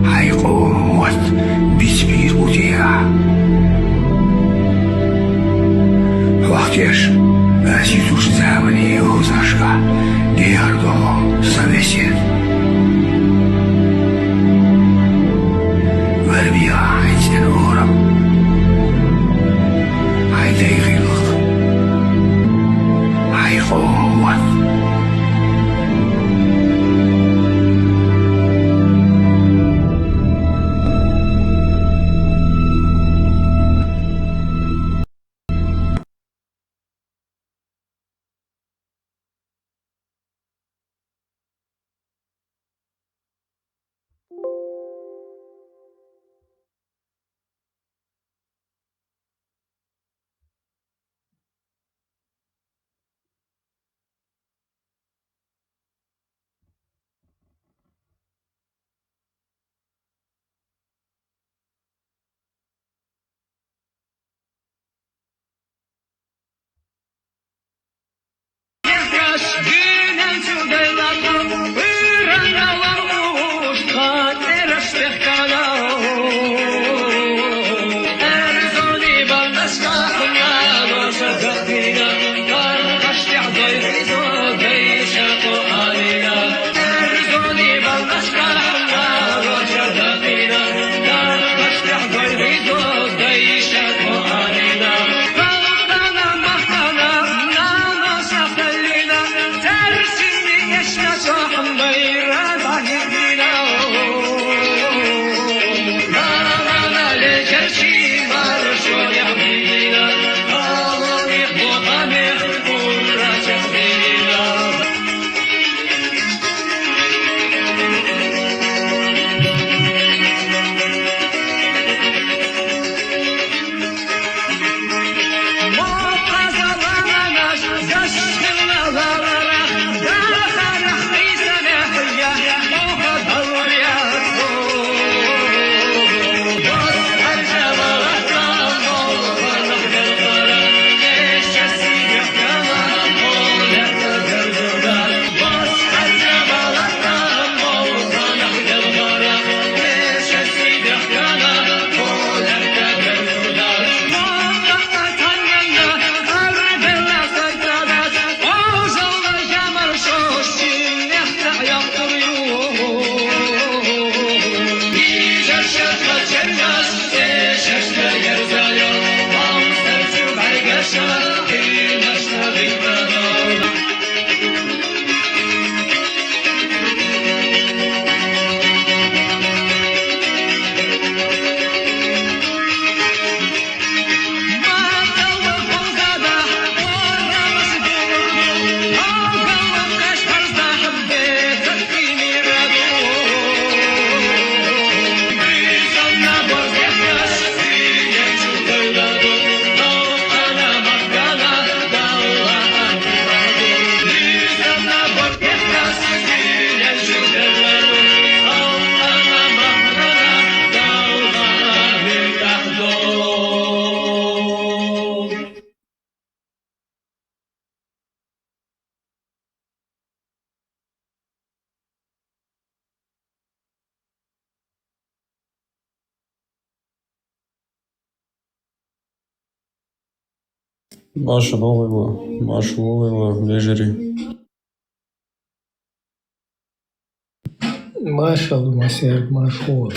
هيقوم وقت بيسبير وديع وقتيش أسيتوش زامني وزاشكا دياردو سابسين وربيع عيزن أورم هيدايغي لغ هيقوم وقت Машвоева, Вежери. Marshall Marcel Marshall.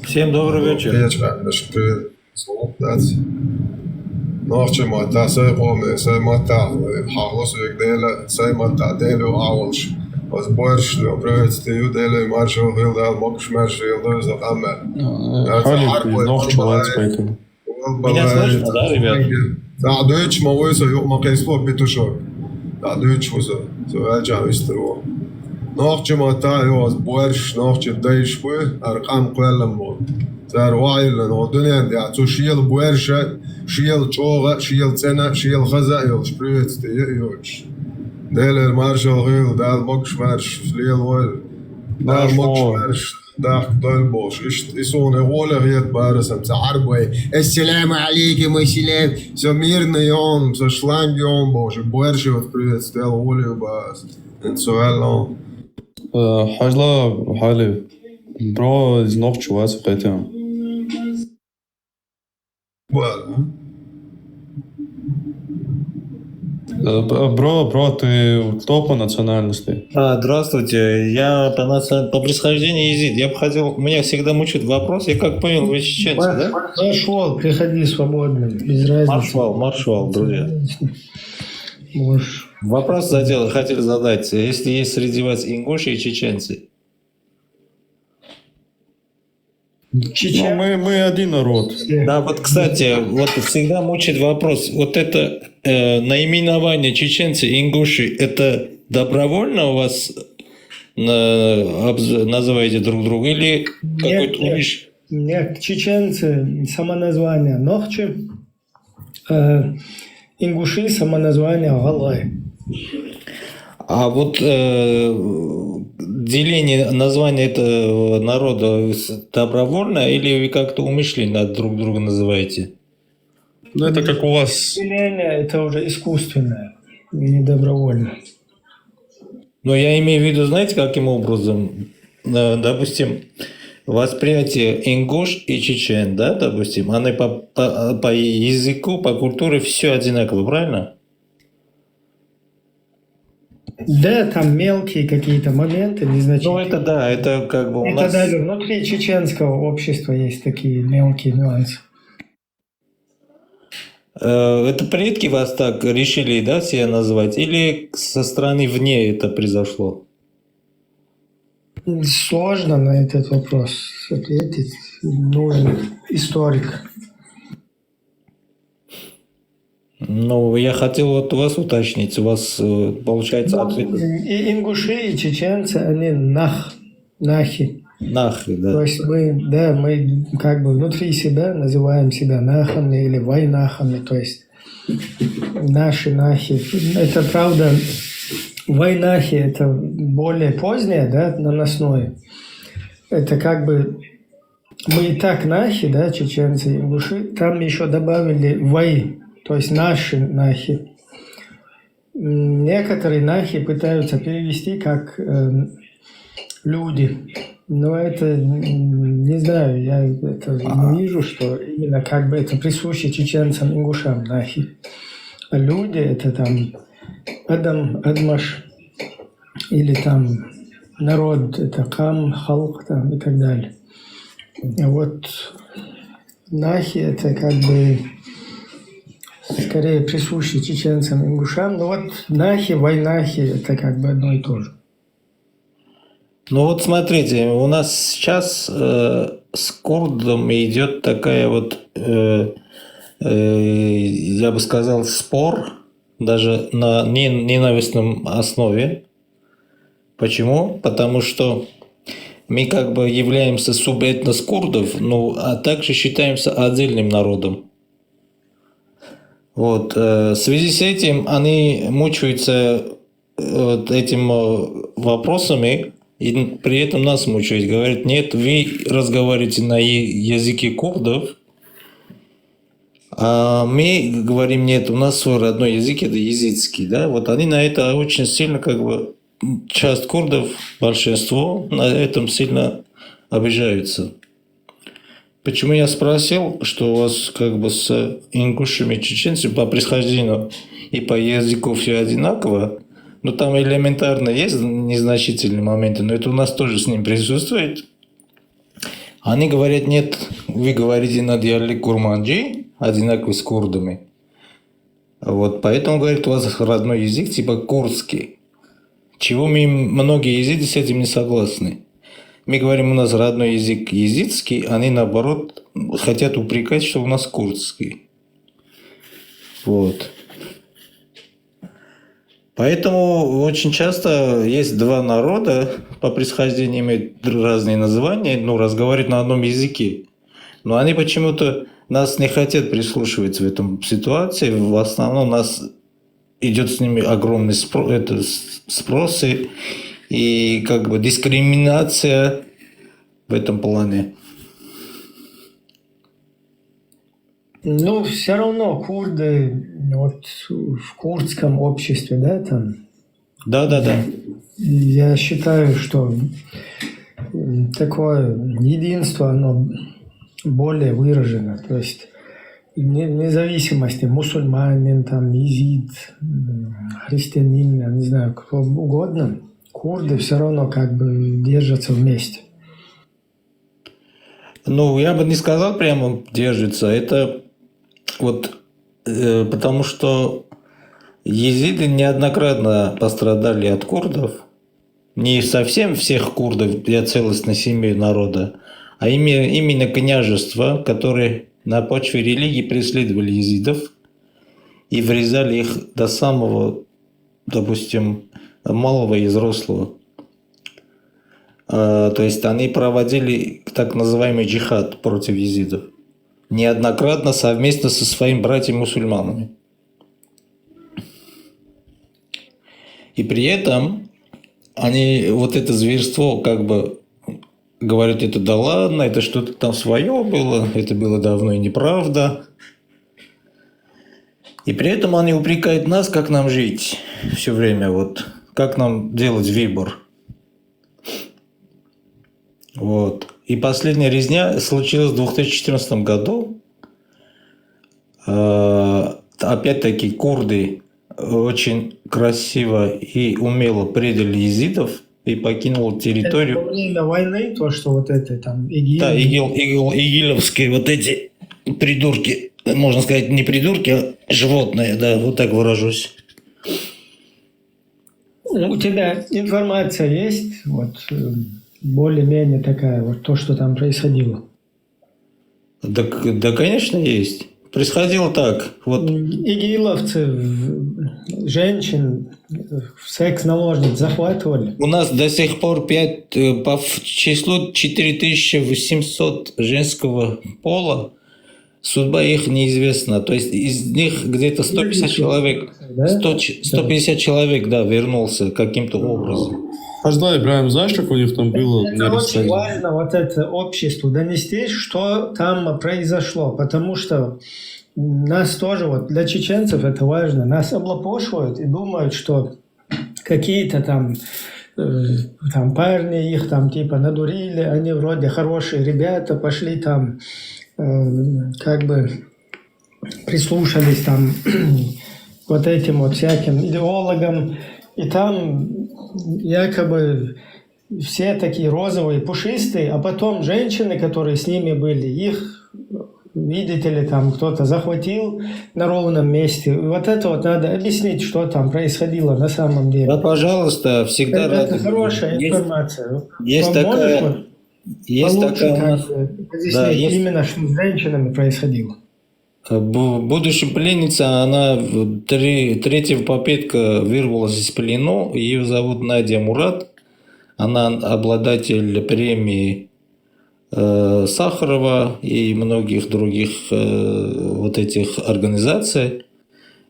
Всем добрый вечер. Norge matta sai qoome sai matta haqlos yegdeela sai matta deelo awalsh Az borshli, приветствую, дели маршал Гилдал, Мокш маршал Гилдал, Амер. Халик из Нохчевац, поэтому. Меня слышно, да, ребят? Да, Deutsch, ما ويسا يوم ما كيسلو بيتوشوك. Да, Deutsch ويسا. سوالجا ويسترو. نوخجي ما تايو از بورش نوخجي دايش بوي ارقام قوالم بول. زار وايل لنو دنيا دي عطو شيل بورشة شيل چوغة شيل سنة شيل خزا يلش приветствую يوش. ديل المارشال غيل دال مكش مارش ليل ويل. دال مكش مارش داخ دول بوش يسون يقول غيت بارسم تعربوي السلام عليكم السلام سميرنا يوم سشلام يوم بوش بورشة приветствую волю бас. سؤال Хажла, Хали, бро из Нохчевац, поэтому. Voilà. Бро, ты кто по национальности? Здравствуйте, я по происхождению езид. Я бы хотел, меня всегда мучает вопрос, я как понял, вы чеченцы, да? Зашел, приходи свободно, без разницы. Маршвал, друзья. Можешь. Вопрос хотели задать, если есть среди вас ингуши и чеченцы. Чечен. Мы один народ. Да, вот, кстати, вот всегда мучает вопрос, вот это наименование чеченцы, ингуши, это добровольно у вас называете друг друга или какой-то униж? Нет, чеченцы самоназвание Нохчи, ингуши самоназвание Галай. А вот деление названия этого народа добровольно или вы как-то умышленно друг друга называете? Ну, это как у вас. Деление это уже искусственное, не добровольно. Но я имею в виду, знаете, каким образом? Допустим, восприятие ингуш и чечен, да, допустим, они по языку, по культуре все одинаково, правильно? Да, там мелкие какие-то моменты, Ну, незначительные. это да, это как бы у Это нас... даже внутри чеченского общества есть такие мелкие нюансы. Это предки вас так решили, да, себя назвать? Или со стороны вне это произошло? Сложно на этот вопрос ответить. Нужен историк. Ну, я хотел вот у вас уточнить. У вас, получается, ответ... И ингуши, и чеченцы, они нахи. Нахи, То да. есть мы как бы внутри себя называем себя нахами или вайнахами, то есть наши нахи. Это правда, вайнахи это более позднее, да, наносное. Это как бы мы и так нахи, да, чеченцы и ингуши, там еще добавили вай, то есть наши нахи. Некоторые нахи пытаются перевести как люди. Но это, не знаю, я это не вижу, что именно как бы это присуще чеченцам, ингушам, нахи. А люди это там Адам, Адмаш, или там народ, это Кам, Халк там, и так далее. А вот нахи это как бы скорее присуще чеченцам, ингушам. Но вот нахи, вайнахи это как бы одно и то же. Ну вот смотрите, у нас сейчас с курдами идет такая вот, я бы сказал, спор, даже на ненавистном основе. Почему? Потому что мы как бы являемся субэтнос курдов, ну, а также считаемся отдельным народом. Вот. В связи с этим они мучаются вот этим вопросами, и при этом нас мучают. Говорят, нет, вы разговариваете на языке курдов, а мы говорим, нет, у нас свой родной язык, это езидский. Да? Вот они на это очень сильно, как бы, часть курдов, большинство, на этом сильно обижаются. Почему я спросил, что у вас как бы с ингушами, чеченцами по происхождению и по языку все одинаково, но там элементарно есть незначительные моменты, но это у нас тоже с ним присутствует. Они говорят, нет, вы говорите на диалекте курманджи, одинаковый с курдами. Вот, поэтому, говорят, у вас родной язык типа курдский. Чего многие езиды с этим не согласны. Мы говорим, у нас родной язык езидский, они наоборот хотят упрекать, что у нас курдский. Вот. Поэтому очень часто есть два народа, по происхождению имеют разные названия, ну, разговаривают на одном языке. Но они почему-то нас не хотят прислушиваться в этом ситуации. В основном у нас идет с ними огромный спрос и как бы дискриминация в этом плане. Ну, все равно курды вот в курдском обществе, да, там, Да. я считаю, что такое единство, оно более выражено. То есть вне зависимости, мусульманин, там, езид, христианин, я не знаю, кто угодно, курды все равно как бы держатся вместе. Ну, я бы не сказал прямо держится. Это вот потому что езиды неоднократно пострадали от курдов. Не совсем всех курдов для целостной семьи народа, а именно княжества, которые на почве религии преследовали езидов и врезали их до самого, допустим, малого и взрослого. То есть они проводили так называемый джихад против езидов. Неоднократно совместно со своими братьями-мусульманами. И при этом они вот это зверство как бы говорят, это да ладно, это что-то там свое было, это было давно и неправда. И при этом они упрекают нас, как нам жить все время, вот, как нам делать выбор. Вот. И последняя резня случилась в 2014 году. Опять-таки курды очень красиво и умело предали езидов и покинули территорию. Это во время войны, то, что вот это там ИГИЛ. Да, игиловские вот эти придурки, можно сказать, не придурки, а животные, да, вот так выражусь. У тебя информация есть, вот более-менее такая, вот то, что там происходило? Да, конечно, есть. Происходило так. Вот. ИГИЛовцы женщин, секс-наложниц захватывали. У нас до сих пор по числу 4800 женского пола, судьба их неизвестна. То есть из них где-то 150 человек, 150 человек, да, вернулся каким-то образом. Хажда, Ибраим, знаешь, как у них там было? Это очень важно вот это обществу донести, что там произошло, потому что нас тоже, вот для чеченцев это важно, нас облапошивают и думают, что какие-то там парни их там типа надурили, они вроде хорошие ребята, пошли там как бы прислушались там вот этим вот всяким идеологам, и там якобы все такие розовые, пушистые, а потом женщины, которые с ними были, их, видите ли, там кто-то захватил на ровном месте. И вот это вот надо объяснить, что там происходило на самом деле. Да, пожалуйста, всегда рад. Это хорошая информация. Есть такая... Есть такая... Да, именно, что с женщинами происходило. Будущая пленница, она третья попытка вырвалась из плену. Ее зовут Надя Мурат. Она обладатель премии Сахарова и многих других вот этих организаций.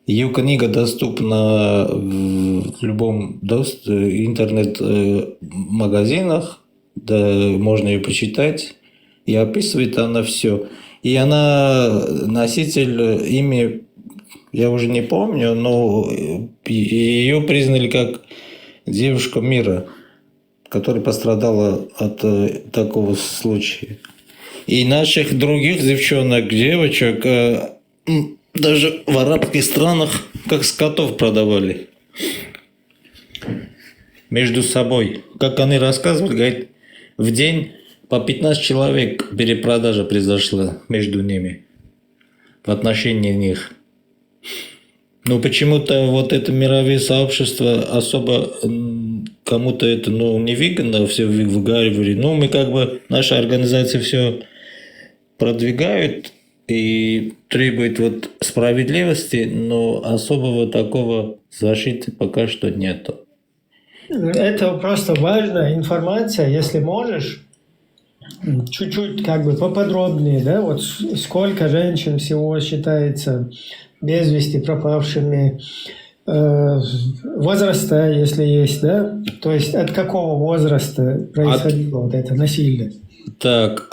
Ее книга доступна в любом интернет-магазинах, да, можно ее почитать. И описывает она все. И она носитель имя, я уже не помню, но ее признали как девушка мира, которая пострадала от такого случая. И наших других девчонок, даже в арабских странах как скотов продавали. Между собой. Как они рассказывают, говорит, в день по 15 человек перепродажа произошла между ними в отношении них. Но почему-то вот это мировое сообщество особо кому-то это невыгодно, все выговаривали. Мы как бы, наша организация все продвигает и требует вот справедливости, но особого такого защиты пока что нету. Это просто важная информация, если можешь, чуть-чуть как бы поподробнее, да, вот сколько женщин всего считается без вести пропавшими, возраста, если есть, да, то есть от какого возраста происходило вот это насилие? Так,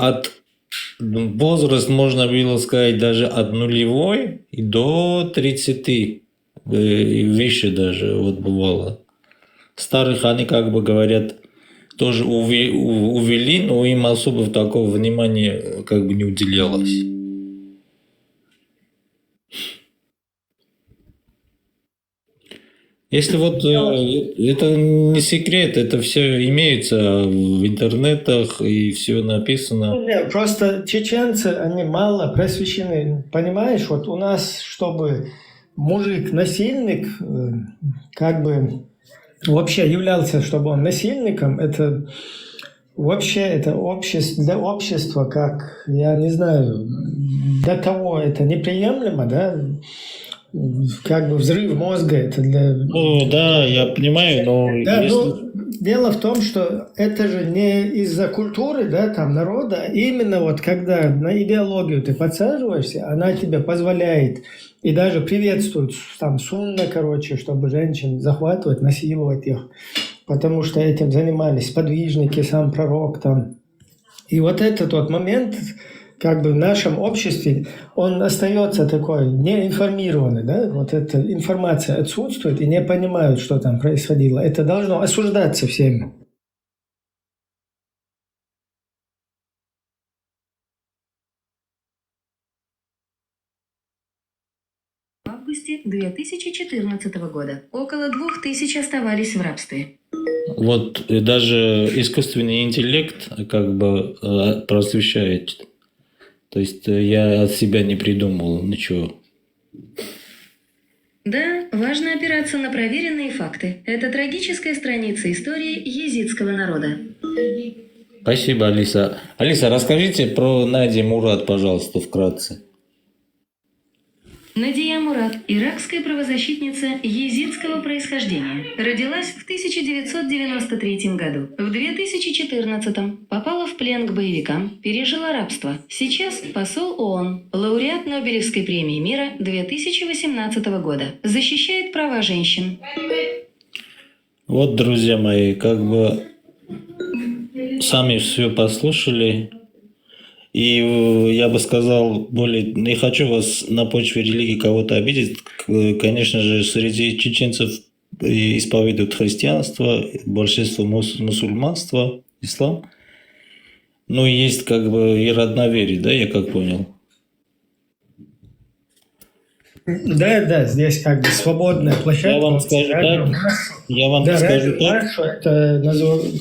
возраст можно было сказать даже от 0 и до 30, и выше даже вот бывало. Старых они как бы говорят, тоже увели, но им особо такого внимания как бы не уделялось. Если вот это не секрет, это все имеется в интернетах и все написано. Нет, просто чеченцы, они мало просвещены. Понимаешь, вот у нас, чтобы мужик-насильник как бы вообще являлся, чтобы он насильником, это вообще это для общества, как, я не знаю, до того это неприемлемо, да, как бы взрыв мозга это для... Да, я понимаю, но... Да, дело в том, что это же не из-за культуры, да, там, народа, а именно вот когда на идеологию ты подсаживаешься, она тебе позволяет и даже приветствует там сунна, чтобы женщин захватывать, насиловать их, потому что этим занимались подвижники, сам пророк там. И вот этот вот момент, как бы в нашем обществе, он остается такой неинформированный, да, вот эта информация отсутствует и не понимают, что там происходило. Это должно осуждаться всеми. В августе 2014 года около 2000 оставались в рабстве. Вот даже искусственный интеллект как бы просвещает. То есть я от себя не придумал ничего. Да, важно опираться на проверенные факты. Это трагическая страница истории езидского народа. Спасибо, Алиса. Алиса, расскажите про Нади Мурад, пожалуйста, вкратце. Надия Мурад, иракская правозащитница езидского происхождения, родилась в 1993 году. В 2014 попала в плен к боевикам, пережила рабство. Сейчас посол ООН, лауреат Нобелевской премии мира 2018 года, защищает права женщин. Вот, друзья мои, как бы сами все послушали. И я бы сказал, не хочу вас на почве религии кого-то обидеть. Конечно же, среди чеченцев исповедуют христианство, большинство мусульманство, ислам. Но есть как бы и родноверие, да, я как понял? Да, здесь как бы свободная площадка. Я вам скажу так. Это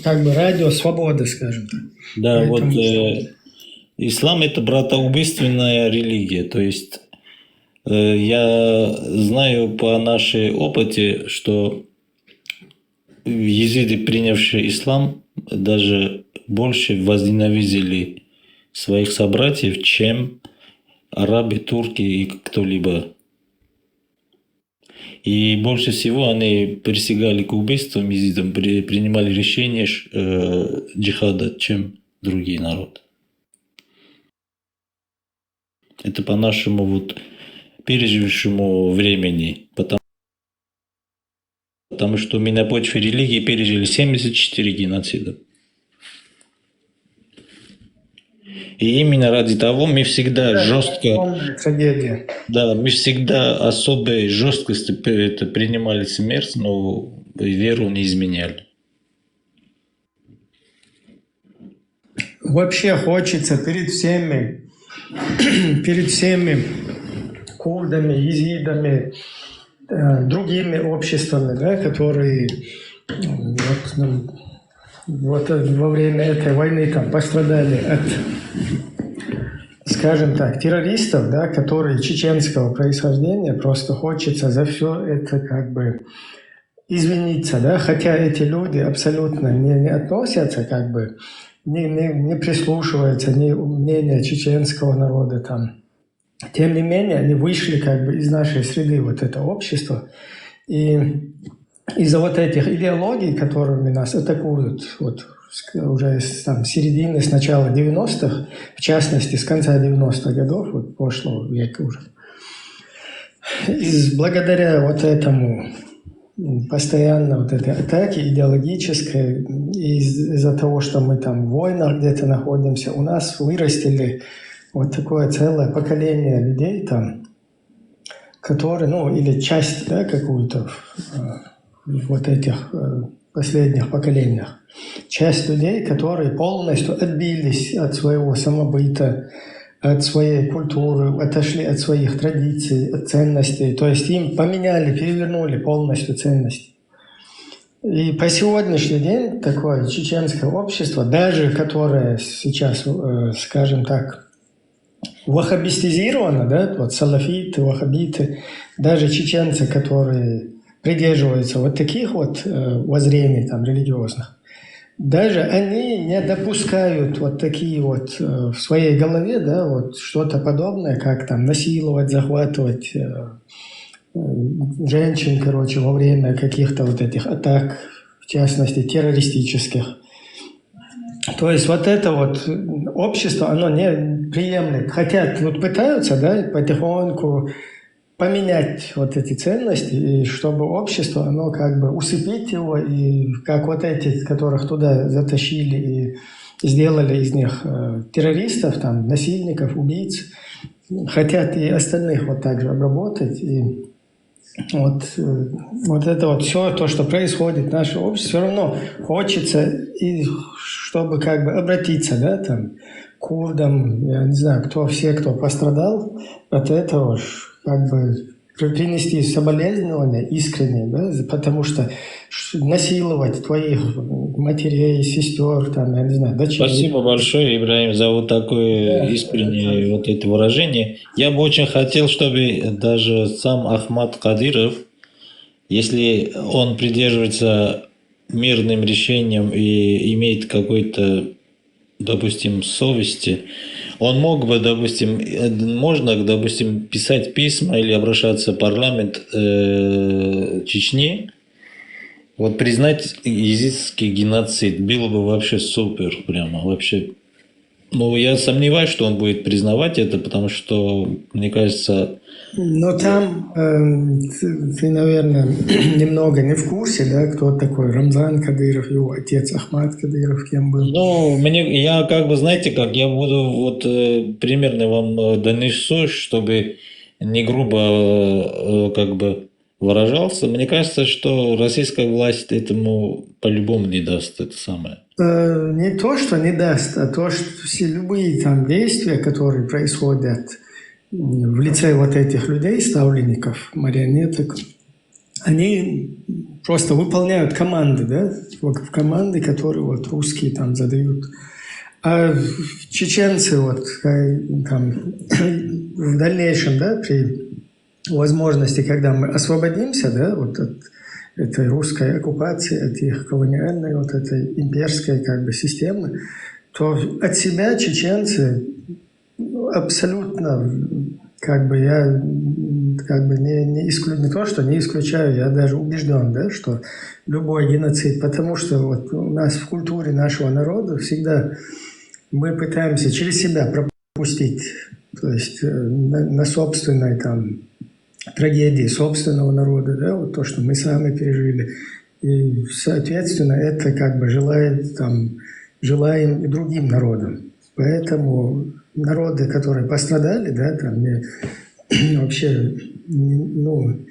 как бы радио свободы, скажем так. Да, поэтому... вот ислам – это братоубийственная религия. То есть я знаю по нашей опыте, что езиды, принявшие ислам, даже больше возненавидели своих собратьев, чем арабы, турки и кто-либо. И больше всего они присягали к убийствам езидам, принимали решения джихада, чем другие народы. Это по нашему вот пережившему времени, потому что мы на почве религии пережили 74 геноцида. И именно ради того мы всегда жестко, мы всегда особой жесткостью принимали смерть, но веру не изменяли. Вообще хочется перед всеми курдами, езидами, другими обществами, да, которые вот во время этой войны там пострадали от, скажем так, террористов, да, которые чеченского происхождения, просто хочется за все это как бы извиниться, да, хотя эти люди абсолютно не относятся, как бы, не прислушиваются ни мнения чеченского народа там. Тем не менее, они вышли как бы из нашей среды, вот это общество, и из-за вот этих идеологий, которыми нас атакуют, вот уже с середины, с начала 90-х, в частности, с конца 90-х годов, вот прошлого века уже, благодаря вот этому постоянно вот этой атаке идеологической, из-за того, что мы там в войнах где-то находимся, у нас вырастили вот такое целое поколение людей там, которые, ну, или часть, да, какую-то вот этих последних поколениях. Часть людей, которые полностью отбились от своего самобыта, от своей культуры, отошли от своих традиций, от ценностей. То есть им поменяли, перевернули полностью ценности. И по сегодняшний день такое чеченское общество, даже которое сейчас, скажем так, ваххабистизировано, да, вот салафиты, ваххабиты, даже чеченцы, которые придерживаются вот таких вот воззрений там, религиозных, даже они не допускают вот такие вот в своей голове, да, вот что-то подобное, как там насиловать, захватывать женщин, короче, во время каких-то вот этих атак, в частности, террористических. То есть вот это вот общество, оно не приемлет. Хотят, вот пытаются, да, потихоньку поменять вот эти ценности, и чтобы общество, оно как бы усыпить его, и как вот эти, которых туда затащили и сделали из них террористов, там, насильников, убийц, хотят и остальных вот так же обработать. И вот это вот все, то, что происходит в нашем обществе, все равно хочется, и чтобы как бы обратиться, да, там, к курдам, я не знаю, все, кто пострадал от этого, как бы принести соболезнования искренние, да, потому что насиловать твоих матерей, сестер, там, я не знаю, дочерей. Спасибо большое, Ибрагим, за вот такое искреннее вот это выражение. Я бы очень хотел, чтобы даже сам Ахмад Кадыров, если он придерживается мирным решением и имеет какой-то, допустим, совести, он мог бы, допустим, можно, допустим, писать письма или обращаться в парламент Чечни, вот признать езидский геноцид было бы вообще супер, прямо вообще. Ну, я сомневаюсь, что он будет признавать это, потому что, мне кажется... Но там ты, наверное, немного не в курсе, да, кто такой Рамзан Кадыров, его отец Ахмад Кадыров, кем был. Ну, я как бы, знаете как, я буду вот примерно вам донесу, чтобы не грубо как бы выражался. Мне кажется, что российская власть этому по-любому не даст это самое. Не то, что не даст, а то, что все любые там действия, которые происходят в лице вот этих людей, ставленников, марионеток, они просто выполняют команды, да, команды, которые вот русские там задают. А чеченцы вот там в дальнейшем, да, при возможности, когда мы освободимся, да, вот от этой русской оккупации, от их колониальной, вот этой имперской как бы системы, то от себя чеченцы абсолютно, как бы я как бы не то, что не исключаю, я даже убежден, да, что любой геноцид, потому что вот у нас в культуре нашего народа всегда мы пытаемся через себя пропустить, то есть на собственной там трагедии собственного народа, да, вот то, что мы сами пережили. И, соответственно, это как бы желаем и другим народам. Поэтому народы, которые пострадали, да, там, вообще, ну,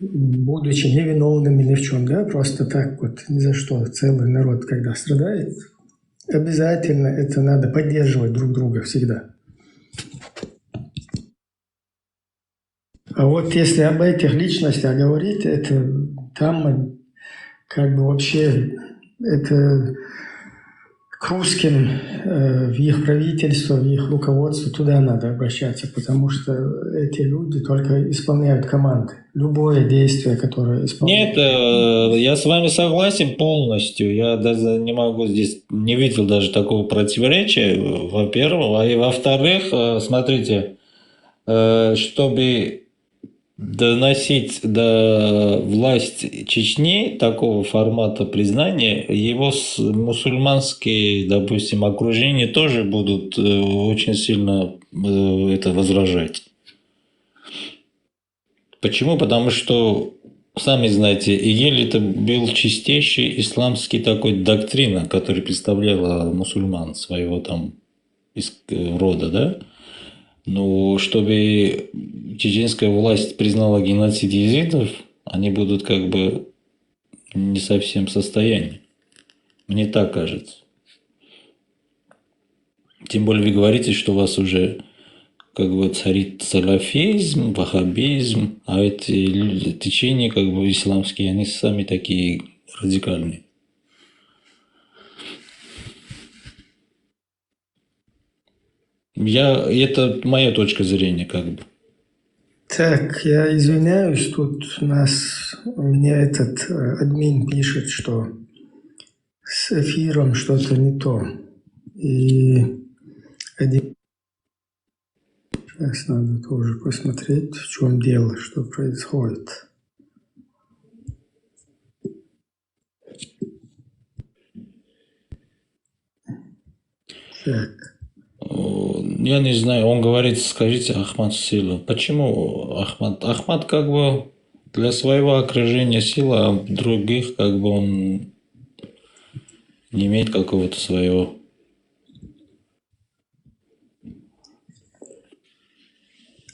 будучи невиновными ни в чем, да, просто так вот, ни за что, целый народ, когда страдает, обязательно это надо поддерживать друг друга всегда. А вот если об этих личностях говорить, это там как бы вообще это к русским, в их правительство, в их руководство, туда надо обращаться, потому что эти люди только исполняют команды. Любое действие, которое исполняют. Нет, я с вами согласен полностью. Я даже не могу здесь, не видел даже такого противоречия, во-первых. А и во-вторых, смотрите, чтобы доносить до власти Чечни такого формата признания, его мусульманские, допустим, окружения тоже будут очень сильно это возражать. Почему? Потому что, сами знаете, Игель это был чистейший исламский такой доктрина, который представляла мусульман своего там рода, да? Но чтобы чеченская власть признала геноцид езидов, они будут как бы не совсем в состоянии. Мне так кажется. Тем более вы говорите, что у вас уже как бы царит салафизм, ваххабизм, а эти течения как бы исламские, они сами такие радикальные. Это моя точка зрения, как бы. Так, я извиняюсь, тут мне этот админ пишет, что с эфиром что-то не то. И сейчас надо тоже посмотреть, в чем дело, что происходит. Так. Я не знаю, он говорит, скажите, Ахмад сила. Почему Ахмад? Ахмад как бы для своего окружения сила, а других как бы он не имеет какого-то своего.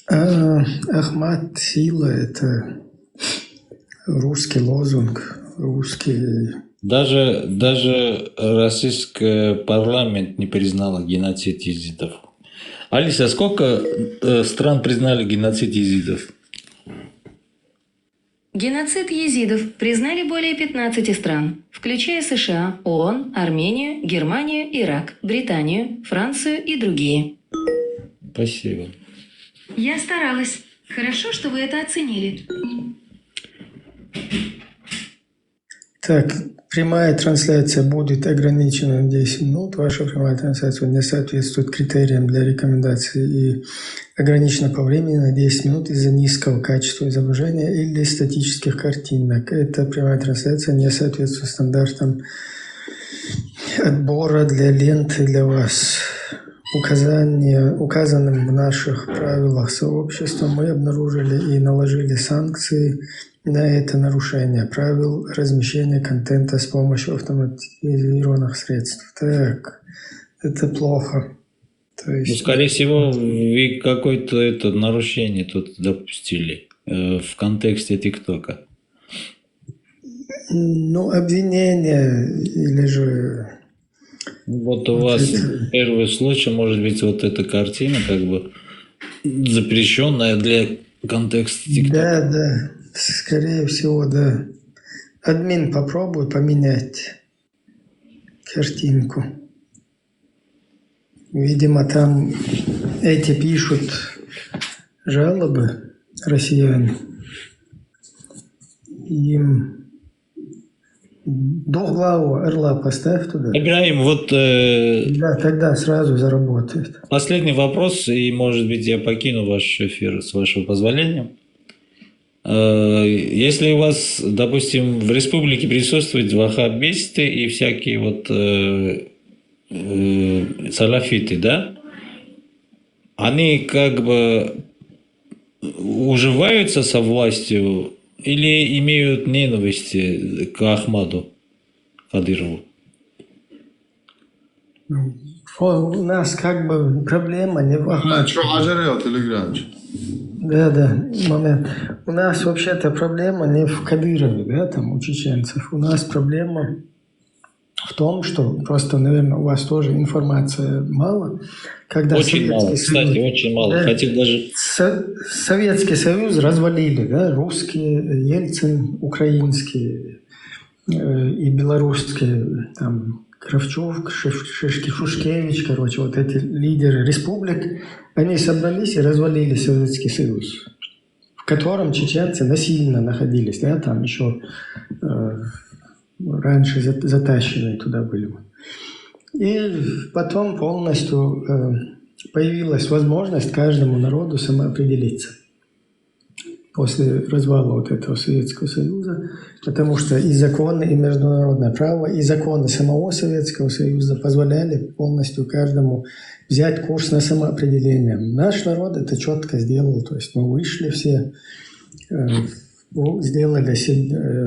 Ахмад сила – это русский лозунг, русский. Даже российский парламент не признал геноцид езидов. Алиса, сколько стран признали геноцид езидов? Геноцид езидов признали более 15 стран, включая США, ООН, Армению, Германию, Ирак, Британию, Францию и другие. Спасибо. Я старалась. Хорошо, что вы это оценили. Так, прямая трансляция будет ограничена на 10 минут. Ваша прямая трансляция не соответствует критериям для рекомендации и ограничена по времени на 10 минут из-за низкого качества изображения или статических картинок. Эта прямая трансляция не соответствует стандартам отбора для ленты для вас. Указанным в наших правилах сообщества мы обнаружили и наложили санкции на это нарушение правил размещения контента с помощью автоматизированных средств. Так, это плохо. То есть, скорее всего, вы какое-то это нарушение тут допустили в контексте ТикТока. Обвинение или же... Вот у вас первый случай, может быть, вот эта картина как бы запрещенная для контекста ТикТока. Да, скорее всего, да. Админ, попробуй поменять картинку. Видимо, там эти пишут жалобы, россияне. Им двухглавого орла поставь туда. Ибраим, вот Да, тогда сразу заработает. последний вопрос, и, может быть, я покину ваш эфир с вашего позволения. Если у вас, допустим, в республике присутствуют ваххабисты и всякие вот салафиты, да, они как бы уживаются со властью или имеют ненависти к Ахмаду Кадырову? У нас как бы проблема не в Ахмаде. Что, Ажарел, Телеграм? Да, момент. У нас вообще-то проблема не в Кадырове, да, там у чеченцев. У нас проблема в том, что просто, наверное, у вас тоже информация мало. Когда Очень мало, кстати, очень мало. Да, Хотел даже... Советский Союз развалили, да, русские, Ельцин, украинские и белорусские, там, Кравчук, Шушкевич, короче, вот эти лидеры республик, они собрались и развалили Советский Союз, в котором чеченцы насильно находились, да, там еще раньше затащенные туда были. И потом полностью появилась возможность каждому народу самоопределиться после развала вот этого Советского Союза, потому что и законы, и международное право, и законы самого Советского Союза позволяли полностью каждому взять курс на самоопределение. Наш народ это четко сделал, то есть мы вышли все, сделали,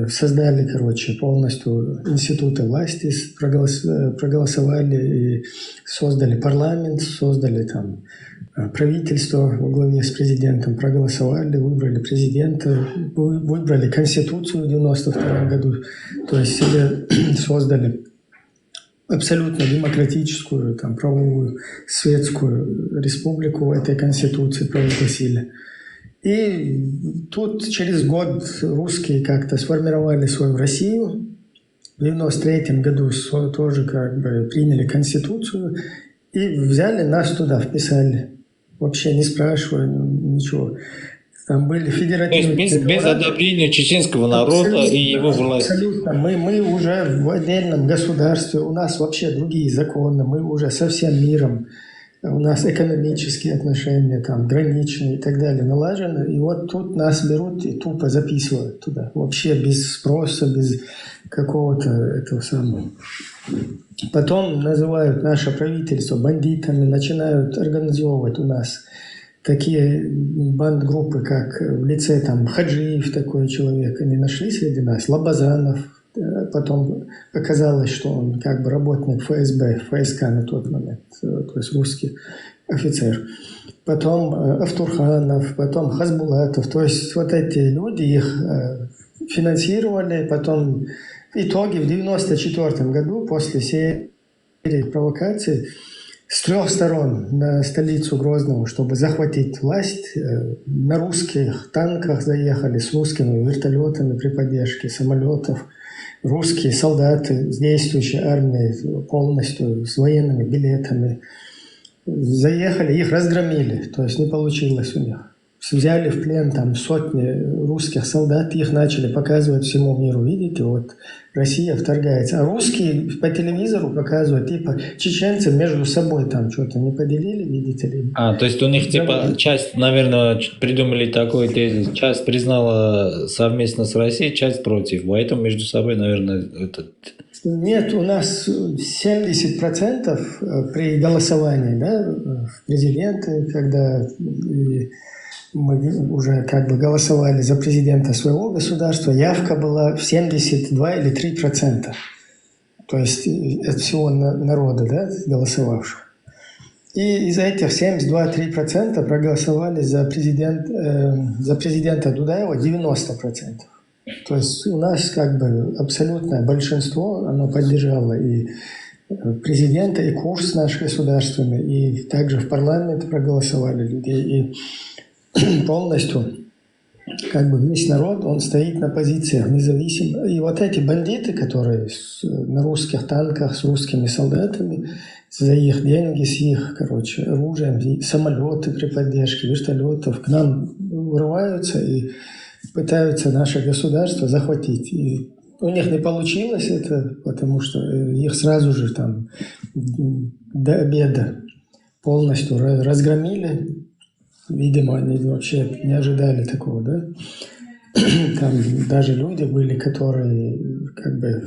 создали, короче, полностью институты власти, проголосовали и создали парламент, создали там правительство во главе с президентом, проголосовали, выбрали президента, выбрали Конституцию в 1992 году, то есть себе создали абсолютно демократическую, там, правовую, светскую республику в этой Конституции провозгласили. И тут через год русские как-то сформировали свою Россию. В 1993 году тоже как бы приняли Конституцию и взяли нас туда, вписали. Вообще не спрашивая ничего. Там были федеративные... То есть без одобрения чеченского народа абсолютно, и его власти. Абсолютно. Мы уже в отдельном государстве, у нас вообще другие законы, мы уже со всем миром, у нас экономические отношения, там, граничные и так далее налажены. И вот тут нас берут и тупо записывают туда. Вообще без спроса, без какого-то этого самого. Потом называют наше правительство бандитами, начинают организовывать у нас такие бандгруппы, как в лице там Хаджиев, такой человек, они нашли среди нас, Лабазанов. Потом оказалось, что он как бы работник ФСБ, ФСК на тот момент, то есть русский офицер. Потом Автурханов, потом Хасбулатов. То есть вот эти люди их финансировали. Потом в итоге в 1994 году после серии провокаций с 3 сторон на столицу Грозного, чтобы захватить власть, на русских танках заехали с русскими вертолетами при поддержке самолетов. Русские солдаты с действующей армией полностью, с военными билетами заехали, их разгромили, то есть не получилось у них. Взяли в плен там сотни русских солдат, их начали показывать всему миру. Видите, вот Россия вторгается. А русские по телевизору показывают, типа, чеченцы между собой там что-то не поделили, видите ли. То есть у них типа часть, наверное, придумали такой тезис, часть признала совместно с Россией, часть против. Поэтому между собой, наверное, этот... Нет, у нас 70% при голосовании, да, в президенты, когда мы уже как бы голосовали за президента своего государства, явка была в 72 или 3%. То есть от всего народа, да, голосовавших. И из этих 72-3% проголосовали за президента Дудаева 90%. То есть у нас как бы абсолютное большинство, оно поддержало и президента, и курс наш государственный, и также в парламент проголосовали людей. И полностью как бы весь народ, он стоит на позициях независимо. И вот эти бандиты, которые на русских танках с русскими солдатами, за их деньги, с их, короче, оружием, самолеты при поддержке вертолетов к нам врываются и пытаются наше государство захватить. И у них не получилось это, потому что их сразу же там до обеда полностью разгромили. Видимо, они вообще не ожидали такого, да? Там даже люди были, которые, как бы,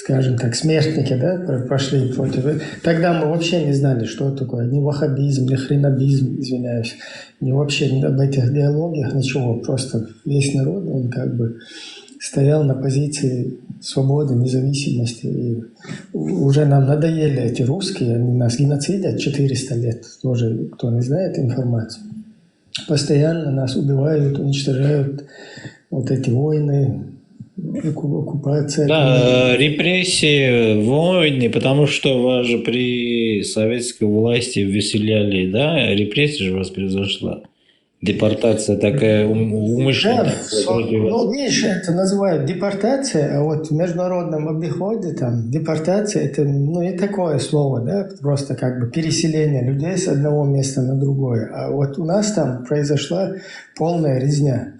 скажем так, смертники, да, пошли против. Тогда мы вообще не знали, что такое ни ваххабизм, ни хренобизм, извиняюсь, ни вообще об этих диалогах, ничего. Просто весь народ, он как бы стоял на позиции свободы, независимости. И уже нам надоели эти русские, они нас геноцидят 400 лет, тоже кто не знает информацию. Постоянно нас убивают, уничтожают вот эти войны, оккупация. Да, репрессии, войны, потому что вас же при советской власти выселяли, да, репрессия же у вас произошла. депортация такая умышленная. Да, ну, видишь, это называют депортация, а вот в международном обиходе там депортация это ну, не такое слово, да, просто как бы переселение людей с одного места на другое. А вот у нас там произошла полная резня.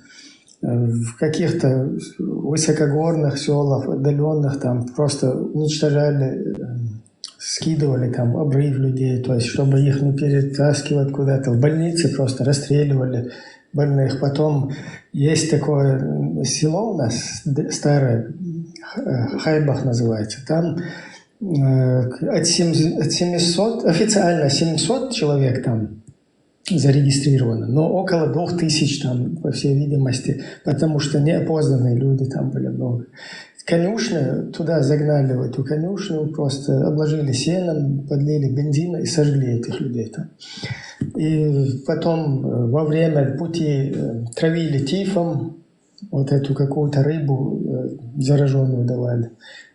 В каких-то высокогорных селах, отдаленных, там просто уничтожали, скидывали там обрыв людей, то есть чтобы их не перетаскивать куда-то. В больнице просто расстреливали больных. Потом есть такое село у нас, старое, Хайбах называется. Там от 700, официально 700 человек там зарегистрировано, но около 2000 там, по всей видимости, потому что неопознанные люди там были много. Конюшню, туда загнали в эту конюшню, просто обложили сеном, подлили бензина и сожгли этих людей там. И потом во время пути травили тифом, вот эту какую-то рыбу зараженную давали.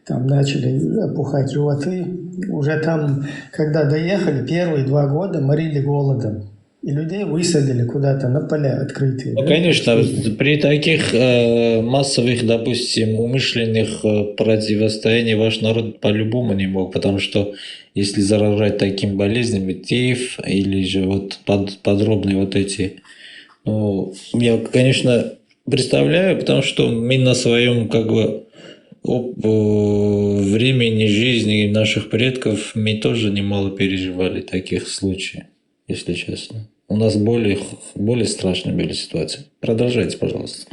Там начали опухать животы. Уже там, когда доехали, первые 2 года морили голодом. И людей высадили куда-то на поля открытые. Ну, да? конечно, при таких массовых, допустим, умышленных противостояниях ваш народ по-любому не мог, потому что если заражать такими болезнями, тиф или же вот подробные вот эти, ну, я, конечно, представляю, потому что мы на своем как бы времени жизни наших предков мы тоже немало переживали таких случаев, если честно. У нас более страшные были ситуации. Продолжайте, пожалуйста.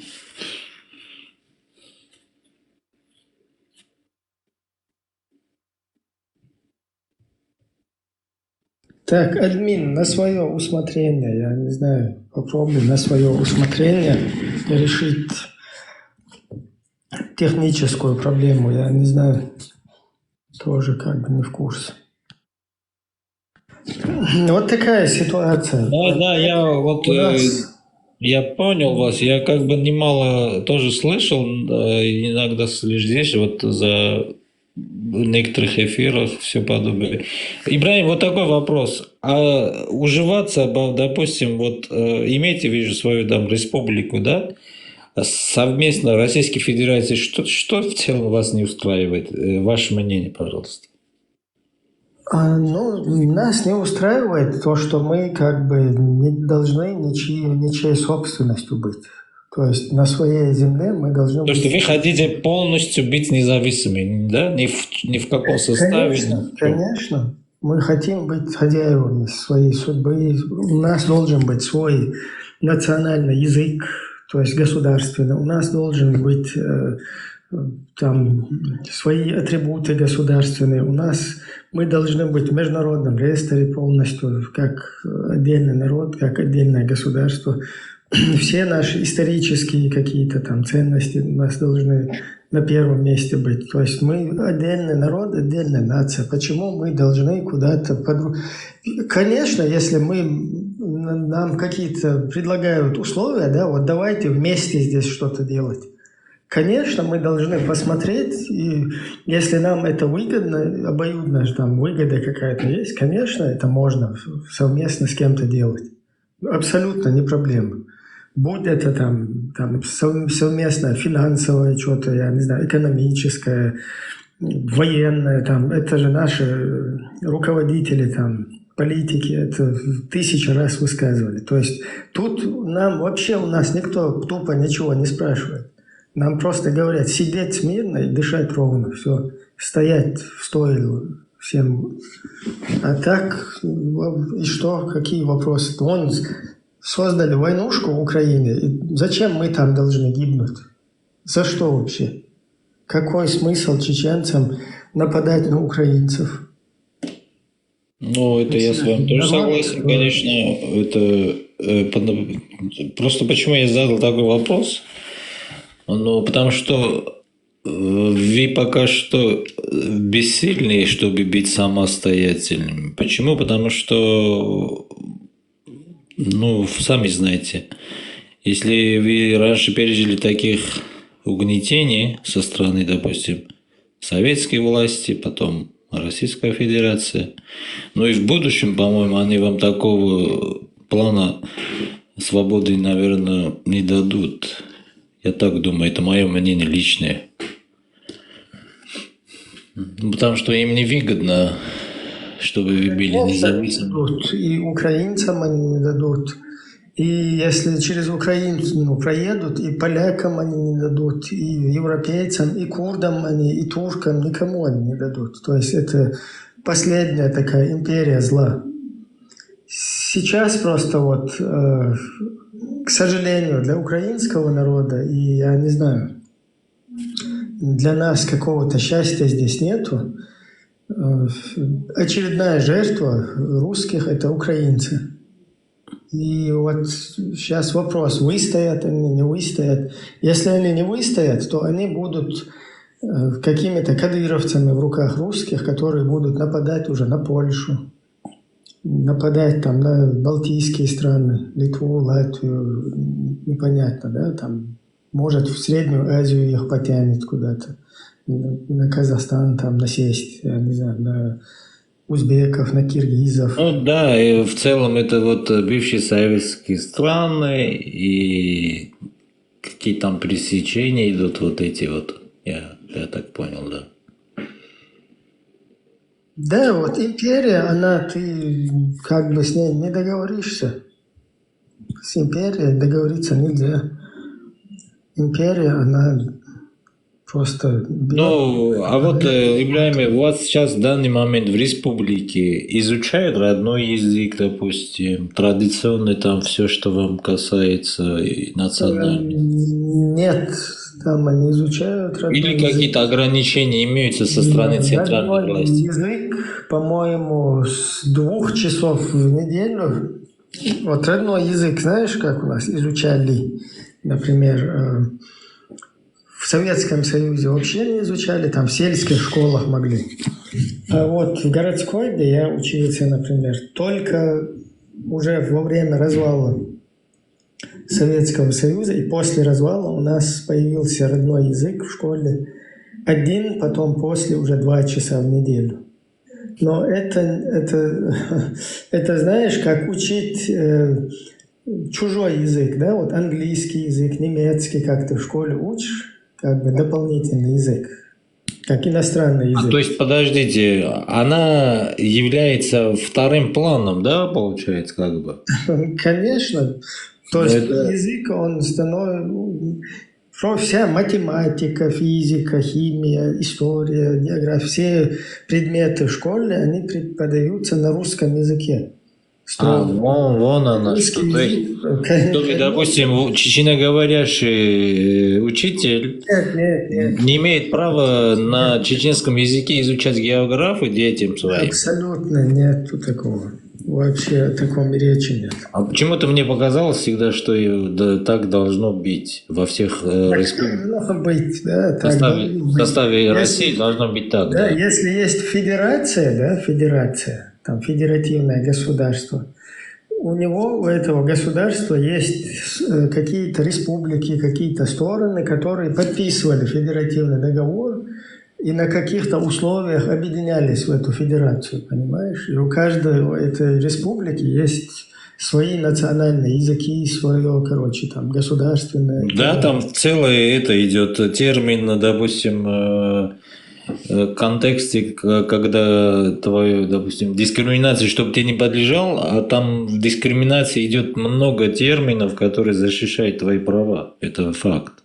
Так, админ, на свое усмотрение, я не знаю, попробуй на свое усмотрение решить техническую проблему. Я не знаю, тоже как бы не в курсе. Вот такая ситуация. Да, я понял вас. Я как бы немало тоже слышал, иногда здесь вот за некоторых эфирах все подобное. Ибрагим, вот такой вопрос. А уживаться, допустим, вот имейте в виду свою там республику, да? Совместно Российской Федерации, что в целом вас не устраивает? Ваше мнение, пожалуйста. Ну, нас не устраивает то, что мы как бы не должны ничьей собственностью быть. То есть на своей земле мы должны быть... То есть вы хотите полностью быть независимыми, да? Ни в каком составе? Конечно. Мы хотим быть хозяевами своей судьбы. У нас должен быть свой национальный язык, то есть государственный. У нас должен быть там свои атрибуты государственные. Мы должны быть в международном реестре полностью, как отдельный народ, как отдельное государство. Все наши исторические какие-то там ценности у нас должны на первом месте быть. То есть мы отдельный народ, отдельная нация. Почему мы должны куда-то... Конечно, если нам какие-то предлагают условия, да, вот давайте вместе здесь что-то делать. Конечно, мы должны посмотреть, и если нам это выгодно, обоюдно, там выгода какая-то есть, конечно, это можно совместно с кем-то делать. Абсолютно не проблема. Будь это там совместное финансовое что-то, я не знаю, экономическое, военное, там, это же наши руководители, там, политики, это 1000 раз высказывали. То есть тут нам вообще у нас никто тупо ничего не спрашивает. Нам просто говорят сидеть смирно и дышать ровно, все, стоять в стойле всем. А так, и что, какие вопросы? Вон создали войнушку в Украине, и зачем мы там должны гибнуть? За что вообще? Какой смысл чеченцам нападать на украинцев? Ну, это я с вами тоже согласен, конечно. Это просто почему я задал такой вопрос? Ну, потому что вы пока что бессильны, чтобы быть самостоятельными. Почему? Потому что, ну, сами знаете, если вы раньше пережили таких угнетений со стороны, допустим, советской власти, потом Российская Федерация, ну и в будущем, по-моему, они вам такого плана свободы, наверное, не дадут. Я так думаю, это мое мнение личное. Потому что им невыгодно, чтобы вы были независимы. Дадут, и украинцам они не дадут. И если через Украину проедут, и полякам они не дадут, и европейцам, и курдам они, и туркам, никому они не дадут. То есть это последняя такая империя зла. Сейчас просто вот, к сожалению, для украинского народа, и я не знаю, для нас какого-то счастья здесь нету. Очередная жертва русских – это украинцы. И вот сейчас вопрос, выстоят они, не выстоят. Если они не выстоят, то они будут какими-то кадыровцами в руках русских, которые будут нападать уже на Польшу, нападать там на Балтийские страны, Литву, Латвию, непонятно, да, там, может, в Среднюю Азию их потянет куда-то, на Казахстан там насесть, я не знаю, на узбеков, на киргизов. Ну да, и в целом это вот бывшие советские страны, и какие там пересечения идут вот эти вот, я так понял, да. Да, вот империя, она, ты как бы с ней не договоришься. С империей договориться нельзя. Империя, она просто... Ну, а вот, Ибрагим, у вас сейчас в данный момент в республике изучают родной язык, допустим, традиционный там все, что вам касается национальности? Нет, там они изучают родной Или язык. какие-то ограничения имеются со стороны центральной Родной власти? язык, по-моему, с 2 часов в неделю. Вот родной язык, знаешь, как у нас изучали, например, в Советском Союзе вообще не изучали, там в сельских школах могли. А вот в городской, где я учился, например, только уже во время развала Советского Союза и после развала у нас появился родной язык в школе. Один, потом после уже 2 часа в неделю. Но это знаешь, как учить чужой язык, да, вот английский язык, немецкий, как ты в школе учишь, как бы дополнительный язык, как иностранный язык. То есть, подождите, она является вторым планом, да, получается, как бы? Конечно. То есть Это- язык, он становится... Вся математика, физика, химия, история, география, все предметы в школе, они преподаются на русском языке. Вон она что. То есть, допустим, чеченоговорящий учитель Нет. не имеет права на чеченском языке изучать географию детям своим. Абсолютно нету такого. Вообще о таком речи нет. А почему-то мне показалось всегда, что так должно быть во всех республиках. Должно быть, да, В так составе, должно в быть. составе России должно быть так, Да, да. если есть федерация, да, федерация, там федеративное государство, у него, у этого государства есть какие-то республики, какие-то стороны, которые подписывали федеративный договор и на каких-то условиях объединялись в эту федерацию, понимаешь? И у каждой этой республики есть свои национальные языки, свое, короче, там, государственное. Да, там целое это идет термин, допустим, в контексте, когда твою, допустим, дискриминация, чтобы ты не подлежал, а там в дискриминации идет много терминов, которые защищают твои права. Это факт.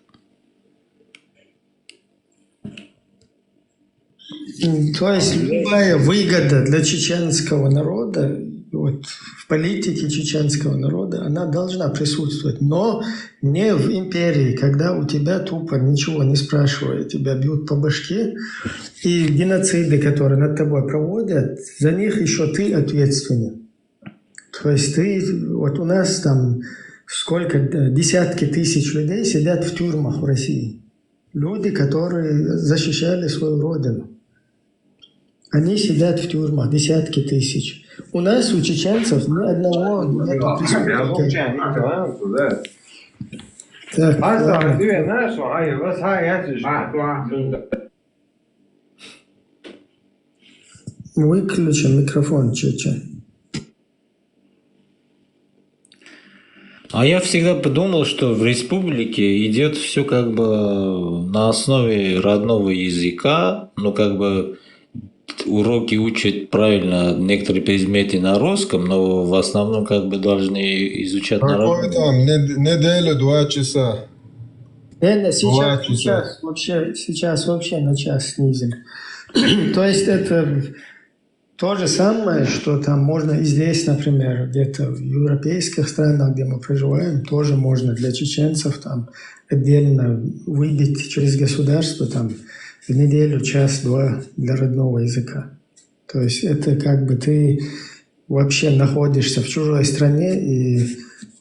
То есть любая выгода для чеченского народа, вот, в политике чеченского народа, она должна присутствовать, но не в империи, когда у тебя тупо ничего не спрашивая, тебя бьют по башке, и геноциды, которые над тобой проводят, за них еще ты ответственен. То есть ты, вот у нас там сколько, десятки тысяч людей сидят в тюрьмах в России. Люди, которые защищали свою родину. Они сидят в тюрьмах, десятки тысяч. У нас, у чеченцев, ни одного нет преступника. Так, ладно. Выключим микрофон, Чечен. А я всегда подумал, что в республике идет все как бы на основе родного языка, ну как бы уроки учат правильно некоторые предметы на русском, но в основном как бы должны изучать на Какой родном. там, неделю, 2 часа. Не, Бывает сейчас вообще на час снизили. То есть это то же самое, что там можно и здесь, например, где-то в европейских странах, где мы проживаем, тоже можно для чеченцев там отдельно выбить через государство там в неделю час-два для родного языка. То есть это как бы ты вообще находишься в чужой стране, и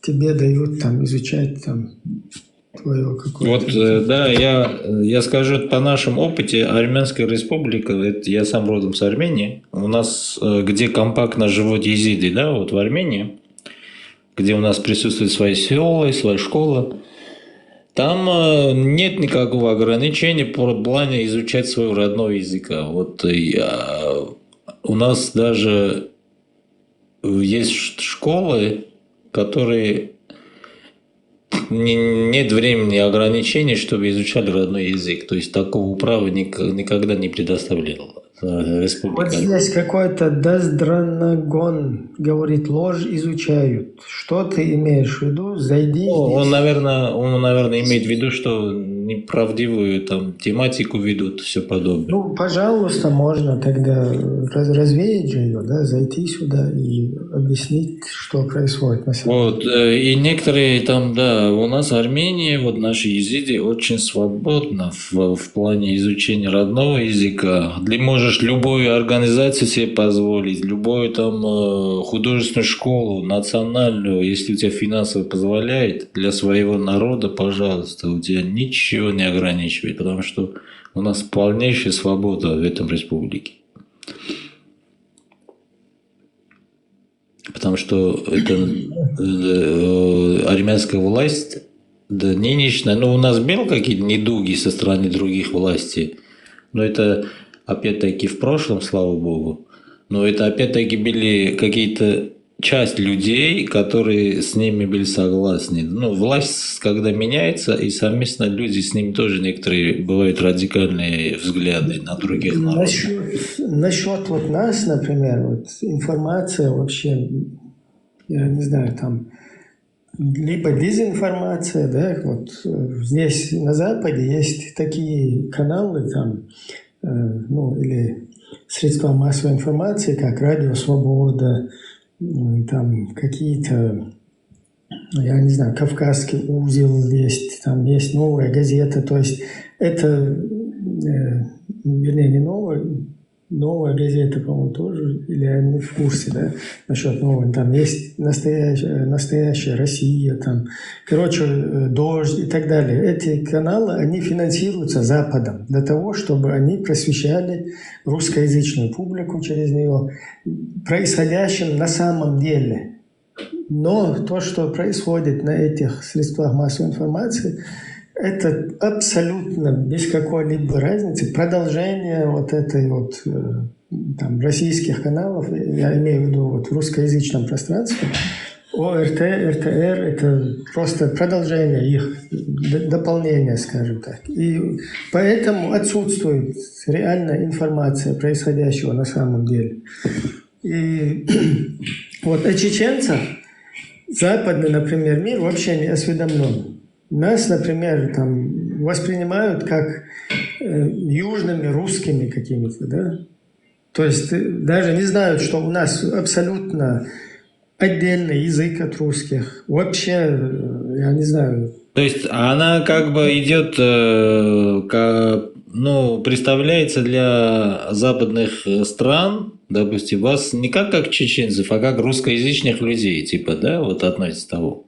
тебе дают там изучать там твое какое-то... Вот, да, я скажу, по нашему опыте, Армянская республика, это я сам родом с Армении, у нас, где компактно живут езиды, да, вот в Армении, где у нас присутствуют свои села, своя школа, там нет никакого ограничения по плане изучать своего родного языка. Вот у нас даже есть школы, которые нет времени ограничений, чтобы изучали родной язык. То есть такого права никогда не предоставляла республика. Вот здесь какой-то Дездранагон говорит, ложь изучают. Что ты имеешь в виду? Зайди Ну, здесь. он, наверное, имеет в виду, что неправдивую там тематику ведут, все подобное. Ну, пожалуйста, можно тогда развеять же ее, да, зайти сюда и объяснить, что происходит на самом деле. Вот, и некоторые там, да, у нас Армения, вот наши езиды очень свободно в плане изучения родного языка. Ты можешь любую организацию себе позволить, любую там художественную школу, национальную, если у тебя финансово позволяет, для своего народа, пожалуйста, у тебя ничего не ограничивает, потому что у нас полнейшая свобода в этом республике. Потому что это армянская власть, да нынешняя, ну у нас были какие-то недуги со стороны других властей, но это опять-таки в прошлом, слава богу, но это опять-таки были какие-то часть людей, которые с ними были согласны. Ну, власть, когда меняется, и совместно люди с ними тоже некоторые бывают радикальные взгляды на других народов. Насчет вот нас, например, вот информация вообще, я не знаю, там либо дезинформация, да, вот здесь на Западе есть такие каналы там, ну или средства массовой информации, как Радио Свобода, там какие-то, я не знаю, Кавказский узел есть, там есть Новая газета, то есть это, вернее, не новая газета, по-моему, тоже, или я не в курсе, да, насчет новой, там есть настоящая Россия, там, короче, Дождь и так далее. Эти каналы, они финансируются Западом для того, чтобы они просвещали русскоязычную публику через нее происходящим на самом деле. Но то, что происходит на этих средствах массовой информации, это абсолютно без какой-либо разницы продолжение вот этой вот там российских каналов, я имею в виду вот в русскоязычном пространстве, ОРТ, РТР, это просто продолжение их, дополнение, скажем так. И поэтому отсутствует реальная информация происходящего на самом деле. И вот о чеченцах западный, например, мир вообще не осведомлен. Нас, например, там воспринимают как южными русскими какими-то, да? То есть даже не знают, что у нас абсолютно отдельный язык от русских. Вообще, я не знаю. То есть она как бы идет, ну, представляется для западных стран, допустим, вас не как чеченцев, а как русскоязычных людей, типа, да, вот относится к того.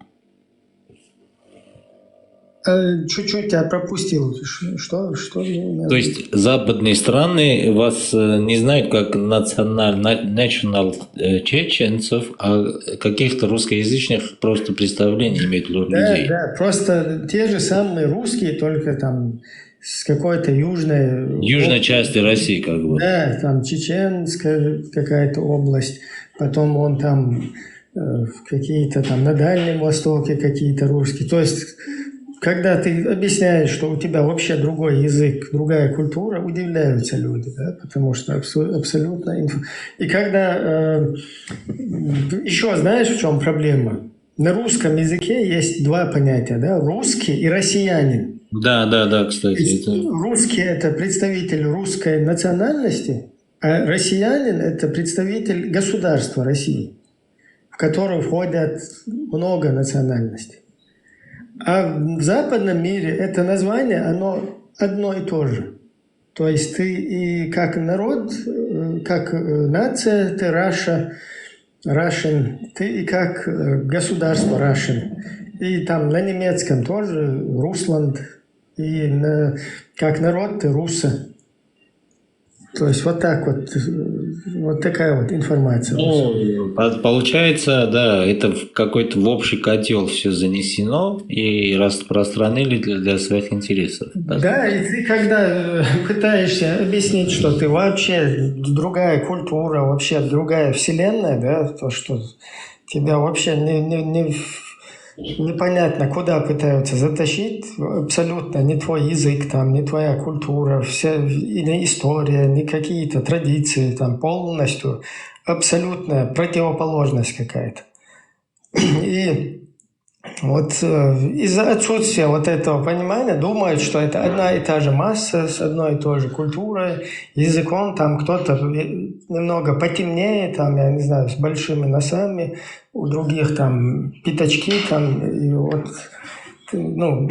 Чуть-чуть я пропустил. Что? То есть западные страны вас не знают как national чеченцев, а каких-то русскоязычных просто представлений имеют людей. Да, просто те же самые русские, только там с какой-то южной части России, как бы. Да, там чеченская какая-то область, потом он там какие-то там на Дальнем Востоке какие-то русские. То есть, когда ты объясняешь, что у тебя вообще другой язык, другая культура, удивляются люди, да, потому что абсолютно... И когда... еще знаешь, в чем проблема? На русском языке есть два понятия, да, русский и россиянин. Да, кстати. Это... Русский – это представитель русской национальности, а россиянин – это представитель государства России, в которое входят много национальностей. А в западном мире это название, оно одно и то же. То есть ты и как народ, как нация, ты Russian, ты и как государство Russian. И там на немецком тоже Russland, и как народ ты Руса. То есть вот так вот такая вот информация. Ну, получается, да, это в какой-то в общий котел все занесено и распространили для своих интересов. Да, и ты когда пытаешься объяснить, что ты вообще другая культура, вообще другая вселенная, да, то, что тебя вообще непонятно, куда пытаются затащить, абсолютно не твой язык, там, не твоя культура, вся не история, не какие-то традиции, там, полностью абсолютная противоположность какая-то. И вот из-за отсутствия вот этого понимания думают, что это одна и та же масса с одной и той же культурой, языком, там кто-то немного потемнее, там, я не знаю, с большими носами, у других там пятачки, там, и вот, ну,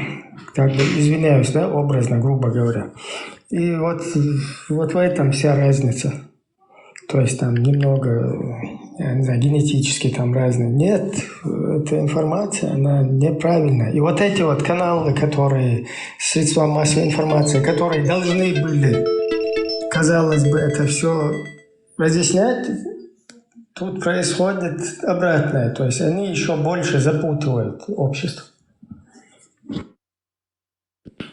как бы, извиняюсь, да, образно, грубо говоря. И вот в этом вся разница. То есть там немного, я не знаю, генетически там разные. Нет, эта информация, она неправильная. И вот эти вот каналы, которые, средства массовой информации, которые должны были, казалось бы, это все разъяснять, тут происходит обратное. То есть они еще больше запутывают общество.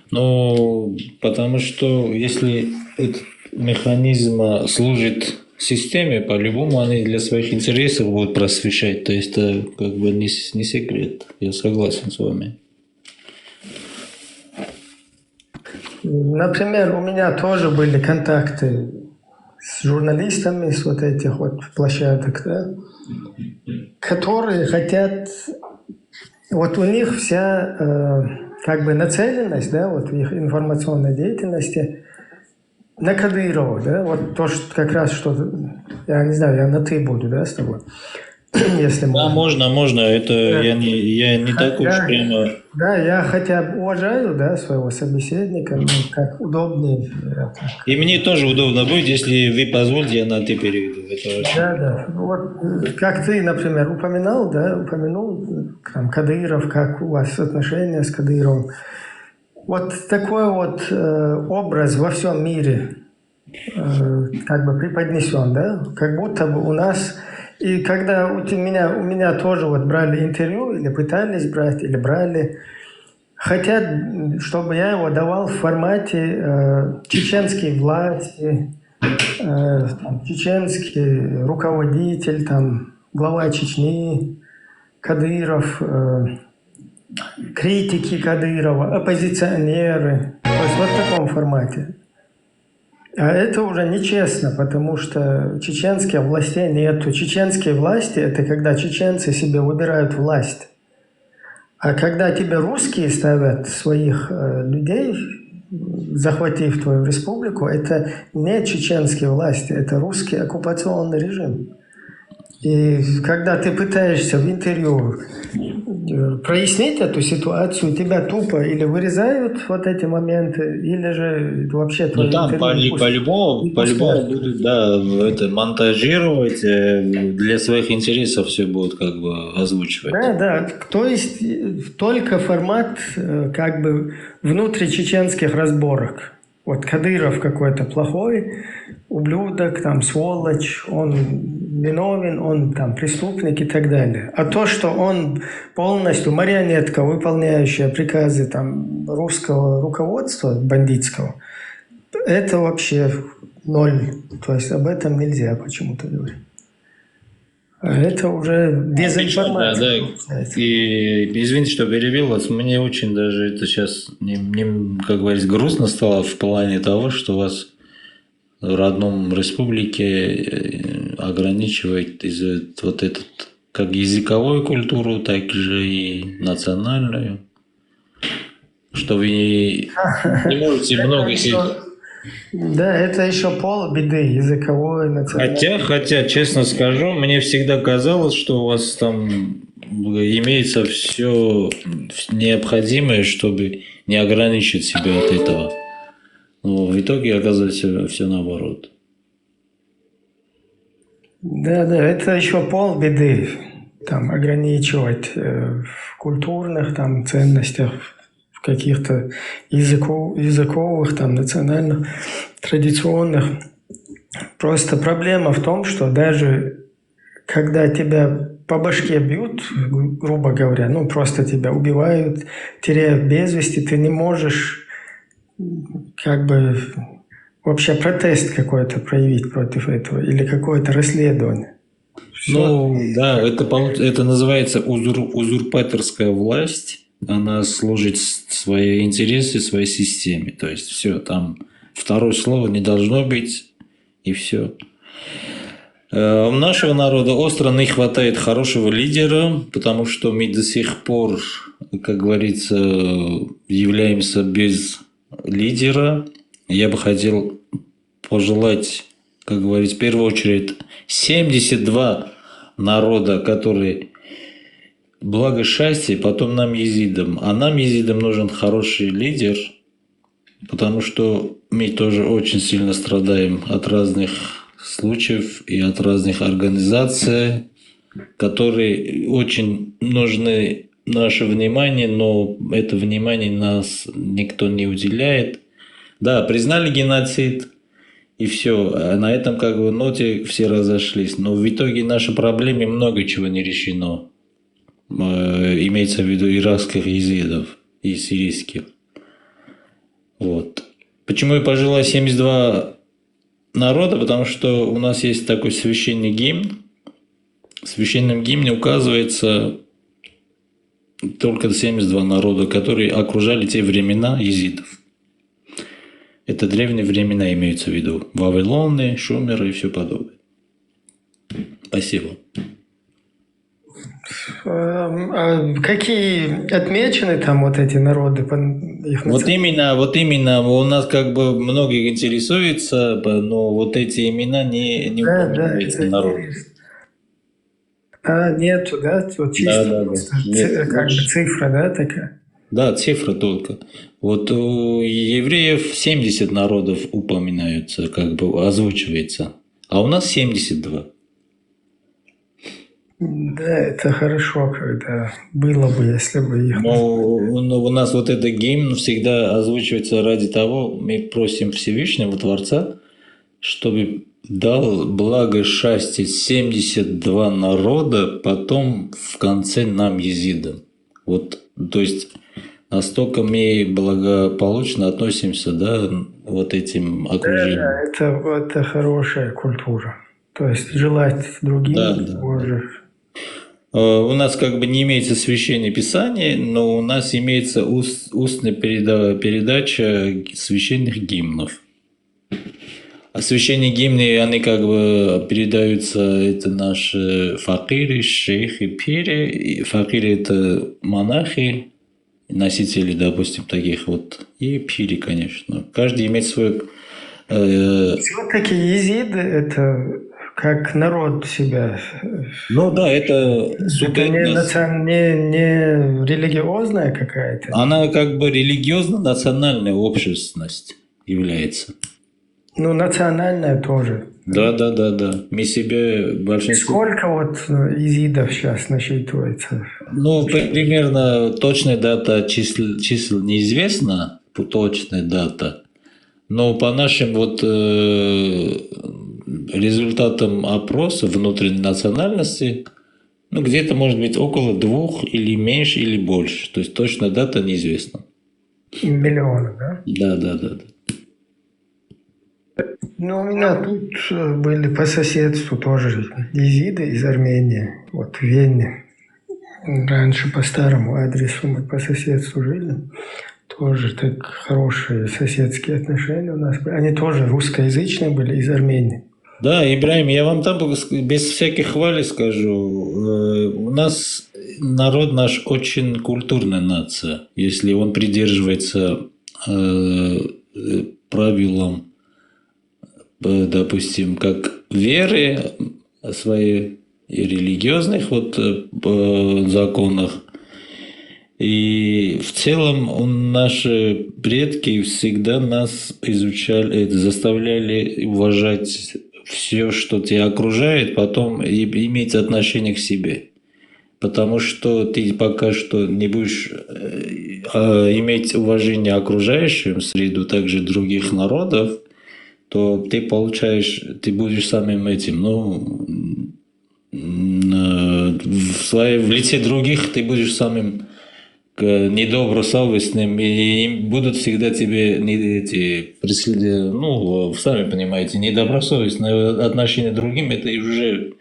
Ну, потому что если этот механизм служит системе, по-любому они для своих интересов будут просвещать. То есть это как бы не секрет. Я согласен с вами. Например, у меня тоже были контакты с журналистами с вот этих вот площадок, да, которые хотят... Вот у них вся как бы нацеленность, да, вот в их информационной деятельности на Кадырова, да, вот то, что как раз что, я не знаю, я на «ты» буду, да, с тобой, если можно. Да, можно, это да. я не так уж прямо... Да, я хотя бы уважаю, да, своего собеседника, ну, как удобнее. И мне тоже удобно будет, если вы позволите, я на «ты» переведу. Да. Вот, как ты, например, упомянул там, Кадыров, как у вас отношения с Кадыровым. Вот такой вот образ во всем мире как бы преподнесен, да, как будто бы у нас, и когда у меня тоже вот брали интервью, или пытались брать, или брали, хотят, чтобы я его давал в формате чеченской власти, чеченский руководитель, там, глава Чечни, Кадыров, критики Кадырова, оппозиционеры. То есть вот в таком формате. А это уже нечестно, потому что чеченских властей нету. Чеченские власти – это когда чеченцы себе выбирают власть. А когда тебе русские ставят своих людей, захватив твою республику, это не чеченские власти, это русский оккупационный режим. И когда ты пытаешься в интервью прояснить эту ситуацию, тебя тупо или вырезают вот эти моменты, или же вообще твои интервью по-любому будут, да, это монтажировать, для своих интересов все будут как бы озвучивать. Да, то есть только формат как бы внутричеченских разборок. Вот Кадыров какой-то плохой, ублюдок, там, сволочь, он виновен, он там преступник и так далее. А то, что он полностью марионетка, выполняющая приказы там русского руководства бандитского, это вообще ноль. То есть об этом нельзя почему-то говорить. А это уже дезинформация. Да, получается. и извините, что перебил вас, мне очень даже это сейчас, как говорится, грустно стало в плане того, что вас в родном республике ограничивает вот этот, как языковую культуру, так же и национальную, что вы не можете много Да, это еще полбеды, языковой, национальный. Хотя, честно скажу, мне всегда казалось, что у вас там имеется все необходимое, чтобы не ограничить себя от этого. Но в итоге оказалось все наоборот. Да, это еще полбеды. Там ограничивать в культурных там ценностях, в каких-то языковых, там, национальных, традиционных. Просто проблема в том, что даже когда тебя по башке бьют, грубо говоря, ну просто тебя убивают, теряют без вести, ты не можешь как бы вообще протест какой-то проявить против этого или какое-то расследование. Ну, да, это называется узурпаторская власть. Она служит свои интересы, своей системе. То есть все, там второе слово не должно быть, и все. У нашего народа остро не хватает хорошего лидера, потому что мы до сих пор, как говорится, являемся без лидера. Я бы хотел пожелать, как говорится, в первую очередь 72 народа, которые благо счастья, потом нам, езидам. А нам, езидам, нужен хороший лидер, потому что мы тоже очень сильно страдаем от разных случаев и от разных организаций, которые очень нужны наше внимание, но это внимание нас никто не уделяет. Да, признали геноцид, и все. А на этом как бы ноте все разошлись. Но в итоге нашей проблеме много чего не решено. Имеется в виду иракских езидов и сирийских. Вот. Почему я пожелал 72 народа? Потому что у нас есть такой священный гимн. В священном гимне указывается только 72 народа, которые окружали те времена езидов. Это древние времена имеются в виду. Вавилоны, Шумеры и все подобное. Спасибо. А какие отмечены там вот эти народы? Вот именно, у нас как бы многих интересуется, но вот эти имена не упоминаются народ. А, нету, да? Вот чисто Нет, как бы цифра, да, такая? Да, цифра только. Вот у евреев 70 народов упоминаются, как бы озвучивается, а у нас 72. Да, это хорошо, когда было бы, если бы их... Но у нас вот этот гимн всегда озвучивается ради того, мы просим Всевышнего Творца, чтобы дал благо счастье 72 народа, потом в конце нам, езидам. Вот, то есть настолько мы благополучно относимся, да, вот этим окружением. Да, это хорошая культура. То есть желать другим тоже. У нас как бы не имеется священное писание, но у нас имеется устная передача священных гимнов. А священные гимны, они как бы передаются, это наши факиры, шейхи, пири. И факиры – это монахи, носители, допустим, таких вот. И пири, конечно. Каждый имеет свой... Все-таки езиды – это как народ себя. Ну да, это не религиозная какая-то. Она как бы религиозно-национальная общественность является. Ну, национальная тоже. Да. Мы себе большинство... Сколько вот езидов сейчас насчитывается? Ну, примерно точная дата чисел неизвестна, точная дата. Но по нашим вот результатам опроса внутренней национальности, ну, где-то может быть около 2 или меньше, или больше. То есть точная дата неизвестна. Миллионов, да? Да. Ну, у меня тут были по соседству тоже езиды из Армении, вот в Вене. Раньше по старому адресу мы по соседству жили. Тоже так хорошие соседские отношения у нас были. Они тоже русскоязычные были из Армении. Да, Ибраим, я вам там без всяких хвали скажу. У нас народ наш очень культурная нация. Если он придерживается правилам, допустим, как веры своей и религиозных законах. И в целом наши предки всегда нас изучали, заставляли уважать все, что тебя окружает, потом иметь отношение к себе. Потому что ты пока что не будешь иметь уважение окружающим среду, также других народов, то ты будешь самим этим, в лице других ты будешь самым недобросовестным, и будут всегда тебе сами понимаете, недобросовестное отношение к другим, это и уже...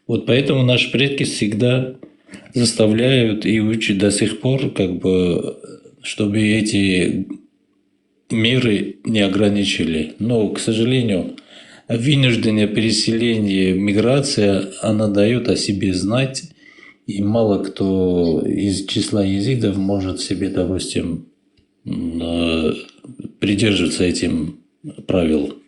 Вот поэтому наши предки всегда заставляют и учат до сих пор, чтобы эти миры не ограничили. Но, к сожалению, вынужденное переселение, миграция, она дает о себе знать, и мало кто из числа езидов может себе, допустим, придерживаться этим правил.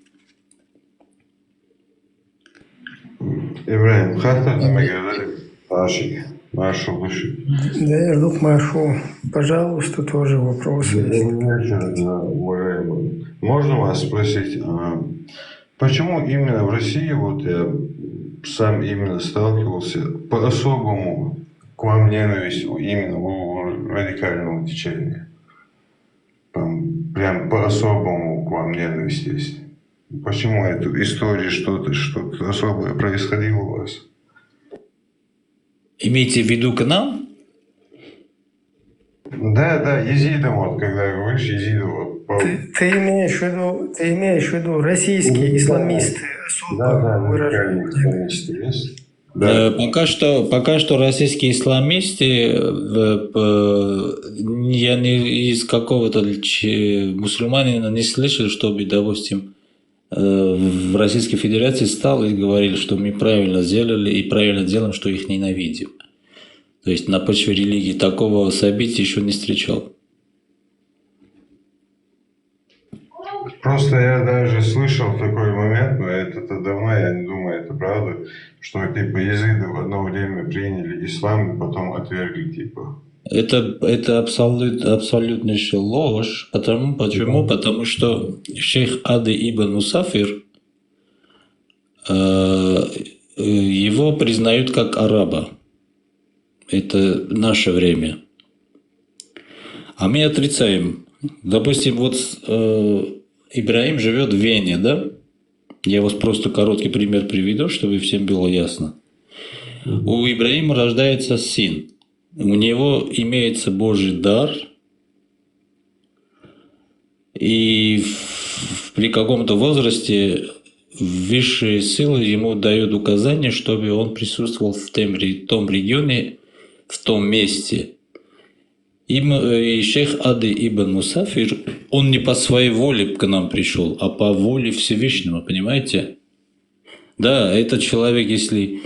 Ибраим, как мы говорили, Машу лучше. Да, я жду к Машу. Пожалуйста, тоже вопросы есть. Уважаемый, можно вас спросить, почему именно в России, вот я сам именно сталкивался, по-особому к вам ненависть именно у радикального течения? Прям по-особому к вам ненависть есть. Почему эту историю что-то особое происходило у вас? Имейте в виду к нам? Да, езидам, вот, когда говоришь езидам, вот, Ты имеешь в виду российские исламисты особо выражают? исламисты есть? Да. Пока что российские исламисты, я не из какого-то мусульманина не слышал, чтобы, допустим, в Российской Федерации стал и говорил, что мы правильно сделали и правильно делаем, что их ненавидим. То есть на почве религии такого события еще не встречал. Просто я даже слышал такой момент, но это давно, я не думаю, это правда, что типа езиды в одно время приняли ислам и потом отвергли типа. Это абсолютнейшая ложь. Почему? Потому что шейх Ады ибн Мусафир, его признают как араба. Это наше время. А мы отрицаем. Допустим, вот Ибраим живет в Вене, да? Я вас просто короткий пример приведу, чтобы всем было ясно. У Ибраима рождается сын. У него имеется Божий дар, и при каком-то возрасте высшие силы ему дают указание, чтобы он присутствовал в том регионе, в том месте. И шейх Ады ибн Мусафир, он не по своей воле к нам пришел, а по воле Всевышнего, понимаете? Да, этот человек, если...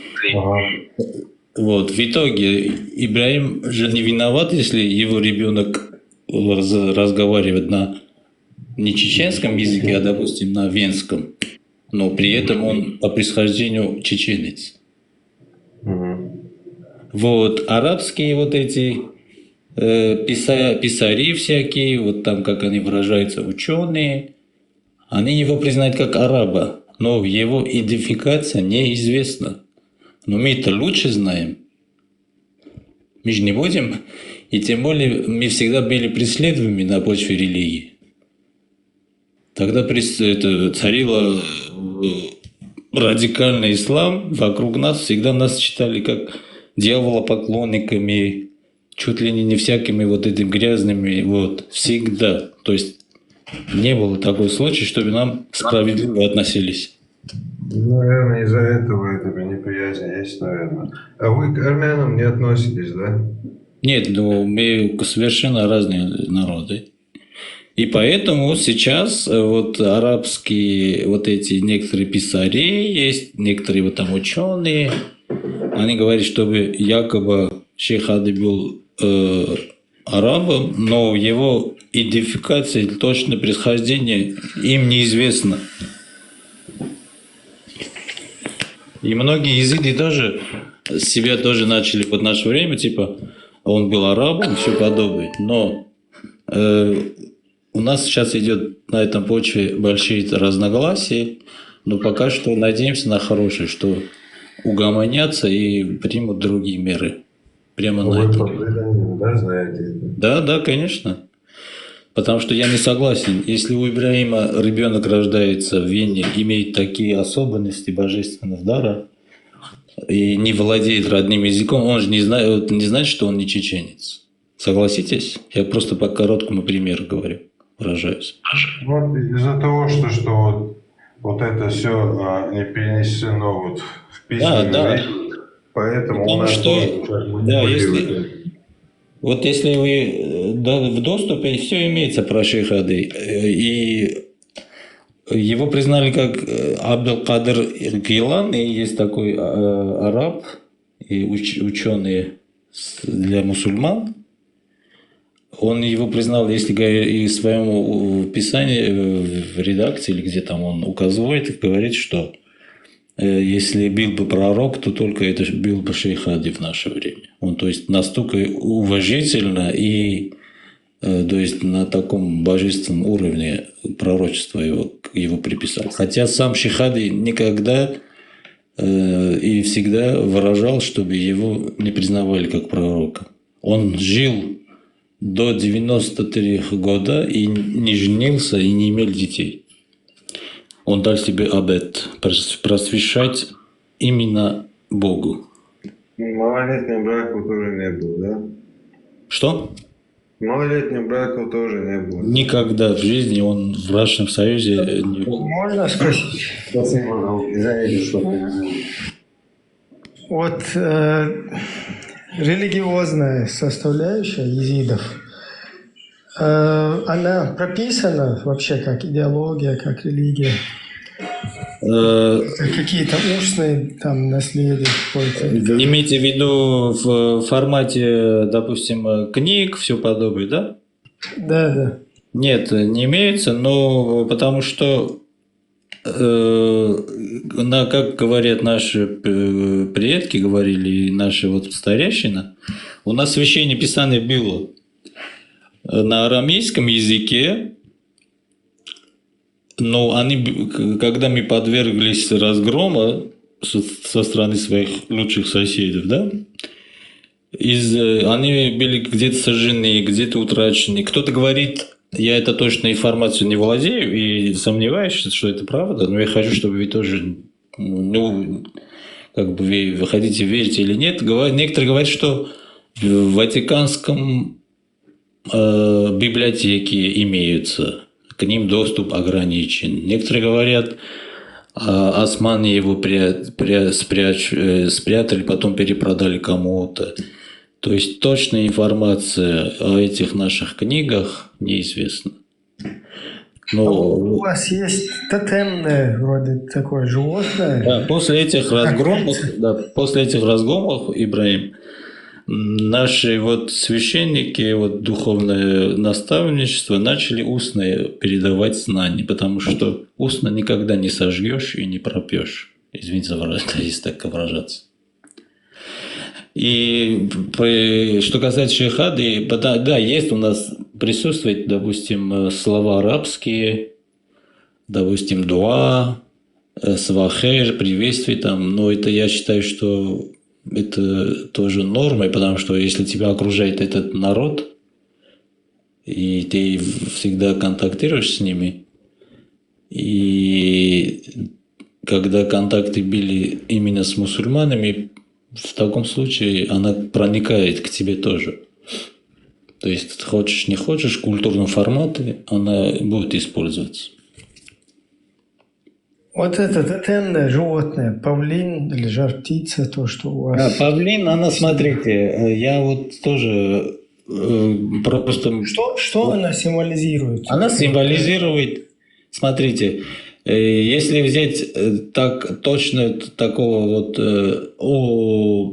Вот, в итоге Ибраим же не виноват, если его ребенок разговаривает на не чеченском языке, а, допустим, на венском. Но при этом он по происхождению чеченец. Вот, арабские вот эти писари всякие, вот там, как они выражаются, ученые, они его признают как араба, но его идентификация неизвестна. Но мы это лучше знаем. Мы же не будем, и тем более мы всегда были преследуемы на почве религии. Тогда царила радикальный ислам, вокруг нас всегда нас считали как дьяволопоклонниками, чуть ли не всякими вот этими грязными, вот, всегда. То есть Не было такой случая, чтобы нам справедливо относились. Наверное, из-за этого эта неприязнь есть, наверное. А вы к армянам не относитесь, да? Нет, ну, мы совершенно разные народы. И поэтому сейчас вот арабские вот эти некоторые писари есть, некоторые вот там ученые, они говорят, чтобы якобы шейх Хади был арабом, но его идентификация, точное происхождение им неизвестно. И многие езиды тоже себя тоже начали в наше время, типа, он был арабом и все подобное. Но у нас сейчас идет на этом почве большие разногласия, но пока что надеемся на хорошее, что угомонятся и примут другие меры. Прямо на Вы это. по преданию, да, знаете это? Да, да, конечно. Потому что я не согласен. Если у Ибраима ребенок рождается в Вене, имеет такие особенности божественного дара и не владеет родным языком, он же не знает, что он не чеченец. Согласитесь? Я просто по короткому примеру говорю, выражаюсь. Вот из-за того, что вот это все не перенесено вот в письменном Да. виде, поэтому Потому у нас что, тоже как бы да, не если- будет. Вот если вы в доступе, все имеется про шейха Хади. И его признали как Абдул-Кадр Гейлан, и есть такой араб и ученый для мусульман. Он его признал, если и в своем писании, в редакции или где там он указывает, говорит, что если был бы пророк, то только это был бы шейх Хади в наше время. Он, то есть, настолько уважительно и то есть, на таком божественном уровне пророчества его приписал. Хотя сам шейх Хади никогда и всегда выражал, чтобы его не признавали как пророка. Он жил до 93 года и не женился, и не имел детей. Он дал себе обет просвещать именно Богу. Малолетним браков тоже не было, да? Что? Малолетним браков тоже не было. Никогда в жизни он в брачном союзе не был. Можно спросить? Спасибо за это, что перевели. Вот религиозная составляющая езидов, она прописана вообще как идеология, как религия? Какие-то устные там наследия какое-то? Имейте в виду в формате, допустим, книг, все подобное, да? Да. Нет, не имеется, но потому что, как говорят наши предки, говорили и наши вот старейшина, у нас священное писание было на арамейском языке, но они, когда мы подверглись разгрому со стороны своих лучших соседей, да, они были где-то сожжены, где-то утрачены. Кто-то говорит, я это точно информацию не владею и сомневаюсь, что это правда, но я хочу, чтобы вы тоже, как бы вы хотите верить или нет. Некоторые говорят, что в Ватиканском библиотеке имеются, к ним доступ ограничен. Некоторые говорят, османы его спрятали, потом перепродали кому-то. То есть точная информация о этих наших книгах неизвестна. У вас есть тотемное вроде такое животное? Да, после этих разгромов, Ибраим, наши вот священники, вот духовное наставничество начали устно передавать знания, потому что устно никогда не сожгешь и не пропьешь. Извините за выражение, если так выражаться. И что касается шейха Хади, да, есть у нас присутствует, допустим, слова арабские, допустим, дуа, свахер, приветствие там, но это я считаю, что это тоже нормой, потому что если тебя окружает этот народ, и ты всегда контактируешь с ними, и когда контакты были именно с мусульманами, в таком случае она проникает к тебе тоже. То есть, хочешь не хочешь, в культурном формате она будет использоваться. Вот это тотемное животное, павлин или жар-птица, то, что у вас... Павлин, она, смотрите, я вот тоже просто... Что она символизирует? Она символизирует, смотрите, если взять так точно такого вот,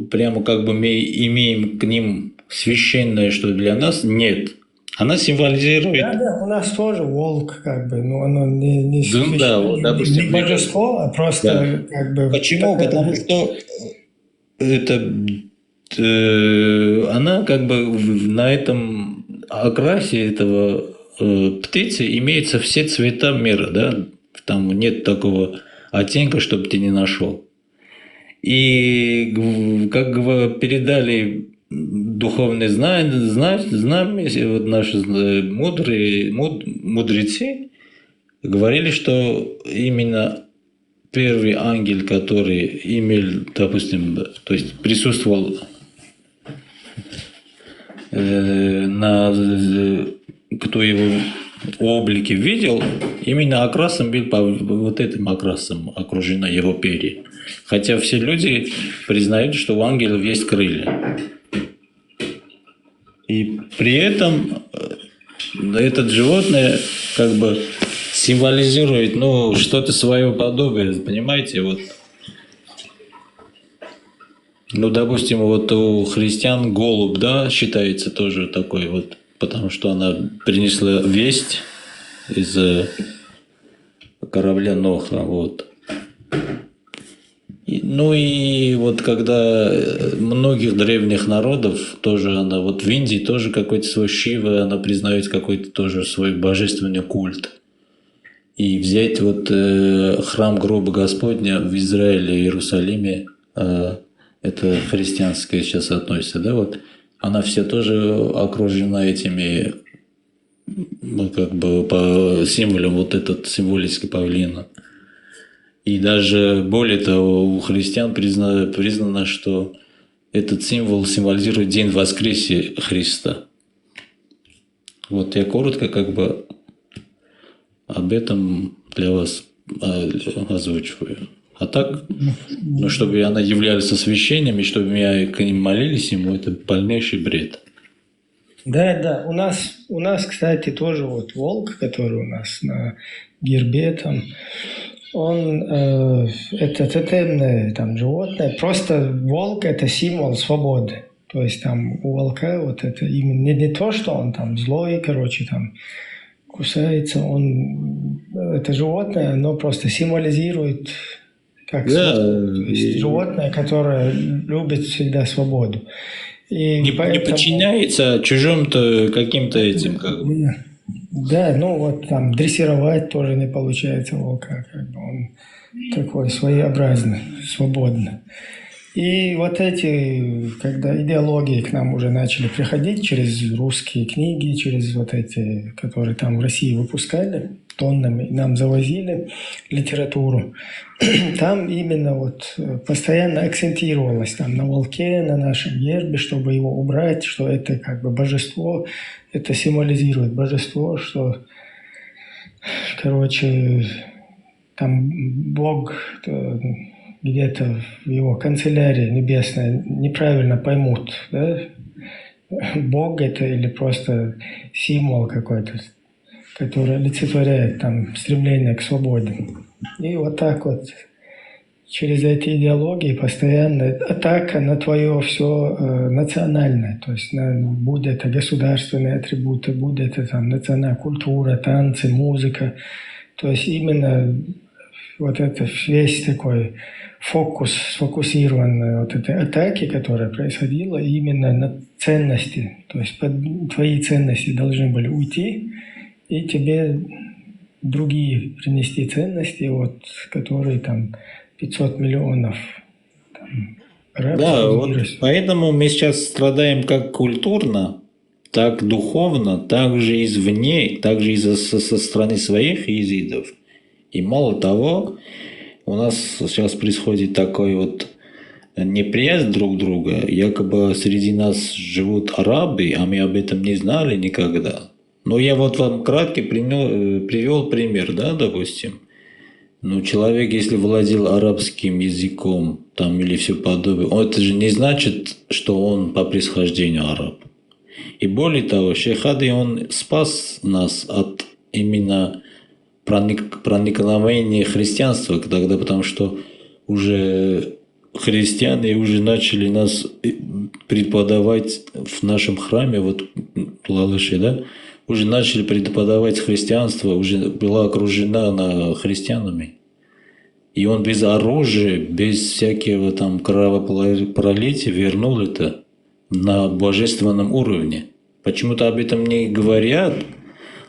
прямо как бы мы имеем к ним священное, что для нас, нет. Она символизирует... Да, у нас тоже волк, как бы, но оно не Да, вот, допустим, не божество, а просто да. как бы... Почему? Потому что это она как бы на этом окрасе этого птицы имеется все цвета мира, да? Там нет такого оттенка, чтобы ты не нашел. И как передали духовные знания, вот наши мудрецы говорили, что именно первый ангел, который имел, допустим, то есть присутствовал кто его облике видел, именно окрасом был вот этим окрасом окружена его перья. Хотя все люди признают, что у ангелов есть крылья. И при этом это животное как бы символизирует, что-то свое подобие, понимаете, вот. Допустим, вот у христиан голубь, да, считается тоже такой вот, потому что она принесла весть из корабля Ноха, вот. И вот когда многих древних народов тоже она, вот в Индии тоже какой-то свой Шива, она признает какой-то тоже свой божественный культ. И взять вот храм гроба Господня в Израиле, Иерусалиме, это христианское сейчас относится, да, вот, она вся тоже окружена этими, как бы по символам, вот этот символический павлина. И даже более того, у христиан признано, что этот символ символизирует день воскресения Христа. Вот я коротко как бы об этом для вас озвучиваю. А так, чтобы она являлась освящением, и чтобы мы к ним молились ему, это полнейший бред. Да, у нас, кстати, тоже вот волк, который у нас на гербе там, он это тотемное там животное. Просто волк это символ свободы. То есть там у волка вот это именно не то, что он там злой, короче, там кусается, это животное, оно просто символизирует как свободу. То есть животное, которое любит всегда свободу. И не подчиняется чужим-то каким-то этим, как бы. Да, вот там дрессировать тоже не получается волка, как бы он такой своеобразный, свободный. И вот эти, когда идеологии к нам уже начали приходить через русские книги, через вот эти, которые там в России выпускали тоннами, нам завозили литературу, там именно вот постоянно акцентировалось там на волке, на нашем гербе, чтобы его убрать, что это как бы божество, это символизирует божество, что, короче, там Бог где-то в его канцелярии небесной неправильно поймут, да? Бог это или просто символ какой-то, который олицетворяет там стремление к свободе. И вот так вот через эти идеологии постоянно атака на твое все национальное, то есть будь это государственные атрибуты, будь это там национальная культура, танцы, музыка, то есть именно вот это весь такой фокус, сфокусированной вот этой атаки, которая происходила именно на ценности, то есть твои ценности должны были уйти, и тебе другие принести ценности, вот, которые там 500 миллионов там, да, вот поэтому мы сейчас страдаем как культурно, так духовно, так же извне, так же и со стороны своих езидов. И мало того, у нас сейчас происходит такой вот неприязнь друг друга. Якобы среди нас живут арабы, а мы об этом не знали никогда. Но я вот вам кратко привел пример, да, допустим. Ну, человек, если владел арабским языком там, или все подобное, это же не значит, что он по происхождению араб. И более того, шейх Хади, он спас нас от именно проникновения христианства тогда, потому что уже христиане уже начали нас преподавать в нашем храме, вот Лалыши, да, уже начали преподавать христианство, уже была окружена она христианами. И он без оружия, без всякого там кровопролития вернул это на божественном уровне. Почему-то об этом не говорят,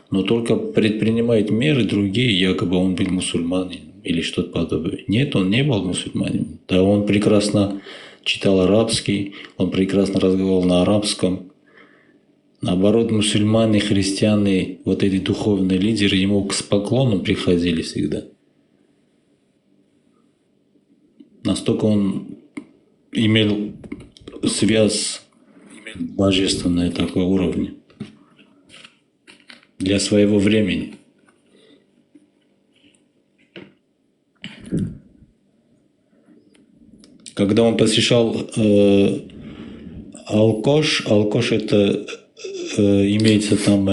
но только предпринимают меры другие, якобы он был мусульманин или что-то подобное. Нет, он не был мусульманином. Да, он прекрасно читал арабский, он прекрасно разговаривал на арабском. Наоборот, мусульмане, христиане, вот эти духовные лидеры ему с поклоном приходили всегда. Настолько он имел связь божественная такого уровня для своего времени. Когда он посещал Алкош это имеется там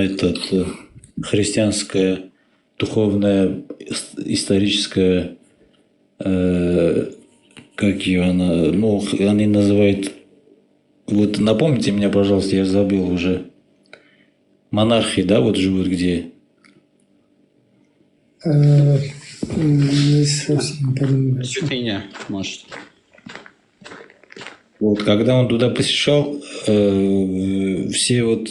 христианское духовное историческое, как ее она, ну, они называют, вот напомните меня, пожалуйста, я забыл уже, монархи, да, вот живут где? Не совсем понимаю. Святыня, может. Вот, когда он туда посещал, все вот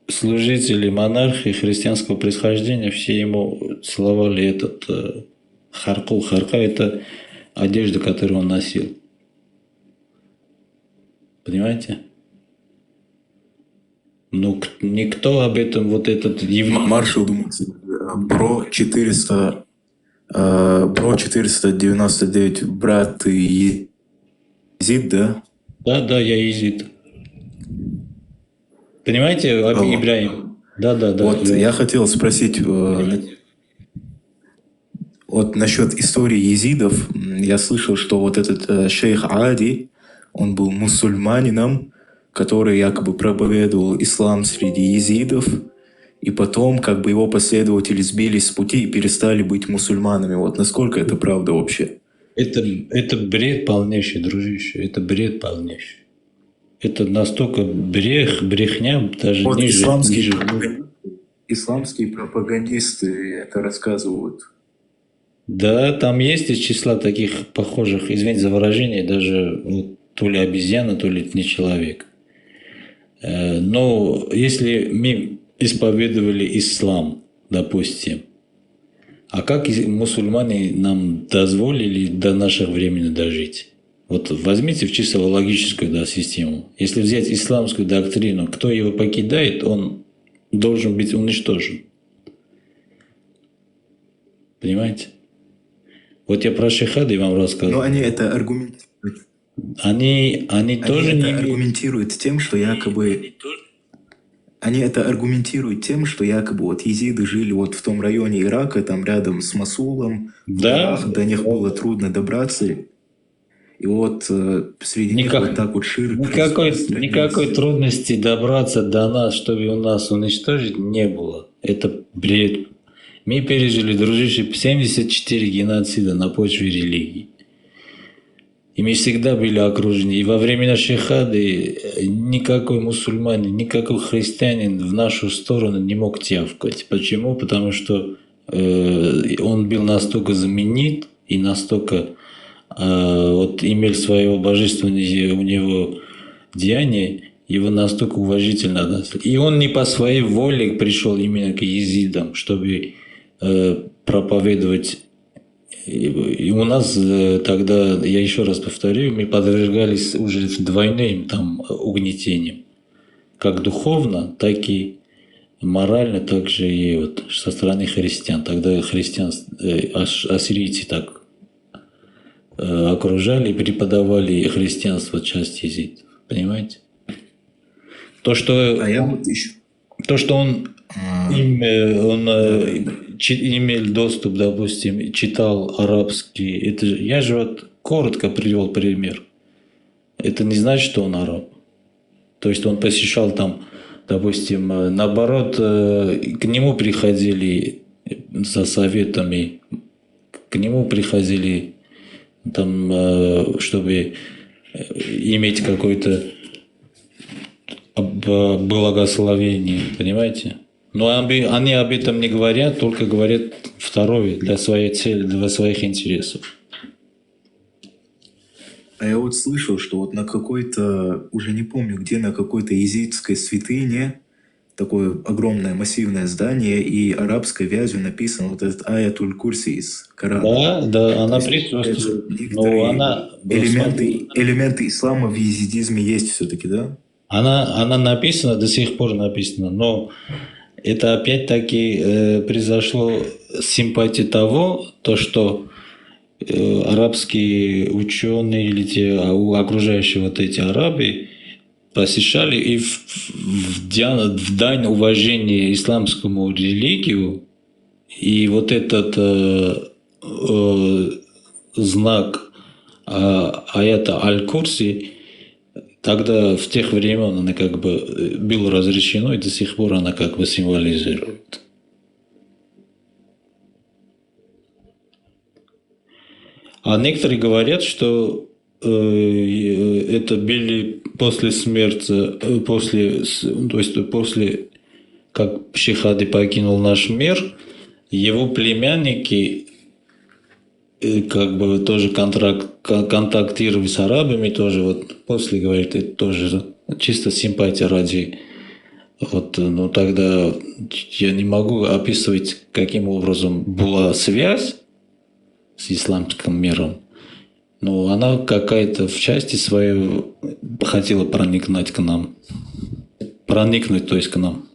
служители, монархи христианского происхождения, все ему целовали этот харку. Харка – это одежда, которую он носил. Понимаете? Ну, никто об этом, вот этот еврей... Маршал думает, про 499 брат Езид, да? Да, я езид. Понимаете, Ибрагим? Да. Вот я хотел спросить, вот насчет истории езидов. Я слышал, что вот этот шейх Ади, он был мусульманином, который якобы проповедовал ислам среди езидов, и потом как бы его последователи сбились с пути и перестали быть мусульманами. Вот насколько это правда вообще? Это бред полнейший, дружище. Это бред полнейший. Это настолько брехня, даже Вот ниже. исламские пропагандисты это рассказывают. Да, там есть из числа таких похожих, извините за выражение, даже вот, то ли обезьяна, то ли не человек. Но если мы исповедовали ислам, допустим, а как мусульмане нам дозволили до нашего времени дожить? Вот возьмите в чисто логическую систему. Если взять исламскую доктрину, кто его покидает, он должен быть уничтожен. Понимаете? Вот я про шейхады вам рассказывал. Но они это аргументируют. Они тоже не аргументируют тем, что якобы... Они это аргументируют тем, что якобы вот езиды жили вот в том районе Ирака, там рядом с Масулом, да? До них было трудно добраться. И вот среди них вот так вот ширк. Никакой трудности добраться до нас, чтобы у нас уничтожить, не было. Это бред. Мы пережили, дружище, 74 геноцида на почве религии. И мы всегда были окружены. И во времена шейхады никакой мусульманин, никакой христианин в нашу сторону не мог тявкать. Почему? Потому что он был настолько знаменит и настолько вот имел свое божественное у него деяние, его настолько уважительно относили. И он не по своей воле пришел именно к езидам, чтобы проповедовать. И у нас тогда, я еще раз повторю, мы подвергались уже двойным там угнетениям. Как духовно, так и морально, так же и вот со стороны христиан. Тогда ассирийцы так окружали и преподавали христианство часть езидов. Понимаете? То, что, А я вот еще... то, что он имел доступ, допустим, читал арабский, это же, я же вот коротко привел пример. Это не значит, что он араб. То есть он посещал там, допустим, наоборот, к нему приходили за советами, к нему приходили там, чтобы иметь какое-то благословение, понимаете? Но они об этом не говорят, только говорят второе, для своей цели, для своих интересов. А я вот слышал, что вот на какой-то, уже не помню где, на какой-то езидской святыне такое огромное массивное здание, и арабской вязью написан вот этот аятуль курси из Корана. Да, она То есть присутствует. это некоторые Но она элементы ислама в езидизме есть все-таки, да? Она написана, до сих пор написана, но это опять-таки произошло с симпатии того, то, что арабские ученые или те окружающие вот эти арабы посещали и в дань уважения исламскому религию, и вот этот знак аята Аль-Курси тогда в тех времен она как бы было разрешено, и до сих пор она как бы символизирует. А некоторые говорят, что это были после смерти, то есть после как Шейх-Ади покинул наш мир, его племянники как бы тоже контактировали с арабами, тоже вот после, говорит, это тоже чисто симпатия ради. Вот, но тогда я не могу описывать, каким образом была связь с исламским миром, но она какая-то в части своей хотела проникнуть к нам. Проникнуть, то есть к нам.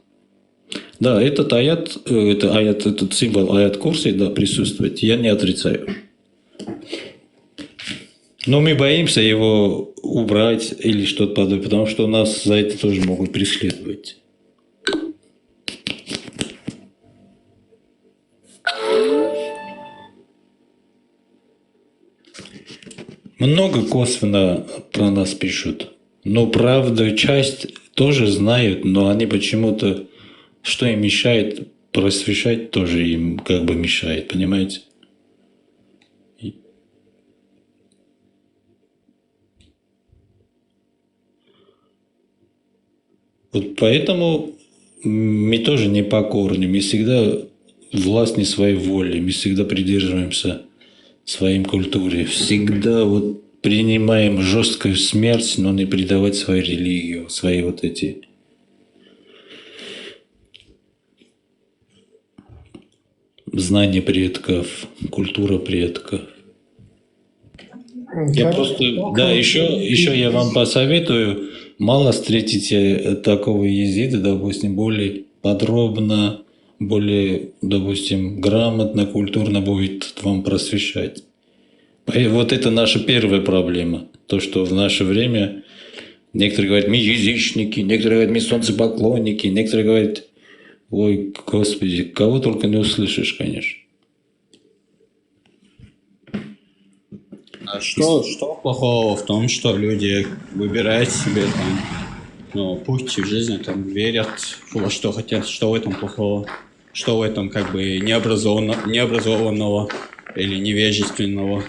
Да, этот аят, этот символ аят Курси, да, присутствует, я не отрицаю. Но мы боимся его убрать или что-то подобное, потому что нас за это тоже могут преследовать. Много косвенно про нас пишут, но правда часть тоже знают, но они почему-то, что им мешает, просвещать тоже им как бы мешает, понимаете? Вот поэтому мы тоже непокорны, мы всегда властны своей воли, мы всегда придерживаемся своей культуре, всегда вот принимаем жесткую смерть, но не предавать свою религию, свои вот эти знания предков, культура предков. Я просто, да, еще я вам посоветую, мало встретите такого езида, допустим, более подробно, более, допустим, грамотно, культурно будет вам просвещать. И вот это наша первая проблема. То, что в наше время некоторые говорят, мы язычники, некоторые говорят, мы солнцепоклонники, некоторые говорят, ой, Господи, кого только не услышишь, конечно. А что плохого в том, что люди выбирают себе там, путь в жизни, там, верят во что хотят, что в этом плохого, что в этом как бы необразованного или невежественного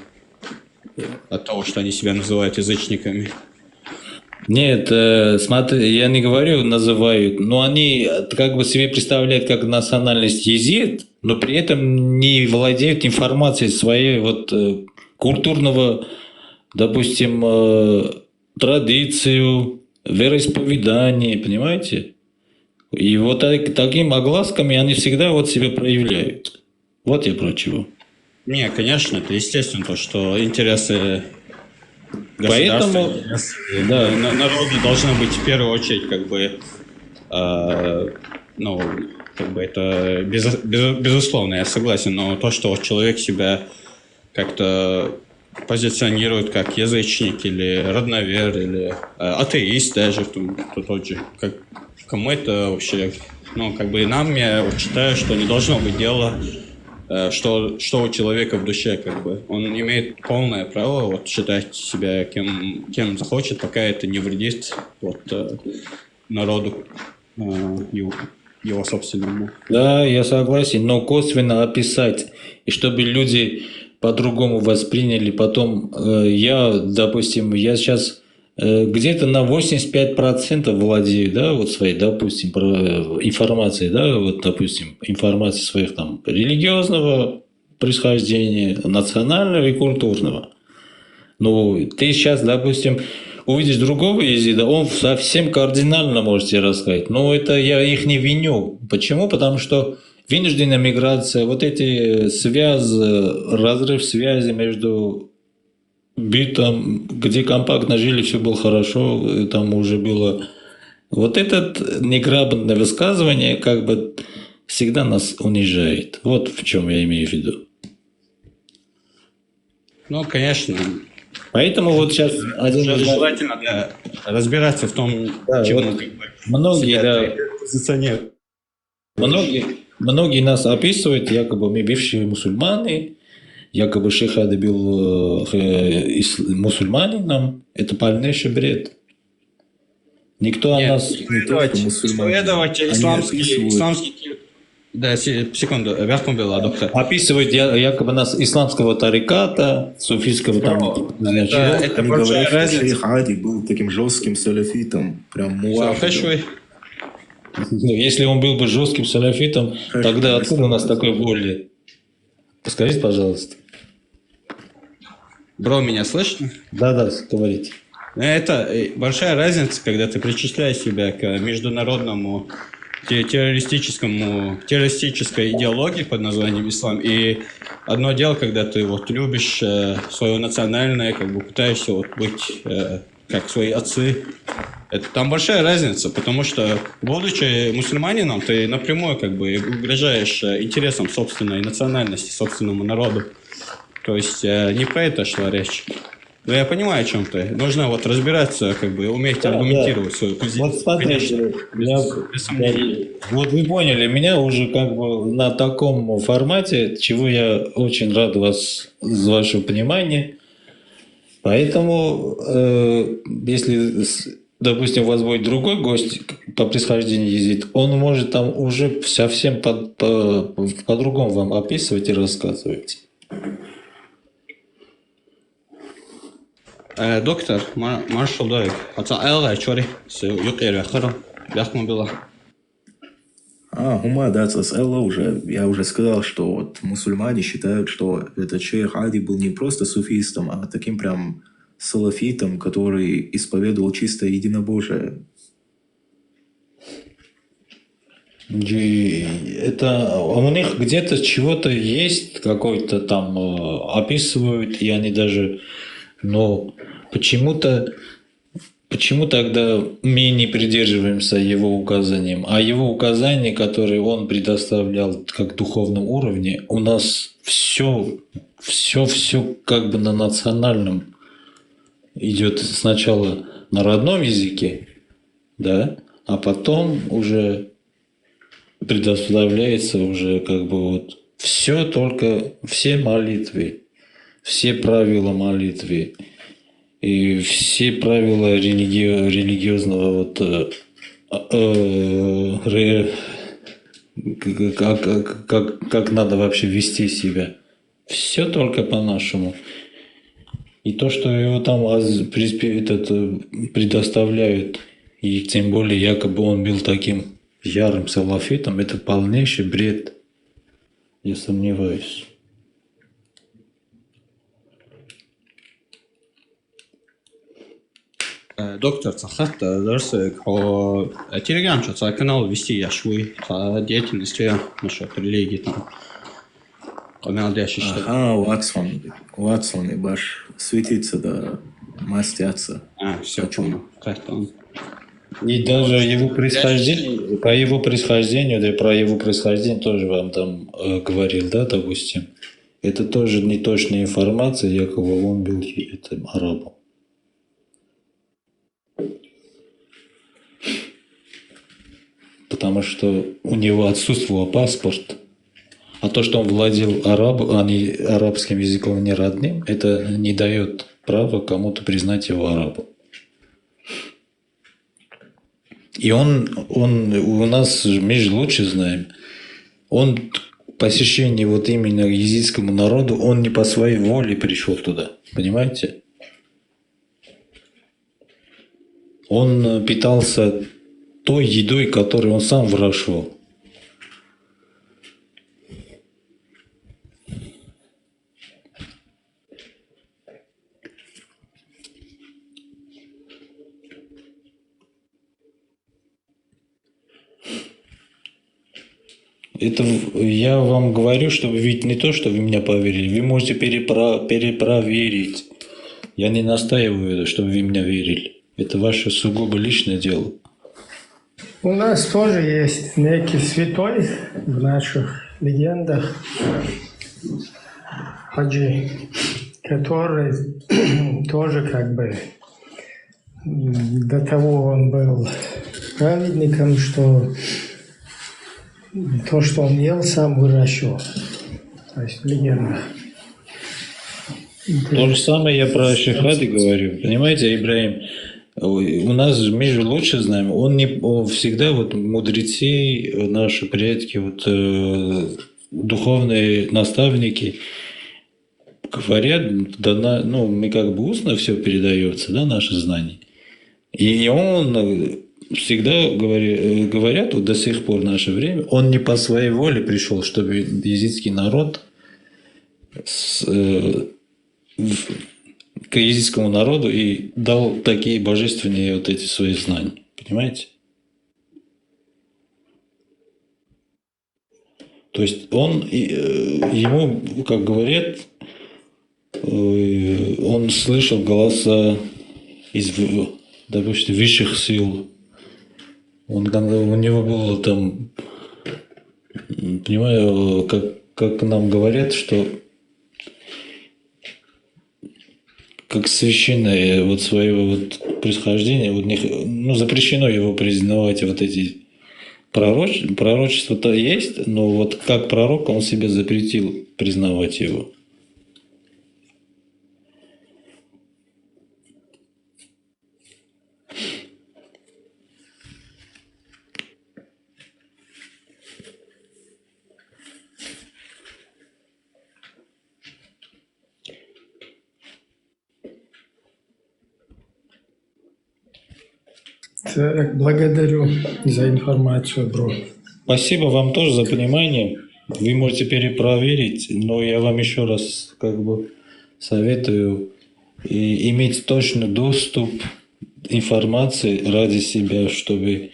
от того, что они себя называют язычниками? Нет, смотри, я не говорю, называют, но они как бы себе представляют как национальность езид, но при этом не владеют информацией своей вот культурного, допустим, традицию, вероисповедание, понимаете? И вот такими огласками они всегда вот себя проявляют. Вот я про чего. Не, конечно, это естественно, то, что интересы государства, Поэтому, интересы да. народа должны быть в первую очередь, как бы, как бы это безусловно, я согласен, но то, что человек себя как-то позиционирует как язычник или родновер или атеист даже тот же. Кому это вообще, ну, как бы нам, я вот считаю, что не должно быть дела, что у человека в душе, как бы. Он имеет полное право вот считать себя кем захочет, пока это не вредит вот, народу его собственному. Да, я согласен, но косвенно описать, и чтобы люди по-другому восприняли. Потом допустим, я сейчас где-то на 85% владею, да, вот своей, допустим, информацией, да, вот, допустим, информацией своих там религиозного происхождения, национального и культурного. Ну, ты сейчас, допустим, увидишь другого езида, он совсем кардинально может тебе рассказать. Но это я их не виню. Почему? Потому что вынужденная миграция, вот эти разрыв связи между битом, где компактно жили, все было хорошо, там уже было... Вот это неграмотное высказывание как бы всегда нас унижает. Вот в чем я имею в виду. Ну, конечно. Поэтому вот сейчас желательно разбираться в том, да, чем вот многие позиционируют. Многие нас описывают, якобы мы бывшие мусульмане, якобы шейх Ади был мусульманином. Это полнейший бред. Никто о нас... Исповедовать исламский... Да, секунду, доктор. Описывают якобы нас исламского тариката, суфийского там... Это большая разница. Шейх Ади был таким жестким салафитом, прям муахидом. Если он был бы жестким салафитом, тогда откуда у нас такой боли? Скажите, пожалуйста. Бро, меня слышно? Да, говорите. Это большая разница, когда ты причисляешь себя к международному террористической идеологии под названием ислам. И одно дело, когда ты вот любишь свое национальное, как бы пытаешься вот быть как свои отцы. Там большая разница, потому что, будучи мусульманином, ты напрямую как бы угрожаешь интересам собственной национальности, собственному народу. То есть не про это шла речь. Но я понимаю, о чем ты. Нужно вот разбираться, как бы уметь аргументировать свою позицию. Вот смотрите, вот вы поняли, меня уже как бы на таком формате, чего я очень рад за ваше понимание. Поэтому, если, допустим, у вас будет другой гость по происхождению езид, он может там уже совсем по-другому вам описывать и рассказывать. Доктор, маршал Дойк, Ума, да, уже. Я уже сказал, что вот мусульмане считают, что этот шейх Ади был не просто суфистом, а таким прям салафитом, который исповедовал чистое единобожие. Это у них где-то чего-то есть, какой-то там описывают, и они даже, но почему тогда мы не придерживаемся его указаниям, а его указания, которые он предоставлял как духовном уровне, у нас все как бы на национальном идет сначала на родном языке, да, а потом уже предоставляется уже как бы вот все молитвы, все правила молитвы и все правила религиозного как надо вообще вести себя. Все только по-нашему. И то, что его там предоставляют, и тем более якобы он был таким ярым салафитом, это полнейший бред. Я сомневаюсь. Доктор, درسك هو телеграм что канал вести я швы деятельность насчет религии там. Ватсон и баш светится, да, мастятся. Все, понял. И даже его происхождение, про его происхождение тоже вам там говорил, да, допустим. Это тоже неточная информация, якобы он был этим арабом. Потому что у него отсутствовал паспорт. А то, что он владел арабским языком не родным, это не дает права кому-то признать его арабом. И он у нас, мы же лучше знаем, он посещение вот именно езидскому народу, он не по своей воле пришел туда, понимаете? Он питался той едой, которую он сам выращивал. Это я вам говорю, чтобы ведь не то, что вы меня поверили, вы можете перепроверить. Я не настаиваю, чтобы вы меня верили. Это ваше сугубо личное дело. У нас тоже есть некий святой в наших легендах, Хаджи, который тоже как бы до того он был праведником, что то, что он ел, сам выращивал. То есть в легендах. То же самое я про Шихады говорю. Понимаете, Ибрагим, у нас, мы же лучше знаем, он всегда вот мудрецы, наши предки, вот, духовные наставники говорят, да, ну, мы как бы устно все передается, да, наши знания. И он всегда говорят, вот до сих пор в наше время, он не по своей воле пришел, чтобы езидский народ к езидскому народу и дал такие божественные вот эти свои знания. Понимаете? То есть он, ему, как говорят, он слышал голоса из, допустим, высших сил. У него было там, понимаю, как нам говорят, что как священное вот своего вот происхождения, вот ну, запрещено его признавать вот эти пророчества-то есть, но вот как пророк он себе запретил признавать его. Так, благодарю за информацию, бро. Спасибо вам тоже за понимание. Вы можете перепроверить, но я вам еще раз как бы советую иметь точный доступ к информации ради себя, чтобы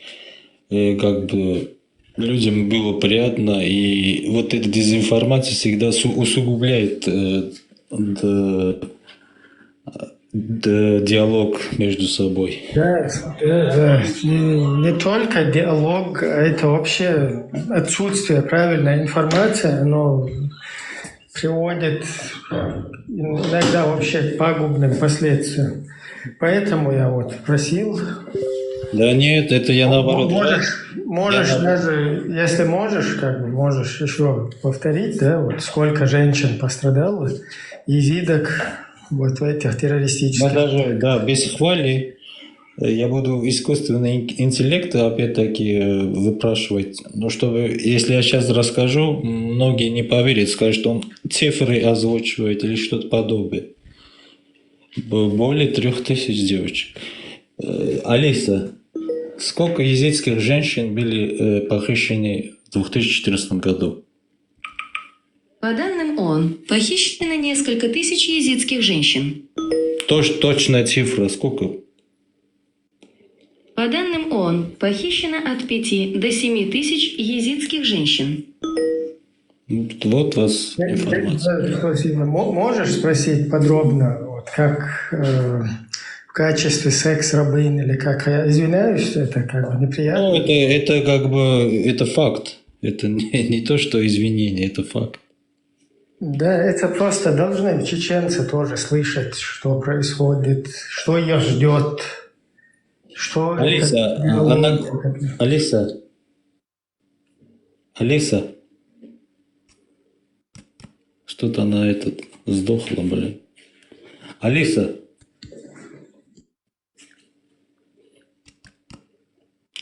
как бы людям было приятно. И вот эта дезинформация всегда усугубляет диалог между собой. Да. Не только диалог, это вообще отсутствие правильной информации, оно приводит иногда вообще к пагубным последствиям. Поэтому я вот просил. Да нет, это я наоборот. Можешь даже, если можешь, как бы можешь еще повторить, да, вот сколько женщин пострадало, езидок, вот в этих террористических. Да, без хвали я буду искусственный интеллект опять-таки выпрашивать. Но чтобы, если я сейчас расскажу, многие не поверят, скажут, что он цифры озвучивает или что-то подобное. Более 3000 девочек. Алиса, сколько езидских женщин были похищены в 2014 году? По данным ООН, похищено несколько тысяч езидских женщин. Точная цифра сколько? По данным ООН, похищено от 5 до 7 тысяч езидских женщин. Вот вас информация. Спасибо. Можешь спросить подробно, вот, как в качестве секс-рабынь или как? Я извиняюсь, это как бы неприятно. Ну, это как бы это факт. Это не то, что извинение, это факт. Да, это просто должны чеченцы тоже слышать, что происходит, что их ждет, что... Алиса, Алиса, Алиса, что-то она сдохла, блин. Алиса,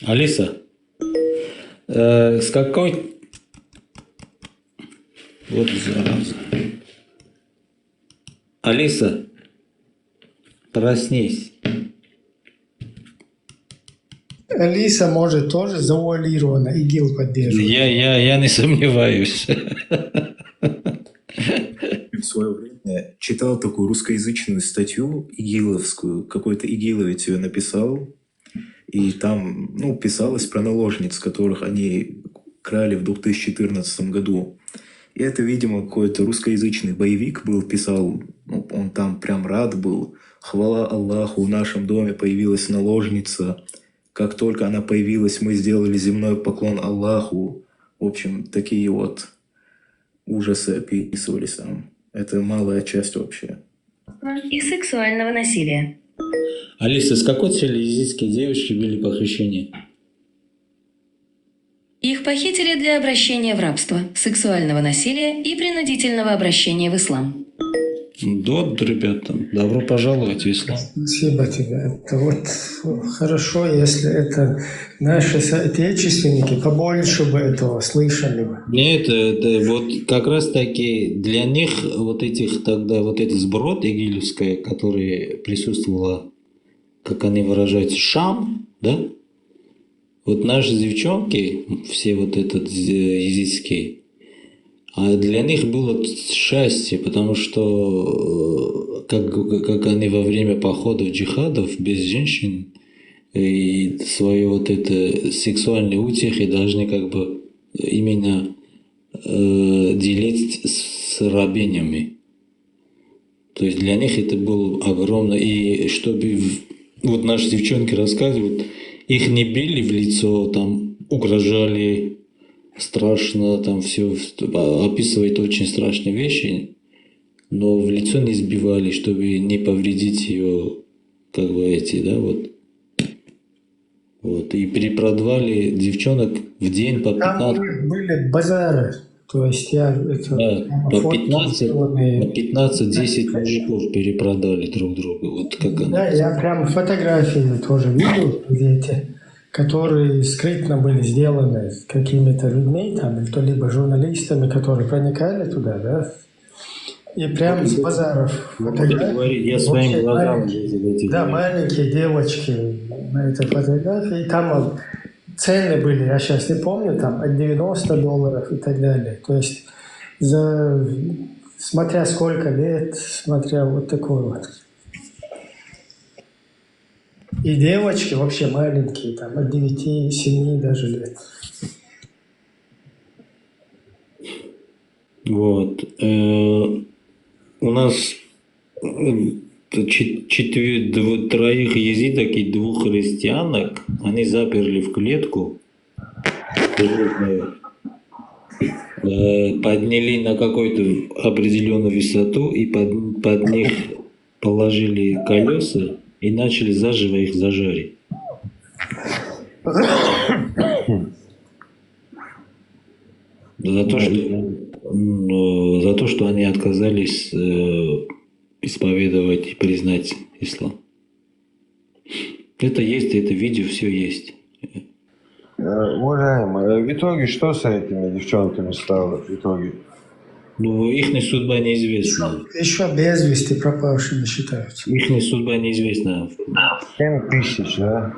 Алиса, с какой... Вот зараза. Алиса, проснись. Алиса может тоже завуалированно ИГИЛ поддерживать. Я не сомневаюсь. В свое время читал такую русскоязычную статью игиловскую, какой-то игиловец ее написал, и там писалось про наложниц, которых они крали в 2014 году. И это, видимо, какой-то русскоязычный боевик был, писал, он там прям рад был. Хвала Аллаху, в нашем доме появилась наложница. Как только она появилась, мы сделали земной поклон Аллаху. В общем, такие вот ужасы описывались там. Это малая часть общая. И сексуального насилия. Алиса, с какой целью езидские девушки были похищены? Их похитили для обращения в рабство, сексуального насилия и принудительного обращения в ислам. Да, ребята, добро пожаловать в ислам. Спасибо тебе. Это вот хорошо, если это наши соотечественники побольше бы этого слышали бы. Нет, это вот как раз таки для них вот этих тогда, вот этот сброд игилевская, который присутствовала, как они выражаются, шам, да? Вот наши девчонки, все вот этот езидские, а для них было счастье, потому что как они во время походов, джихадов без женщин и свои вот это сексуальные утехи должны как бы именно делить с рабынями. То есть для них это было огромно. И чтобы вот наши девчонки рассказывают, их не били в лицо, там угрожали страшно, там все описывает очень страшные вещи, но в лицо не сбивали, чтобы не повредить ее, как бы эти, да, вот. Вот. И перепродавали девчонок в день по 15. Там у них были базары. То есть я это Да, по 15-10 мужиков перепродали друг другу. Вот как она. Да, я прям фотографии тоже видел, где эти, которые скрытно были сделаны какими-то людьми, там, либо журналистами, которые проникали туда, да, и прям с базаров фотографии. Я своим глазам видел эти. Да, маленькие девочки на этой фотографии, и там цены были, я сейчас не помню, там от $90 и так далее. То есть смотря сколько лет, смотря вот такой вот. И девочки вообще маленькие, там от 9-7 даже лет. Вот. У нас троих езидок и 2 христианок, они заперли в клетку, подняли на какую-то определенную высоту и под них положили колеса и начали заживо их зажарить. За то, что они отказались исповедовать и признать ислам. Это есть, это видео, все есть. Уважаемый, в итоге что с этими девчонками стало в итоге? Ну, их судьба неизвестна. Еще без вести пропавшими считаются. Их судьба неизвестна. 7000, да?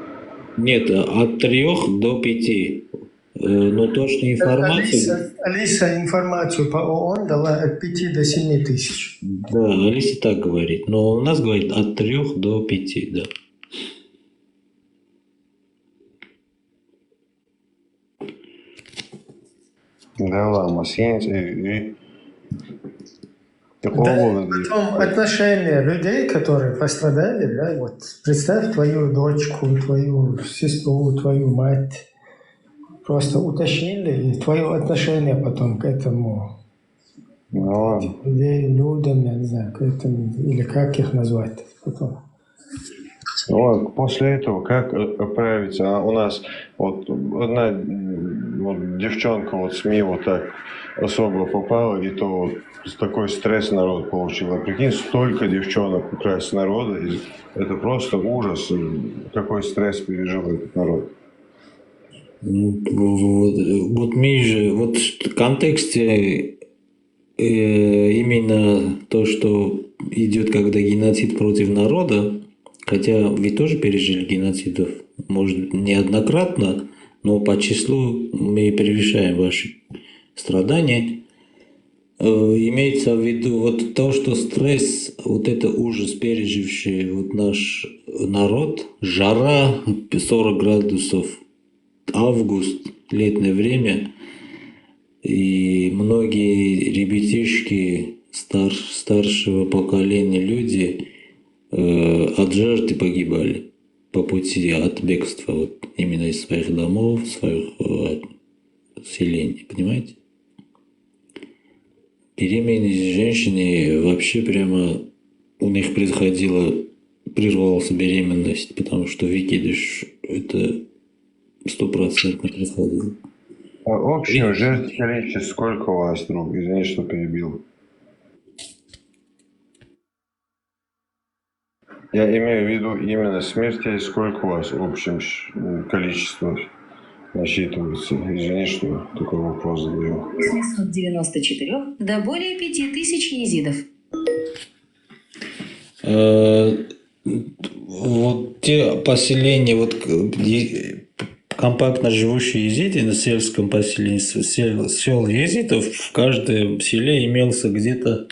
Нет, от 3 до 5. Но точная информация... Алиса информацию по ООН дала от 5 до 7 тысяч. Да, Алиса так говорит. Но у нас говорит от 3 до 5, да. Да ладно, 70 такого Да, года. потом отношения людей, которые пострадали, да, вот представь твою дочку, твою сестру, твою мать, просто утащили, и твое отношение потом к этому Ну, людей, людям, я не знаю, как это, или как их назвать потом. вот, после этого как оправиться? А у нас вот одна вот, девчонка вот СМИ вот так особо попала, и то вот такой стресс народ получил. А прикинь, столько девчонок украсть народа, и это просто ужас, какой стресс пережил этот народ. Вот мы же, вот в контексте именно то, что идет когда геноцид против народа, хотя вы тоже пережили геноцидов, может, неоднократно, но по числу мы превышаем ваши страдания. Имеется в виду вот то, что стресс, вот это ужас, переживший вот наш народ, жара 40 градусов, август, летнее время, и многие ребятишки старшего поколения люди от жажды погибали по пути от бегства, вот именно из своих домов, своих селений, понимаете? Беременные женщины вообще прямо у них прервалась беременность, потому что выкидыш это 100% происходило. А общее жертв количество сколько у вас, друг? Извини, что перебил. Я имею в виду именно смертей, сколько у вас в общем количество насчитывается. Извини, что такой вопрос задаю. 894 до более 5000 езидов. Вот те поселения, вот компактно живущие езиды на сельском поселении, сел езидов, в каждом селе имелся где-то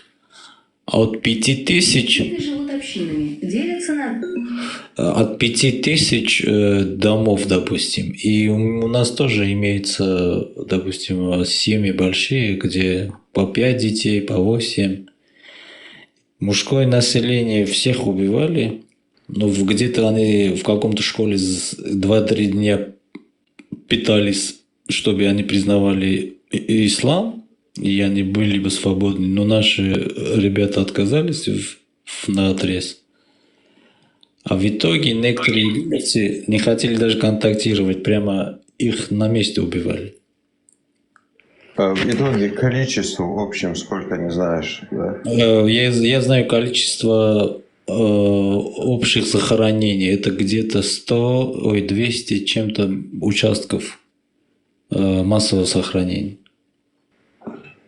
от 5000 Живут общинами, делятся на... от 5000 домов, допустим. И у нас тоже имеется, допустим, семьи большие, где по 5 детей, по 8. Мужское население всех убивали, но где-то они в каком-то школе 2-3 дня питались, чтобы они признавали ислам, и они были бы свободны. Но наши ребята отказались наотрез. А в итоге некоторые люди не хотели даже контактировать, прямо их на месте убивали. В итоге количество в общем сколько, не знаешь, да? Я знаю количество общих захоронений. Это где-то 200 чем-то участков массового захоронения.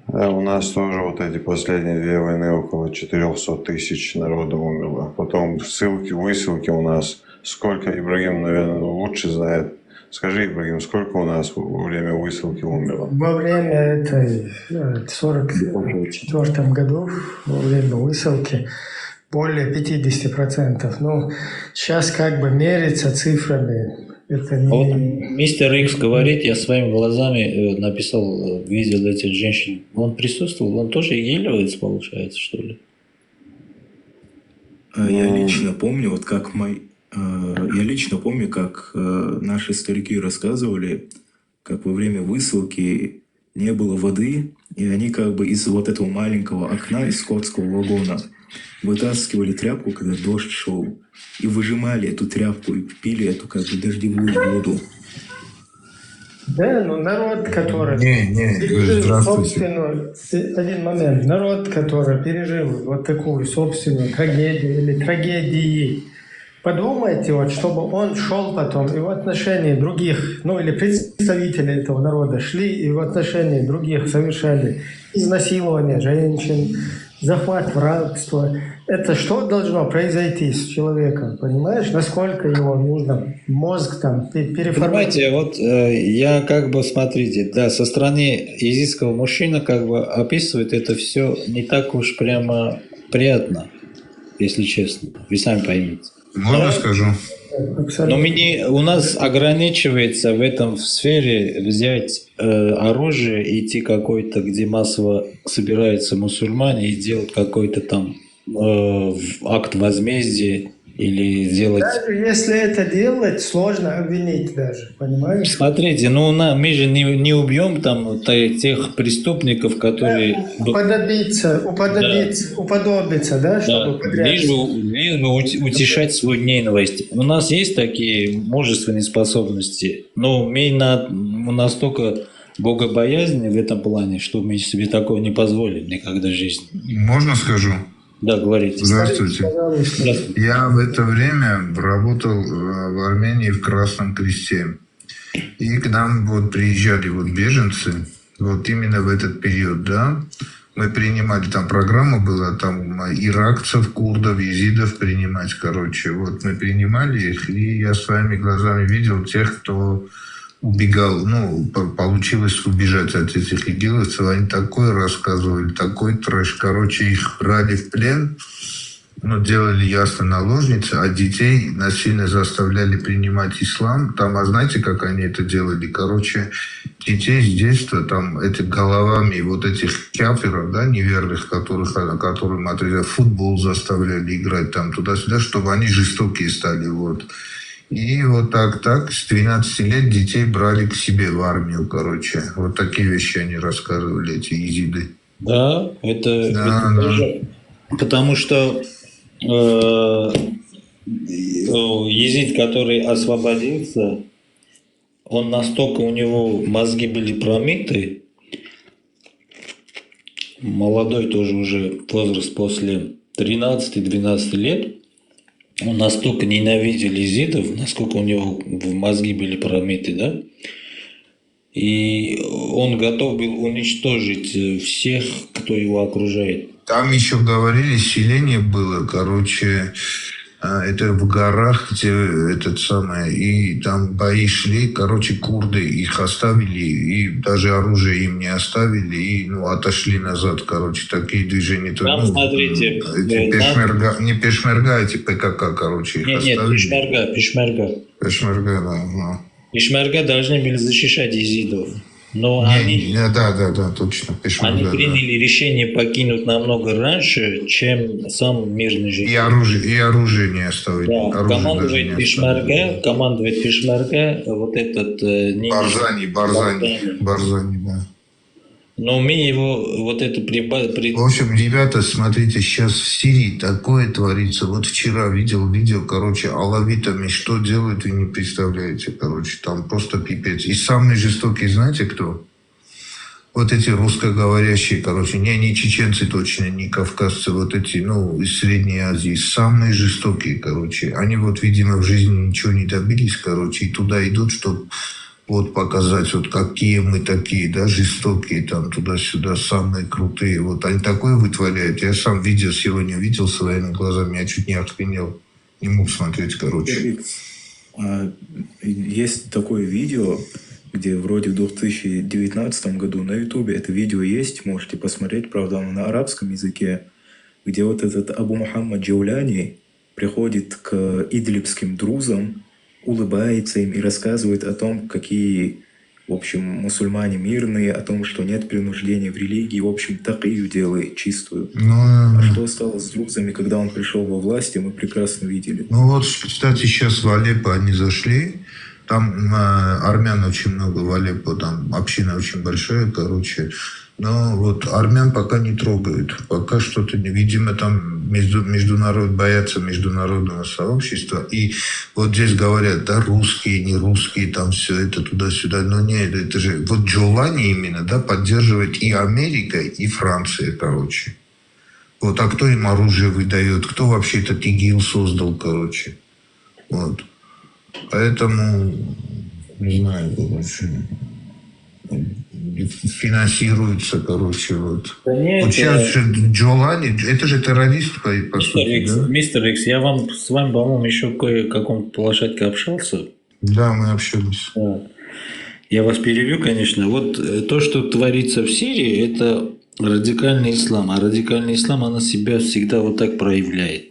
Да, у нас тоже вот эти последние 2 войны около 400 тысяч народу умерло. Потом высылки у нас. Сколько, Ибрагим, наверное, лучше знает. Скажи, Ибрагим, сколько у нас во время высылки умерло? Во время этой, в 1944 году, во время высылки, более 50%. Ну, сейчас как бы мериться цифрами, это не... Вот мистер Икс говорит, я своими глазами написал, видел этих женщин. Он присутствовал, он тоже егелевец, получается, что ли? Я лично помню, вот как наши старики рассказывали, как во время высылки не было воды, и они как бы из вот этого маленького окна из скотского вагона вытаскивали тряпку, когда дождь шел, и выжимали эту тряпку и пили эту как бы дождевую воду. Да, но народ, который пережил собственную... Один момент. Народ, который пережил вот такую собственную трагедию или трагедии, подумайте, вот, чтобы он шел потом и в отношении других, ну или представители этого народа шли и в отношении других совершали изнасилование женщин, захват в рабство. Это что должно произойти с человеком, понимаешь? Насколько его нужно мозг там переформировать? Понимаете, вот я как бы, смотрите, да, со стороны езидского мужчина как бы описывает это все не так уж прямо приятно, если честно. Вы сами поймите. Можно скажу? Но у нас ограничивается в этом сфере взять оружие, идти какой-то, где массово собираются мусульмане и делать какой-то там акт возмездия или сделать... Даже если это делать, сложно обвинить даже, понимаешь? Смотрите, ну мы же не убьем там тех преступников, которые... Уподобиться, да, чтобы лишь бы утешать свою ненависть. У нас есть такие мужественные способности, но мы настолько богобоязненны в этом плане, что мы себе такого не позволим никогда в жизни. Можно скажу? Да, говорите. Здравствуйте. Я в это время работал в Армении в Красном Кресте. И к нам вот приезжали вот беженцы, вот именно в этот период, да. Мы принимали, там программа была, там иракцев, курдов, езидов принимать, короче. Вот мы принимали их, и я своими глазами видел тех, кто убегал, ну, получилось убежать от этих игиловцев. Они такое рассказывали, такой трэш. Короче, их брали в плен, ну, делали ясно наложницы, а детей насильно заставляли принимать ислам. Там, а знаете, как они это делали? Короче, детей с детства, там, головами вот этих кафиров, да, неверных, которым отрезали, футбол заставляли играть там туда-сюда, чтобы они жестокие стали, вот. И вот так, с 12 лет детей брали к себе в армию, короче. Вот такие вещи они рассказывали, эти езиды. Да, это тоже. Потому что езид, который освободился, он настолько, у него мозги были промыты, молодой тоже уже возраст после 13-12 лет, он настолько ненавидел езидов, насколько у него мозги были промыты, да? И он готов был уничтожить всех, кто его окружает. Там еще говорили, селение было, короче, это в горах, где и там бои шли, короче, курды их оставили, и даже оружие им не оставили, и, ну, отошли назад, короче, такие движения. Там, ну, смотрите, не пешмерга, эти ПКК, короче, их оставили. Нет, пешмерга. Пешмерга, да. Пешмерга должны были защищать езидов. Но да, точно. Они приняли решение покинуть намного раньше, чем сам мирный житель. И оружие не оставили. Да, командует пешмерга, вот этот... Барзани, да. Но мы его вот это В общем, ребята, смотрите, сейчас в Сирии такое творится. Вот вчера видел видео, короче, алавитами что делают, вы не представляете, короче, там просто пипец. И самые жестокие, знаете кто? Вот эти русскоговорящие, короче, не чеченцы точно, не кавказцы, вот эти, ну, из Средней Азии, самые жестокие, короче. Они вот, видимо, в жизни ничего не добились, короче, и туда идут, чтобы... Вот показать, вот какие мы такие, да, жестокие, там, туда-сюда, самые крутые. Вот они такое вытворяют. Я сам видео сегодня видел своими глазами, я чуть не охренел. Не мог смотреть, короче. Есть такое видео, где вроде в 2019 году на Ютубе это видео есть, можете посмотреть, правда, оно на арабском языке, где вот этот Абу Мухаммад Джауляни приходит к идлибским друзам, улыбается им и рассказывает о том, какие, в общем, мусульмане мирные, о том, что нет принуждения в религии, в общем, такию делает чистую. А что стало с друзами, когда он пришел во власть, мы прекрасно видели. Ну вот, кстати, сейчас в Алеппо они зашли, там армян очень много в Алеппо, там община очень большая, короче. Но вот армян пока не трогают. Пока что-то, видимо, там боятся международного сообщества. И вот здесь говорят, да, русские, не русские, там все это туда-сюда. Но нет, это же... Вот Джолани именно, да, поддерживает и Америка, и Франция, короче. Вот, а кто им оружие выдает? Кто вообще этот ИГИЛ создал, короче? Вот. Поэтому, не знаю, короче... финансируется, короче, вот. Да нет, вот сейчас же Джолани, это же террорист, по сути, да? Мистер Икс, я с вами, по-моему, еще кое-каком площадке общался. Да, мы общались. Да. Я вас перебью, конечно. Вот то, что творится в Сирии, это радикальный ислам. А радикальный ислам, она себя всегда вот так проявляет.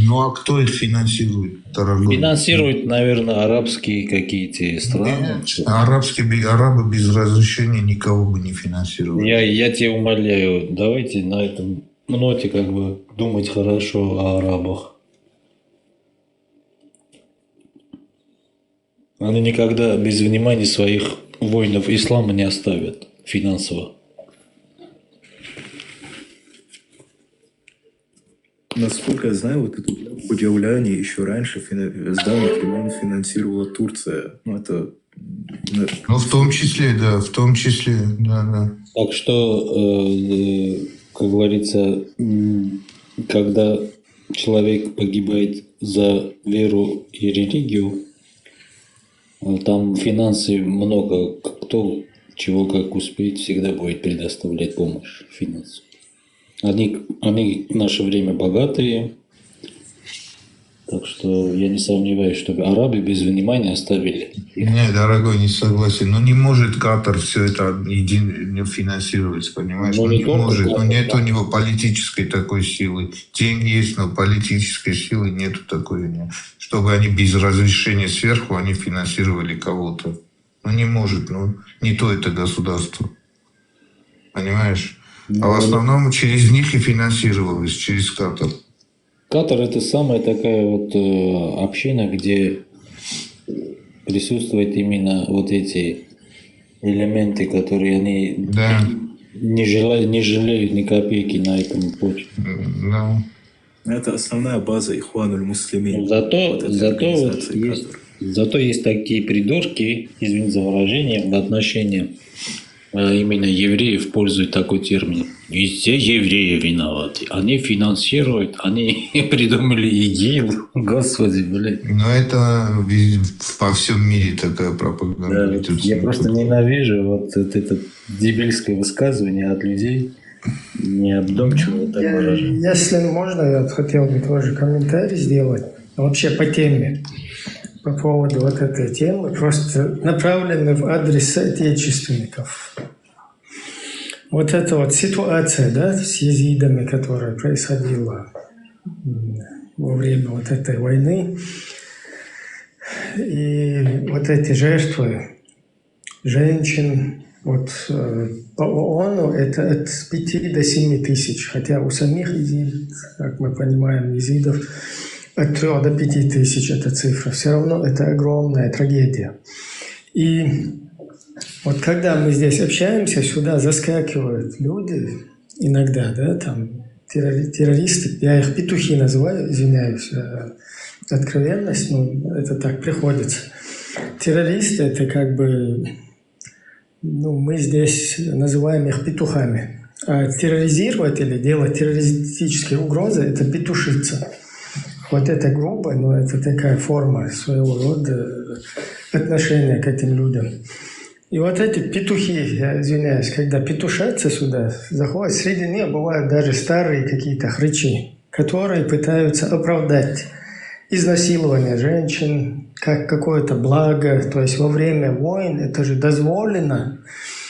Ну, а кто их финансирует, дорогой? Финансируют, наверное, арабские какие-то страны. Нет, арабы без разрешения никого бы не финансировали. Я тебя умоляю, давайте на этом ноте как бы думать хорошо о арабах. Они никогда без внимания своих воинов ислама не оставят финансово. Насколько я знаю, вот это будивляние еще раньше с давних времен финансировала Турция. Ну, это... Ну, в том числе, да, да. Так что, как говорится, когда человек погибает за веру и религию, там финансы много, кто чего как успеет, всегда будет предоставлять помощь финансовую. Они в наше время богатые, так что я не сомневаюсь, что арабы без внимания оставили. Не, дорогой, не согласен. Ну, не может Катар все это не финансировать, понимаешь? Ну, Ну, не не только может. Катар, Ну, нет да. у него политической такой силы. Деньги есть, но политической силы нету такой. Нет. Чтобы они без разрешения сверху, они финансировали кого-то. Ну, не может. Ну, не то это государство. Понимаешь? А в основном через них и финансировалось, через Катар. Катар – это самая такая вот община, где присутствуют именно вот эти элементы, которые они Да. не жалеют ни копейки на этом почве. Да. Это основная база Ихвануль Муслимин. Зато есть такие придурки, извините за выражение, в отношении именно евреев пользуют такой термин. Везде евреи виноваты. Они финансируют, они придумали ИГИЛ. Господи, блядь. Но это во всем мире такая пропаганда. Да, я просто ненавижу вот это дебильское высказывание от людей, необдумчиво так выражение. Если можно, я хотел бы тоже комментарий сделать. Вообще по теме. По поводу вот этой темы, просто направлены в адрес соотечественников. Вот эта вот ситуация, да, с езидами, которая происходила во время вот этой войны, и вот эти жертвы женщин, вот по ООНу это от 5 до 7 тысяч, хотя у самих езидов, как мы понимаем, езидов, от 3 до 5 тысяч эта цифра. Все равно это огромная трагедия. И вот когда мы здесь общаемся, сюда заскакивают люди иногда, да, там террористы, я их петухи называю, извиняюсь за откровенность, но это так приходится. Террористы – это как бы, ну, мы здесь называем их петухами. А терроризировать или делать террористические угрозы – это петушиться. Вот это грубо, но это такая форма своего рода отношения к этим людям. И вот эти петухи, я извиняюсь, когда петушатся сюда, заходят, среди них бывают даже старые какие-то хрычи, которые пытаются оправдать изнасилование женщин как какое-то благо. То есть во время войн это же дозволено.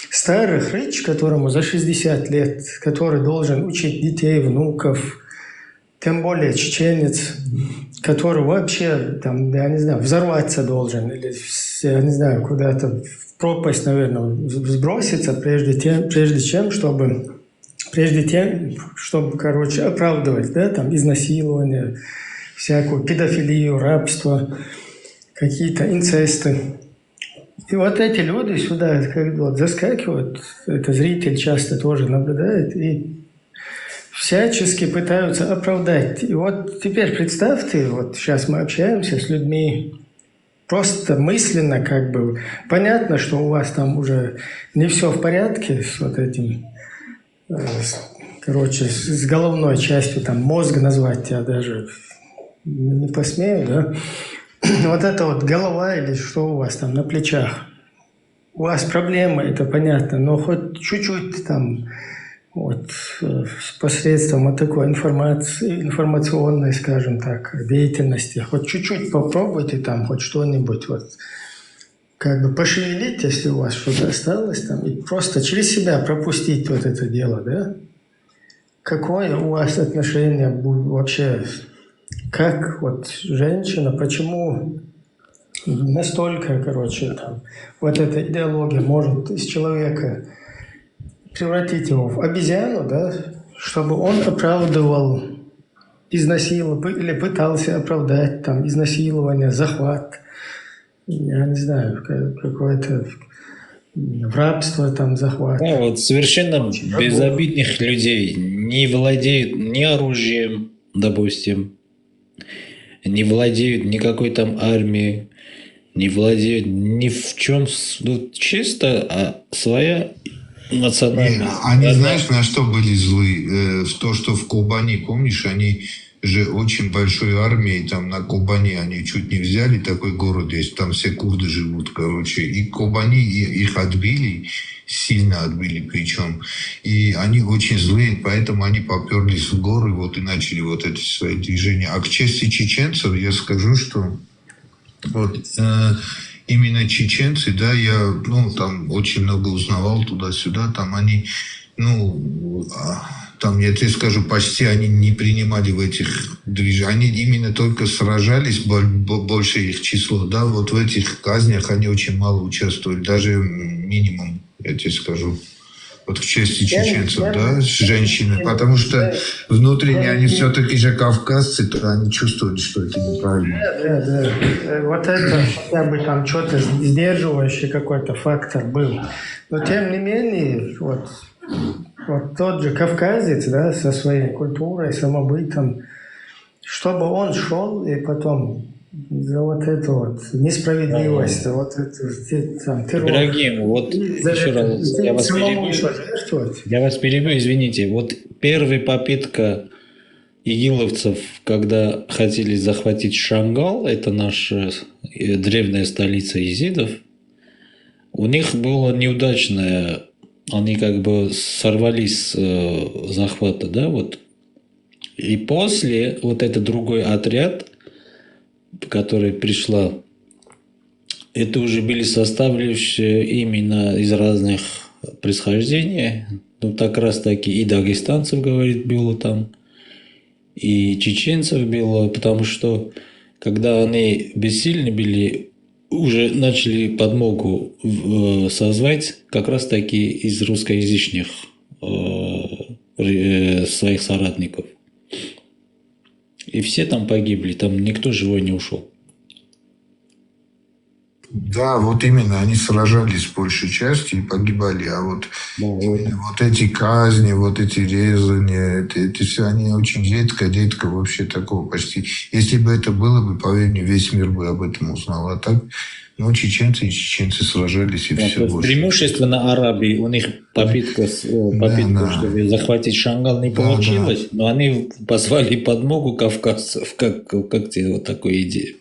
Старый хрыч, которому за 60 лет, который должен учить детей, внуков, тем более чеченец, который вообще, там, я не знаю, взорваться должен, или, я не знаю, куда-то в пропасть, наверное, сброситься, прежде чем, чтобы, короче, оправдывать, да, там, изнасилование, всякую педофилию, рабство, какие-то инцесты. И вот эти люди сюда как вот заскакивают, это зритель часто тоже наблюдает, и всячески пытаются оправдать. И вот теперь представьте, вот сейчас мы общаемся с людьми, просто мысленно как бы понятно, что у вас там уже не все в порядке с вот этим, короче, с головной частью, там мозг назвать я даже не посмею, да? Вот это вот голова или что у вас там на плечах. У вас проблемы, это понятно, но хоть чуть-чуть там вот посредством вот такой информационной, скажем так, деятельности, хоть чуть-чуть попробуйте там, хоть что-нибудь вот как бы пошевелить, если у вас что-то осталось там, и просто через себя пропустить вот это дело, да? Какое у вас отношение вообще, как вот женщина, почему настолько, короче, там, вот эта идеология может из человека превратить его в обезьяну, да, чтобы он оправдывал изнасилование или пытался оправдать там изнасилование, захват я не знаю, какое-то в рабство там захват. Да, вот совершенно безобидных людей не владеют ни оружием, допустим, не владеют никакой там армией, не владеют ни в чем, ну, чисто своя национальная. Они, знаешь, на что были злы? В то, что в Кубани, помнишь, они же очень большой армией, там на Кубани они чуть не взяли, такой город есть, там все курды живут, короче. И Кубани их отбили, сильно отбили причем. И они очень злые, поэтому они поперлись в горы вот и начали вот эти свои движения. А к чести чеченцев я скажу, что вот именно чеченцы, да, я, ну, там очень много узнавал туда-сюда, там они, ну, там, я тебе скажу, почти они не принимали в этих движениях. Они именно только сражались, больше их число, да, вот в этих казнях они очень мало участвовали, даже минимум, я тебе скажу. Вот в чести чеченцев, да, женщины, потому что внутренне они все-таки же кавказцы, то они чувствовали, что это неправильно. Да. Вот это хотя бы там что-то сдерживающий какой-то фактор был. Но тем не менее, вот тот же кавказец, да, со своей культурой, самобытом, чтобы он шел и потом за вот эту вот несправедливость, за вот эту там террор. Ибрагим, вот еще раз, я вас перебью, извините. Вот первая попытка игиловцев, когда хотели захватить Шангал, это наша древняя столица езидов, у них было неудачное, они как бы сорвались с захвата, да, вот. И после вот этот другой отряд, который пришла, это уже были составляющие именно из разных происхождений. Ну, так раз таки и дагестанцев, говорит, было там, и чеченцев было, потому что когда они бессильны были, уже начали подмогу созвать как раз таки из русскоязычных своих соратников. И все там погибли, там никто живой не ушел. Да, вот именно, они сражались в большей части и погибали, а вот, вот эти казни, вот эти резания, это все, они очень редко вообще такого почти. Если бы это было бы, поверь мне, весь мир бы об этом узнал, а так, ну, чеченцы сражались и все. Преимущественно арабы, у них попытка, чтобы захватить Шангал не получилось, но они позвали подмогу кавказцев. Как тебе вот такая идея?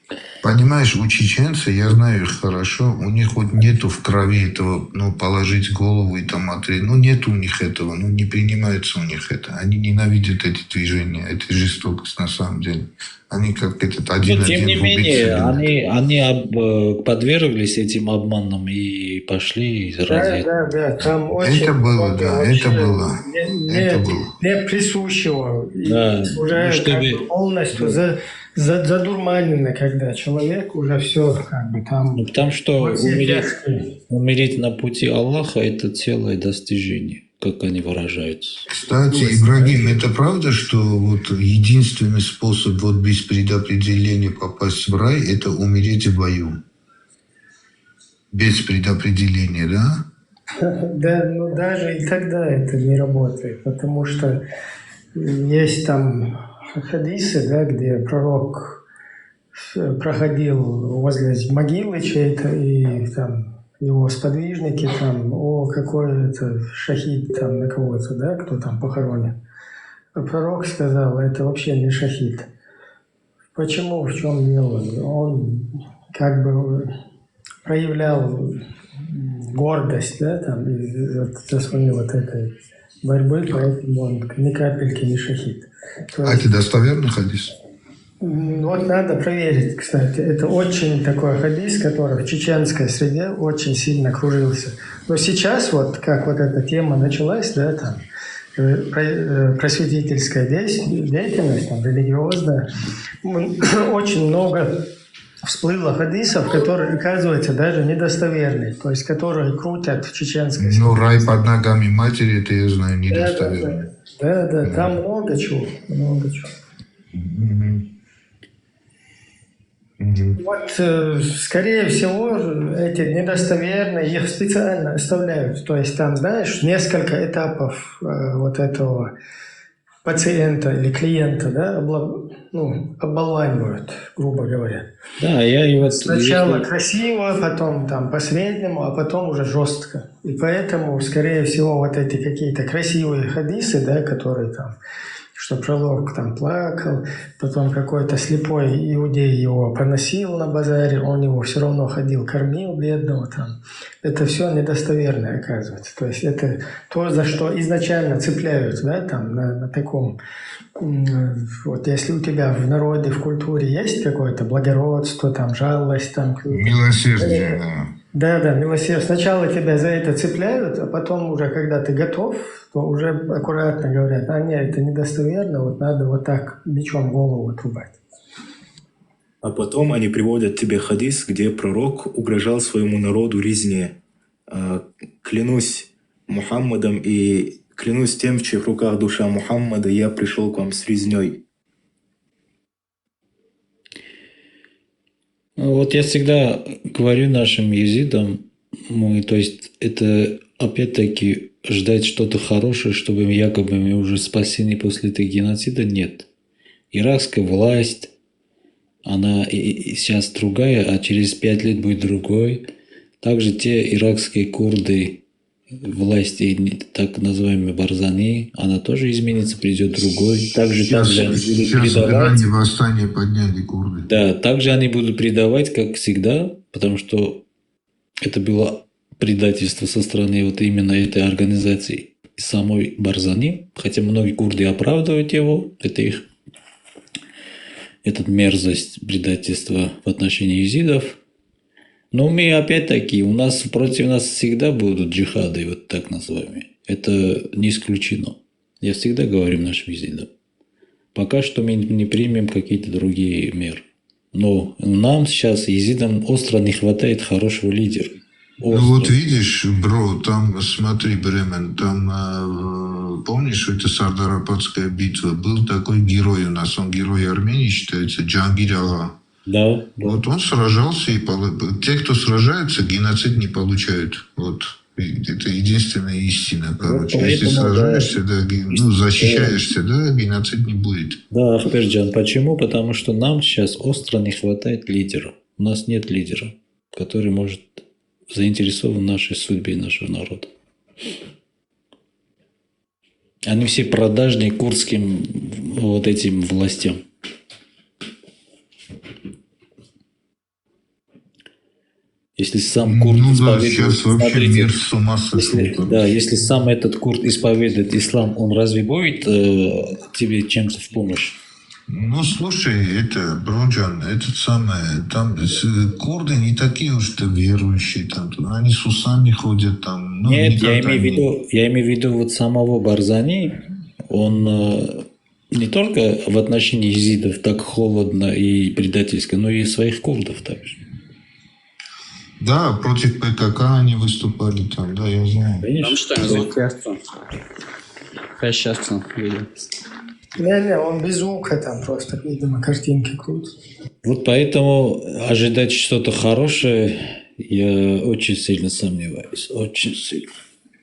Понимаешь, у чеченцев, я знаю их хорошо, у них вот нету в крови этого, ну, положить голову и там отрезать. Ну, нет у них этого, ну, не принимается у них это. Они ненавидят эти движения, это жестокость на самом деле. Они как этот один-один. Но тем не менее, они подверглись этим обманам и пошли ради этого. Да, там очень это было, да, это было. Не присущего. Да, уже чтобы... полностью задурманено, когда человек уже все как бы там... Ну, потому что умереть на пути Аллаха – это целое достижение, как они выражаются. Кстати, Ибрагим, это правда, что вот единственный способ вот без предопределения попасть в рай – это умереть в бою? Без предопределения, да? Да, ну даже и тогда это не работает, потому что есть там хадисы, да, где пророк проходил возле могилы чьей-то, и там его сподвижники там, какой это шахид там на кого-то, да, кто там похоронен. А пророк сказал, это вообще не шахид. Почему, в чем дело? Он как бы проявлял гордость, да, там, за своей вот этой борьбы, поэтому он ни капельки не шахид. А это достоверный хадис? Вот надо проверить, кстати. Это очень такой хадис, который в чеченской среде очень сильно кружился. Но сейчас вот, как вот эта тема началась, да, там, просветительская деятельность, там, религиозная, очень много всплыло хадисов, которые, оказывается, даже недостоверные, то есть которые крутят в чеченской среде. Ну, рай под ногами матери, это я знаю, недостоверно. Да, там много чего, много чего. Вот, скорее всего, эти недостоверные, их специально оставляют. То есть там, знаешь, несколько этапов вот этого пациента или клиента, да, оболванивают, грубо говоря. Да, я и вот... Сначала красиво, потом там по-среднему, а потом уже жестко. И поэтому, скорее всего, вот эти какие-то красивые хадисы, да, которые там, что пророк там плакал, потом какой-то слепой иудей его поносил на базаре, он его все равно ходил, кормил бедного там. Это все недостоверное, оказывается. То есть это то, за что изначально цепляют, да, там на таком... Вот если у тебя в народе, в культуре есть какое-то благородство, там жалость, там... Милосердие, да. Да, милосердие. Сначала тебя за это цепляют, а потом уже, когда ты готов, то уже аккуратно говорят, нет, это недостоверно, вот надо вот так бичом голову отрубать. А потом они приводят тебе хадис, где пророк угрожал своему народу резне. Клянусь Мухаммадом и клянусь тем, в чьих руках душа Мухаммада, я пришел к вам с резней. Вот я всегда говорю нашим езидам, то есть это опять-таки ждать что-то хорошее, чтобы якобы мы уже спасены после этого геноцида, нет. Иракская власть, она и сейчас другая, а через 5 лет будет другой. Также те иракские курды, власти, так называемые Барзани, она тоже изменится, придет другой. Также Сейчас в Иране восстание подняли курды. Да, также они будут предавать, как всегда, потому что это было предательство со стороны вот именно этой организации и самой Барзани, хотя многие курды оправдывают его, это их эта мерзость предательства в отношении езидов. Но мы опять-таки, против нас всегда будут джихады, вот так называемые. Это не исключено. Я всегда говорю нашим езидам. Пока что мы не примем какие-то другие меры. Но нам сейчас, езидам, остро не хватает хорошего лидера. Остро. Ну вот видишь, бро, там, смотри, Бремен, там, помнишь, это Сардарападская битва, был такой герой у нас, он герой Армении считается, Джангир Ала. Да. Вот он сражался, и те, кто сражается, геноцид не получают. Вот. Это единственная истина, короче. Вот если сражаешься, да, защищаешься, да, геноцид не будет. Да, Ахперджан, почему? Потому что нам сейчас остро не хватает лидера. У нас нет лидера, который может заинтересован в нашей судьбе нашего народа. Они все продажные курдским вот этим властям. Если сам курд исповедует... сейчас вообще мир с ума сошел. Если сам этот курд исповедует ислам, он разве будет тебе чем-то в помощь? Ну, слушай, это, Броджан, там курды не такие уж-то верующие, там, они с усами ходят там. Ну, нет, я имею в виду вот самого Барзани, он не только в отношении езидов так холодно и предательско, но и своих курдов также. Да, против ПКК они выступали там, да, я знаю. Там что, часто видел. Не, он без звука там просто, видимо, картинки крутят. Вот поэтому ожидать что-то хорошее я очень сильно сомневаюсь. Очень сильно.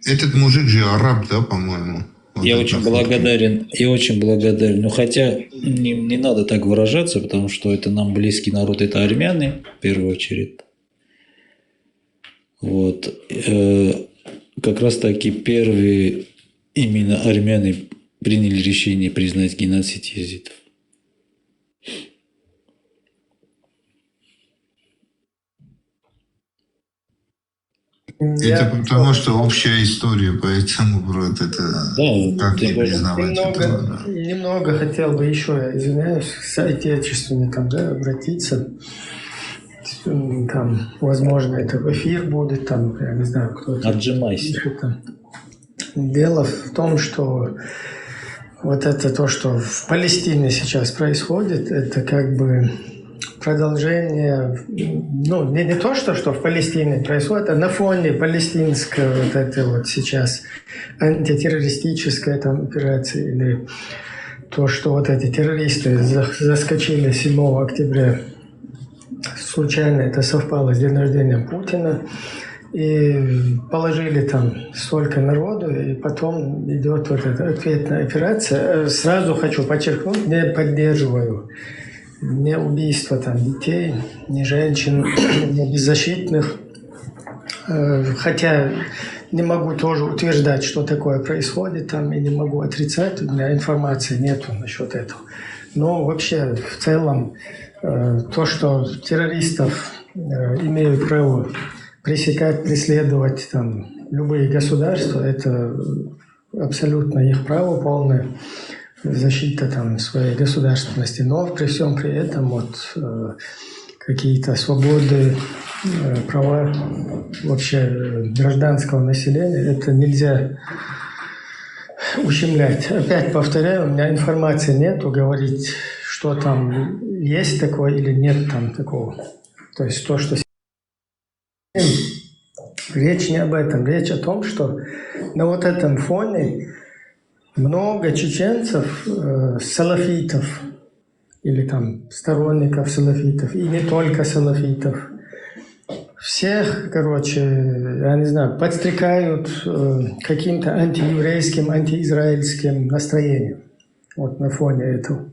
Этот мужик же араб, да, по-моему? Вот я очень благодарен. Но хотя не надо так выражаться, потому что это нам близкий народ, это армяне, в первую очередь. Вот. Как раз таки первые именно армяне приняли решение признать геноцид езидов. Это потому, что общая история, поэтому, брат, это как не признавать этого. Немного хотел бы еще, извиняюсь, к соотечественникам, да, обратиться. Там, возможно, это эфир будет, там, я не знаю, кто-то пишет там. Дело в том, что вот это то, что в Палестине сейчас происходит, это как бы продолжение, ну, не то, что в Палестине происходит, а на фоне палестинской вот этой вот сейчас антитеррористической там операции, или то, что вот эти террористы заскочили 7 октября случайно это совпало с днем рождения Путина. И положили там столько народу, и потом идет вот эта ответная операция. Сразу хочу подчеркнуть, не поддерживаю ни убийства там детей, ни женщин, ни беззащитных. Хотя не могу тоже утверждать, что такое происходит там, и не могу отрицать, у меня информации нету насчет этого. Но вообще в целом то, что террористов имеют право пресекать, преследовать там любые государства, это абсолютно их право, полная защита там своей государственности. Но при всем при этом вот какие-то свободы, права вообще гражданского населения, это нельзя ущемлять. Опять повторяю, у меня информации нету говорить, что там есть такое или нет там такого. То есть то, что речь не об этом, речь о том, что на вот этом фоне много чеченцев, салафитов или там сторонников салафитов, и не только салафитов, всех, короче, я не знаю, подстрекают каким-то антиеврейским, антиизраильским настроением вот на фоне этого.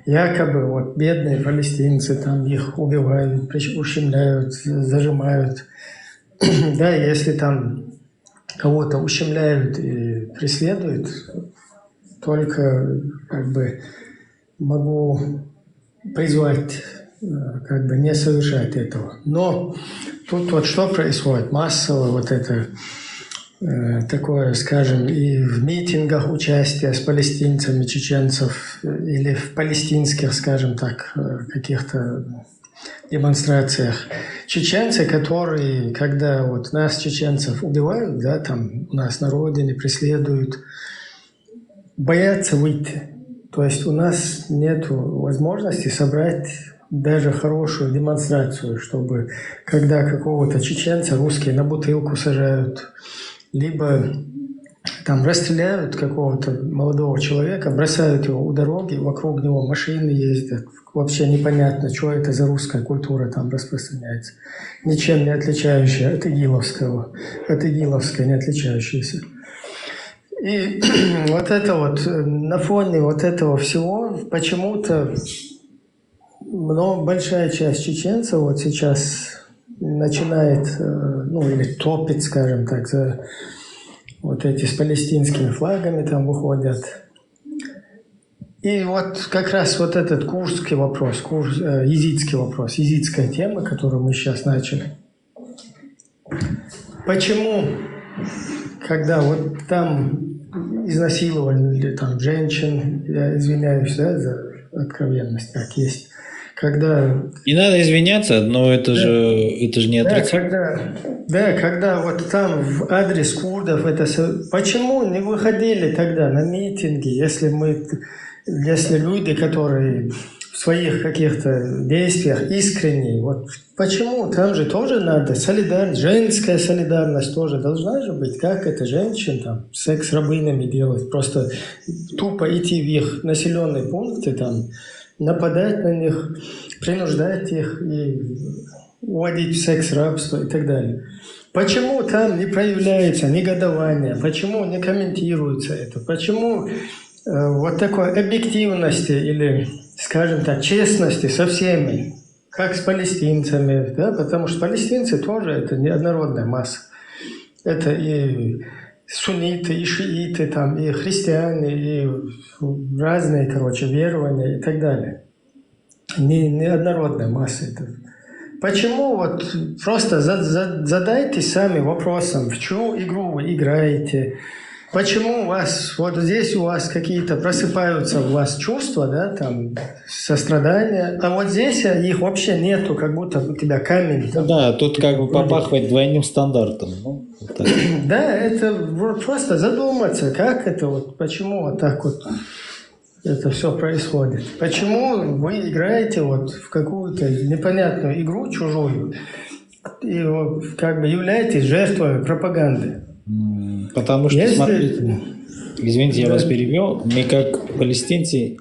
Якобы вот бедные палестинцы, там их убивают, ущемляют, зажимают. Да, если там кого-то ущемляют и преследуют, только как бы могу призвать как бы не совершать этого. Но тут вот что происходит? Массово вот это такое, скажем, и в митингах участие с палестинцами, чеченцев, или в палестинских, скажем так, каких-то демонстрациях. Чеченцы, которые, когда вот нас, чеченцев, убивают, да, там у нас на родине преследуют, боятся выйти. То есть у нас нет возможности собрать даже хорошую демонстрацию, чтобы когда какого-то чеченца русские на бутылку сажают, либо там расстреляют какого-то молодого человека, бросают его у дороги, вокруг него машины ездят. Вообще непонятно, что это за русская культура там распространяется. Ничем не отличающая от игиловской не отличающаяся. И вот это вот, на фоне вот этого всего почему-то большая часть чеченцев вот сейчас начинает, ну или топит, скажем так, за вот эти с палестинскими флагами там выходят. И вот как раз вот этот курдский вопрос, езидский вопрос, езидская тема, которую мы сейчас начали. Почему, когда вот там изнасиловали там женщин, я извиняюсь, да, за откровенность, так есть, когда... Не надо извиняться, но это же не отрицать. Когда вот там в адрес курдов почему не выходили тогда на митинги, если люди, которые в своих каких-то действиях искренние, вот почему там же тоже надо солидарность, женская солидарность тоже должна же быть, как это женщин там секс с рабынями делать, просто тупо идти в их населенные пункты там, нападать на них, принуждать их и уводить в секс-рабство и так далее. Почему там не проявляется негодование? Почему не комментируется это? Почему вот такой объективности или, скажем так, честности со всеми, как с палестинцами, да? Потому что палестинцы тоже это неоднородная масса. Это и сунниты, и шииты, там, и христиане, и разные, короче, верования и так далее. Неоднородная масса это. Почему вот просто задайтесь сами вопросом, в чью игру вы играете, почему у вас, вот здесь у вас какие-то просыпаются у вас чувства, да, там, сострадания, а вот здесь их вообще нету, как будто у тебя камень. Там, да, тут как бы попахивает двойным стандартом. Ну, вот да, это вот просто задуматься, как это вот, почему вот так вот это все происходит. Почему вы играете вот в какую-то непонятную игру чужую и вот как бы являетесь жертвой пропаганды? Потому что, смотрите, извините, я вас перевел, мы как палестинцы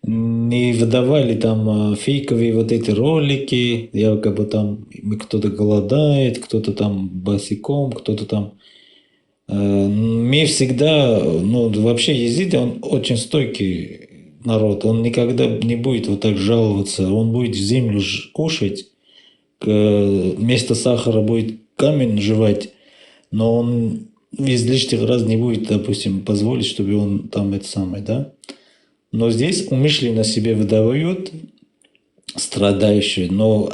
не выдавали там фейковые вот эти ролики, якобы там кто-то голодает, кто-то там босиком, кто-то там... Мир всегда, ну вообще езиды, он очень стойкий народ, он никогда не будет вот так жаловаться, он будет в землю кушать, вместо сахара будет камень жевать, но он из лишних раз не будет, допустим, позволить, чтобы он там это самое, да. Но здесь умышленно себе выдают страдающие, но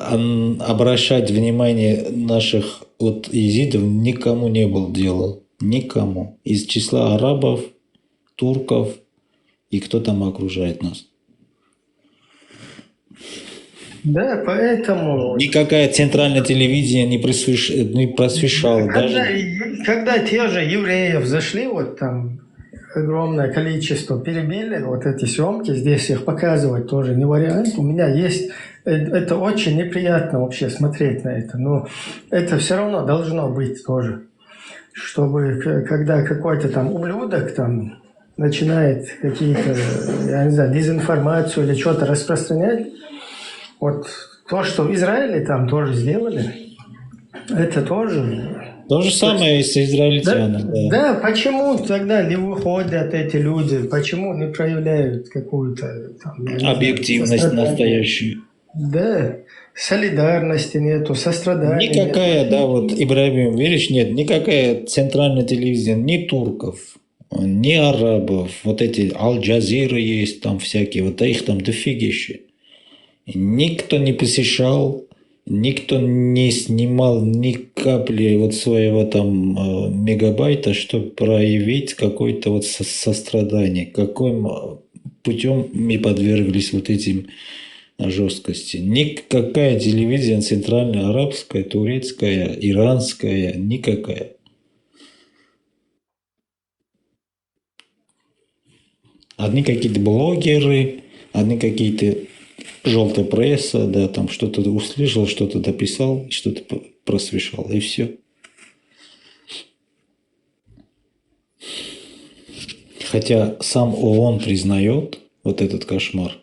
обращать внимание наших вот езидов никому не было дела. Никому. Из числа арабов, турков и кто там окружает нас. Да, поэтому... Никакое центральное телевидение не просвещало. Когда те же евреев зашли, вот там огромное количество перебили, вот эти съемки, здесь их показывать тоже не вариант. У меня есть... Это очень неприятно вообще смотреть на это, но это все равно должно быть тоже. Чтобы когда какой-то там ублюдок там начинает какие-то, я не знаю, дезинформацию или что-то распространять, вот то, что в Израиле там тоже сделали, это тоже... То же самое и с израильтянами. Да, почему тогда не выходят эти люди, почему не проявляют какую-то там, объективность настоящую? Да, солидарности нету, сострадания никакая, нету. Да, вот Ибрагим Верич, нет, никакая центральная телевизия, ни турков, ни арабов, вот эти Аль-Джазиры есть там всякие, вот их там дофигища. Никто не посещал, никто не снимал ни капли вот своего там мегабайта, чтобы проявить какое-то вот сострадание, каким путем мы подверглись вот этим жесткости. Никакая телевизия центральная, арабская, турецкая, иранская, никакая. Одни какие-то блогеры, одни какие-то желтая пресса, да, там что-то услышал, что-то дописал, что-то просвещал, и все. Хотя сам ООН признает вот этот кошмар.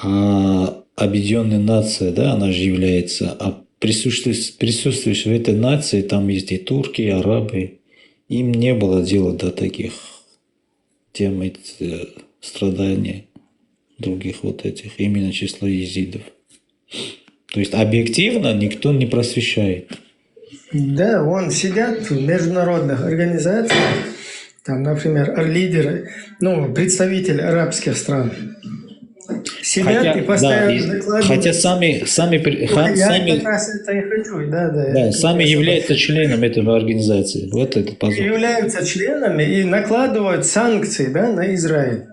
А объединенная нация, да, она же является, а присутствующие в этой нации, там есть и турки, и арабы, им не было дела до таких тем страданий других вот этих, именно числа езидов. То есть объективно никто не просвещает. Да, вон сидят в международных организациях, там, например, лидеры, ну, представители арабских стран. Сидят и постоянно докладывают. Хотя сами как раз это и хочу, да, сами являются членами этой организации. Вот это позор. Являются членами и накладывают санкции, да, на Израиль.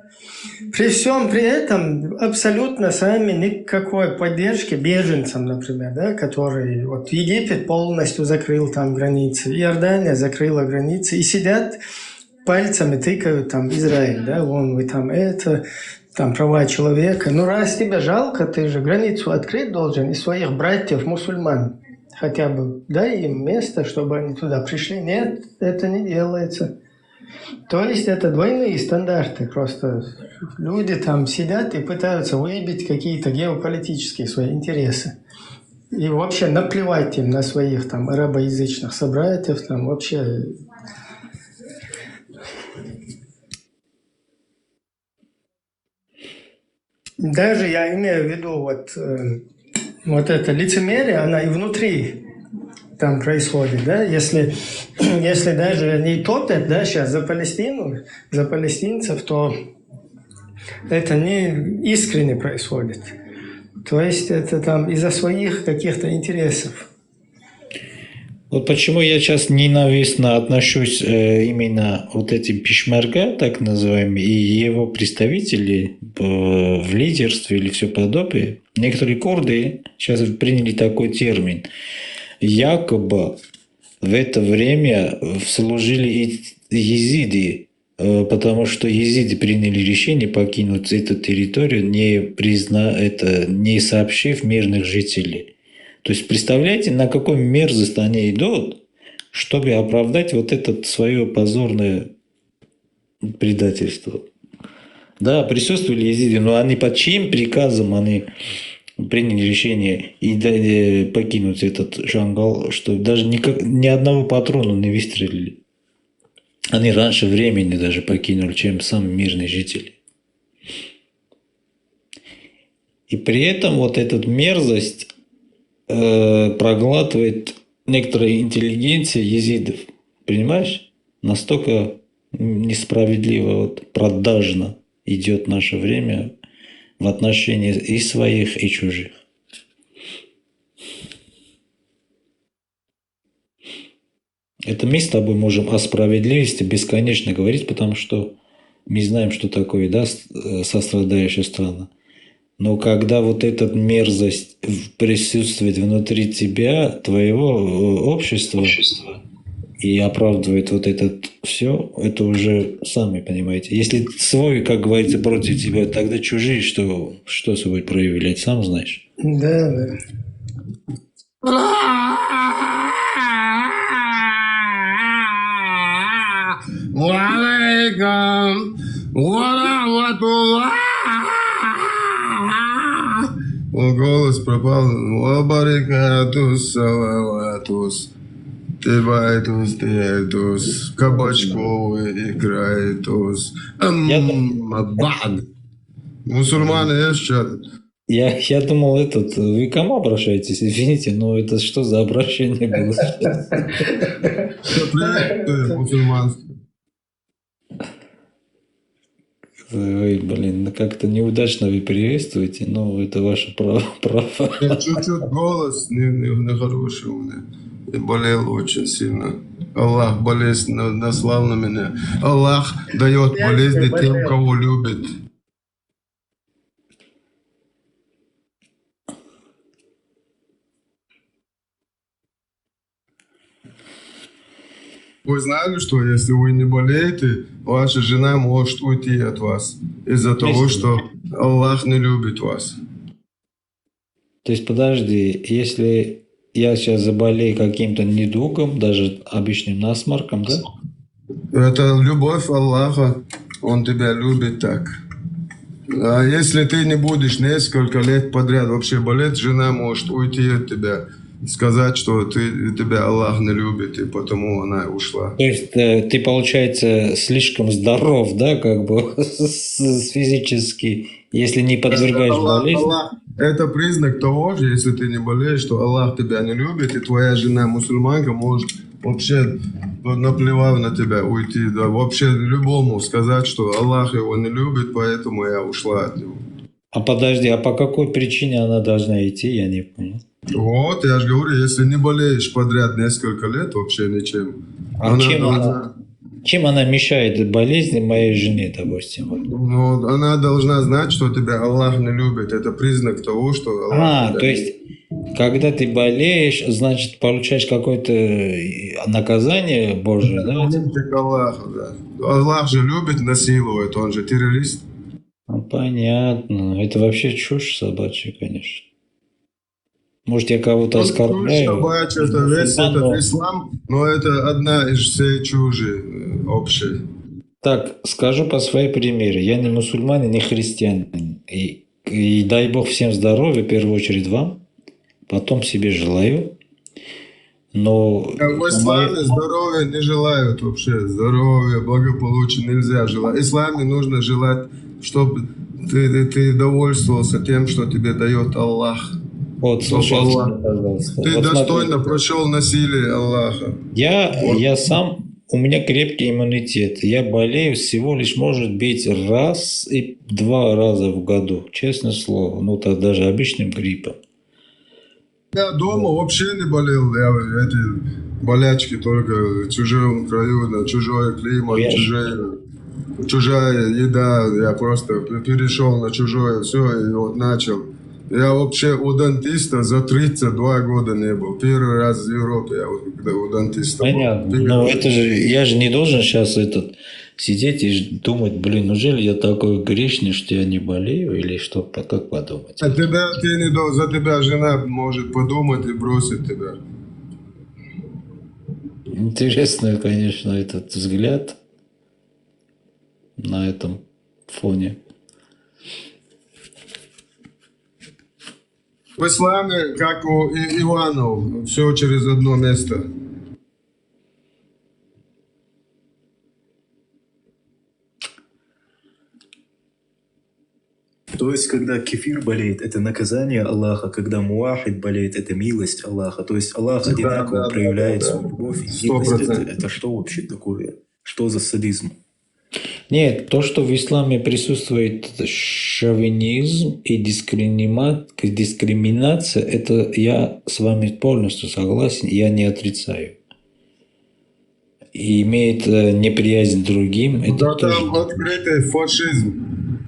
При всем при этом абсолютно сами никакой поддержки беженцам, например, да, которые вот Египет полностью закрыл там границы, Иордания закрыла границы и сидят пальцами тыкают там Израиль, да, вон вы там это, там права человека. Ну раз тебе жалко, ты же границу открыть должен и своих братьев мусульман хотя бы дай им место, чтобы они туда пришли. Нет, это не делается. То есть это двойные стандарты. Просто люди там сидят и пытаются выявить какие-то геополитические свои интересы. И вообще наплевать им на своих там арабоязычных собратьев, там вообще... Даже я имею в виду вот это лицемерие, она и внутри там происходит, да, если даже они топят, да, сейчас за Палестину, за палестинцев, то это не искренне происходит. То есть это там из-за своих каких-то интересов. Вот почему я сейчас ненавистно отношусь именно вот этим пешмерга, так называемым, и его представители в лидерстве или все подобное. Некоторые курды сейчас приняли такой термин. Якобы в это время служили и езиды, потому что езиды приняли решение покинуть эту территорию, не сообщив мирных жителей. То есть представляете, на какую мерзость они идут, чтобы оправдать вот это свое позорное предательство. Да, присутствовали езиды, но они под чьим приказом они приняли решение и покинуть этот Жангал, что даже ни одного патрона не выстрелили. Они раньше времени даже покинули, чем сам мирный житель. И при этом вот эта мерзость проглатывает некоторая интеллигенция езидов. Понимаешь? Настолько несправедливо, вот, продажно идет наше время в отношении и своих, и чужих. Это мы с тобой можем о справедливости бесконечно говорить, потому что мы знаем, что такое, да, сострадающая страна. Но когда вот эта мерзость присутствует внутри тебя, твоего общества, и оправдывает вот это все, это уже сами понимаете. Если свой, как говорится, против тебя, тогда чужие, что собой проявлять, сам знаешь. Да, да. Алейкум голос пропал. Вабарикатус, салаватус. Тибайтус, тиэтус. Кабачковый икрайтус. Бад. Мусульманы есть что-то? Я думал, вы к кому обращаетесь? Извините, но это что за обращение было? Привет, мусульманский. Ой, блин, как-то неудачно вы приветствуете, но это ваше право. Чуть-чуть голос нехороший у меня. Я болел очень сильно. Аллах болезнь наслал на меня. Аллах дает болезни тем, кого любит. Вы знали, что если вы не болеете, ваша жена может уйти от вас из-за того, что Аллах не любит вас. То есть, подожди, если я сейчас заболею каким-то недугом, даже обычным насморком, да? Это любовь Аллаха, Он тебя любит так. А если ты не будешь несколько лет подряд вообще болеть, жена может уйти от тебя, сказать, что тебя Аллах не любит, и потому она ушла. То есть ты, получается, слишком здоров, да, как бы физически, если не подвергаешь болезни? Это признак того же, если ты не болеешь, что Аллах тебя не любит, и твоя жена мусульманка может вообще, наплевав на тебя, уйти, да, вообще любому сказать, что Аллах его не любит, поэтому я ушла от него. А подожди, а по какой причине она должна идти, я не понял. Вот, я же говорю, если не болеешь подряд несколько лет, вообще ничем. А чем она мешает болезни моей жены, допустим? Ну, она должна знать, что тебя Аллах не любит. Это признак того, что Аллах то есть, когда ты болеешь, значит, получаешь какое-то наказание Божие, да? Аллах, да. Аллах же любит насиловать, он же террорист. Понятно. Это вообще чушь собачья, конечно. Может, я кого-то оскорбляю? Собачья, это весь этот ислам, но это одна из всей чужи общей. Так, скажу по своей примеру. Я не мусульманин, не христианин. И дай Бог всем здоровья, в первую очередь вам. Потом себе желаю. Но... В исламе здоровья не желают вообще. Здоровья, благополучия нельзя желать. В исламе нужно желать, чтобы ты довольствовался тем, что тебе дает Аллах. Вот, слушай, пожалуйста. Ты вот достойно смотри. прошел насилие Аллаха. Я сам, у меня крепкий иммунитет. Я болею всего лишь, может быть, раз и 2 раза в году. Честное слово. Ну, так даже обычным гриппом. Я дома вообще не болел. Я эти болячки только в чужом краю, на чужой климат, чужая еда. Я просто перешел на чужое все и вот начал. Я вообще у дантиста за 32 года не был. Первый раз в Европе я когда у дантиста был. Понятно. Но это же, я же не должен сейчас сидеть и думать, блин, неужели я такой грешный, что я не болею, или что, как подумать? За тебя жена может подумать и бросить тебя. Интересный, конечно, этот взгляд на этом фоне. В исламе, как у Иванов, все через одно место. То есть, когда кефир болеет, это наказание Аллаха, когда муахид болеет, это милость Аллаха. То есть Аллах одинаково проявляет свою любовь и милость. Это что вообще такое? Что за садизм? Нет, то, что в исламе присутствует шовинизм и дискриминация, это я с вами полностью согласен, я не отрицаю. И имеет неприязнь к другим, это Да тоже... там открытый фашизм.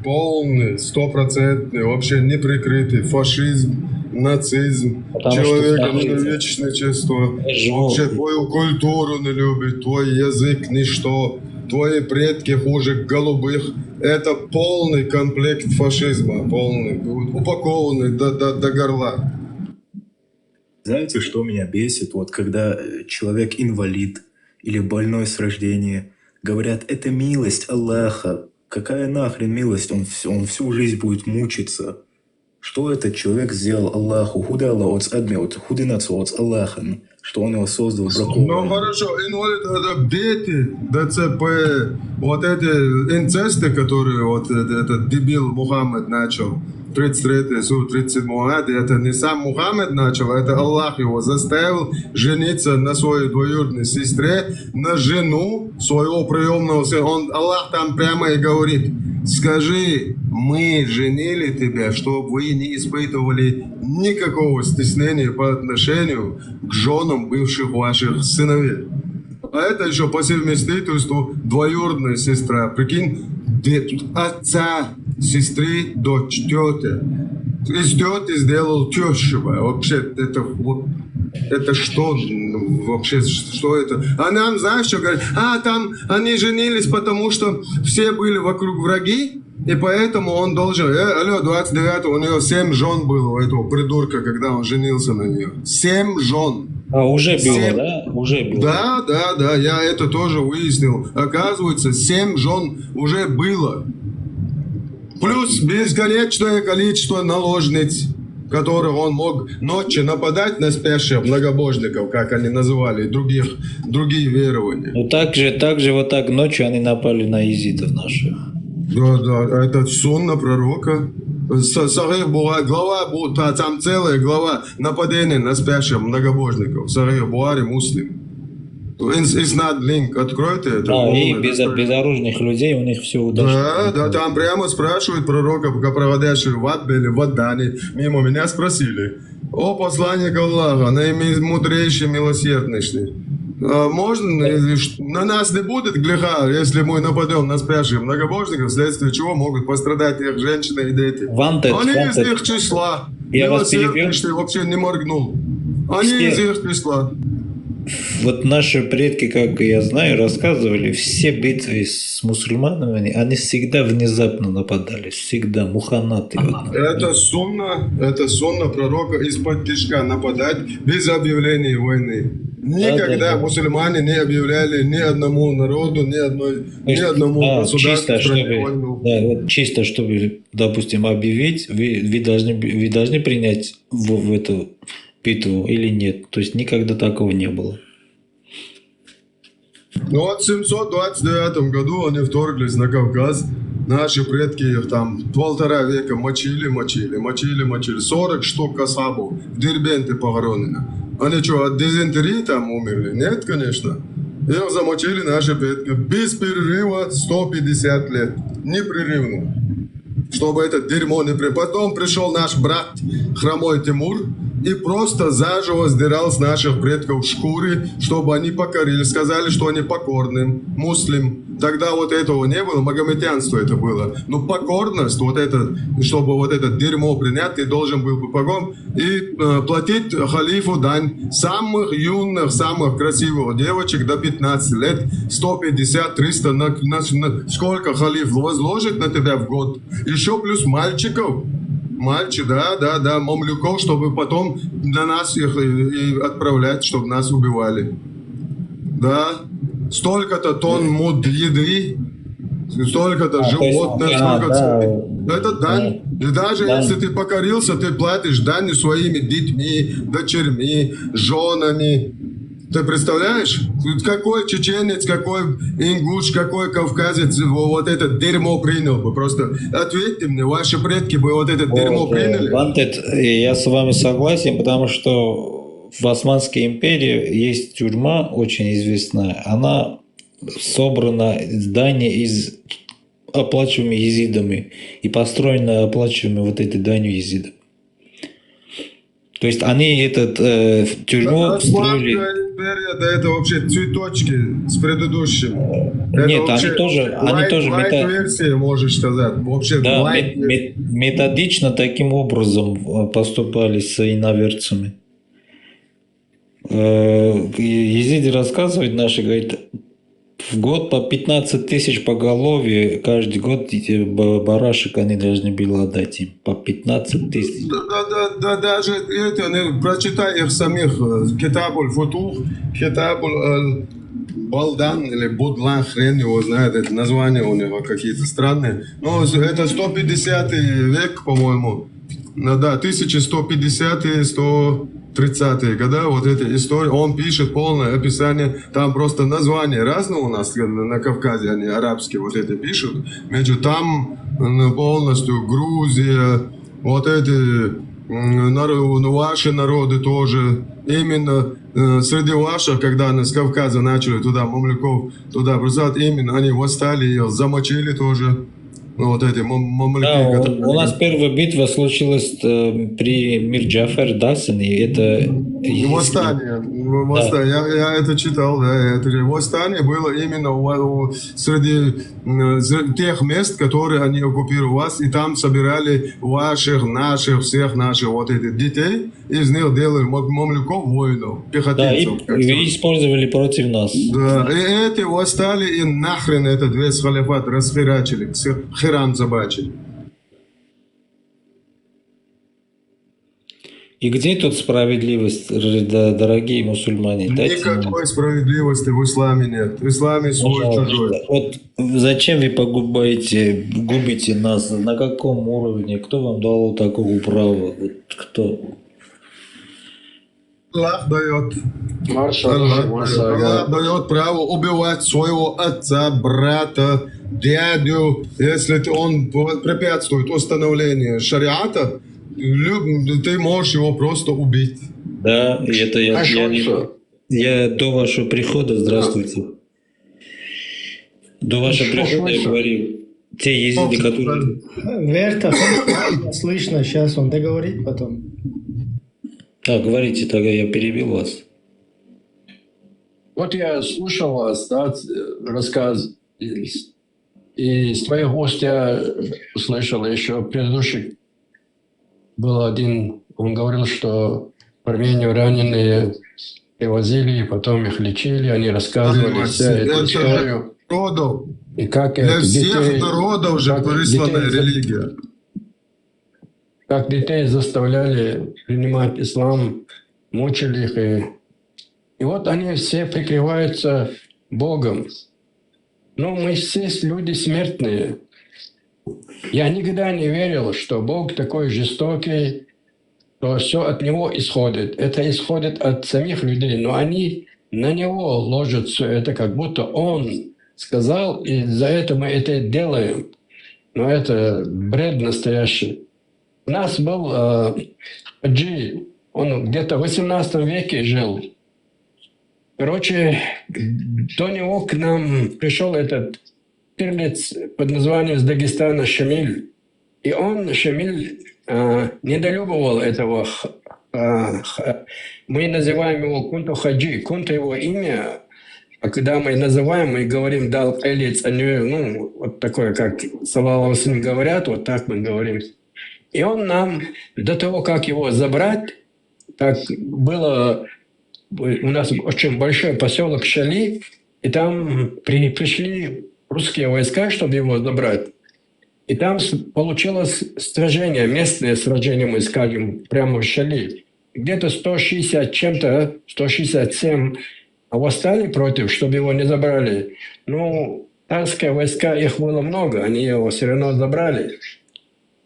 Полный, стопроцентный, вообще неприкрытый фашизм, нацизм, человека ненавидящее чувство, вообще твою культуру не любит, твой язык ничто, твои предки хуже голубых. Это полный комплект фашизма, полный, упакованный до горла. Знаете, что меня бесит? Вот когда человек инвалид или больной с рождения, говорят, это милость Аллаха. Какая нахрен милость? Он всю жизнь будет мучиться. Что этот человек сделал Аллаху? Что он его создал бракованным. Ну хорошо, инвалид это дети, ДЦП, вот эти инцесты, которые вот этот дебил Мухаммед начал, 33-й суд 37-го, это не сам Мухаммед начал, это Аллах его заставил жениться на своей двоюродной сестре, на жену своего приемного сына. Аллах там прямо и говорит, скажи, мы женили тебя, чтобы вы не испытывали никакого стеснения по отношению к женам бывших ваших сыновей. А это еще по совместительству двоюродная сестра. Прикинь, отца сестры, дочь, тетя. Из тети сделал тещего. Вообще, это вот... Это что вообще, что это? А нам, знаешь, что говорят? Там они женились, потому что все были вокруг враги, и поэтому он должен... Алло, 29-го у него 7 жен было, у этого придурка, когда он женился на нее. 7 жен. Уже было, да? Уже было. Да, я это тоже выяснил. Оказывается, 7 жен уже было. Плюс бесконечное количество наложниц, которых он мог ночью нападать на спящих многобожников, как они называли, другие верования. Ну также вот так ночью они напали на езидов наших. Да, это сунна пророка. Сахих была глава, там целая глава нападения на спящих многобожников. Сахих Буари, Муслим. Иснад линк, откройте это. И безоружных людей у них все удалось. Да, там прямо спрашивают пророка, проводящие в Адбе или в Аддане. Мимо меня спросили: о посланник Аллаха, наимудрейший, милосерднейший, можно, на нас не будет греха, если мы нападем на спящих многобожников, вследствие чего могут пострадать их женщины и дети? Они из их числа. Милосерднейший вообще не моргнул. Они из их числа. Вот наши предки, как я знаю, рассказывали, все битвы с мусульманами, они всегда внезапно нападали, всегда, муханаты. Это сунна пророка из-под тишка нападать без объявления войны. Никогда мусульмане не объявляли ни одному народу, ни одному государству войну. Да, вот чисто, чтобы, допустим, объявить, вы должны принять в эту битву или нет. То есть никогда такого не было. Ну вот в 729 году они вторглись на Кавказ. Наши предки их там 1,5 века мочили. 40 штук касабов в Дербенте похоронено. Они что, от дизентерии там умерли? Нет, конечно. Их замочили наши предки без перерыва 150 лет. Непрерывно. Чтобы это дерьмо не... Потом пришел наш брат хромой Тимур и просто заживо сдирал с наших предков шкуры, чтобы они покорили, сказали, что они покорны, муслим. Тогда вот этого не было, магометянство это было. Но покорность, вот это, чтобы вот это дерьмо принять, ты должен был покорен и платить халифу дань самых юных, самых красивых девочек до 15 лет, 150-300, сколько халиф возложит на тебя в год. Еще плюс мальчиков. Да, мамлюков, чтобы потом на нас их и отправлять, чтобы нас убивали. Да, столько-то тонн муд еды, столько-то животных, столько-то... Это дань. И даже если ты покорился, ты платишь дань своими детьми, дочерьми, женами. Ты представляешь? Какой чеченец, какой ингуш, какой кавказец вот это дерьмо принял бы? Просто ответьте мне, ваши предки бы вот это дерьмо приняли? Вантед, я с вами согласен, потому что в Османской империи есть тюрьма очень известная. Она собрана здание из оплачиваемыми езидами и построена оплачиваемыми вот этой данью езидам. То есть они тюрьму строили... Да это вообще цветочки с предыдущим. Нет, они тоже версии, можешь сказать. Вообще, да, методично таким образом поступали с иноверцами. Езиди рассказывают наши, говорит, в год по 15 тысяч поголовья, каждый год барашек они должны были отдать им. По 15 тысяч. Да, даже это, прочитай их самих. Китабуль Футух, Китабуль Балдан или Будлан, хрен его знает, это названия у него какие-то странные. Но это 150 век, по-моему. Ну да, 1150-е, 130-е года, вот эта история, он пишет полное описание, там просто названия разные у нас на Кавказе, они арабские вот это пишут, между там полностью Грузия, вот эти ваши народы тоже, именно среди ваших, когда с Кавказа начали туда, мамлюков, туда бросать, именно они восстали, ее замочили тоже. Вот эти мамлюки, да, которые... у нас первая битва случилась при Мир-Джафар Дасане. Это восстание. Я это читал, да. Восстание было именно среди тех мест, которые они оккупировали вас, и там собирали ваших, наших, всех наших вот этих детей, из них делали мамлюков, воинов, пехотинцев. Да, и использовали против нас. Да, и эти восстали, и нахрен этот весь халифат расхерачили, херам забачили. И где тут справедливость, дорогие мусульмане? Никакой справедливости в исламе нет. В исламе свой чужой. Вот зачем вы губите нас? На каком уровне? Кто вам дал такого права? Вот кто? Аллах дает. Аллах дает право убивать своего отца, брата, дядю, если он препятствует установлению шариата. Ты можешь его просто убить. Да, и это я до вашего прихода, здравствуйте. До вашего прихода я говорил, те езиды, которые... Верта, слышно, сейчас он договорит потом. Говорите, тогда я перебил вас. Вот я слушал вас, да, рассказ, и с твоих уст я услышал еще предыдущий. Был один, он говорил, что в Армению раненые привозили, и потом их лечили, они рассказывали всю эту историю. И как для всех народов же присланная религия. Как детей заставляли принимать ислам, мучили их. И вот они все прикрываются Богом. Но мы все люди смертные. Я никогда не верил, что Бог такой жестокий, что все от Него исходит. Это исходит от самих людей, но они на Него ложат все это, как будто Он сказал, и за это мы это делаем. Но это бред настоящий. У нас был хаджи, он где-то в 18 веке жил. Короче, до него к нам пришел этот пирлиц под названием с Дагестана Шамиль. И он, Шамиль, недолюбовал этого. Мы называем его Кунту Хаджи. Кунту его имя. А когда мы называем, мы говорим «дал элиц», ну, вот такое, как салаллаху алейхи говорят, вот так мы говорим. И он нам, до того, как его забрать, так было, у нас очень большой поселок Шали, и там пришли русские войска, чтобы его забрать. И там получилось сражение, местное сражение, мы скажем, прямо в Шали. Где-то 160 чем-то, 167 восстали против, чтобы его не забрали. Ну, царские войска, их было много, они его все равно забрали.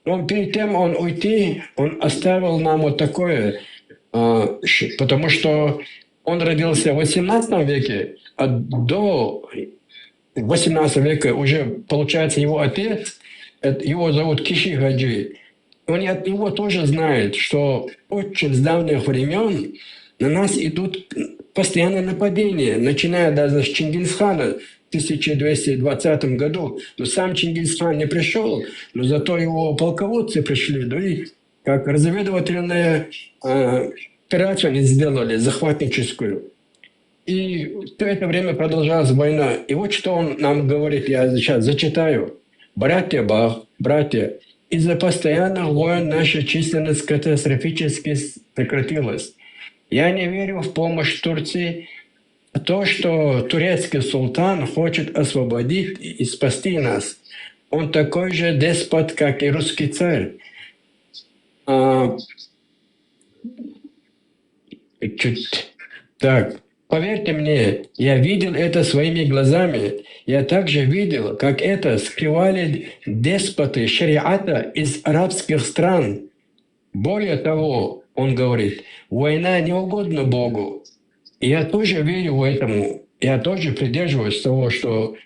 Но перед тем он уйти, он оставил нам вот такое, потому что он родился в 18 веке, а до 18 века уже, получается, его отец, его зовут Киши Хаджи, он от него тоже знает, что очень с давних времен на нас идут постоянные нападения, начиная даже с Чингисхана в 1220 году. Но сам Чингисхан не пришел, но зато его полководцы пришли, да и как разведывательную операцию они сделали, захватническую. И все это время продолжалась война. И вот что он нам говорит, я сейчас зачитаю. Братья, из-за постоянных войн наша численность катастрофически сократилась. Я не верю в помощь Турции. То, что турецкий султан хочет освободить и спасти нас. Он такой же деспот, как и русский царь. Так, поверьте мне, я видел это своими глазами. Я также видел, как это скрывали деспоты шариата из арабских стран. Более того, он говорит, война не угодна Богу. И я тоже верю в этому. Я тоже придерживаюсь того, что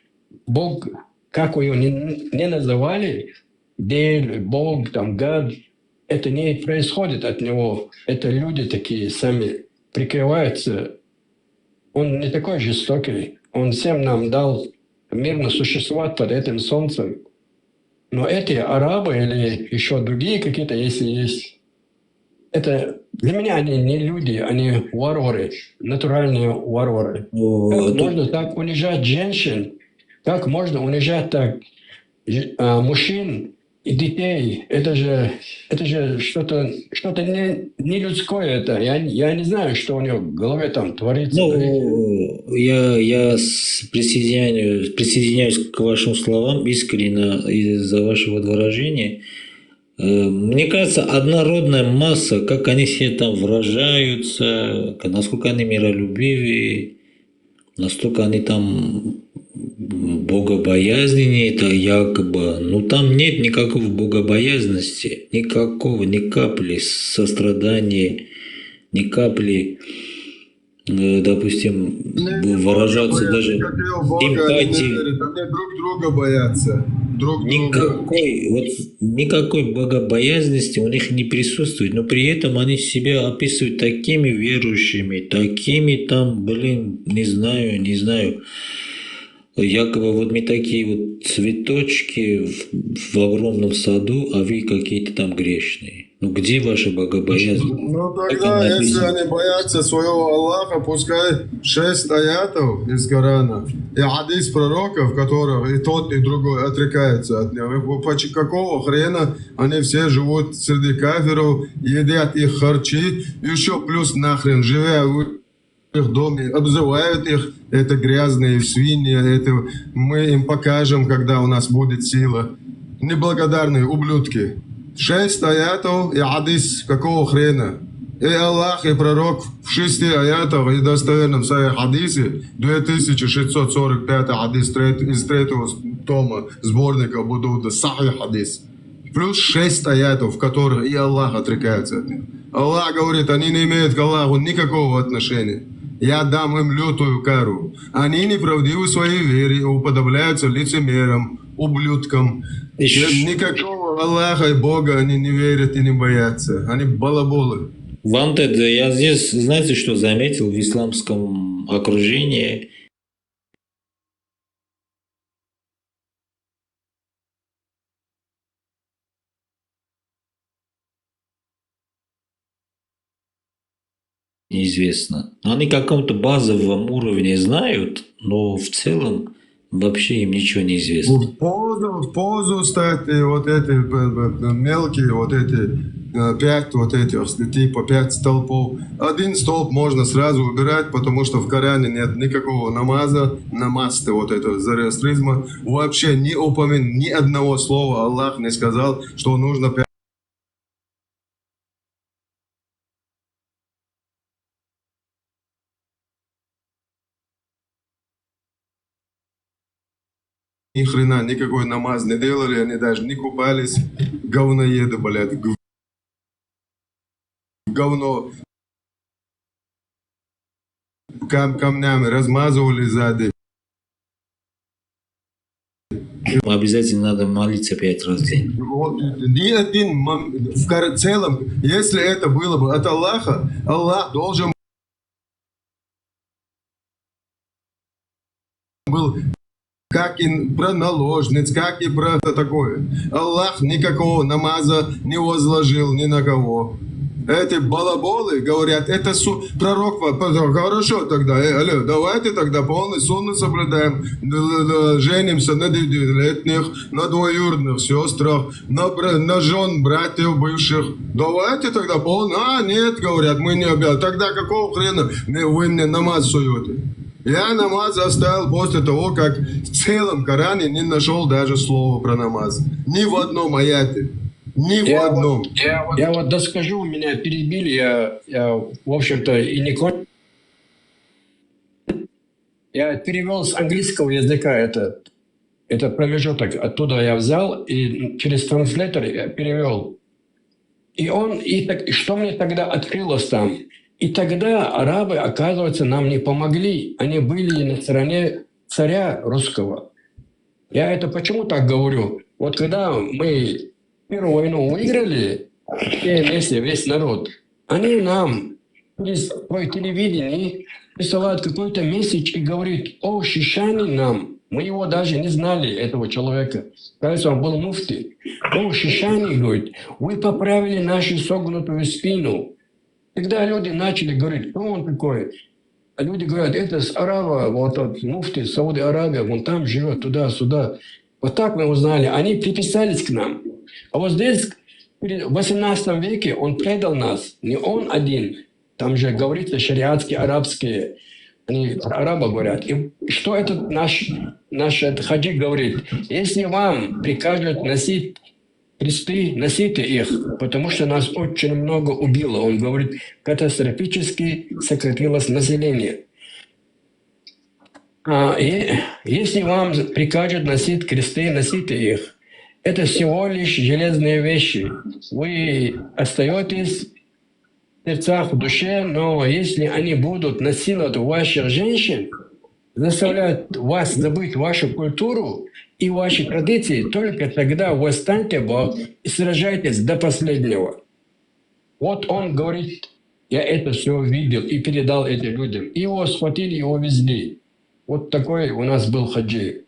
Бог, как его не называли, Дель, Бог, там, Гад, это не происходит от него. Это люди такие сами прикрываются. Он не такой жестокий. Он всем нам дал мирно существовать под этим солнцем. Но эти арабы или еще другие какие-то, если есть, это для меня они не люди, они варвары, натуральные варвары. Как можно так унижать женщин? Как можно унижать так мужчин и детей? Это же что-то не людское это. Я не знаю, что у него в голове там творится. Ну, я присоединяюсь к вашим словам искренне из-за вашего выражения. Мне кажется, однородная масса, как они все там выражаются, насколько они миролюбивые, настолько они там богобоязненнее, это якобы. Ну, там нет никакой богобоязненности, никакого, ни капли сострадания, ни капли, допустим, выражаться даже эмпатии. Они друг друга боятся. Никакой богобоязненности у них не присутствует, но при этом они себя описывают такими верующими, такими там, не знаю, якобы вот мы такие вот цветочки в огромном саду, а вы какие-то там грешные. Ну где ваша богобоязненность? Ну тогда, если они боятся своего Аллаха, пускай 6 аятов из Корана и хадис пророков, которых и тот, и другой отрекаются от него. Какого хрена они все живут среди кафиров, едят их харчи, еще плюс нахрен, живя в их доме, обзывают их, это грязные свиньи, это мы им покажем, когда у нас будет сила. Неблагодарные ублюдки. 6 аятов и хадис, какого хрена? И Аллах, и пророк в 6 аятах и достоверном своей хадисе, 2645 хадис из 3-го тома сборника Будуда, Сахих хадис. Плюс 6 аятов, в которых и Аллах отрекается от них. Аллах говорит, они не имеют к Аллаху никакого отношения. Я дам им лютую кару. Они неправдивы в своей вере и уподобляются лицемерам, ублюдкам. Никакого Аллаха и Бога они не верят и не боятся. Они балаболы. Вантед, я здесь, знаете, что заметил в исламском окружении? Неизвестно. Они каком-то базовом уровне знают, но в целом вообще им ничего не известно. В позу стать вот эти мелкие, вот эти 5 вот этих, типа 5 столпов. Один столб можно сразу убирать, потому что в Коране нет никакого намаза, намаза вот этого зороастризма. Вообще ни одного слова Аллах не сказал, что нужно 5 ни хрена, никакой намаз не делали, они даже не купались. Говноеды, блядь. Говно камнями размазывали сзади. Обязательно надо молиться 5 раз в день. Вот, ни один, в целом, если это было бы от Аллаха, Аллах должен был как и про наложниц, как и про такое. Аллах никакого намаза не возложил ни на кого. Эти балаболы говорят, это пророк, хорошо тогда, алло, давайте тогда полный сунну соблюдаем, женимся на 9-летних, на двоюродных сестрах, на жен братьев бывших. Давайте тогда полный, нет, говорят, мы не обязаны. Тогда какого хрена вы мне намаз суете? Я намаз оставил после того, как в целом Коране не нашел даже слова про намаз. Ни в одном аяте. Ни в одном. Я вот доскажу, меня перебили, я в общем-то, и не кончил. Я перевел с английского языка этот промежуток. Оттуда я взял и через транслятор я перевел. И что мне тогда открылось там? И тогда арабы, оказывается, нам не помогли. Они были на стороне царя русского. Я это почему так говорю? Вот когда мы первую войну выиграли, все вместе, весь народ, они нам через свое телевидение присылают какой-то месседж и говорят: о, Шишани нам. Мы его даже не знали, этого человека. Кажется, он был муфти. О, Шишани, говорит, вы поправили нашу согнутую спину. Когда люди начали говорить, кто он такой, а люди говорят, это с араба, вот тот муфти Сауди Аравии, он там живет, туда-сюда. Вот так мы узнали. Они приписались к нам. А вот здесь, в 18 веке, он предал нас. Не он один. Там же говорится шариатские, арабские. Они араба говорят. И что этот наш хаджи говорит? Если вам прикажут носить кресты, носите их, потому что нас очень много убило. Он говорит, катастрофически сократилось население. И если вам прикажут носить кресты, носите их. Это всего лишь железные вещи. Вы остаетесь в сердцах, в душе, но если они будут насиловать ваших женщин, заставлять вас забыть вашу культуру и ваши традиции, только тогда вы станете Бог и сражайтесь до последнего. Вот он говорит, я это все видел и передал этим людям. И его схватили, его везли. Вот такой у нас был хаджи.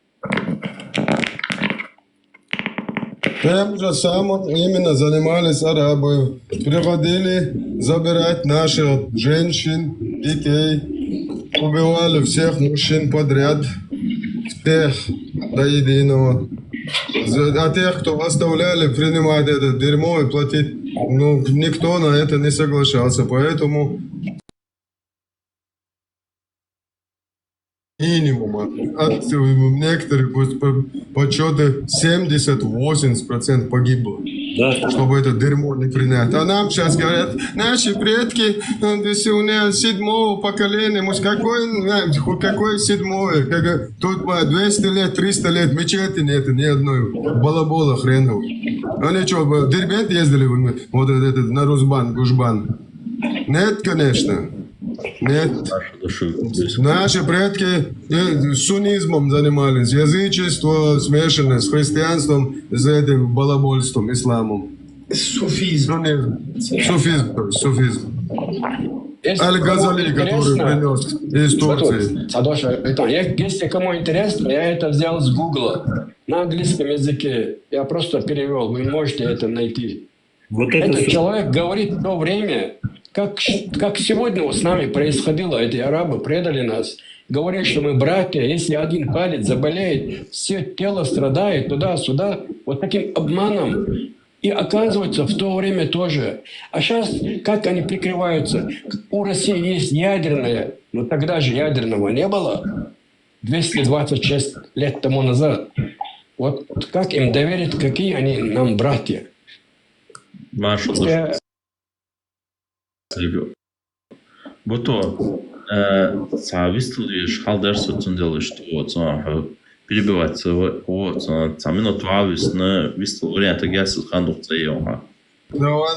Тем же самым именно занимались арабы. Приходили забирать наших женщин, детей. Убивали всех мужчин подряд. Всех до единого. А тех, кто оставляли принимать это дерьмо и платить, никто на это не соглашался. Поэтому минимум от некоторых подсчеты 70-80% погибло, чтобы это дерьмо не принять. А нам сейчас говорят, наши предки седьмого поколения, какое седьмое? Тут 200 лет, 300 лет мечети нет, ни одной балабола хренов. Они что, в Дербент ездили вот этот на Рузбан, Гужбан? Нет, конечно. Нет. Наши предки суннизмом занимались, язычество смешанное с христианством, с этим балабольством, исламом. Суфизм. Суфизм. Аль-Газали, который принес из Турции. Садоша, если кому интересно, я это взял с Гугла на английском языке. Я просто перевел, вы можете это найти. Вот этот человек говорит в то время, как сегодня с нами происходило, эти арабы предали нас, говорят, что мы братья, если один палец заболеет, все тело страдает туда-сюда, вот таким обманом. И оказывается, в то время тоже. А сейчас, как они прикрываются? У России есть ядерное, но тогда же ядерного не было, 226 лет тому назад. Вот как им доверить, какие они нам братья? Бото сабистл еш халдар сутун делишти вот перебивать. Вот, там минут вавис, на вис вариант агяс хандух цейоха. Давай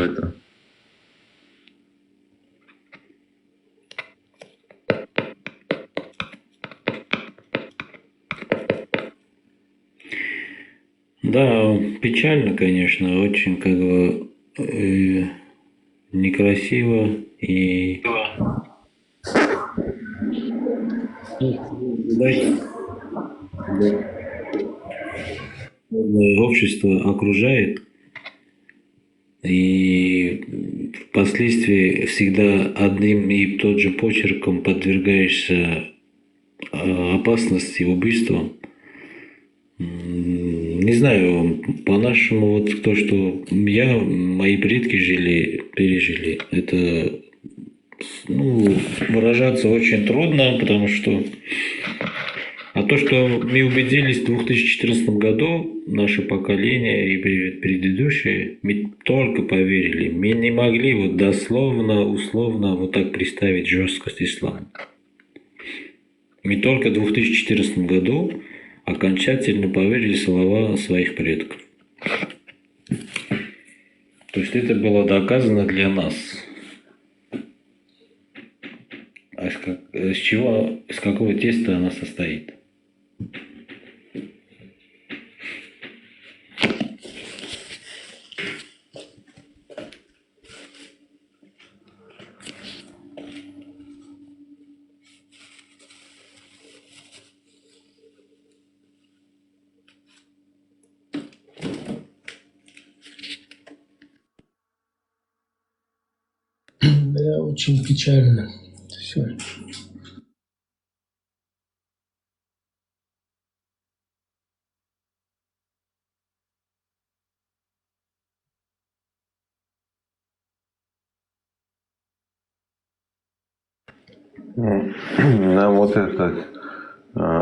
это. Да, печально, конечно, очень как бы некрасиво и общество окружает, и впоследствии всегда одним и тот же почерком подвергаешься опасности, убийствам. Не знаю, по-нашему, вот то, что мои предки пережили, это, выражаться очень трудно, потому что... А то, что мы убедились в 2014 году, наше поколение и предыдущее, мы только поверили. Мы не могли вот дословно, условно вот так представить жесткость ислама. Мы только в 2014 году окончательно поверили в слова своих предков. То есть это было доказано для нас. А из какого теста она состоит? Да, очень печально. Все. Нам вот этот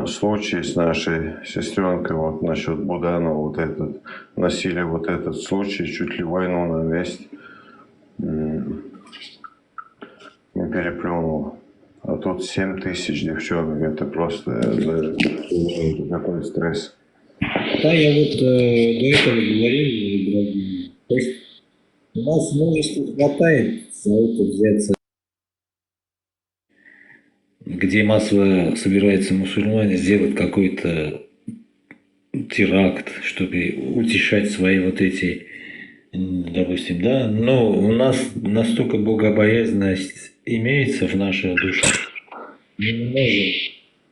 случай с нашей сестренкой, вот насчет Буданова, вот этот, носили вот этот случай, чуть ли войну на весть, не переплюнул. А тут 7 тысяч девчонок, это просто какой стресс. Да, я вот до этого говорил, дорогие. То есть у нас мужества хватает за это взяться, где массово собираются мусульмане, сделать какой-то теракт, чтобы утешать свои вот эти, допустим, да. Но у нас настолько богобоязненность имеется в нашей душе, мы не можем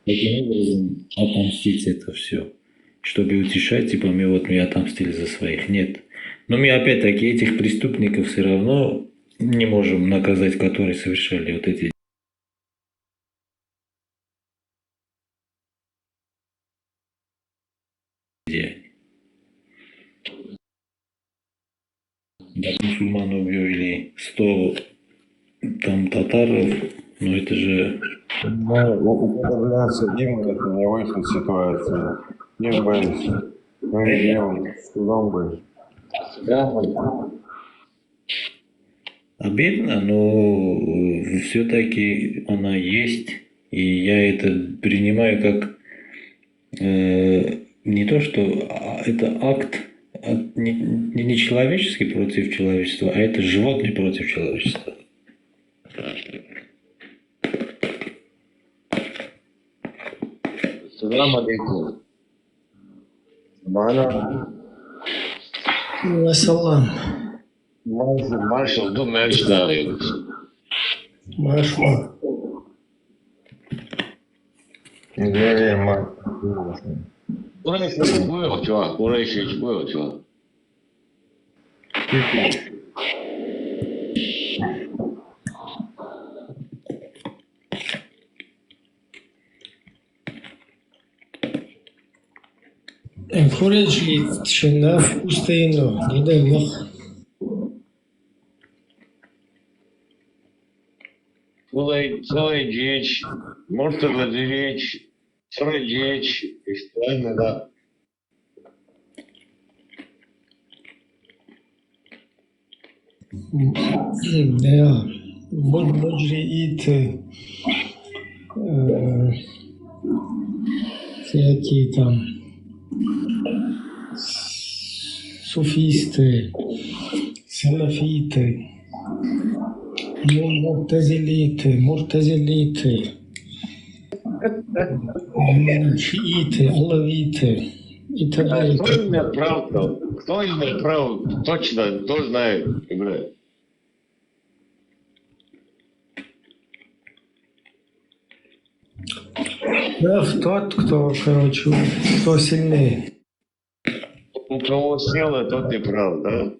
таким образом отомстить это все, чтобы утешать, типа, мы отомстили за своих. Нет. Но мы опять-таки этих преступников все равно не можем наказать, которые совершали вот эти деяния. Да, мусульман убили 100 там татаров, но это же... Уподобляться им, это не выход ситуации. Им бы, мы делаем, судом бы. Обидно, но все-таки она есть, и я это принимаю как не то, что это акт не человеческий против человечества, а это животный против человечества. Салам алейкум. Вассалам. Marshall, do match dialogues. Маршал. Encourage Chenaf Usteino, Nidemach. Целая дичь, может разречь, целая дичь, истинно, да. Да, Боджри Ит всякие там суфисты, салафиты, муртазилиты, шииты, алавиты и так далее. Кто имеет право? Кто имеет право? Точно, кто знает, Ибрай? Да, тот, кто, короче, кто сильнее. У кого сила, тот и прав, да?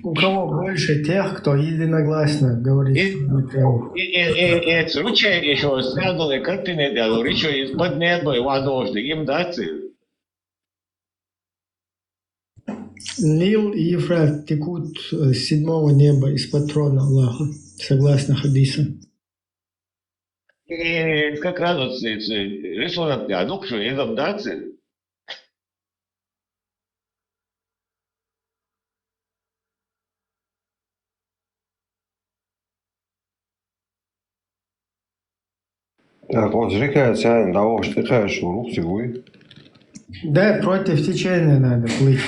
У кого больше тех, кто единогласно говорит, что не прав. И случай еще следовали картины делали, еще из-под неба возможно им дать. Нил и Ефрат текут с седьмого неба из-под трона Аллаха, согласно хадисам. И как раз вот рисунок диалог, что им дать. Так, вот зрекается один того, что ты кажешь, рух вы. Да, против течения надо плыть.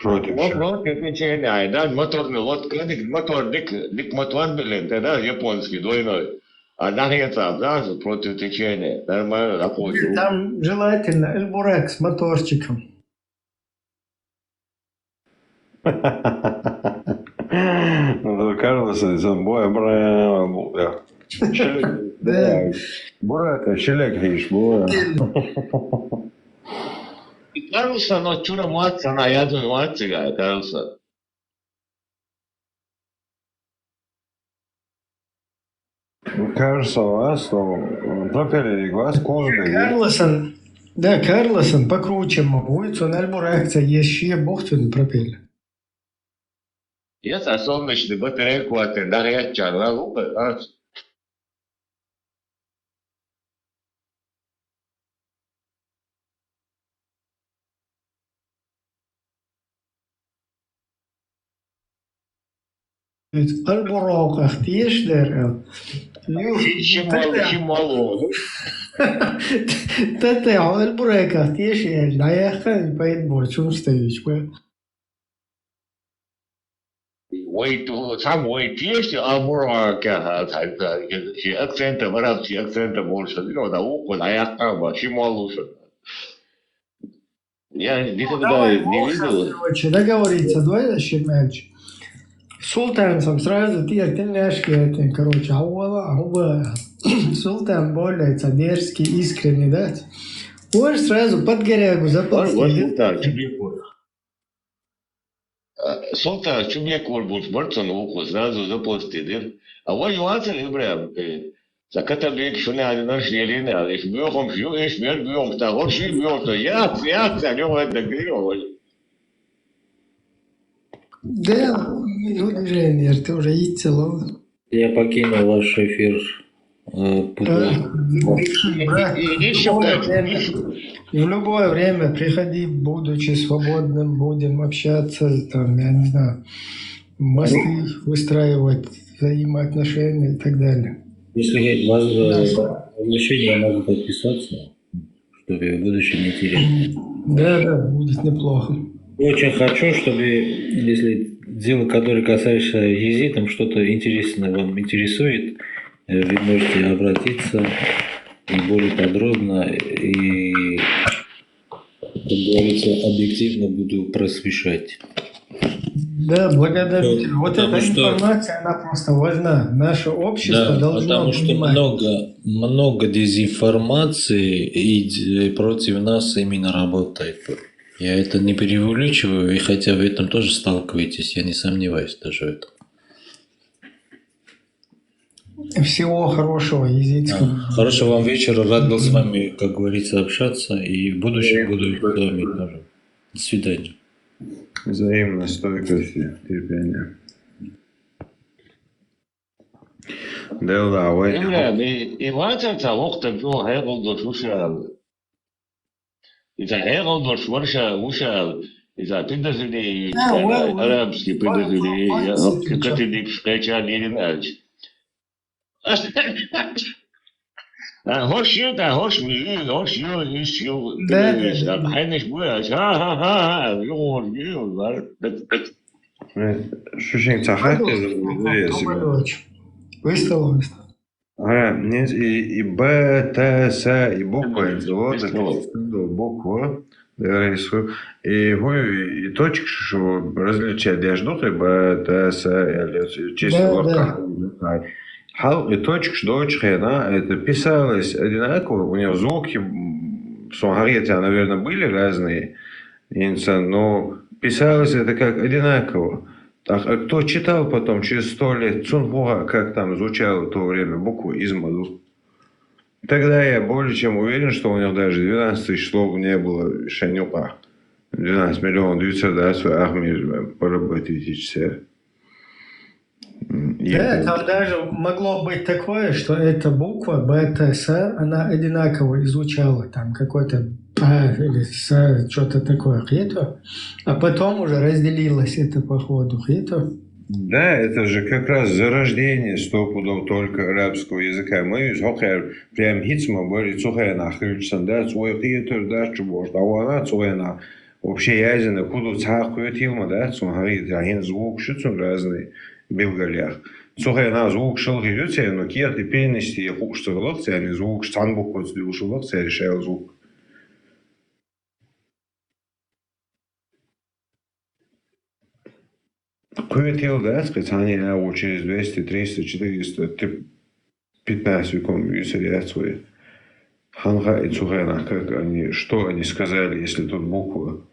Против. Вот течение, да, моторный лодка, мотор, дик мотор, блин, да, японский, двойной. А нагреться образу против течения, нормально работает. Там желательно эльбурек с моторчиком. Ну, Карлос, боя, бра, Да. Бурата, челек видишь, боя. И Карлсон, но чура маться, на ядную маться, Карлсон. Кажется, вас, что пропели глаз, кожный. Карлосон, да, Карлосон покруче будет, он эльбурекца есть ще бухтен пропель. Я со солнечной батарейку отдаю, чарла, лупа, Эльбурок, ах, ты ешь дер. Чимало. Ты эльбурек, ах, ты ешь, да я хан, поет борчум стоишь, Ой, сам ой, есть, а мурака, акцента, воровки, акцента больше, ну, да, да, я там, чимало. Я никогда не видел. Короче, договориться, давай еще мяч. Султанцам сразу ты оттеняшки это, короче, Султан более дерзкий, искренний, да? Можешь сразу под горягу заплатить. Султан, чумек будет бортон уку, сразу заплатить. А вот юанцы, бля, за каталик, что не один наш елена, а их бьем, их бьем, так вот шли бьем, то я, него это грел. Да, ну движение, ты уже идти Я покинул ваш эфир. В любое время приходи, будучи свободным, будем общаться, там, я не знаю, мосты выстраивать, взаимоотношения и так далее. Если у вас разрешение, я могу подписаться, чтобы в будущем не терять. Да, будет неплохо. Очень хочу, чтобы, если дело, которое касается езидом, что-то интересное вам интересует, вы можете обратиться и более подробно, и, как говорится, объективно буду просвещать. Да, благодарю тебя. Вот эта информация, она просто важна. Наше общество должно понимать. Потому что много дезинформации и против нас именно работает. Я это не преувеличиваю, и хотя в этом тоже сталкиваетесь, я не сомневаюсь даже в этом. Всего хорошего, езидского. Хорошего вам вечера, рад был с вами, как говорится, общаться, и в будущем буду с вами тоже. До свидания. Взаимной стойкости, терпения. Да, И вататься, лохта, бьё, хэвал, до шушал. И за хэвал, до шварша, ушал. إذا تدخلي well, арабский подخлي fine, как ты встреча один аж hoş yok da hoş mu hoş yok iş yok hayneş bu ya ha yok var Ощущение цахати, Выставил. нет, и Б, Т, С, и буква, буква, и точка, что различать между Б, Т, С, или чисто Хал и точка, что это писалось одинаково, у него звуки в Сумгарете, наверное, были разные, но писалось это как одинаково. Так, а кто читал потом через 100 лет Цунхуа, как там звучало в то время буквы Измаду? Тогда я более чем уверен, что у них даже 12 тысяч слов не было Шанюка. 12 миллионов 900 да, свою армию поработать все. Да, там даже могло быть такое, что эта буква БТС, она одинаково изучала, там какой-то П или С, что-то такое, а потом уже разделилось это по ходу, Да, это же как раз зарождение стопудов только арабского языка. Мы из Хохер прям хитсма были цухена, хрючсан, да, цуэ хитер, да, чубош, да, она цуэна. Вообще язык, куда цахует илма, да, цухарит, а хин звук шутсон разный. Белгалях. Цухена звук шел гирюция, но кият и перенести и хукшты галакция, а не звук штанбук вот сдвинул галакция, решал звук. Куетил, да, сказать, они через 200, 300, 400, 15 веков висят свои. Ханга и Цухена, как они, что они сказали, если тут буква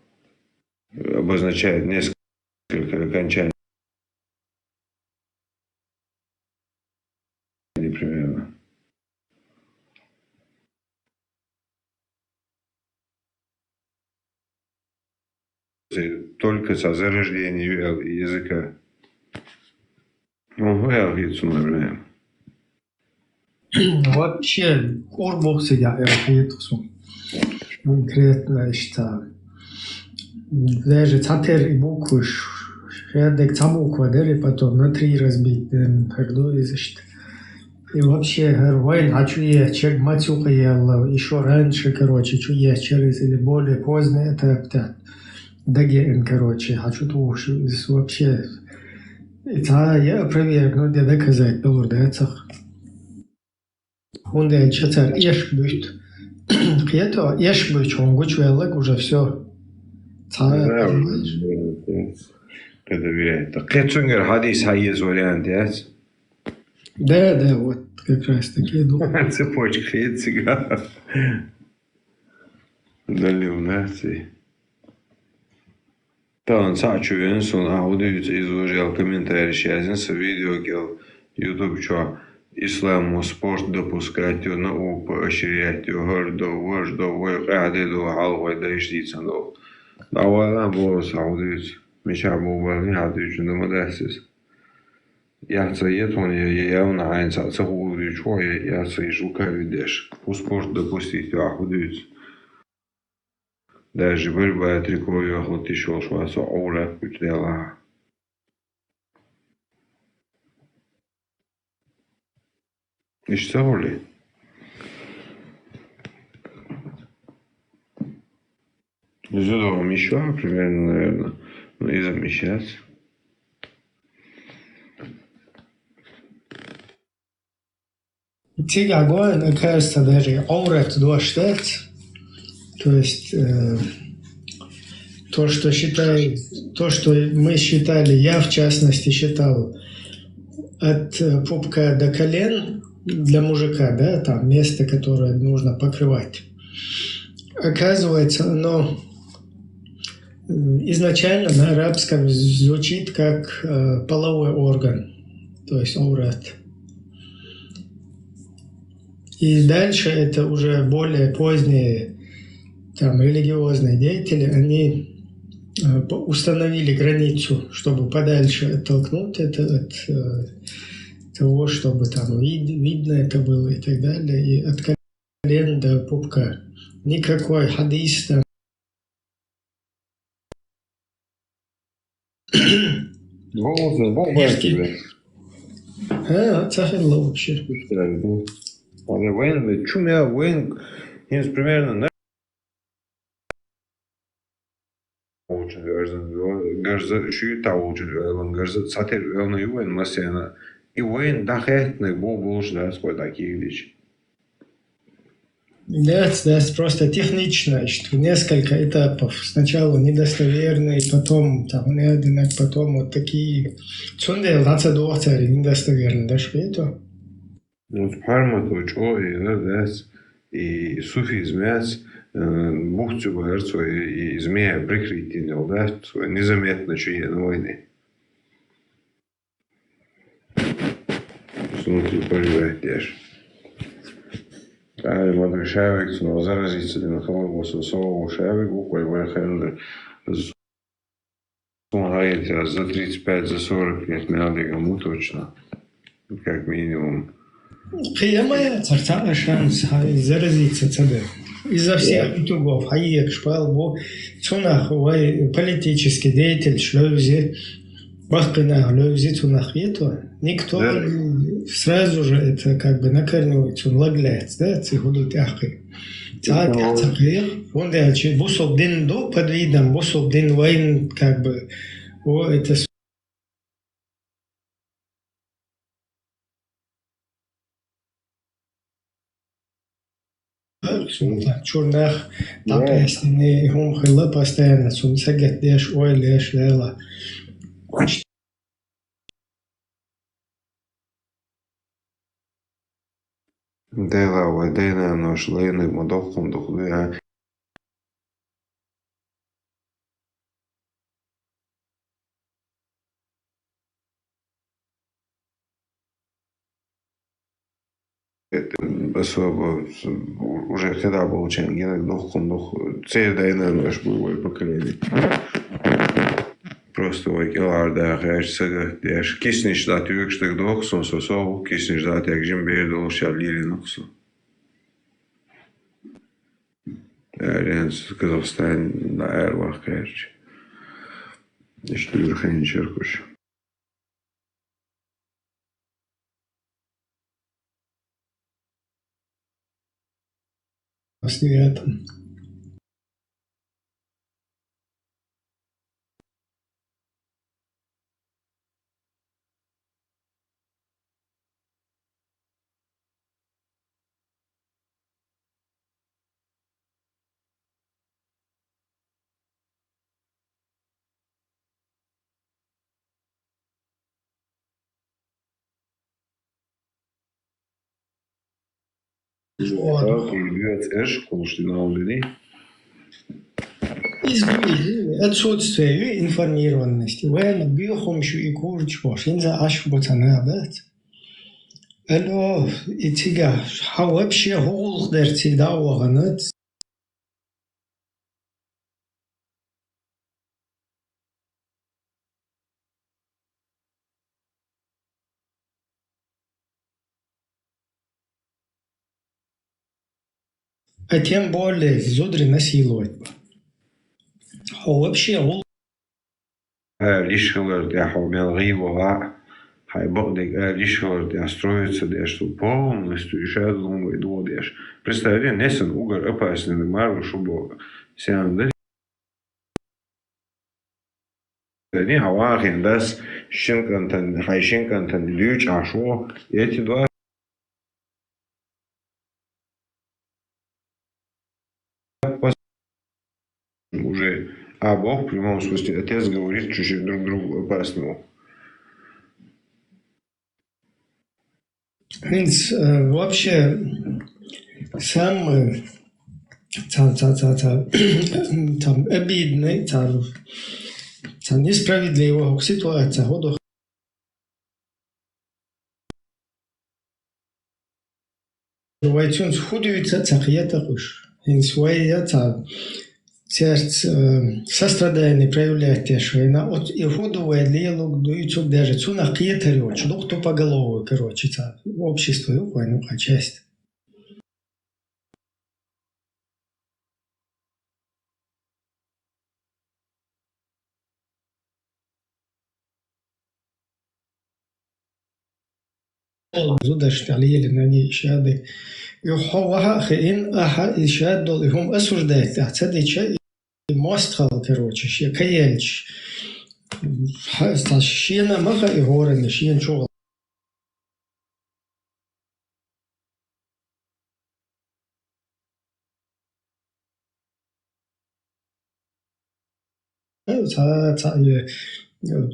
обозначает несколько окончаний. Примерно. Только со зарождением языка. Ну, я говорю, наверное. Вообще, Орбов себя конкретно считаю. Даже цатер и буквы, шедек цамуква, да, потом на 3 разбить, когда язык. И вообще, Гервайн, а что я, человек матюка ела, еще раньше, короче, что я через или более поздно, это даген, короче, а что вообще, это я проверю, где доказать, было, да, это. Он да, чатар, ешь будет, это, ешь будет, он гуч велик, уже все. Да, когда верят. Клецунгер хадис хайез вариант, да? Да, вот как раз таки. Цепочка яйцега. Долил нации. Талан сачу венсон аудио изложил комментарий сейчас видео гел YouTube что ислам спорт допускать науку поощрять гордо вождо выходы до халвы дойдите до. Давай было аудио. Меча был не аудио на модесис. Я цает он явно айнца цеху чё я цежу кавидеш. У спорт допустить аудио. Даже борьба триковая охота еще шла со оура кутела. И что ли? Задумаем еще примерно, наверное, ну и замещать. Тигагоин, кажется, даже аурет дуаштет. То есть то, что мы считали, я в частности считал, от пупка до колен для мужика, да, там место, которое нужно покрывать. Оказывается, оно изначально на арабском звучит как половой орган, то есть аурат. И дальше это уже более поздние там религиозные деятели, они установили границу, чтобы подальше оттолкнуть это от того, чтобы там видно это было и так далее, и от колен до пупка. Никакой хадис там Цахилла вообще. Войн, чумя, войн, примерно очень гажда шуйта очень гажда сатер он и войн масяна и войн дахетный был да сколько таких вещей. Да, просто технично, что несколько этапов. Сначала недостоверные, потом там неодинок, потом вот такие. Цунде лаца дуахтари недостоверно, да что это? Вот парма то и суфизм бухтю говорится и змея прикрытие да незаметно что на войне. Внутри поливает дешь. А модный шавик, но заразиться на холодного сосового шавику, кой хендер помогает за 35, за 45 надо кому точно, как минимум. Прямая царца шанс заразиться тебе. Из-за всех итогов, хаек, шпалбо, цунах, политический деятель, шлёвзи, бахкина, шлёвзи, цунах, никто сразу же это как бы на корню лагляет, да, цихуду тяхи. Он дальше, бусов дин до под видом, бусов дин войн, как бы, это чурнах, так если не хумхила постоянно, сагет деш, ой, леш, лела. Дела водена нож лейны модохом дохуя. Особо уже когда получаем генок дохом цель дайна наш боевое поколение. Просто вакиларда хашсага деш кисниш да тюкштек дохсон сосо кисниш да тягжим бердол шалили ноксу. Ренс Казахстан на эрвах кэрч. Что юрхан черкуш. После этого. Отсутствие информированности. Военно биохомщу и курчу, шинза ашботана, да? Алло, и тига, а вообще гол дерти дауганат. А тем более зудри насиловать. А вообще гол. Лишь я хомял гривого. Хай богдик лишь я строится деш что полностью решает думает водешь. Представляете, несен угор опасный мару шубо. Сян не хавахин дас шинкантан хайшинкантан льюч ашо эти два уже, а Бог в прямом смысле отец говорит чуть-чуть друг другу опасному. Вообще самый там обидный, там несправедливая ситуация. Вайтюнс худуется цахията хуш. Инсуая там сострадание проявляет тешина. От и худует лелук дуйцук даже цуна киетарёч, дух тупоголовый, короче, общество, ну, часть. زودش تعليل نجي شهادة يحوها خين أحد شهادة هم أسر ده تعتدي شيء ماستخل كروتش شيء كيلش شينا ما خا يهورن شين شغل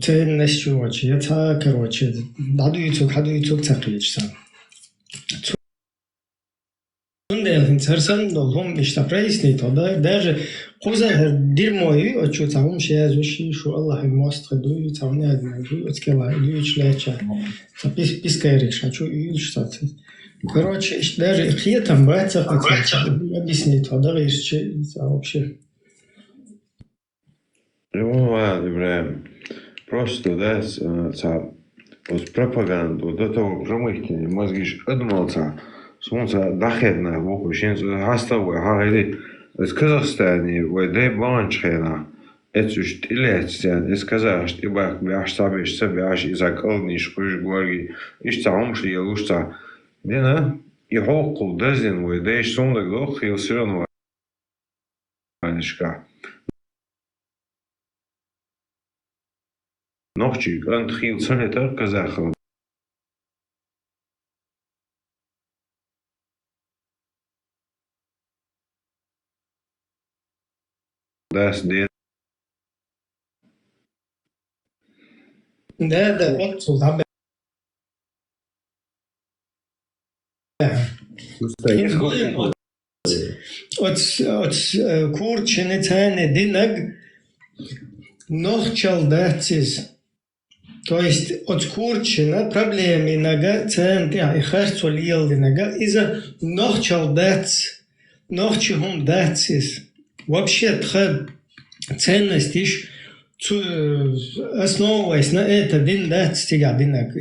تين نشجو وجه تا كروتش حدو يتوك تقيج سام Тунделин царсан долгом иштапрейсни тода даже куза дирмои очу таум шеязуши шу Аллах мост дуи тауни адмаду отскела дуичляча пискайрик шачу иштат. Короче, даже хие там братья объяснить тода еще вообще. Ибраим, просто да, вот пропаганду до того промыхтения мозгиш одмалца. Сонца дахедна вухушин хаставы хагали из Казахстане войдей бланчхена эцуш тилецен из Казахш ибак бяш сабиш сабяш изакални шкуш гварги иштаумши ялушта дена и хоқу дазин войдей сондаг дох хилсиран ванишка нохчи ант хилсен это казахал Das det. ده أقصد ده от курчины тайны динаг нохчал датсис. То есть от курчина проблемы нага цен и харцу лил динага из-за нохчал датс нохчихум датсис. Вообще ценность основываясь на это дин датс тига динаг.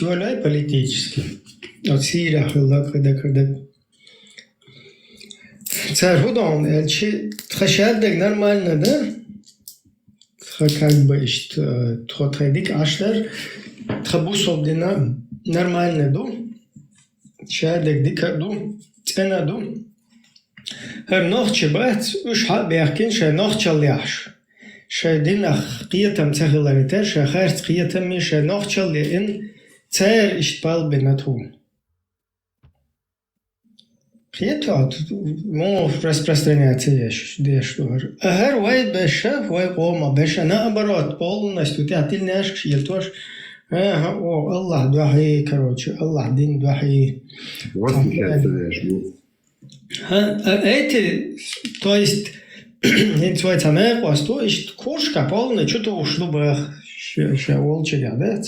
Валяй политически. От Сирия когда царь Худон, эльчи тхашаддаг нормально, да? Как бы тхотхайдик ашлер тхабусов дина нормально ду. Шаддаг дика ду, цена ду. Her noch bait, уж хаберкин ше noch чаляш. شدينخ قيتم تغلريتر شخرت قيتم مش نخشل لأن تير اشتبال بنتو قيتات مو распространяться дештур أهر واي بشة واي قوما بشة نأبرات полностью ты отильняешь елтош о الله духи короче الله дин духи Вот эти то есть интуиция не просто ist кошка полная что-то ушло бы ще волчья да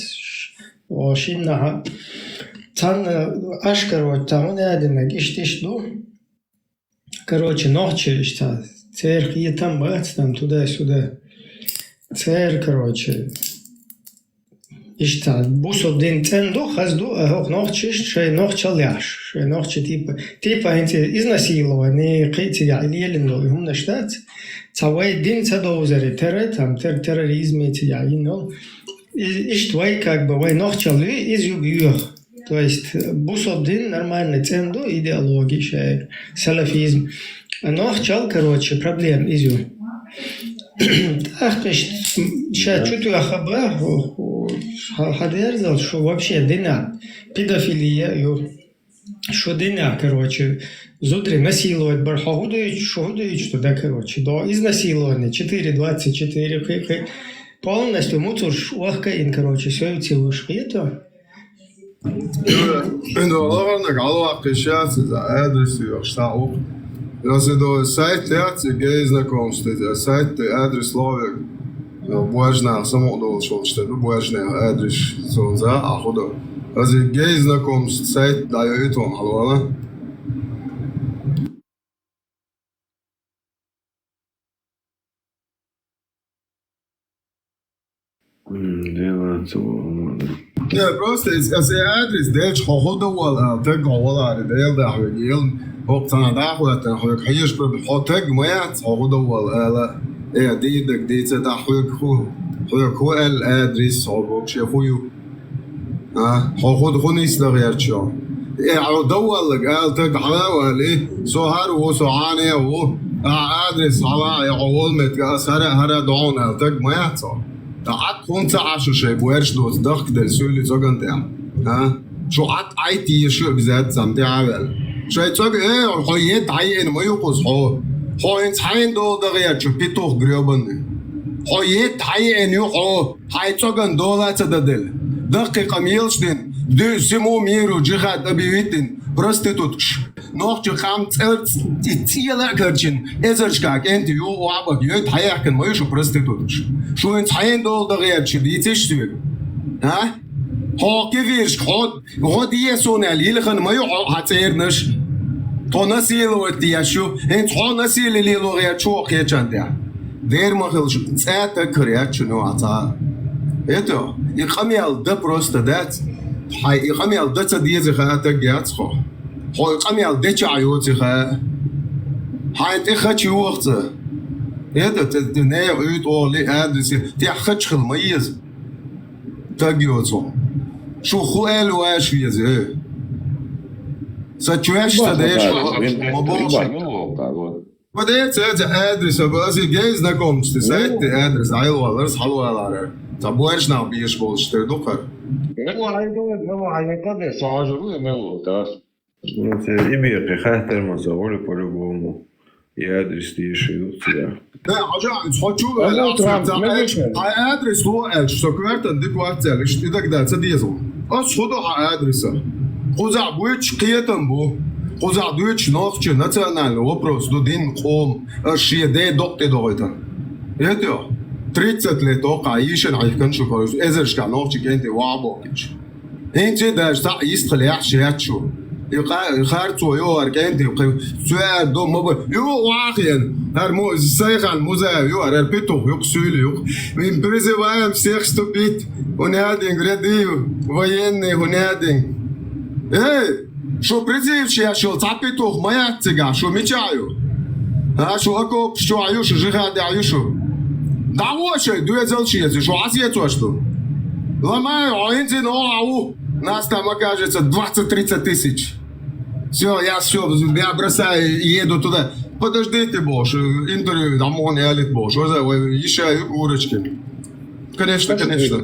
очень там аж короче там не один гишь ду короче ночью что церковь и там бац там туда-сюда церковь короче Ishta, busov din ценду, хазду, ох ночи, шей ночи ляш, шей ночи типа изнасилование, крития или елено, и умна штат, цавай дин цадозери, там терроризм, тия, ино, иштвай как бы, вай ночи лю, из юбьюх. То есть, busov din нормальный ценду, идеология, шей, салафизм. А ночи, короче, проблем, из юб. Ах, сейчас чувствую ахаба, хадерзал, что вообще дина, педофилия, что дина, короче, зутри насиловать бархаудович, что да, короче, до изнасилования 4.24, полностью муцуш лахкаин, короче, все эти вышки, это. Если до сайт театра гей знакомство, сайт адрес ловик, божна само долшол что, божна адрес сонза, а хода. Если гей знакомство, сайт дает вам, алло, Не, просто если адрес дальше хода вал, так вал, дел да, дел هو تناداخل تنخوك حيش بحطك ما يعطوا دول لا إيه ديدك ديت تنخوك خو الأدرس صوبك شيء خويو خود خونيس لغيرتشو إيه على دول لك تقعنا ولا سهر وسعاني و أدرس على يقول متقاس هرا دعونا تق ما يعطوا عاد كنت عشر شيء بورش دوت دخك دلسولي زوجن تام شو عاد عيتي شو بزاد سمتي عمل شاید چه خواهی تاین میوکوس خواهی تاین دو دقیقه چوبی تو گریبنده خواهی تاین یو خواهی چگن دولت دادل دقیقه میلشدن دو سیمو میرو جهات بیویتن پرستیتوتش نوچه خام تیلا کرچین ازرچکا کنتی یو وابق یو تاین کن میشو پرستیتوتش شو این تاین دو دقیقه چوبی تیشتوی ها حاكيفيش خد يسون يلخن ما يحتيرنش تنسيل وتياشو انت تنسيل اللي لغه شو خيچنده دير ما خلش ساعه كريات شنو عطا это يقميال ده просто دات هاي يقميال ده تديز خاطر جات خو هو يقميال ده چايوت خا هاي تخچ وقت это تنيا يوت اولي ادرس تي خچ خل ميز تاجيوتو شو خوال واش في زي ساتشواش تداش ما بوش بدأت أدرس بس جايز نكمش تساعد أدرس عيل درس حلو على طب واش نعم بيش بولش تدخل هو هيقدر صاجرو مو تاس إبيقي خاطر ما زاول по-любому и адрес дешевле. Да, عجائب хочу адрес هو что كوارت عندك وقت ليش تدك ده تديزو أصله адрesa خذ بويش قيتم بو خذ دويش ناخش национальный вопрос до дин قوم أشياء ده دقت دويتا يهتيو 30 لет قايشن عيكن شو كويس إذا كان ناخش كنت وعبوكش أنت ده صح يستخلي أشياء شو خارطو يو أركنتي سؤال دو مب يو واقعا هرمو سيخان موزا يو أربيتو يقسول يو من بريزوام سيخ ستوبيت هنادين غرديو ويني هنادين إيه شو بريزيف شو تعبيتو ما يعتقع شو ميجايو ها شو أكو شو عيوش جهاد عيوشو دعوة شيء دو يزل شيء شو عسيت واشتو لما عينتي نوعو Нас там окажется 20-30 тысяч. Все, я бросаю и еду туда. Подождите, Бош, интервью домой не алит, Бош. Еще урочки. Конечно, конечно.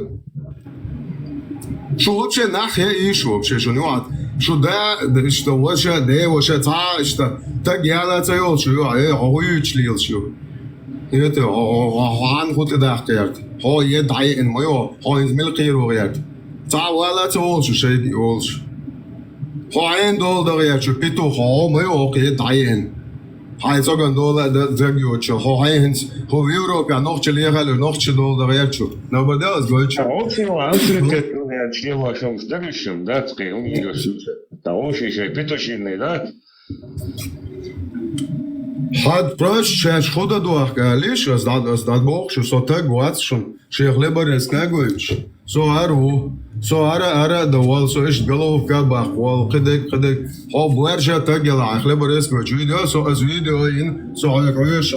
Что вообще нахер ищу вообще, что не вот. Что да, что вообще, да, вообще, что так я на цель, что я учлил, что. Это, он хоть да, говорит. هو يدعي إن ما هو يزمل غيره غيرت. تعال تقولش شيء يقولش. هو عين دول ده غيرت بيتو هو ما هو يدعي إن. هاي سكان دول ده زعيوش هو عين هو يوروبيا نوخش ليغال نوخش دول ده غيرت. نبدأ أزغلش. عاوزين يعني вашим следующим, да, он ее того еще питочный, да. حد براش شاش خدا دوخ گلیش از داد باخ شو سوتا گوات شون شیخ لبرس نگویش سو اره دوال سو اش گلوف کا باخ وال قدک ها بورجا تا گلا اخ لبرس گوچ ویدیو سو از ویدیو این سو هایش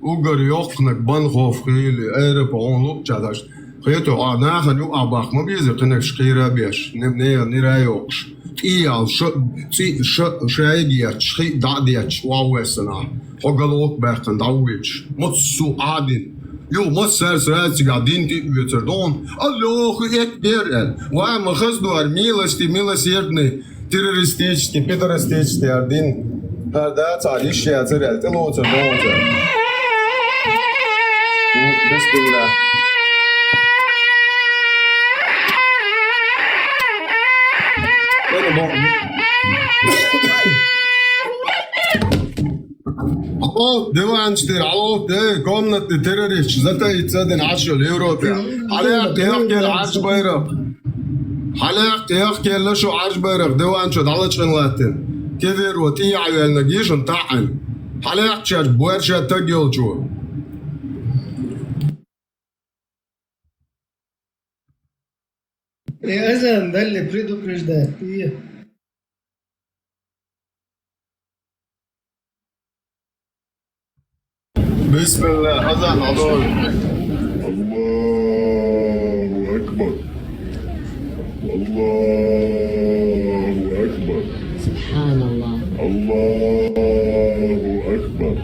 اوگر یوخ نک بان خوف خیلی اره پون لوب چاداش خیتو آنا خنو آباخ مبیزی قنک شخیره بیش نی رایوکش إيال شايجيات شخي داديات واوسنا حقلوك بحتن داويش متسو عادين يو متسر سراتي قاعدين تيوتردون الله يكبر وعم خزدو ارميلستي ميلسيرتني террористический, пидорастический один да, царищий, царь, ты лучше, Bismillah. Алло, диванчтер, алло, комнатный террорист, затаится один ашел Европе. Халек, يحكي عرش بيرق. حلاق يحكي له شو عرش بيرق ديوان شو دعوتش لاتن. كذر وتيع النجيش انتحن. حلاق شاش بورشة تجيل شو. И азан далее предупреждает. بسم الله أذان عضال الله أكبر الله أكبر سبحان الله الله أكبر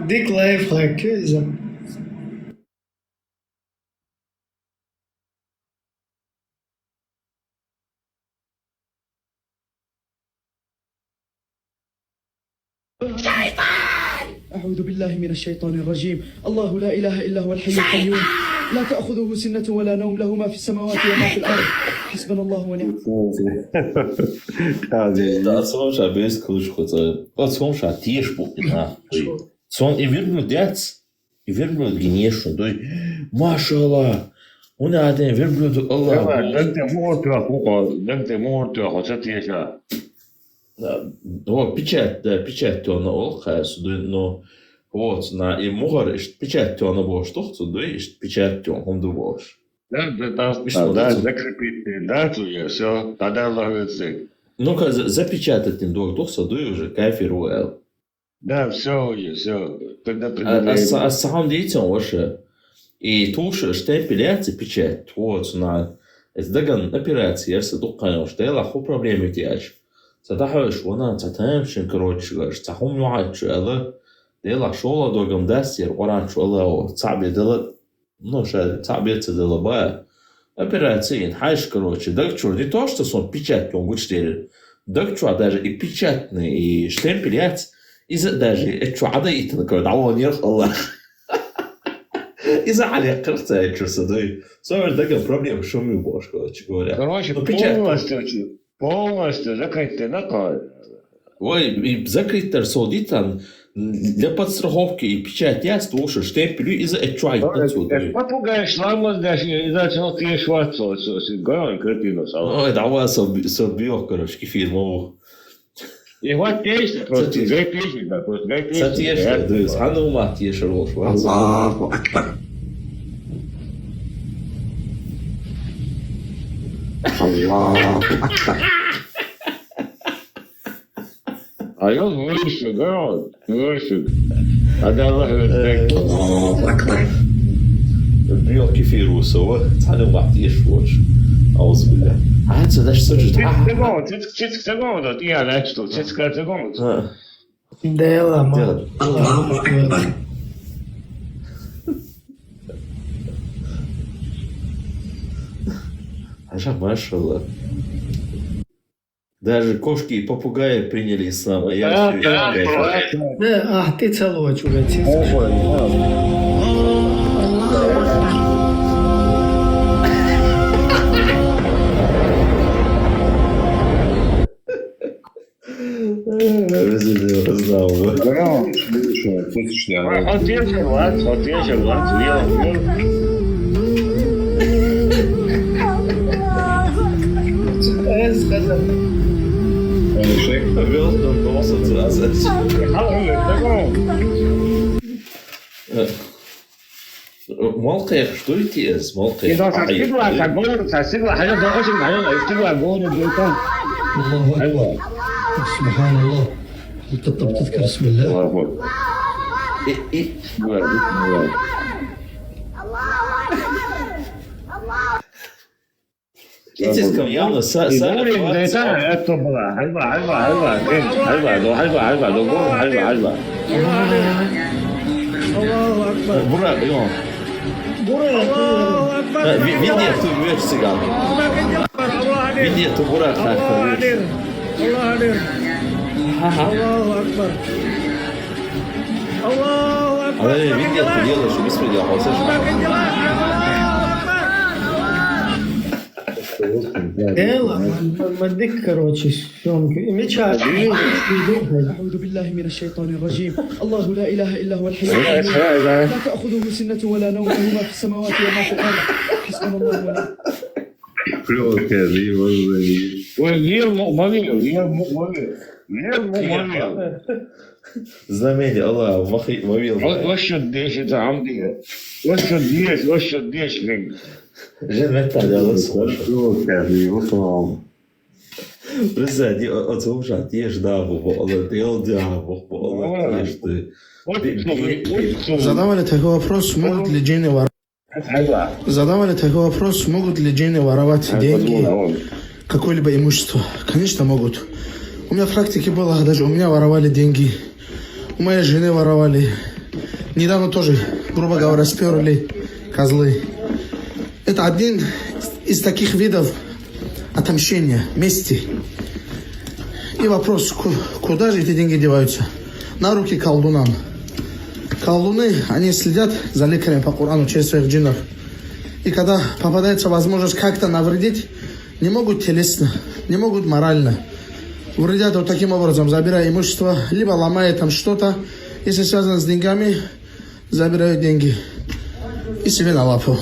Dik lifehack, güzel. أعوذ بالله من الشيطان الرجيم الله لا إله إلا هو الحي القيوم لا تأخذه سنة ولا نوم له ما في السماوات وما في الأرض حسبنا الله ونعم Da som så bäst kurskutter. Och som så tirsbok na. Som I verblödet. I verblöd geniesho. Då mashallah. Hon hade en verblöd Allah. Det måste ha sett det så. Då pечать он олхас. Då no вот на и можешь печать он бо что то då är печать он du bosh. Да, закрепить дату и все. Тогда Allah все. Ну-ка, запечатать им долг садуй уже кайфер уэл. Да, все. А сам дейтон вообще. И туша штемпеляция печать. Вот на издаган операции, если дуккану, что я лаху проблемы тяж. Сатахаш вона цатамшин короче, цахум юач, але дела шола догам дастер, оран шола цаби дела, ну ша цаби дела ба. Операции, хайш короче, докчур не то, что сон печать он гучтер. Докчур даже и печатный, и штемпелять, и даже это и такой, да он ехал. Из-за алия крыца я чувствую. Совер догам проблем шумю бош, короче говоря. Короче, полностью закрытый накал. Ой, и закрытый солдитан для подстраховки и печать я слушаю, штемпелю из-за этого. Попугаешь ламос даже из-за чего ты шварцо, горон кретину сал. Ой, давай собьёк, короче, кефирмову. И вот песня, просто гай песня, да, просто гай песня. Сатьешка, дыз, хану мат ешерош. Аллаху Акбар Allahu Akbar. Ayol vuruşu, vuruşu. Hadi Allah öldürek. Allahu Akbar. الرياض كيف يروسوا تعلم واحد يشوش أعوذ بالله عاد سداش سجد 这个的第二来走，这个这个。 Dela, mano. Allahu Akbar. عجب ما شاء الله даже кошки и попугаи приняли ислам, а я все еще Да, ты целуешь, чувак. موقع что это есть? موقع سبحان الله انت بتذكر اسم الله Этиском явно это была хальва. Бурак, он. Видни эту вещь цыган. Видни эту бурак. Она видни эту дело, что беспредел. Дела, мадик, короче, съемки. Меча. أعوذ بالله من الشيطان الرجيم الله لا إله إلا هو الحي القيوم لا تأخذه سنة ولا نوم له ما في السماوات وما في الأرض حسبنا الله ونعم Знамение Аллаха мовил. Призади, отзовжа, тiež dávu, ale děl dávu, ale tiež ty. Задавали такой вопрос, могут ли джинны воровать деньги, какое-либо имущество? Конечно, могут. У меня в практике было, даже у меня воровали деньги, у моей жены воровали. Недавно тоже, грубо говоря, сперли козлы. Это один из таких видов отомщения, мести. И вопрос, куда же эти деньги деваются? На руки колдунам. Колдуны, они следят за лекарем по Корану через своих джиннов. И когда попадается возможность как-то навредить, не могут телесно, не могут морально. Вредят вот таким образом, забирая имущество, либо ломая там что-то, если связано с деньгами, забирают деньги и себе на лапу.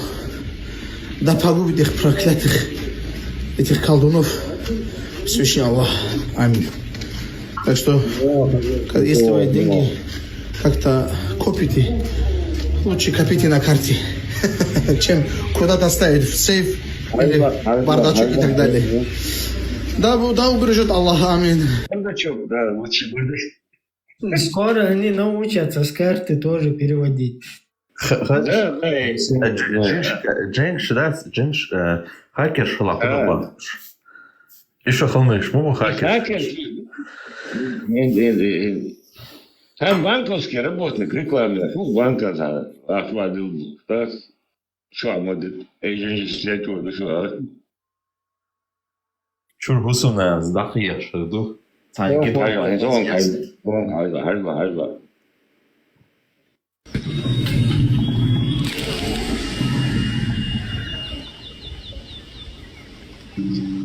Да погубит их проклятых, этих колдунов, Всевышний Аллах. Аминь. Так что, если вы деньги как-то копите, лучше копите на карте, чем куда-то ставить в сейф или бардачок и так далее. Да убережет Аллах, аминь. Скоро они научатся с карты тоже переводить. Хакер шалах. Еще холмыш, мому хакер. Там банковский работник, рекламный, банка отводил. Что, может, Чургусуна сдахия шаду. Санки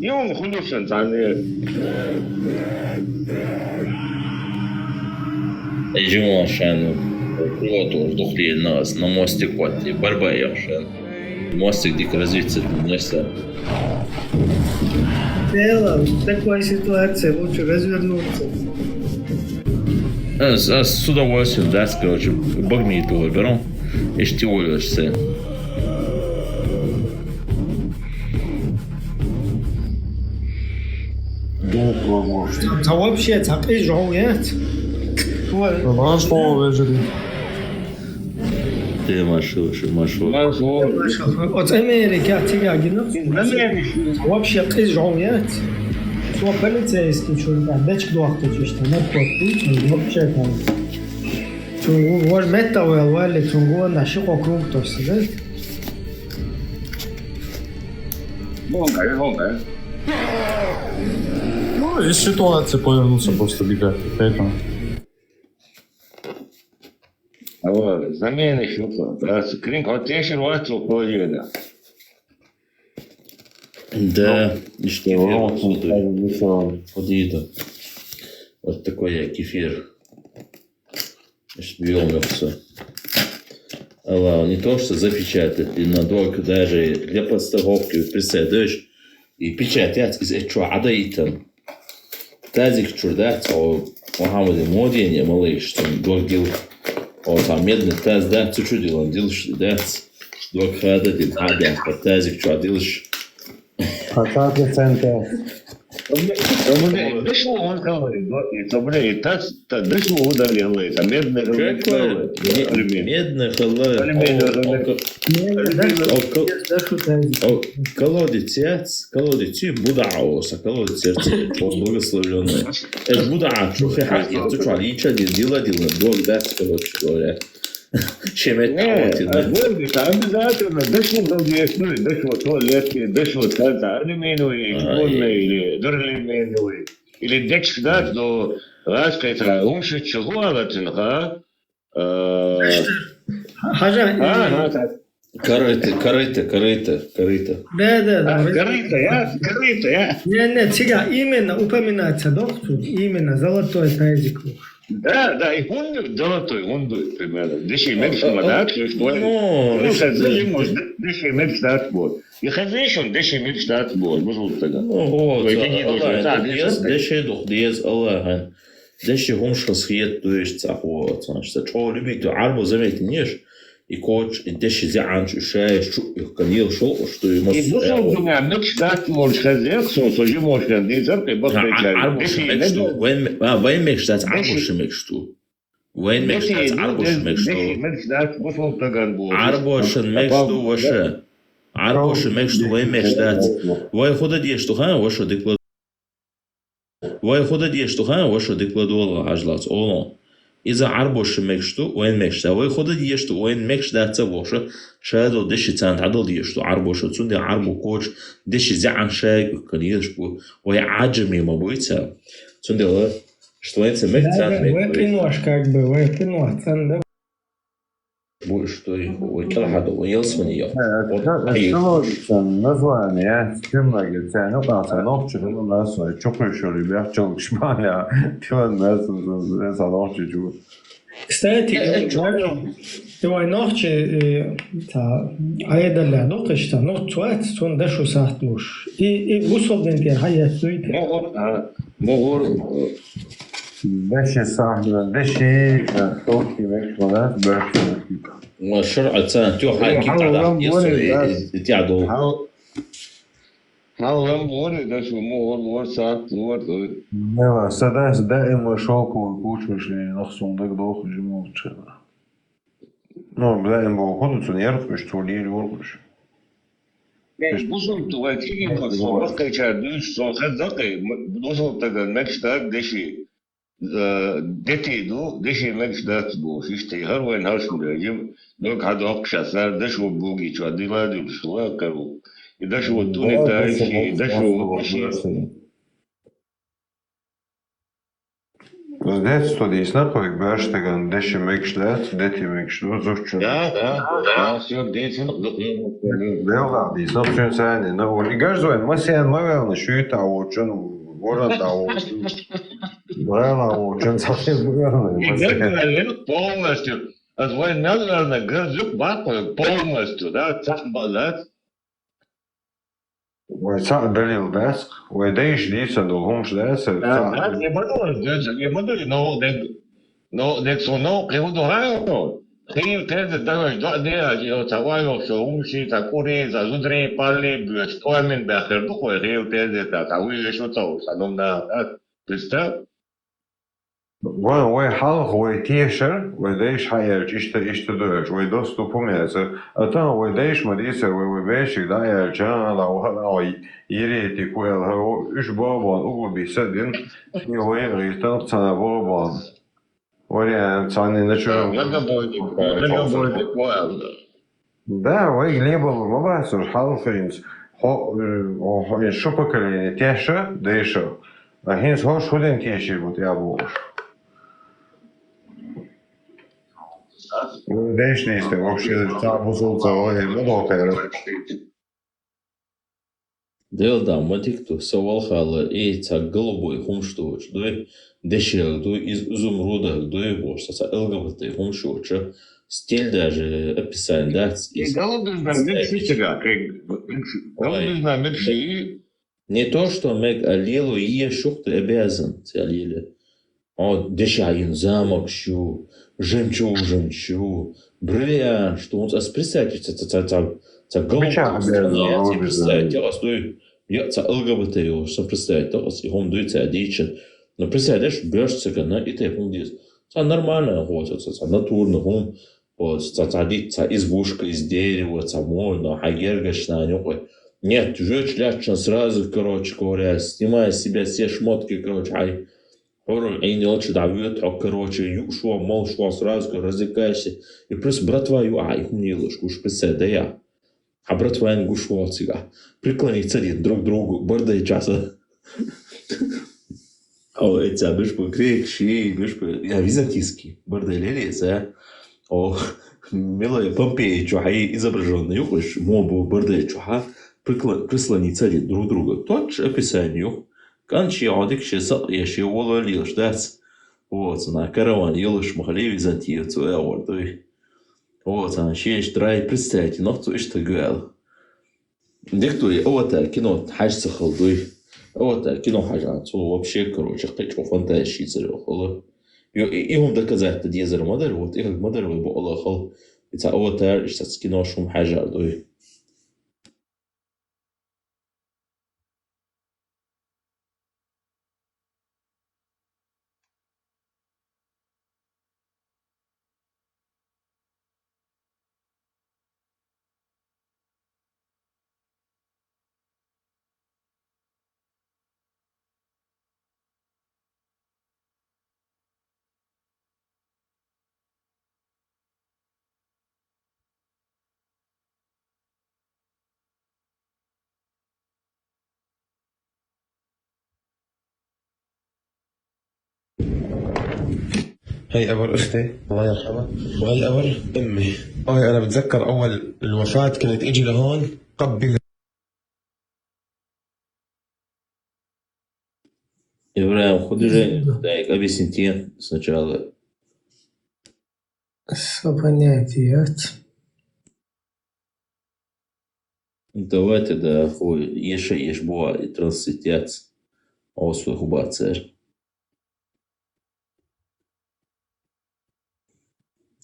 И он художник, занят. يجوا عشان قوة دخلي الناس на мостик вот и борьба عشان мостик дик развиться место. Дело, в такой ситуации лучше развернуться. С удовольствием, да, короче, багнит его берем, и штиволишься. Это вообще такой жовет. Машло лежит. Ты машил. От Америки отягина. Вообще такой жовет. Что полицейский чувак, дачк дуахта чишта, наркотик, вообще там. Чунгу, вож метавел, вали чунгу, наши округ то есть, да? Ну, из ситуации повернуться просто бегать. Поэтому. Замена щупа. Кринг, вот я еще раз уходила. Да, и что ходит. Вот такой кефир. Шпионовца. Але не то, что запечатать, и надолго даже для подстраховки представляешь, и печатать из этого адаитом. Тазик чурдать, о Мухаммаде Модине, малыш, что он долгил, о там медный таз, да, чуть-чуть он делаешь, да, долг хада, да, тазик чурдилш. Хотя центр. Дошло, он говорит, это, блядь, так дошло, удалило это, медный халат. Медный халат. Колодец, будауса, колодец сердце, благословенное. Это будаа, что في حق يرتفع ليش ديلا دول ده короче говоря. Чем обязательно, дошло до весны, дошло туалетки, дошло алюминиевые, или дуралюминиевые, или дечкдать до раскайта, умши чего алатинга. Корыто. Да. Корыто, я. Не, тебя именно упоминается доктор, именно золотой тазик. Да, и он золотой, он примерно. Дыши меньше мадак, что дыши меньше дат бот. И хазишон дыши меньше дат бот, может тогда. Дыши дух диез Аллах. Дыши гумш хасхиет дуешь цахуа, значит, что любит арбу заметнешь. И коч, и дыши зянч, и шеешь, канил шел, что ему. И душа у меня меньше дат можешь хазек, что же можешь дизер, и арбу шмексту, вен мекштат арбу шмексту. Вен мекштат арбу шмексту. Арбу шмексту ваше. Арбу шмексту вен мекштат. Вай хода диешту ха ваше деклад. Вай хода диешту ха ваше декладула ажлац оло. إذا عربو شمكشتو وين مكشتا وين خود ديشتو وين مكشتا تسووشة شادو ديش تان عدل ديشتو عربو شتون دي عربو كوش ديش زعن شاك كنيشبو وهي عجمي مبويتها تون دي что это мекцан выпинешь как бы, выпинешь цен, да? Что ой, калахадо, ой, елсмани. Название темного цену, пацанов, что у нас чокой что ребят, чок шмаля, пьян нас за ночь чу. Кстати, твой ночи, аеда ля, ну ты что, ну твой сон дашу сахтуш, и бусовден тер хаят суит. Могор. Деши сахтуш, деши токи мекшманат, беши. والشرع تسان تو حاجة كده يتعدوا هلا موري ده شو مور ساعات مور لا سداس دائما شوك وكوش نخصم دك دوخ جمود شلا نو دائما بوخدو تنيرف مش تولير ورقش بوصل تواتيجي مصورات كي تشادوش صوخات زقي بوصل تقل مكشتاك دشي دتيدو دشي مكشتاك بوش يشتي هروين هاشم راجم دوك هادو أقشاسار دشو بوغي تشادي لادي بشوا كارو دشو الدوني تايشي دشو Uz dēļ studijas nepaliek bērns tagad deši mekšļēts, deti mekšļu zušķu. Jā, все дети. Lielādīs, apšķiņ sēni. Un gažojen, masien mavēlni šūtā očanu, vorantā očanu. Lielā očanu, sapiem mavēlni. Gažojen полностью. Освоен наверное, газук бапа полностью, да, цах базат. Vai daļilu desk, vai dejuši dīsadu humš desk? Не подумай, но дек соно, криву дорогу. خير تازة دواش دوا ديها جيو توايو شومشي تاكوري زازودري بالي بيشتوى من باخر دقوة خير تازة تاوي شو تو سالومنا بستا وای حلق وای تیشر وای دیش هایرچ اشت دوش وای دوستو پومیزه اتا وای دیش مدیسه وای بیشی دایر جان لا یری تیکویل هاو اش بابان او بیسدین وای غیرتن تنا بابان وای تانی نشون да وای لیبل ما بحثر حلق اینس هو شو بکلی تیشه دیشه هینس هاش خودین تیشی بود یا بوش Днешний сте вообще цапусулца ой много Дел да, матикту савалхала и ца голубой хумштуч, дой дешел, дой из изумруда, дой бош, ца ЛГБТ хумштуч, стиль даже описание, да? Не то, что мег алилу и шухты обязан, ца алили. А дешаин замок щу, жемчужин щу, бля, что он представьте, ца голубой представить, я стой, я ца ЛГБТ его сам представить, то и он дует ца дичен, но представляешь, бежится на и ты помнишь, ца нормально, вот ца натурно, он вот ца дит ца избушка из дерева, ца можно, хагергаш на него. Нет, жечь лячно сразу, короче говоря, снимая с себя все шмотки, короче, ай. Хором и не лучше давит, а короче, юшо, мол, шо сразу развлекайся. И плюс братва ю, их не лучше, уж представь, да я. А братва не гушо цыга. Преклониться друг другу, борда и часа. О, эти обычно крик, ши, я византийский, борда и лелеца. О, милая Помпея, чухай изображенный, юхуш, мобу, борда и чуха, прислониться друг друга. Тот же описание. كان شي عادك شي سقيا شي والله ليش داس вот на караван елыш махали византия цоя ордой вот она شي اشتراي представьте но кто что говорил дикторي вот кино حاجة سخلدوي вот кино حاجة то вообще короче хоть фантазии зрел خلاص يهم доказать ديزر مدر вот их مدر ويبقى خل это вот что кино шум حاجة دوي هي أبر أختي الله يرحمها وهي أبر أمي هاي أنا بتذكر أول الوفاة كنت إجي لهون قبل Ибраим, ходи же, дай объясните сначала. Понятият. Давайте да хуй еш буа и транситец освой хубацер.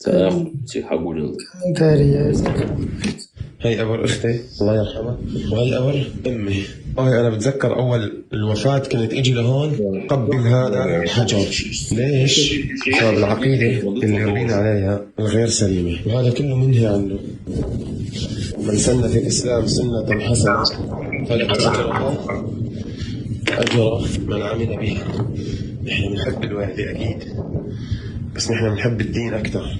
تاخ تحول هي أبر أختي الله يرحمها وهي أبر أمي هاي أنا بتذكر أول الوفاة كنت إجي لهون قبل هذا حجر ليش؟ بسبب العقيدة اللي ربينا عليها الغير سليمة وهذا كله منهي عنه من سن في الإسلام سنة حسنة فله أجر من عمل بها. نحن بنحب الوحدة أكيد بس نحن بنحب الدين أكثر.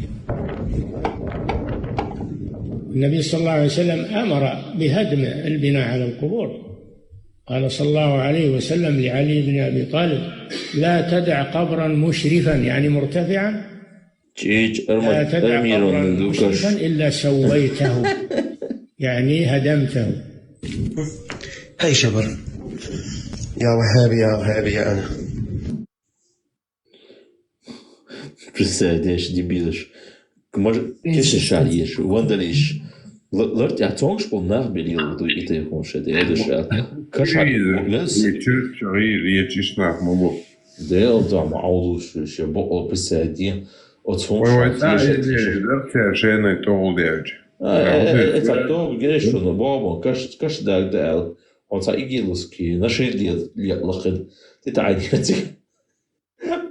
النبي صلى الله عليه وسلم أمر بهدم البناء على القبور. قال صلى الله عليه وسلم لعلي بن أبي طالب: لا تدع قبرا مشرفا يعني مرتفعا، لا تدع قبرا مشرفا إلا سويته يعني هدمته. هاي شبر يا وهابي يا وهابي يا أنا. Представляешь, дебилыш. Кешешарьеш, вандалиш. Лорд, я том, что нахбелил эту и ты хочешь это дышать. Кашар, речишь нах могу. Да, да, маулуш, еще бог посади. Šēnai toldieģi. Это то, где что, но баба, каждый дагдал, он са игилуски, наши лет лахид, ты тайнити.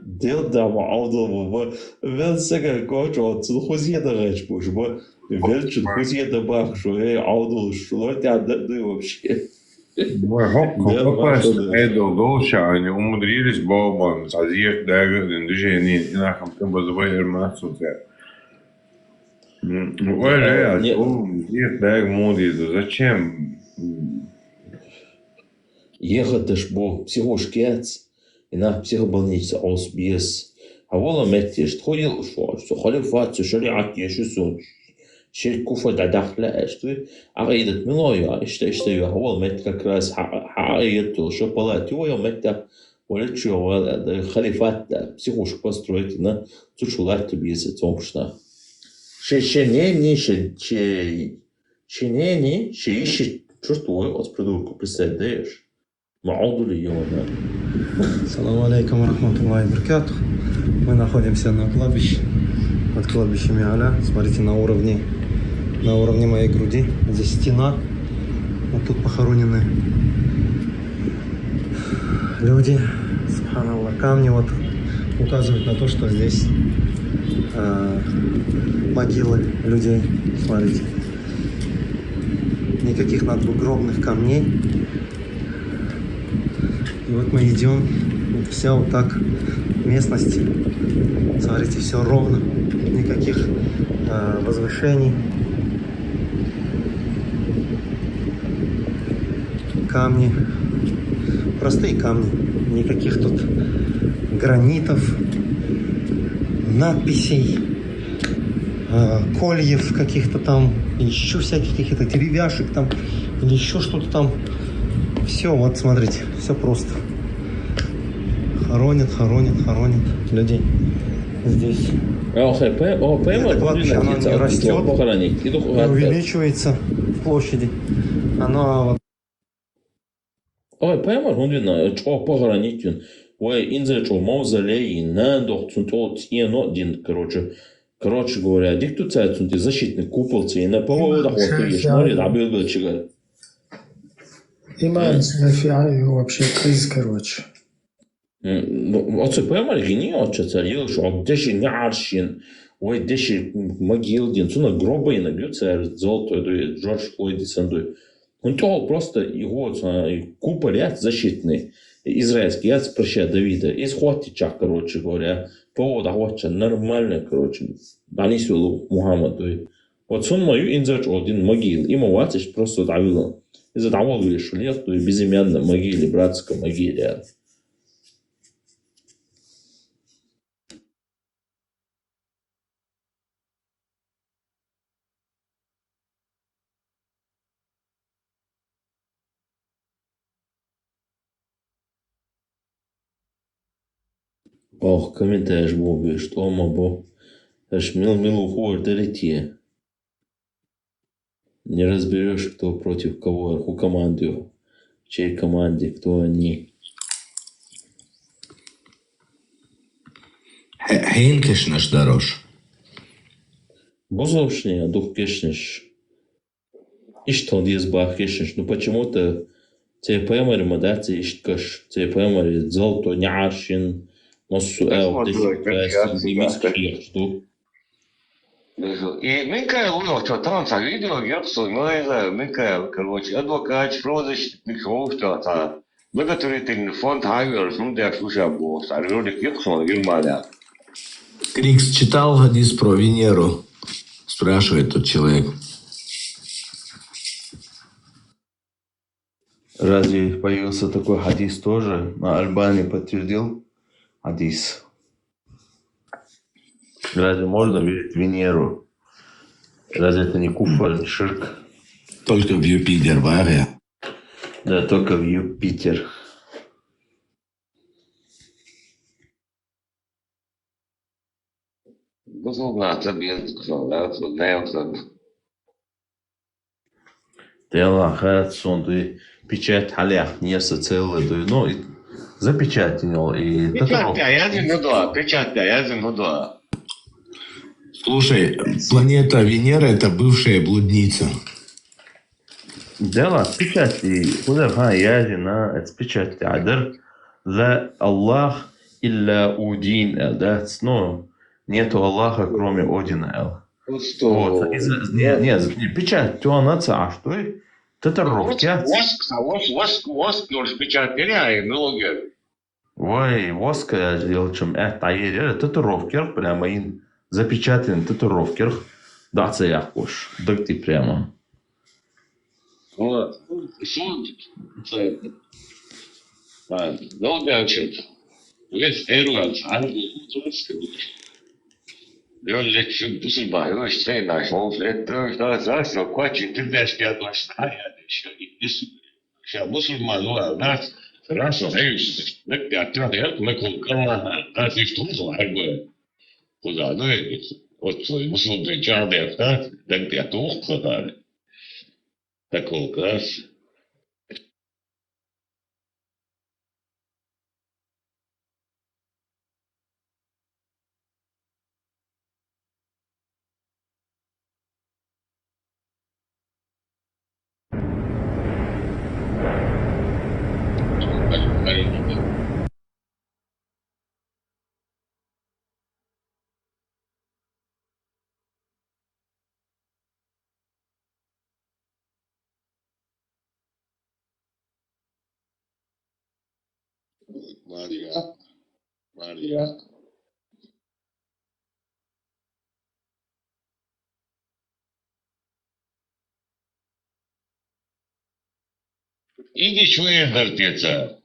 Дел дама аудал, вел сега кочо, цу хузеда рэч буш, велчу хузеда бах, что аудал, что ты отдай вообще. Попасть Эдл Долша, они умудрились баба, сазьех дага, движение, инахам там базовый массуте. Зачем? Ехать ж бо психошкец, и на психобольнице ausbies. А вола метиш, тходил что халифат, шариат, ешусу, ширкуфа дадахла, что аидет милоя, что я вола мет как раз аидет, что палат, его мет ولا شو خليفات психушку построить на цушулать без томшна. Шенени ищет чувствую от придурку представляешь. Мауду ли его на. Саламу алейкум рахматуллахи баракатух. Мы находимся на кладбище, под кладбищем Яля. Смотрите, на уровне моей груди. Здесь стена. Вот тут похоронены люди. Субханаллах. Камни вот указывают на то, что здесь могилы людей. Смотрите. Никаких надгробных камней. И вот мы идем. Вот вся вот так местность. Смотрите, все ровно. Никаких возвышений. Камни. Простые камни. Никаких тут гранитов, надписей, кольев каких-то там, еще всяких каких-то деревяшек там, или еще что-то там. Все, вот смотрите, все просто. Хоронят людей здесь. Это кладбище, оно не растет, не увеличивается в площади. Оно вот. Ой, поймешь, он видно, что похоронить он. Ой, инза, что мавзолей, надо, цунтол, один, короче говоря, диктуция, цунти защитный купол, и на поводах, вот ты ешь, море, да, был чигар. Имеется нафига вообще крыз, короче. Вот ты поймешь, гений, вот что царил, что деши не аршин, ой, деши могил, дин, цуна гроба и набьются, золотой, Джордж Флойд и Сандуй. Он то просто его купа лет защитный, израильский, я спросил Давида, из хватича, короче говоря, повода хватича, нормально, короче, донесил Мухаммаду. Вот сон мою инзач один могил, ему ватиш просто давило. Из-за того, что лет, то и безымянной могиле, братской могиле. Ох, комментариев Бобби, что мобо. Аж милу хор далети. Не разберешь, кто против кого, у команды, в чьей команде, кто они. Хейн кешнеш дорож. Бузовшний, а дух кешнеш. И что он есть бах кешнеш, ну почему-то тебе поймали модации ишткаш, тебе поймали золото няшин. السؤال И Микаэл увидел, что там видео, гербсу, Микаэл, короче, адвокат, правозащитник, что благотворительный фонд Хайверс, ну, да, слушай, босс, а люди Кирксон, Германия. Крикс читал хадис про Венеру? Спрашивает тот человек. Разве появился такой хадис тоже? На Альбании подтвердил? Хадис. Разве можно верить в Венеру? Разве это не куфар, не ширк? Только в Юпитер, Варя. Да, только в Юпитер. Дела, Хэтсон, ты печать халях, не целый, ну, запечатал и... Печать, я один, ну да. Слушай, планета Венера — это бывшая блудница. Дело в печати. Куда яжина, это печать адер. За Аллах илля удин эл. Да, ну, нету Аллаха, кроме Одина эл. Вот. Нет, печать, то она что? Татаровки. Воск, уж печать теряем, налоги. Ой, воск сделал, чем это есть. Татуровки, прямо им запечатан татуровки. Да, це якось. Так ти прямо. Вот. Це... Ну, дальше. Весь Эрланд, я лечу душба, я что нашел, это за квачи ты дашь я достая, сейчас мусульман, ну, нас хорошо, так я трудил, мы кулкала, нас и что злая куда, ну, вот мусульман чарли, так я тух куда, такой класс. Мария. Иди чуешь, дождется.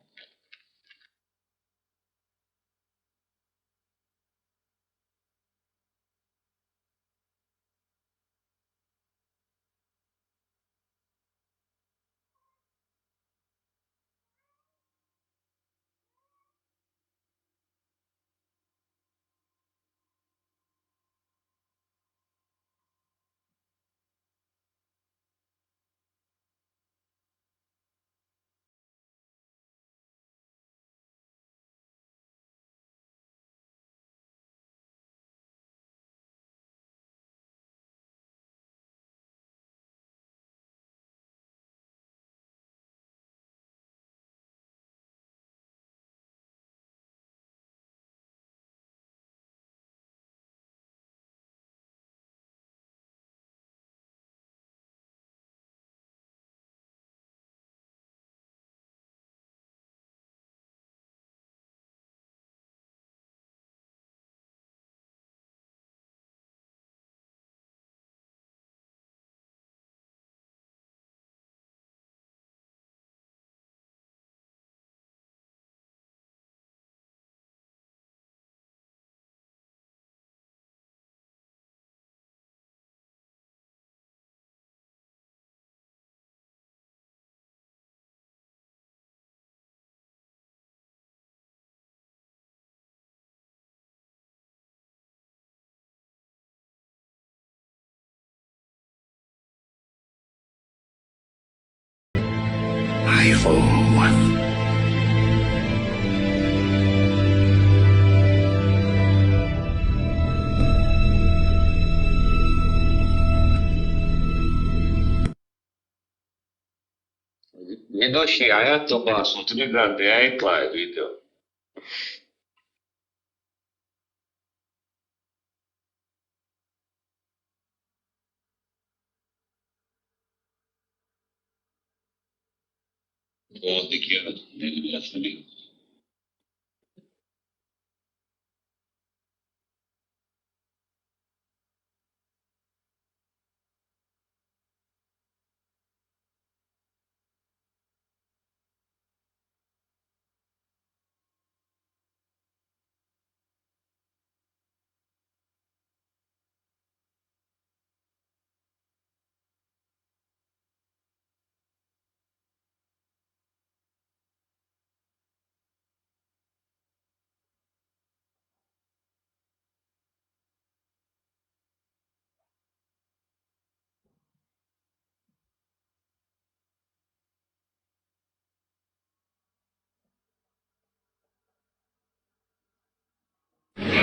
Ведущий, а я только смотрю, да, я и видео. Вот такие вот, я смотрю.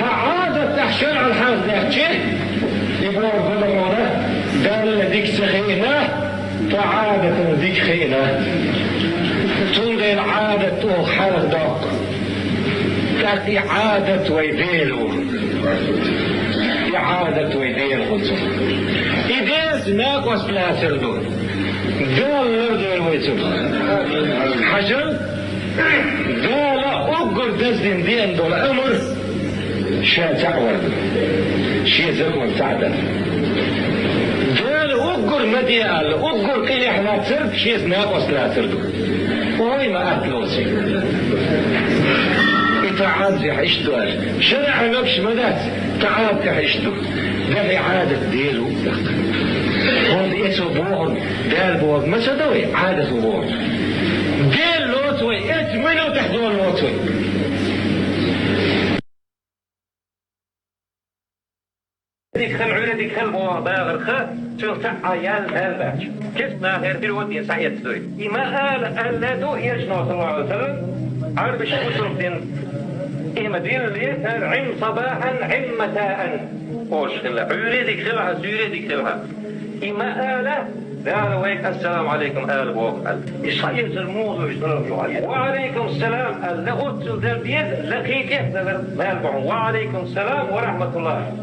عادة تحشر على الحوض ده يبغى ظلمونا دال ذيك سخينة فعادة ذيك خينة تنقل عادة حرق تأتي عادة ويديرو إعادة ويدير خلصه إذا ناقص لا سردون قال لردو الويتو حجر قال أقر دزن دين دول أمر شا تعور شي زرمن تعدل قال أقر مديال أقر قيل إحنا ترد شي ناقص لا سردو وهي ما أتلوسي تعاد زي حيشتو شرع نبش مدات تعاد كحيشتو ده إعادة ديلو هون إيسو بوغن دال بوغن ما سدوي عادة بوغن ديل لوتوي اتمنوا تحضون لوتوي ديك خل عيوني ديك خل بوغ باغر خ تلتع عيال هالباش كيفنا غير في الودي صحيح تدوي إما قال لا دو يرجنو صلى الله عليه وسلم عرب الشمس دين إما دين اللي عم صباحا عم مساء وش خلا عيوني ديك خلها سيري ديك خلها إما آلة قال ويك السلام عليكم آل بوك يصحيح الموضوع وعليكم السلام لقلت ذا البيد لقيته مالبعون وعليكم السلام ورحمة الله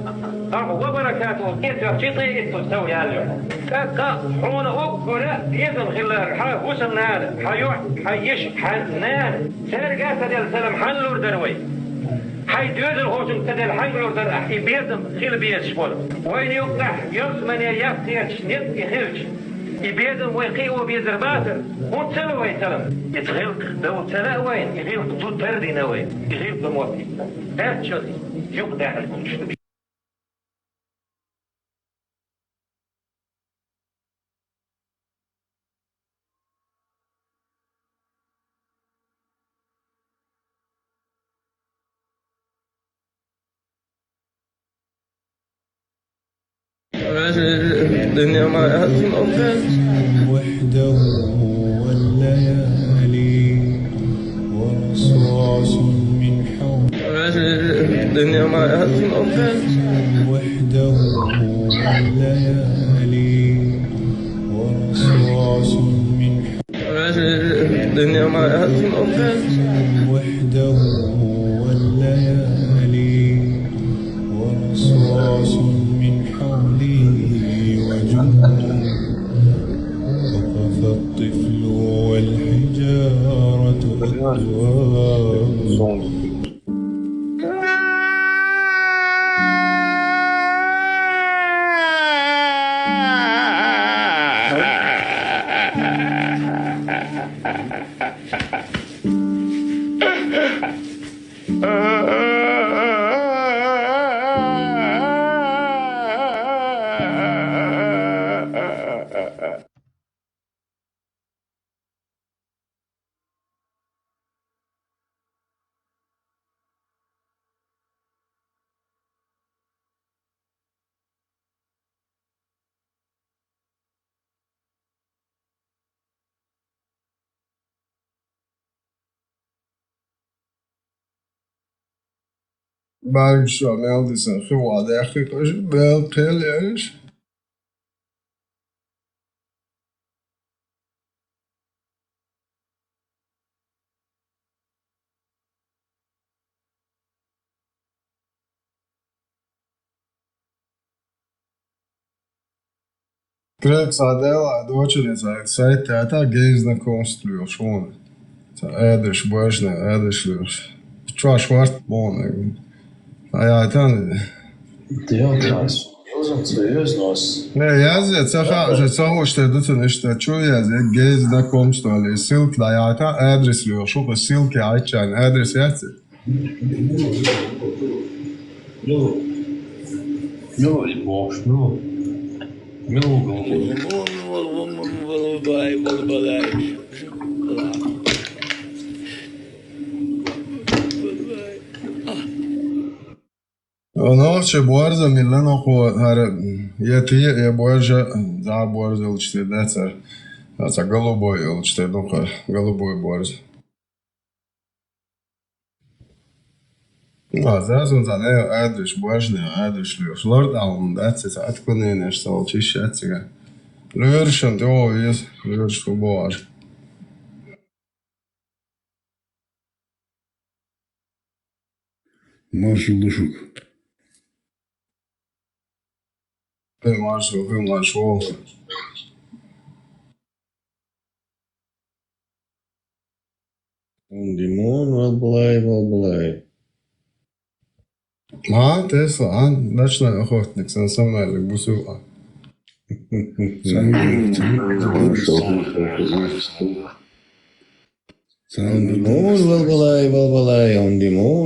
وبركاته كيف تشيطي تسوي اليوم كاكا حون أقرأ يدن خلال حا وسم نال حيوح حيش حنان سرقات ديال سلام حنلور دروي حي دودل هوتم تدل حنلور در أحي بيدم خيل بيد شبول وين يقطع يرسمن يفتي شنيت يخلج يبيدم ويقي وبيدر باتر وتسلو ويتلم يتغلق دو تلا وين يغيب ضد بردنا وين يغيب بموتي هات شوتي يقطع المنشد الدنيا ما أهل وحده والليالي ورصاص من حول الدنيا ما أهل وحده والليالي ورصاص من حول الدنيا ما أهل وحده والليالي ورصاص من حولي وجنون وقف الطفل والحجارة أكواب بعد شو meldisen frågade jag skickar väl till er. Priekšsēdētāja dočerica saitētā geizna konstruošana. Tā ēdešu bažnē, ēdešļos. Čvāš vart månegu. Ja, Det är klart. Ne, jāziet, cahošte ducenište čujās, ja geizna konstruošana. Silk da jātā ēdešļošu, ka silki aičāni ēdeš jāci. Nu, boš, nu. Ночью борза миллиона хо я борза за борза лучше это голубой лучше голубой борза. That's what I address was now. Address Lord down. That's it. I couldn't understand. Just shit. Lurchen, oh yes, lurch for board. Маршал Душук. Hey, Marshall. Димон, Валбалай. Tesla, ночной охотник, национальный бусуа. Димон,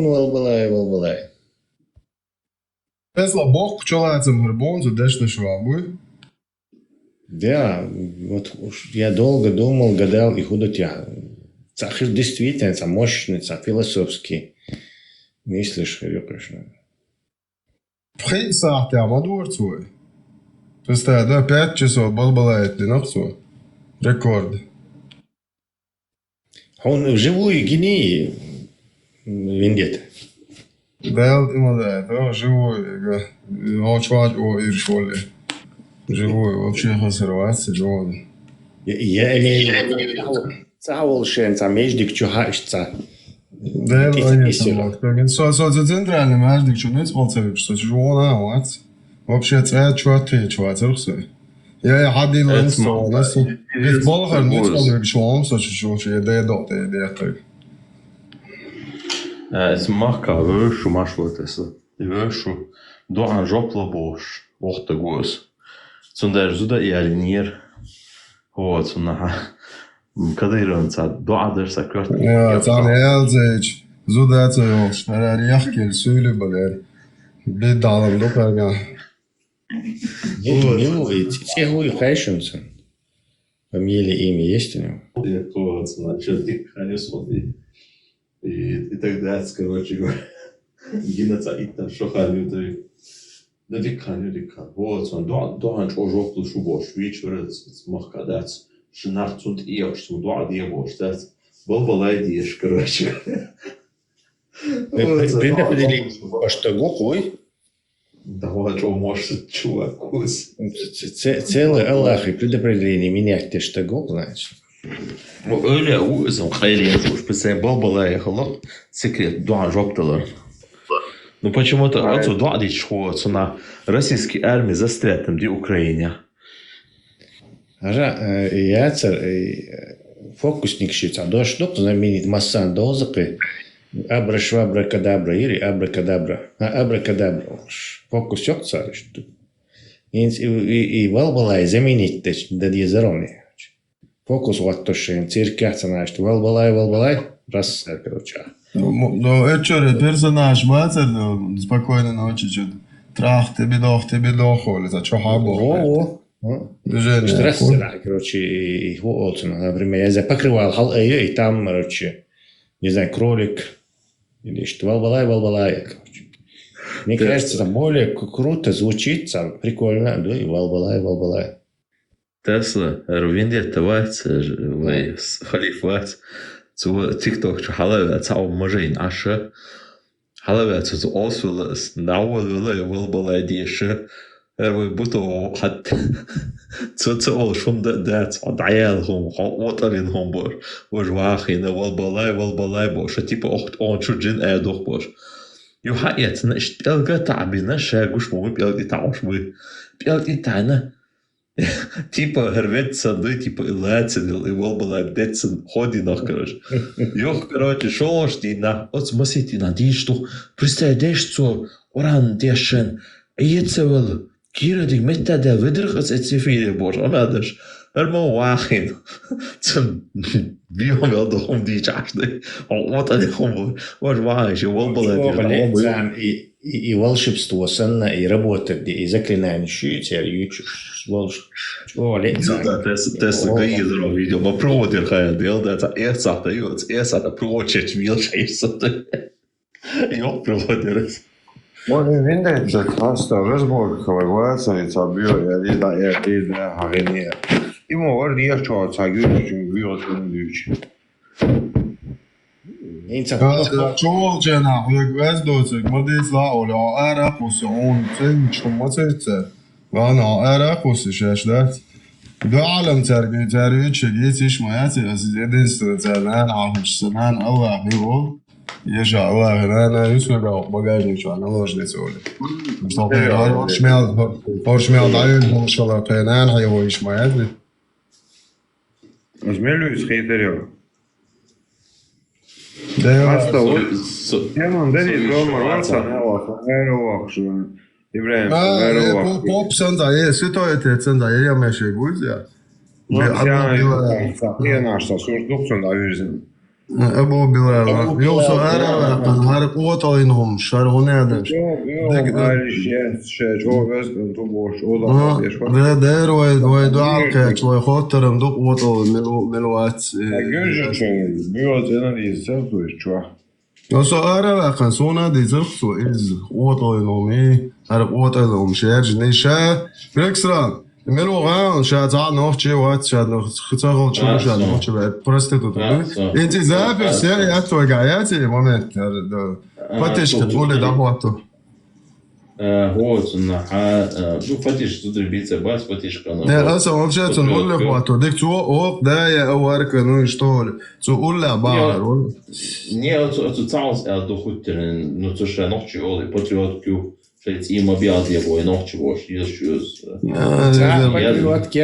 Валбалай. Tesla бог пчелается мурбонзу, дешно швабуй. Да, вот я долго думал, гадал и худотя. Цахир действительно мощный, философский. Мыслишь, конечно. Прей сахте, а мадур свой. То есть, да, 5 часов балбалает ли нахсу. Рекорд. Он вживую гений вендет. Да, да, живой. Очвать о иршоле. Живой, вообще консервация, живой. Я не цавол шенца, междик чухаешься. Да, конечно. Центральный междик, что не спонсорит, что живой, вот. Вообще, это чувствует, чувствует. Я ходил на сторону. Ведь болгар не спонсорит, что он что я да. Es makā vēršu mašoties. Vēršu doan žopla boš. Ohta gos. Sundar zuda ialinier. Вот, когда иронца, доадерса квартира. Ja, там елзеч, зудается ёлш, ряхкель, сюли, блядь. Бедалом, допарга. Милый, Тигуй Хайшинсон. Фамилия, имя есть у него? Вот, значит, ты конечно, и тогда, короче говоря, геноцид там шохали, да дикан. Вот, он доан чожоплу шубош, вечер, махкадац. Шнарцунт иёш, судуа диебош, да, балбалай диеш, короче. Предопределение, что гукой? Да вот, что может чувакус. Целый Аллах и предопределение менять ты что гук, значит. Öyle uzun hayli yapmış. Mesela balbalaya халат секрет дуа жопталар. Ну почему-то отцу дуа дичхуатсу на российской армии застрятым ди Украине. Я фокусник считал, да что знаменит массан дозапы, абрашвабра кадабра или абракадабра, абракадабра, фокус ёкца, что и валбалай заменить да дизерони. Фокус вот то, что циркаться на что валбалай, раз, короче. Ну, это персонаж мацер, спокойно ночи, что трах тебе дохоли, за что хабо. Здравствуйте, короче, и вот, например, я покрывал халайю, и там, короче, не знаю, кролик, или что, валбалай, короче. Мне кажется, это более круто звучит, прикольно, да, и валбалай. Tesla, vindiet vats, vai Khalif vats, zu TikTok zu halawats au majin asha. Halawats zu osvils nawal will baladish. We buto hat zu all schon dat adayalhum watarin hombor. Was waachin wal balay bosh, tipo 8 on chujin doch bosh. Jo hat jetzt nicht elga tabina shagush mo belgi taush we. Belgi tana. Типа рвется сады, типа и лацин, и волбала бдецин, ходи нах, короче. Ёх, короче, шо ж ти на, от смысите на ди, что представляешь, что оран дешен, ецевел, кира дик метта да выдрах от эцефире, боже, он адаш, эрмо вахин, цим, биом вел дохом ди чашды, вот они хом, вот вахиш, и волбала, и волшебство санна, и работает, и заклинание щитя, и волшебство. Тесла гайзеров видео, но проводер хая дел, да, это эрцах дается, это прочить вилшейся. Ёх проводер. Можно винить, как хаста, разбор, хавайваться, и цабио, и да, харине. Ему варди я что, цагю, что вилось, он дючи. شو جنا ويقاس دوتك ما دي لا ولا عارف وسعون تين شو ما ترتب وانا عارف وسشاش ده دو عالم تربية شجيتش ما ياتي أسيدين ستزالان عاهش سنان الله هيرو يشاء الله هنا يسمع بقاش نشوف أنا واش نسولي مستقبل هرش ميال دايل إن شاء الله قينان هيرو إيش ما ياتي Измелю из хейтерева. Yaman dedi Roma varsa ne var? Her o akşam. İbrahim her o akşam. Pop sen de situatet sen de ya şey guz ya. Ya naşta sorduksun da yüzün. Ebu Bilal. Yoksa her kuat oyunum şarhone eder. Yok şey çok özgün boş o da ده داير ويدعك ويخاطر مدوق وطو ملوات Gözün biraz analiz yapıyor şu an. Alltså أرى قنصونا دي زغسو إز وطو ينومي أرى وطو ينوم شيرج نيشا بريكسرا ملو غان شاد زعل نوخشي وات شاد خطاغل شو شاد نوخشي بعد برستيتوت أنت زافر سيري أتو قاياتي مومنت فتش تقولي ده واتو Вот, ну, фатиш, тут ребится, бас, фатишка. Не, аса вообще нقول لك واتو ديك تو اوق ده يا اورك انه يشتغل تقول لا بار Не, это цаус, до хутерен, ну, то что ночью оли, патриотку, что има биат я бой ночью вош, ещё. Патриотки,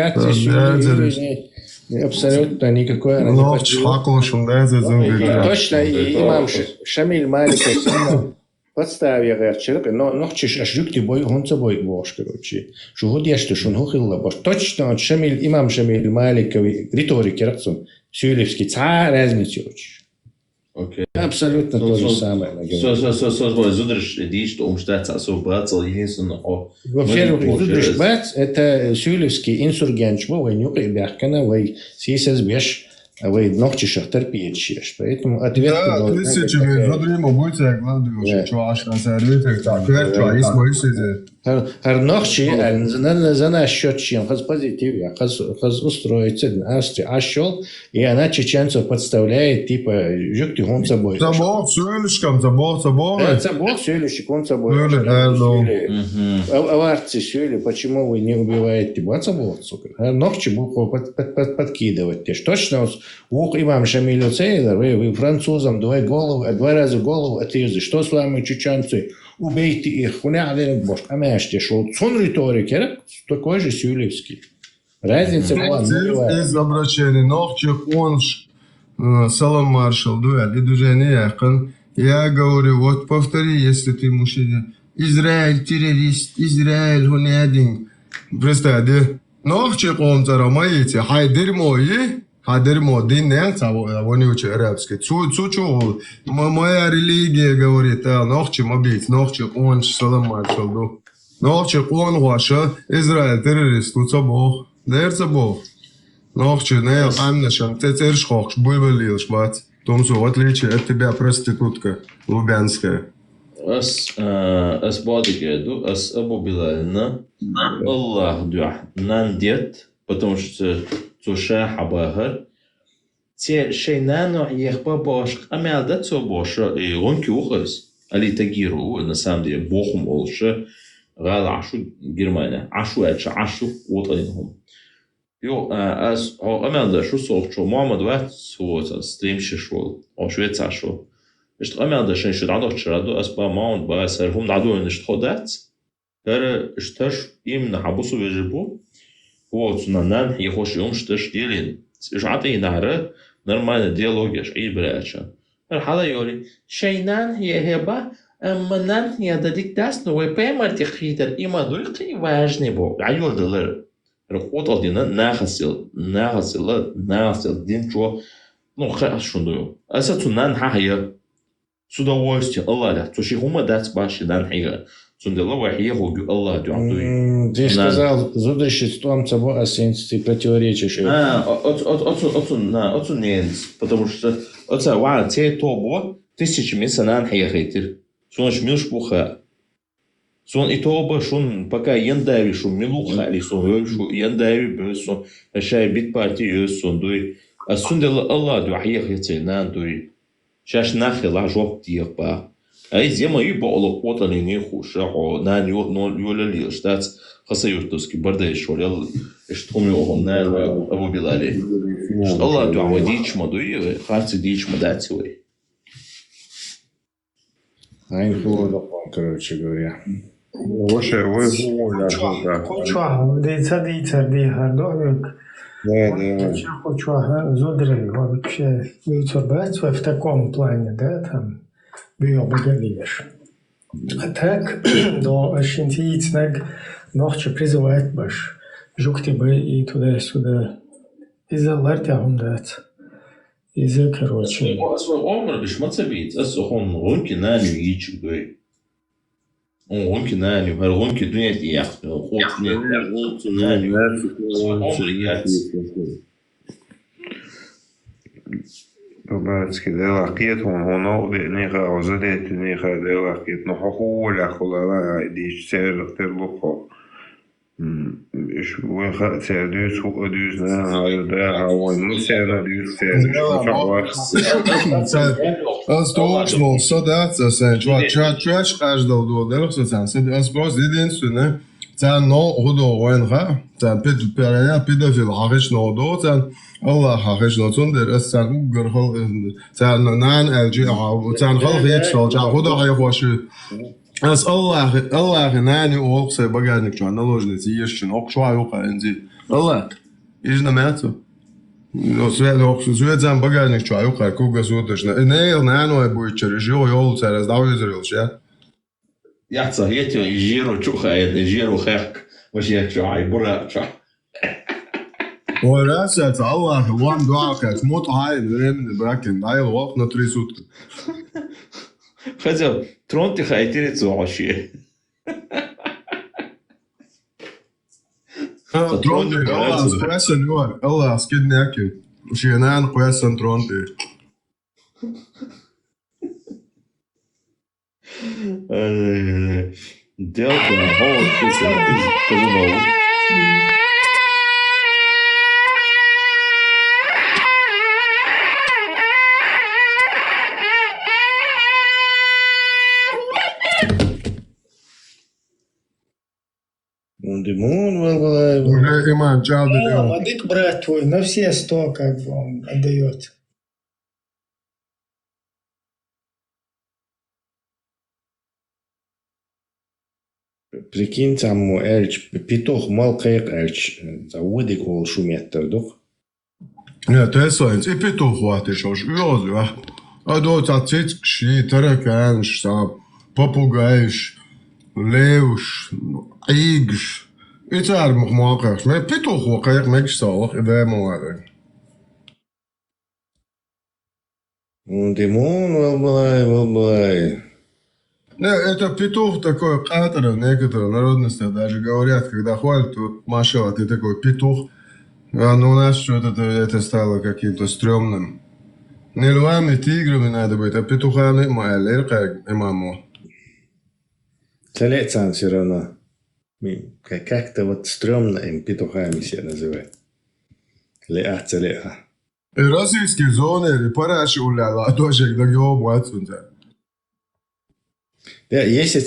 абсолютно никакой. Ночь хакл шунда за зумби. Точно, имам Шамиль Маликов подставе герчерк, но ночиш ашрюкти бой гонца бой вош, короче. Что годяшто шун хохилла бош. Точно Шамиль имам Шамиль Маликов риторик рацун. Сюлевский царь разницу. Окей. Абсолютно то же самое. Со, зудриш, идиш, что умштаться, особо бацал, единственно, Во-первых, зудриш бац, это Сюлевский инсургент, что вы нюкай бяхкана, вы сисас беш, вы ногти шахтар пьечешь. Поэтому ответ... Да, тысячи ведримо будете, я гладаю, что аж на сервитах, так, что есть мои сиди. Ногти, за наш счет чем, хаз позитив, хаз устроится, ашел, и она чеченцев подставляет, типа, жук ты гон собой. Забор, сюлишкам, забор. Забор, сюлишек, он собой. Аварцы сюли, почему вы не убиваете забор, сука? Ногти будут подкидывать. Точно, ух, имам Шамилю Цейдер, вы французам два раза голову отрезали. Что с вами, чеченцы? Убейте их, хуняли бошь, а мяшьте, что сон риторик, такой же Сюлевский. Разница была нулевая. Из обращения ногчих онш, салам маршал, дуэль, и движение яхан. Я говорю, вот повтори, если ты мужчина. Израиль террорист, Израиль гунядин. Представьте, ногчих он зарамаете, хайдер мои. Хадер модин не они учат арабский. Чу, моя религия говорит, ногчи мобить, ногчи он салам маршал. Ногчи он ваша, Израиль террорист, тут Бог, дерца Бог. Ногчи не амнашам, ты тершхох, бульбалил шбат. Том в отличие от тебя проститутка лубянская. Ас бодигеду, ас Абу Билальна, Аллах дуа, нандет, потому что توشه حباهر تي شينانو يخبا باش أمال ده تو باشه غون كيوخس اللي تجيرو نسام دي بوخم أولشه غال عشو جرمانة عشو وطنهم يو أس أو أمال ده شو صوت شو محمد وقت هو ستريم شول أو شوية عشو إيش أمال ده شين شد عندك شرادو أس با ماوند با سرهم عدو إنش تخدت كار إشتاش إيم نحبسو بيجيبو Вот, нан يخش يوم شتش ديلين. إجعتي نهره نرمال ديالوجش أي براشة. الحالة يقولي شينان هي هبة أما نان هي داديك داس نوي بيمر تخيدر إما دويقي واجني بو. عيول دلر. القوة دينا ناغسل دين شو خلاص شندو. أسا نان هي с удовольствием Allah, то есть хума дать баши дан хига. Сундела вахия хогу Allah дуатуи. Ты сказал, зудыши с том цабо асенс, ты противоречишь. Отцу ненс, потому что отца ва те тобо тысячи месяцев нан хига хейтер. Сон шмилш буха. Сон и тобо шун пока яндави шун милуха ли сон яндави бесон шай бит партии сон дуй. А сундела Allah дуахия хейтер нан дуй. شاش ناخي لا جوب ديق با أي زي ما يبقى على قوة ليني خوش أو نان يولا لي أشتات خاصة يرتوسكي برضه يشول يلا اشتهم يوهم نان أبو بلالي الله دعوة ديش ما دوي خالص ديش ما داتوي Айн хулдакон, короче говоря. Хоча, дійця дігардовик. Хоча, зудрили, вообще, в таком плане, да, там, биоблаговеешь. А так, до шинтийцнег ночью призывает баш. Жукти бы и туда-сюда. Из-за лартягом дать. Из-за, короче. عمر مش ما تسبيت أسهم غنك ناني يجي دوي غنك ناني وهالغنك الدنيا تياخد خوف ناني Бабацки, делакет, он неха озадет, неха делакет, но хохуля хулала, диш цер терлухо. إيش وين خا سادوس هو أدوس نا هايدا هاون مسألة دوس Точно, садаться sen, чувач каждого доделах sen, спрос единственное, sen no hodo wenga, sen переня педофил хагиш no do, sen Allah хагиш no тундер, sen угрхал, sen нан LG, sen خلق يكسر, sen hodo هيخوش. As Allah nani olsa bagajnik şu naложницы ешчин окшва юка энзи. Allah из намято. Но сведзам багажник şu юка куга суточно. Не нано будет через жил царь сдал израил ша. Я царетю жиру чухает, жиру хак. Вообще чай бура чай. ورأس الله وان دعاك موت هاي من براكن هاي الوقت نطري سوت. хотя трон ты хайтерится вообще. Трон ты, Allah спасен юар, Allah скидняки. Шенан спасен трон ты. Делта, вот ты Димон, уже имам чалды. Мадык брат твой на все 100 как бы он отдает. Прикинь, там эльч, петух мал кайк эльч, заводик ол шуметтер дух. Нет, это соинс, и петух хватишь, уж ёзу, а до цацит кши, тараканш, попугаиш, левш, игш. И царь мухмакаш, мы петух вакаек мекш салах, и дай муарек. Димон, валбалай. Это петух такой катер, некоторые народности даже говорят, когда хвалят, вот Маша, ты такой петух, а у нас что-то это стало каким-то стрёмным. Не львами, тиграми надо быть, а петухами маэль, как имаму. Целецан все равно. Как-то вот стрёмно им петухами себя называют. Леа, целеа. И российские зоны, и параши уляла, тоже, когда его муацунца. Да, если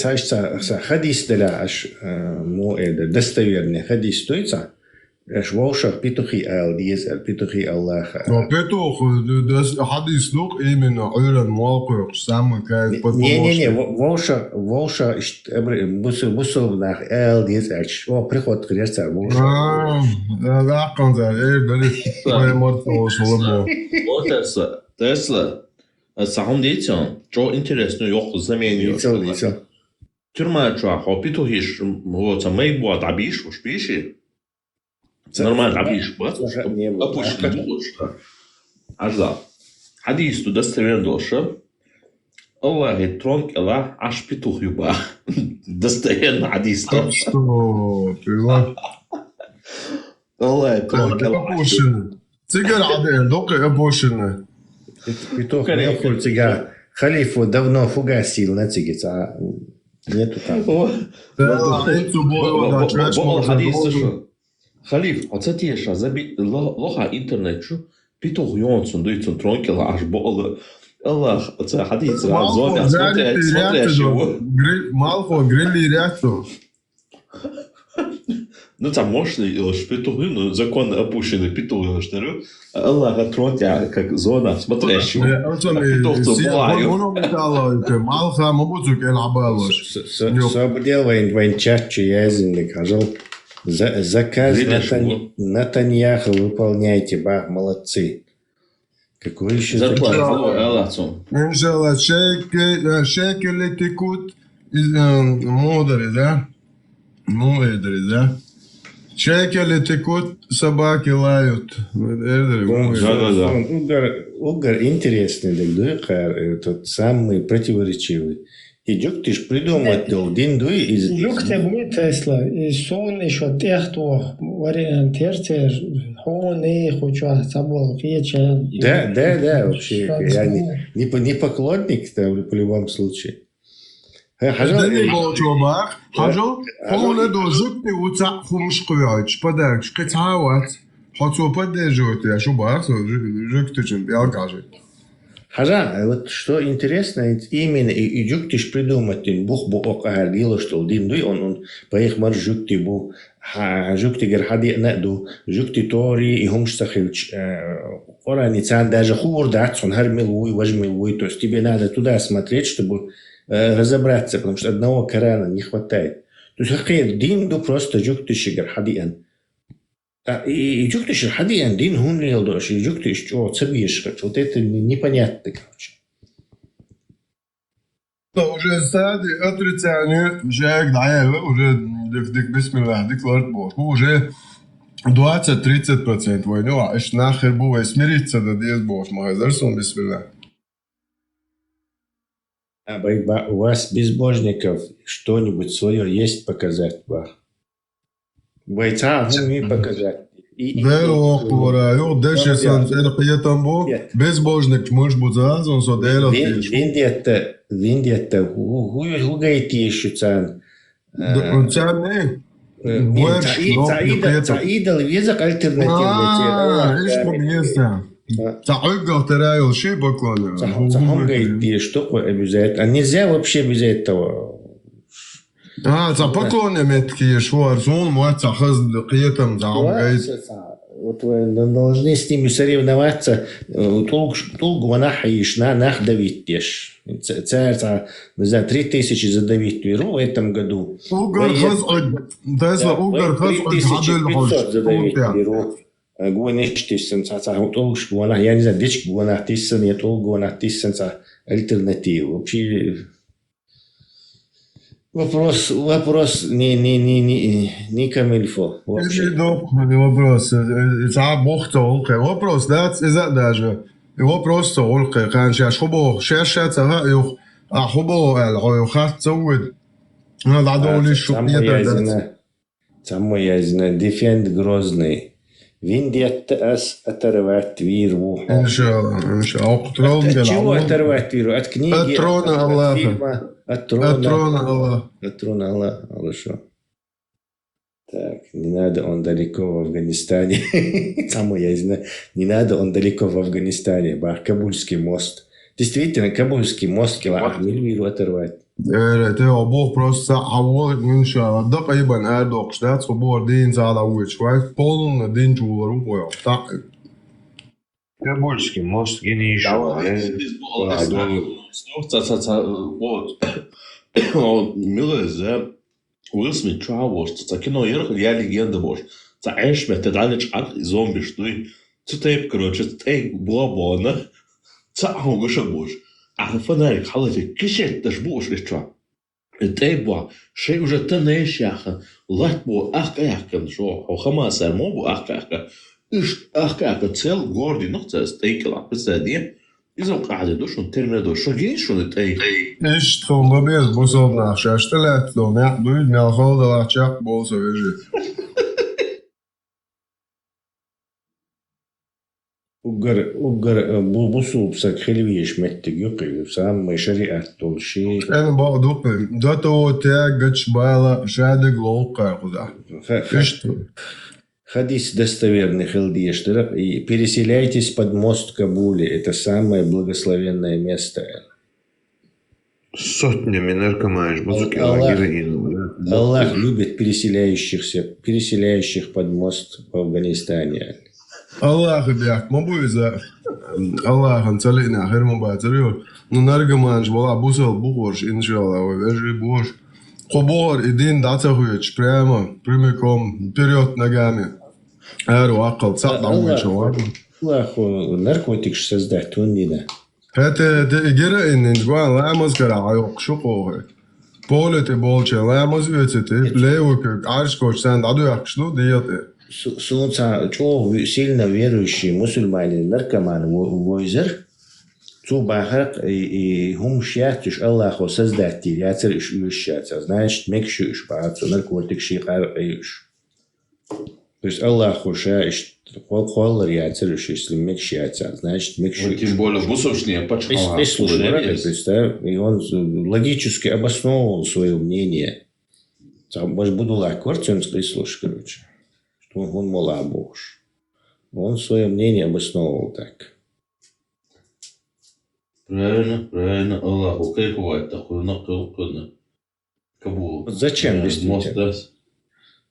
хадис деля аж мо достоверный хадис стоится, аж волша петухи алдиес, петухи Аллаха. Но петух, хадис нук именно уйран муалкук, самый как подпомощник. Не, волша бусул нах алдиес, аж о приход крестца волша. Да, конца, дали свои морфо слабо. Вот Тесла. Сам дейтон, что интересно, ёх заменил. Тюрьма чё, а петухиш, вот самый бот абиш, уж пиши. Нормально абиш, бот. Опущенный булочка. Аж да. Хадис туда достоверно доша. Allah трон кела, аж петух юба. Достоверно хадис. Что? Ты Allah трон кела. Опущенный. Цигар аден, дока опущенный. Петух не хуй цыга. Халифу давно фугасил на цигица, а нету там. Халиф, оце ж заби лоха інтернет, що пітух йонсон дуйцон тронкіла аж бол الله حديث زون смотря чего. Малко грили ряцу. Ну там можно шпитулы, но закон опущенный петух, что ли? Allah отрон тебя как зона смотрящего. Малха мабуцук элабалош. Собдел военчатчи язынник, ажал. Заказ Натаньяху выполняйте, бах, молодцы. Какой еще зарплату? Иншалла, шекели текут из модери, да? Модери, да? Шекели текут, собаки лают. Угар интересный, да, тот самый противоречивый. Идёк, ты ж придумать один дуй из... Идёк, ты будет Тесла, и сон еще техто, вариант терте, хоны, хочу забыл, вечер. Да, вообще, я не поклонник там в любом случае. Дени болчобах, хажал, хоны дожук, ты уца хумш куяч, подай, шкетават, хочу поддерживать, я шубах, жук ты чем, я кажу. Хажа, вот что интересно, именно и жүктиш придумать, бух буок ахаргило, что дин дуй, он поехмар жүкти бу, жүкти герхади наду, жүкти тори и хумштахилч, орани цан даже хур дать, он хармилуй, важмилуй, то есть тебе надо туда смотреть, чтобы разобраться, потому что одного Корана не хватает. То есть хакир дин ду просто жүктиш герхадиан. И жүктиш герхадиан дин хун лилдош, и жүктиш чё цебиш, вот это непонятно, короче. Уже стадии отрицания, жак даева, уже дик бисмилlah, дик лорд бог, уже 20-30% войну, а аж нахер бува смириться до диез бог, магазарсон бисмилlah. У вас, безбожников, что-нибудь свое есть показать, бах? Бойца не показать. Да, окура, ё, дальше сан, это приятно бо, безбожник, может быть, он со делает. Виндета, хугаете еще цан. Он цан не. Идол язык альтернативный. Ишь побьеста. Цауга теряю шей поклоня. Цахомгаете, что обязательно. Нельзя вообще без этого. Поклоня метки шварзон, мой цахаз қиетам цахомгайт. Вот вы должны с ними соревноваться. Толку ванахаиш, нах давить теш. Царь, не знаю, 3000 задавить Веру в этом году. Угар хаз Тесла, угар хаз $3500 задавить Веру. Гуанеш тиссен, толку гуанах, я не знаю, дичь гуанах тиссен, я толку гуанах тиссен, альтернативу. Вообще... Вопрос не камильфо. Вопрос. Вопрос, да, даже. Вопрос толка, конечно, шубо, шешета, хубо, хат зауд. Надо долить шубьета. Само я знаю, дефенд Грозный. Виндет ас оторвать виру. Иншалла. От чего оторвать виру? От книги? От трона Аллаха. От трона Аллаха. От трона Аллаха. Хорошо. Так, не надо, он далеко в Афганистане. Само я знаю. Не надо, он далеко в Афганистане. Кабульский мост. Действительно, Кабульский мост километр виру оторвать. Det var bor просто award inshallah da qayban ardok stats for bor din zala which right polun din jular uyo tak Кабульский мост гениш. Вот Милзе Уилл Смит Травош, це кіно єрхи, я легенда бош. Це ешме, ти далі чак і зомбі штуй. Це тейп, коротше, це тейп була, це агуша бош. А фонарик халати кишет теж бош лише. Тейп була, ще вже тенешяха, лать була ахкаяхка, що у Хамаса мову ахкаяхка. Іш ахкаяхка цел горді, ну це стейкла, представді. إذا قاعد دوش ونترمي شو جين شو نتأي إيش تخون ببيز بوصلنا شاش تلات لو نعبود ناخذ راحتك بوصل يجي وقر بوصو بسك خلويش محتاج يقي سام شريعة طول شيء أنا بعدوك ده تو تاج جتش بالا شادق لوقا خذا إيش хадис достоверный хилдиештер, и переселяйтесь под мост в Кабуле. Это самое благословенное место. Сотнями наркоманов, Аллах любит переселяющих под мост в Афганистане. Аллах бяк, мабуй за Аллахом целина хермон бацарио. Ну наркоманш была бусал бугорш, иншаллах, вежи бугорш. Хобор идин дацахуич прямиком вперед ногами. Эру акал цапнам вышел. Аллаху наркотик создать он не да. Это гера ин жгуан ламаз караайок шукоге. Полете болче ламаз өцете леук аршкоч сан адуякшлу диете. Солнца сильно верующий мусульманин наркоман войзер. Цубахак и хумшятиш Аллаху создатель, яцер иш ющаться, значит, мекшу иш пацу, наркотик шихар иш. То есть Аллаху шаиш, холлар яцер иш, если мекшаться, значит, мекшу иш. Тем более бусовшнее почхала. И он логически обосновывал свое мнение. Может, буду лакварц, он прислушал, короче, что он мола богш. Он свое мнение обосновывал так. Правильно, Аллаху кайфовать такой наколканно. Кабул. Зачем действительно?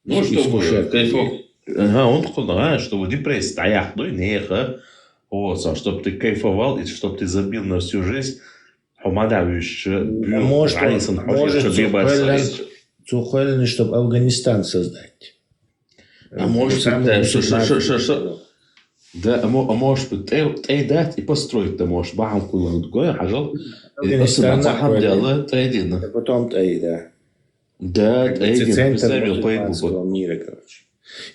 Ну, чтобы кайфовать. Он сказал, чтобы депрессия стояла, ну и неха. Вот, чтобы ты кайфовал, и чтобы ты забил на всю жизнь, помогающий. Может, Цухольный, чтобы Афганистан создать. А может, да, а может быть, ты дать и построить ты можешь. Бахам кулан другое, хажал. Это потом ты, да. Да, ты центр мусульманского мира, короче.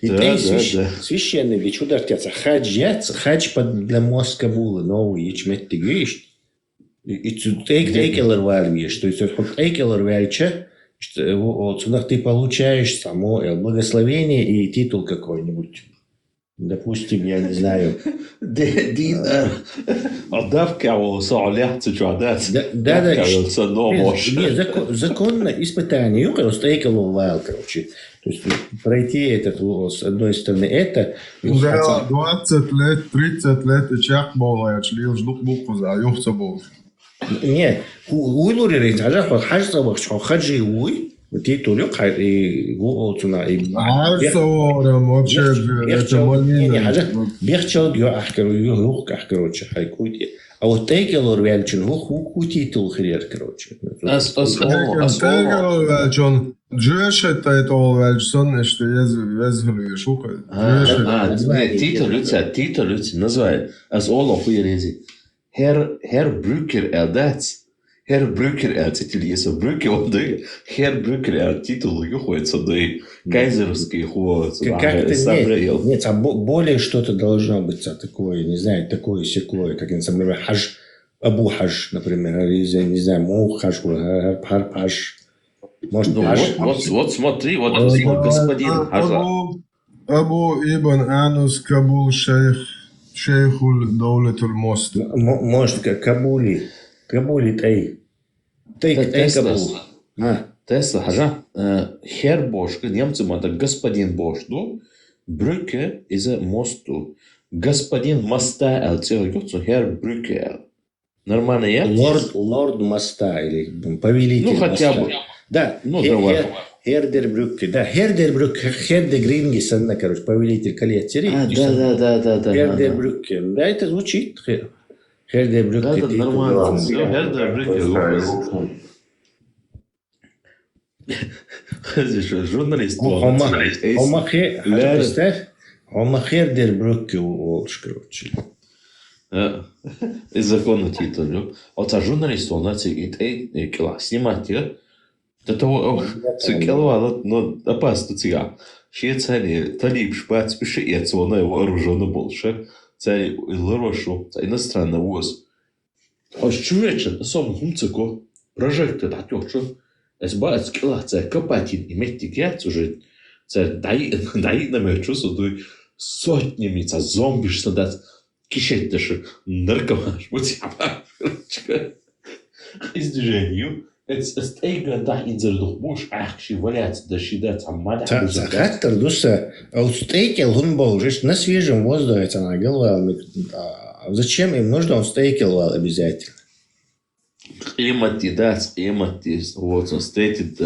И ты священный, ведь чудо артяца. Хадж для мозга Кабула, новый ячмет ты говоришь. И ты эйкелер вальвишь, то есть эйкелер вальча, вот ты получаешь само благословение и титул какой-нибудь. Допустим, я не знаю. Отдавка у Саляхца чудес. Да. Законно испытание. Просто эйкелер вайл, короче. То есть пройти этот, с одной стороны, это... 20 лет, 30 лет, и чак был, я члил, ждук буку за юхца был. Не, уйлури рейн, хажа вах, хаджи уй, титулю, и гуолцуна, и... Арсаворам, вообще, это малина. Бехчал гё ахкару, юх ахкароче, хайкуйте. А вот эйкелор вяльчин, ху титул хрер, короче. Эйкелор вяльчин, джуэш это вяльчин, что езгли шука. Титул люци, называй, аз оло хуерези. Her brukar det. Her brukar till Jesus brukar он да. Her brukar титул юхуется да. Кайзерский хуоц. Нет, а более что-то должно быть такое, не знаю, такое-сякое, как, например, хаж, Абу Хаж, например, или, не знаю, Му Хаж, Хар Хаж. Может, вот смотри, вот господин Хажа. Абу Ибн Анус Кабул Шейхуль Даулетуль Мост. Может, Кабули Тай Кабул. Тесла, хажа, хер бошка, немцы это господин бошду, брюке из мосту. Господин моста, хер брюке. Нормально я? Лорд моста или повелитель моста. Ну, хотя бы. Да, Хердер Брюкке, да, Хердер Гринги, короче, повелитель колец. Да. Хердер Брюкке, да, это звучит. Хердер Брюкке. Да, нормально. Хердер Брюкке. Журналист. Хердер Брюкке, короче. Из закона титулю. Вот а журналист, он снимать, это цикелова, но опасно цыга. Швейцария, талиб шпац, пиши, и отцова вооруженно больше. Царь Ларошу, иностранный ВОЗ. А человечен, сам хумцако, прожектор отёчу. Es bāc kilā, царь Копатин, иметь тикет уже. Царь дай на меня чувствую, сотнями царь зомби, что дать кишеть даже наркомаш. Вот я из движению. It's eigen dag in der doch bush actually валяется до щедать аммада. Захаттер дуса аустейкел он был же на свежем воздухе она говорила, зачем им нужно он стейкел обязательно? Имати, вот он стейтит.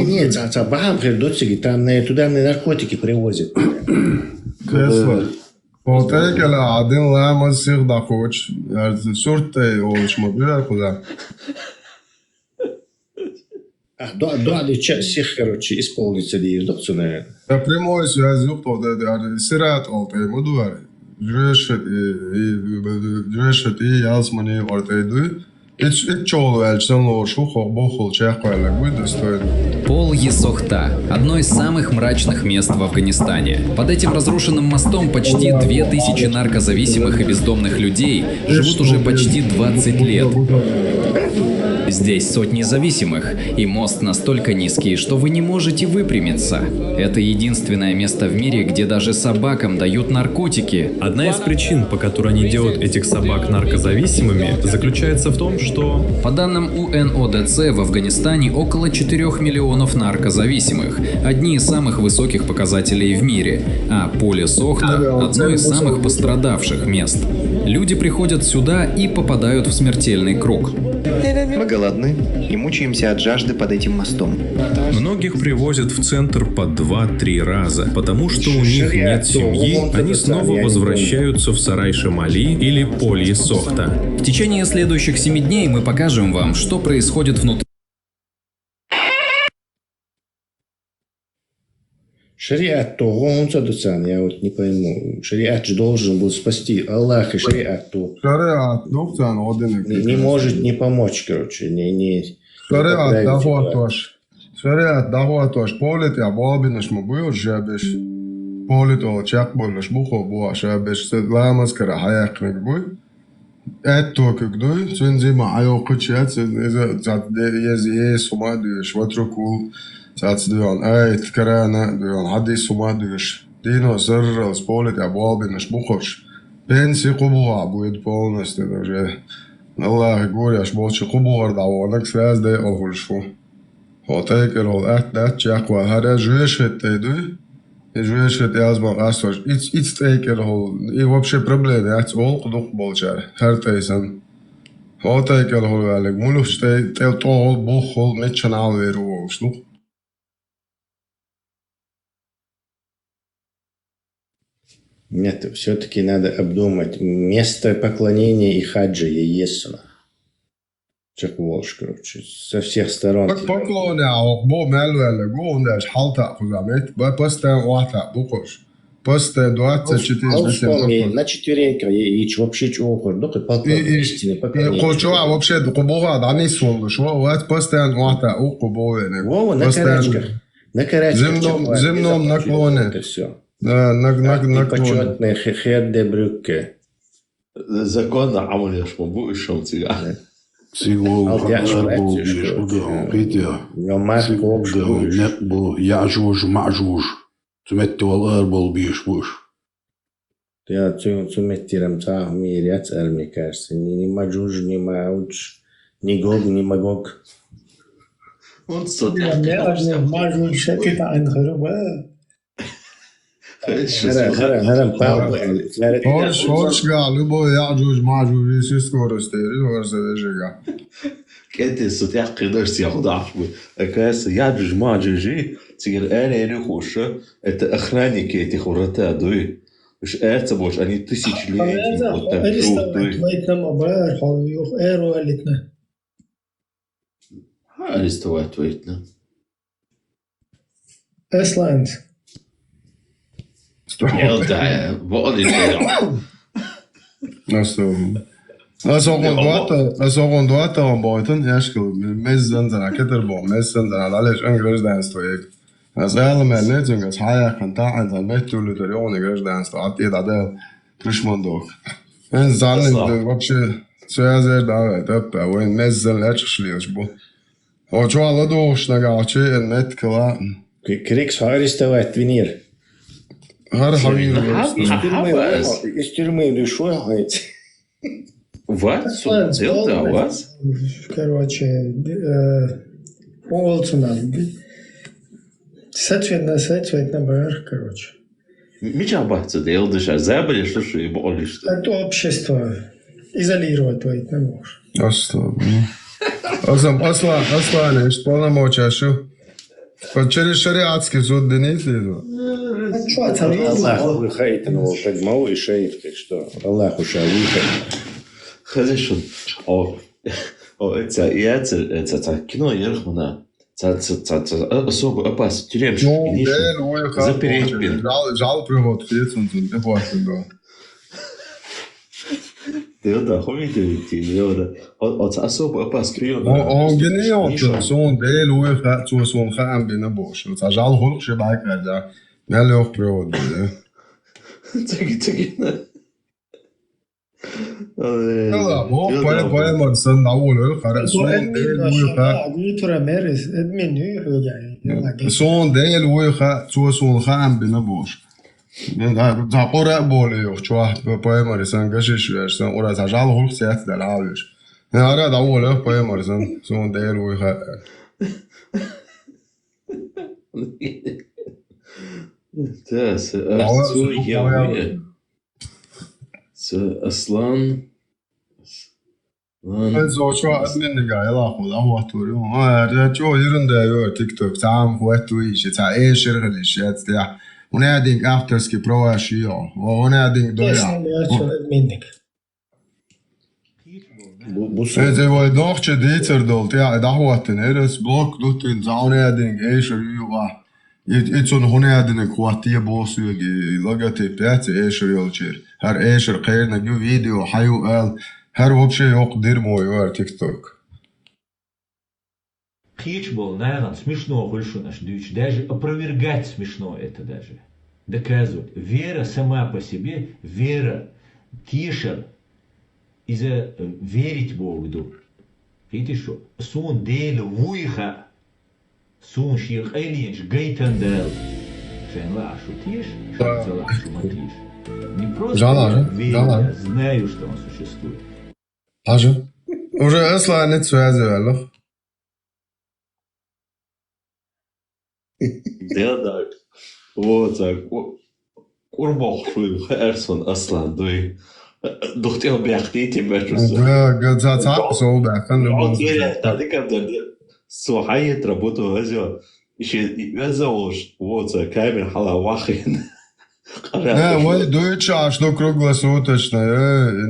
Нет, бахам придутся, там туда наркотики привозят. Стейкел один ламаз всех дохоч, сорты олш мобиля куда. Дуали всех, короче, исполнится ли издохцу, наверное. Прямой связь, сират олтай мудуар. Жрешет и ялсмани ортайду. Пол Есохта – одно из самых мрачных мест в Афганистане. Под этим разрушенным мостом почти 2000 наркозависимых и бездомных людей живут уже почти 20 лет. Здесь сотни зависимых, и мост настолько низкий, что вы не можете выпрямиться. Это единственное место в мире, где даже собакам дают наркотики. Одна из причин, по которой они делают этих собак наркозависимыми, заключается в том, что... По данным УНОДЦ, в Афганистане около 4 миллионов наркозависимых, одни из самых высоких показателей в мире, а поле Сохта – одно из самых пострадавших мест. Люди приходят сюда и попадают в смертельный круг. Мы голодны и мучаемся от жажды под этим мостом. Многих привозят в центр по 2-3 раза, потому что у них нет семьи, они снова возвращаются в сарай Шамали или поле Сохта. В течение следующих 7 дней мы покажем вам, что происходит внутри. Шариат то, он садуцан, я вот не пойму. Шариат же должен был спасти. Аллах и шариат то. Шариат, доктан, не может не помочь, короче. Шариат, дохуатош. Шариат, дохуатош. Полит я бабинаш мубуй, жабиш. Полит ол чакболаш бухо буа, жабиш. Ламас кара хаякник буй. Этто кагдуй, цвинзима айокучат, ез сумадуш, ватрукул. Sats duan ait karana duan hadis sumadush dino zerral spolit ja balbinas buchosh pensi qubuha buid polnas даже Allah говоряш больше qubuhar давонак связде овульшу хотекерол at чаква хара жешет тейду и жешет язма асош it's текерол и вообще проблем it's all дух болчар хартайсан хотекерол алек мулуш тел тол бухол мечанал веру шлу. Нет, все-таки надо обдумать место поклонения и хаджа Иесуса. Чак волш, короче, со всех сторон. Поклоня, бо мелвеле, го ундаш халта кузамет, постен уата букош. Постен 24 на четвереньках и вообще чего уходит, истины поклонения. Кучуа вообще кубуга дани сунду, шо вот постен уата у кубовене. Вова на карачках. На карачках. Земном наклоне. Это все. Почетные херде брюки. Законно عملش مبوء الشمسية. سيقول نقبو يعجوج معجوج تمتي والأربل بيش بوش. Я цуметирам цахми ряд мне кажется. Ни Маджуж, ни Мауч, ни Гог, ни Магог. Он сот. Маджуж, это ангеруба. Hoş قال bu يعجوج معجوج يسكورس تيري ورسه دجا كنت ستحقي درس ياخد عفو اكاس يعجوج معجوج تير انا يخش انت اخراني كيتي خرتا دوي مش ارتبوش اني تسيج لي هل استويت ويتنا ايسلاند Nasıl duata boyutun yaşkıl mezzen zana keter bo mezzen zana alış İngilizden stoyek. Nasıl ne çünkü haya kanta anzan mehtulu teriyon İngilizden sto ati da trişmondok. Ben zannet вообще sözer davet hep ve mezzen açışlıyız bu. O çoğalı doğuşuna gağçı net kıla. Крикс арестовать винир. Из тюрьмы душой, говорит. Ватсу? Делта вас? Короче, Олцунал. Сетвет на барах, короче. Мича бахца делдыш, а забыли, что и боли, что? Это общество изолировать твоих не можешь. Аслан, что полномочия, что? Через шариатский суд донесли? Аллах выходит, ну, тагмау и шейф, так что Аллах ушавиха. Хорошо. Это кино Ерхмана. Особо опасно. Тюремщик. Запереть. Жал привод, фецун, ты хватит, да. Да, хомите, особо опасно. Он гениал, сон дел уйха, сон хаам бина бош. Жал хулк шибак, да. Я лег привод, да. لا مو باي مرسل نقول خلاص سون ديل ويخا سون خام بنبوش دا قرا بوليو شو باي مرسل قشش سون قرا تجال هو سيات دلعوش انا داول باي مرسل سون ديل ويخا تاس أصلاً Så tror admin ga ila khula huatur yo ha jo yirinde yo TikTok tam huatu ishi ta shirgel ishat ya unading afterski prova shio unading doya bu se voi dochche deter dolt ja da huaten eres blok lutin zaunading shir yo va itsun hunading kwartier bosugi logotip dat shir yolchir har shir qeyrna ju video hayu al Her вообще yok мой ТикТок. Хич был, наверное, смешно больше наш дичь. Даже опровергать смешно это даже. Доказывать. Вера сама по себе, вера, тише, из-за верить Богу. Видите что? Сон дель вуйха, сон ших эльинч гейтан дел. Шен лашу тиш, шен лашу матиш. Не просто верю, знаю, что он существует. Аже. Уже asla net söylüyorlar. Да. Вот так. Урбахлы Эрсон Аслан дуй. Дохтел бяхтите бэшуса. Да, за сол бяхан любон. Ты когда сухает работу азио. Еще вязаешь вот камера хала вахин. Ой, дуйча, что круглосуточно,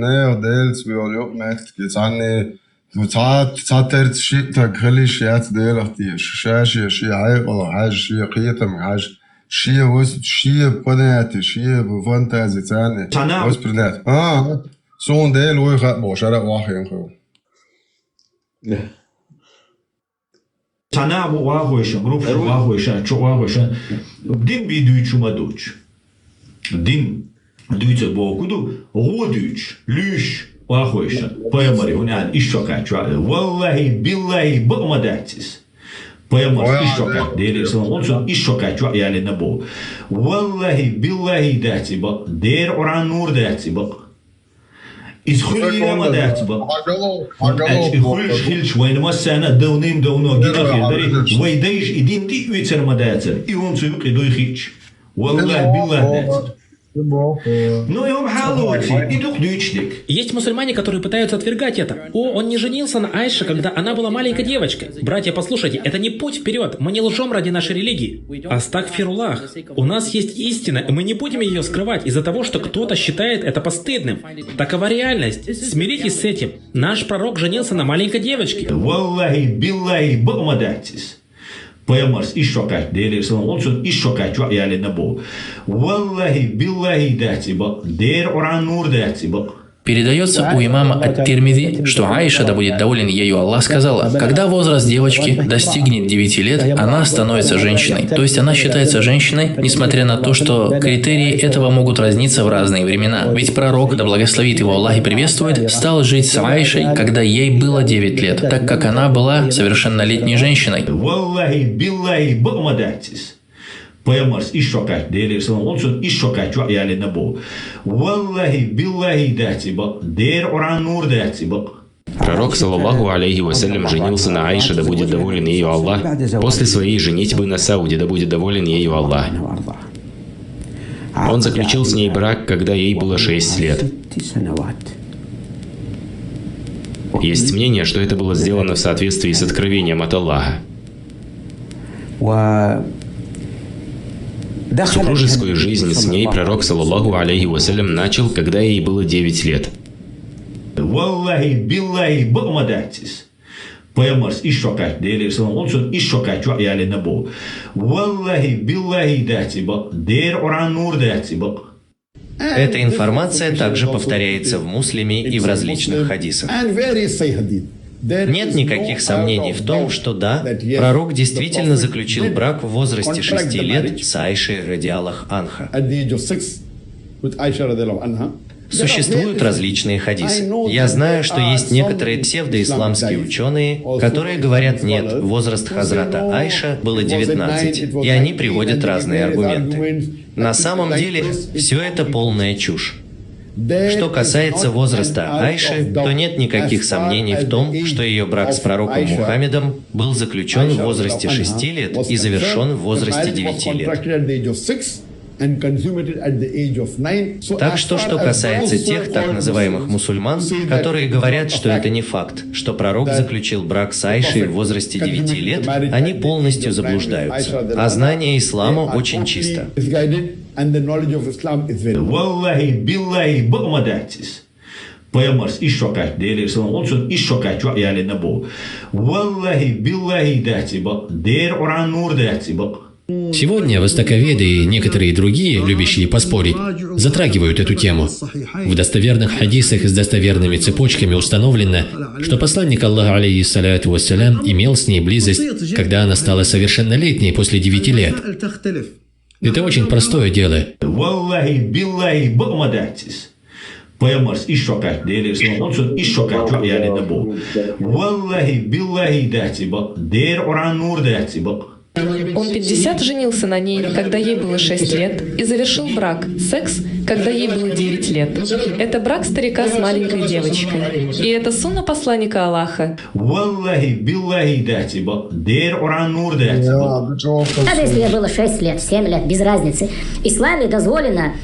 не отдель биолог мехтки, цанни, цатер так хлиш яц делахти, шаши ши айгол, хаж ши қиятам, хаж ши вос ши понятие, ши фантазия цанни. Вос принят. Сон дел ой хат бошара вахин хо. Цана вахойша, группа вахойша, чо вахойша. Дин бидуйчу мадуч. Din duyca bokudu, rodüç, lüş, vahoyşa, payamari, unan iş çokat, vallahi billahi bakma dertsiz. Payamari iş çokat, değil, onun iş çokat, yani ne bu? Vallahi billahi dertsiz, bak, der oran nur dertsiz, bak. İzhulli ma dertsiz, bak. İzhulli şilç, vaynama sana davnim davno, gidafir, vaydayış idin di üyetser ma dertsiz, İyon suyuk idoy hiç. Wallahi billah. Ну и он халуйте, и дух дючник. Есть мусульмане, которые пытаются отвергать это. Он не женился на Айше, когда она была маленькой девочкой. Братья, послушайте, это не путь вперед. Мы не лжем ради нашей религии. Астагфируллах. У нас есть истина, и мы не будем ее скрывать из-за того, что кто-то считает это постыдным. Такова реальность. Смиритесь с этим. Наш пророк женился на маленькой девочке. Валлахи, биллахи, богмадатис. Payamars iş çokat değil, onun için iş çokat yani ne bu? Vallahi billahi dersi bak, der oran nur dersi bak. Передается у имама Ат-Тирмизи, что Аиша, да будет доволен ею Аллах, сказала, когда возраст девочки достигнет 9 лет, она становится женщиной. То есть она считается женщиной, несмотря на то, что критерии этого могут разниться в разные времена. Ведь пророк, да благословит его Аллах и приветствует, стал жить с Аишей, когда ей было 9 лет, так как она была совершеннолетней женщиной. Pajamars issokat délérszalom, olcson issokat jajjáli nabó. Wallahi billahi датибак, дер оран нур датибак. Пророк, саллаллаху алейхи вассалям, женился на Аише, да будет доволен ею Аллах, после своей женитьбы на Сауде, да будет доволен ею Аллах. Он заключил с ней брак, когда ей было 6 лет. Есть мнение, что это было сделано в соответствии с откровением от Аллаха. Супружескую жизнь с ней пророк, саллаллаху алейхи вассалям, начал, когда ей было 9 лет. Wallahi billahi bıkmadatiz. Payamars issokat délérszalom, olcson issokat jajjáli nabó. Wallahi billahi датибак, дер оран нур датибак. Эта информация также повторяется в Муслиме и в различных хадисах. Нет никаких сомнений в том, что да, пророк действительно заключил брак в возрасте 6 лет с Айшей радиаллах анха. Существуют различные хадисы. Я знаю, что есть некоторые псевдоисламские ученые, которые говорят, нет, возраст Хазрата Айша было 19, и они приводят разные аргументы. На самом деле, все это полная чушь. Что касается возраста Айши, то нет никаких сомнений в том, что ее брак с пророком Мухаммедом был заключен в возрасте 6 лет и завершен в возрасте 9 лет. Так что касается тех так называемых мусульман, которые говорят, что это не факт, что пророк заключил брак с Айшей в возрасте 9 лет, они полностью заблуждаются. А знание ислама очень чисто. Wallahi billahi bıkmadatiz. Payamars issokat délérszalom, olcson issokat jajjáli nabó. Wallahi billahi датибак, дер оран нур датибак. Сегодня востоковеды и некоторые другие, любящие поспорить, затрагивают эту тему. В достоверных хадисах с достоверными цепочками установлено, что посланник Аллаха, алейхиссаляту вассалям, имел с ней близость, когда она стала совершеннолетней после 9 лет. Это очень простое дело. Wallahi billahi bıkmadatiz. Payamars issokat délérszalom, olcson issokat jajjáli nabó. Wallahi billahi датибак, дер оран нур датибак. Он 50 женился на ней, когда ей было 6 лет, и завершил брак, секс, когда ей было 9 лет. Это брак старика с маленькой девочкой. И это сунна посланника Аллаха. Wallahi billahi датибак, дер оран нур датибак. Даже если ей было 6 лет, 7 лет, без разницы. В исламе дозволено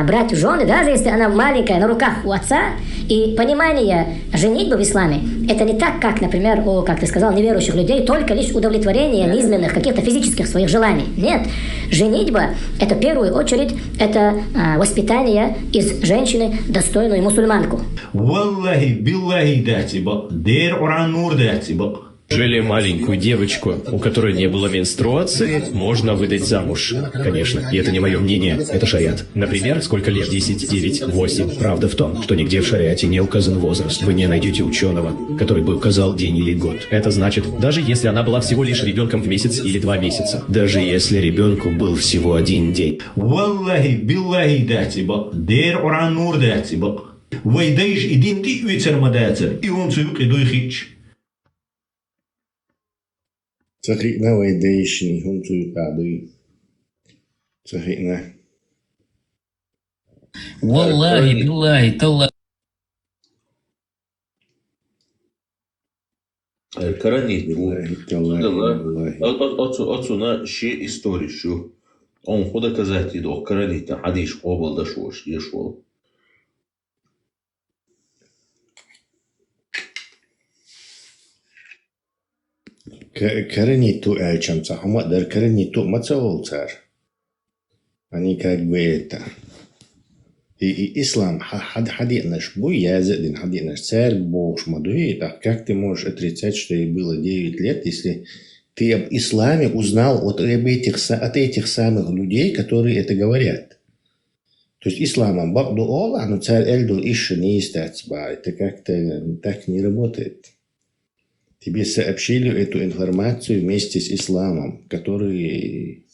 брать в жены, даже если она маленькая, на руках у отца. И понимание женитьбы в исламе, это не так, как, например, у, как ты сказал, неверующих людей, только лишь удовлетворение низменных каких-то физических своих желаний. Нет. Женитьба – это в первую очередь это воспитание из женщины достойную мусульманку. Wallahi billahi датибак, дер оран нур датибак. Неужели маленькую девочку, у которой не было менструации, можно выдать замуж? Конечно, и это не мое мнение, это шариат. Например, сколько лет? 10, 9, 8. Правда в том, что нигде в шариате не указан возраст. Вы не найдете ученого, который бы указал день или год. Это значит, даже если она была всего лишь ребенком в месяц или 2 месяца. Даже если ребенку был всего 1 день. Wallahi billahi датибак, дер оран нур датибак. Вайдаиш идин ти уицермадацер, и он цуюк и дойхич. صحيحنا ويديشني هم بعدي صحيحنا Валлахи, биллахи, таллахи. Karanit bu. Отсюда ши истории шо. Он хода казать иду, karanit hadis قابل ده شوش يشوال. Караниту эльчамца, хамадар караниту мацаволцар. Они как бы это. И ислам хадинаш бу языдин хадинаш царь бог шмадуи. Так как ты можешь отрицать, что ей было 9 лет, если ты об исламе узнал от этих самых людей, которые это говорят? То есть исламом бабду Аллах, но царь Эльдул еще не истацба. Это как-то так не работает. Тебе сообщили эту информацию вместе с исламом, который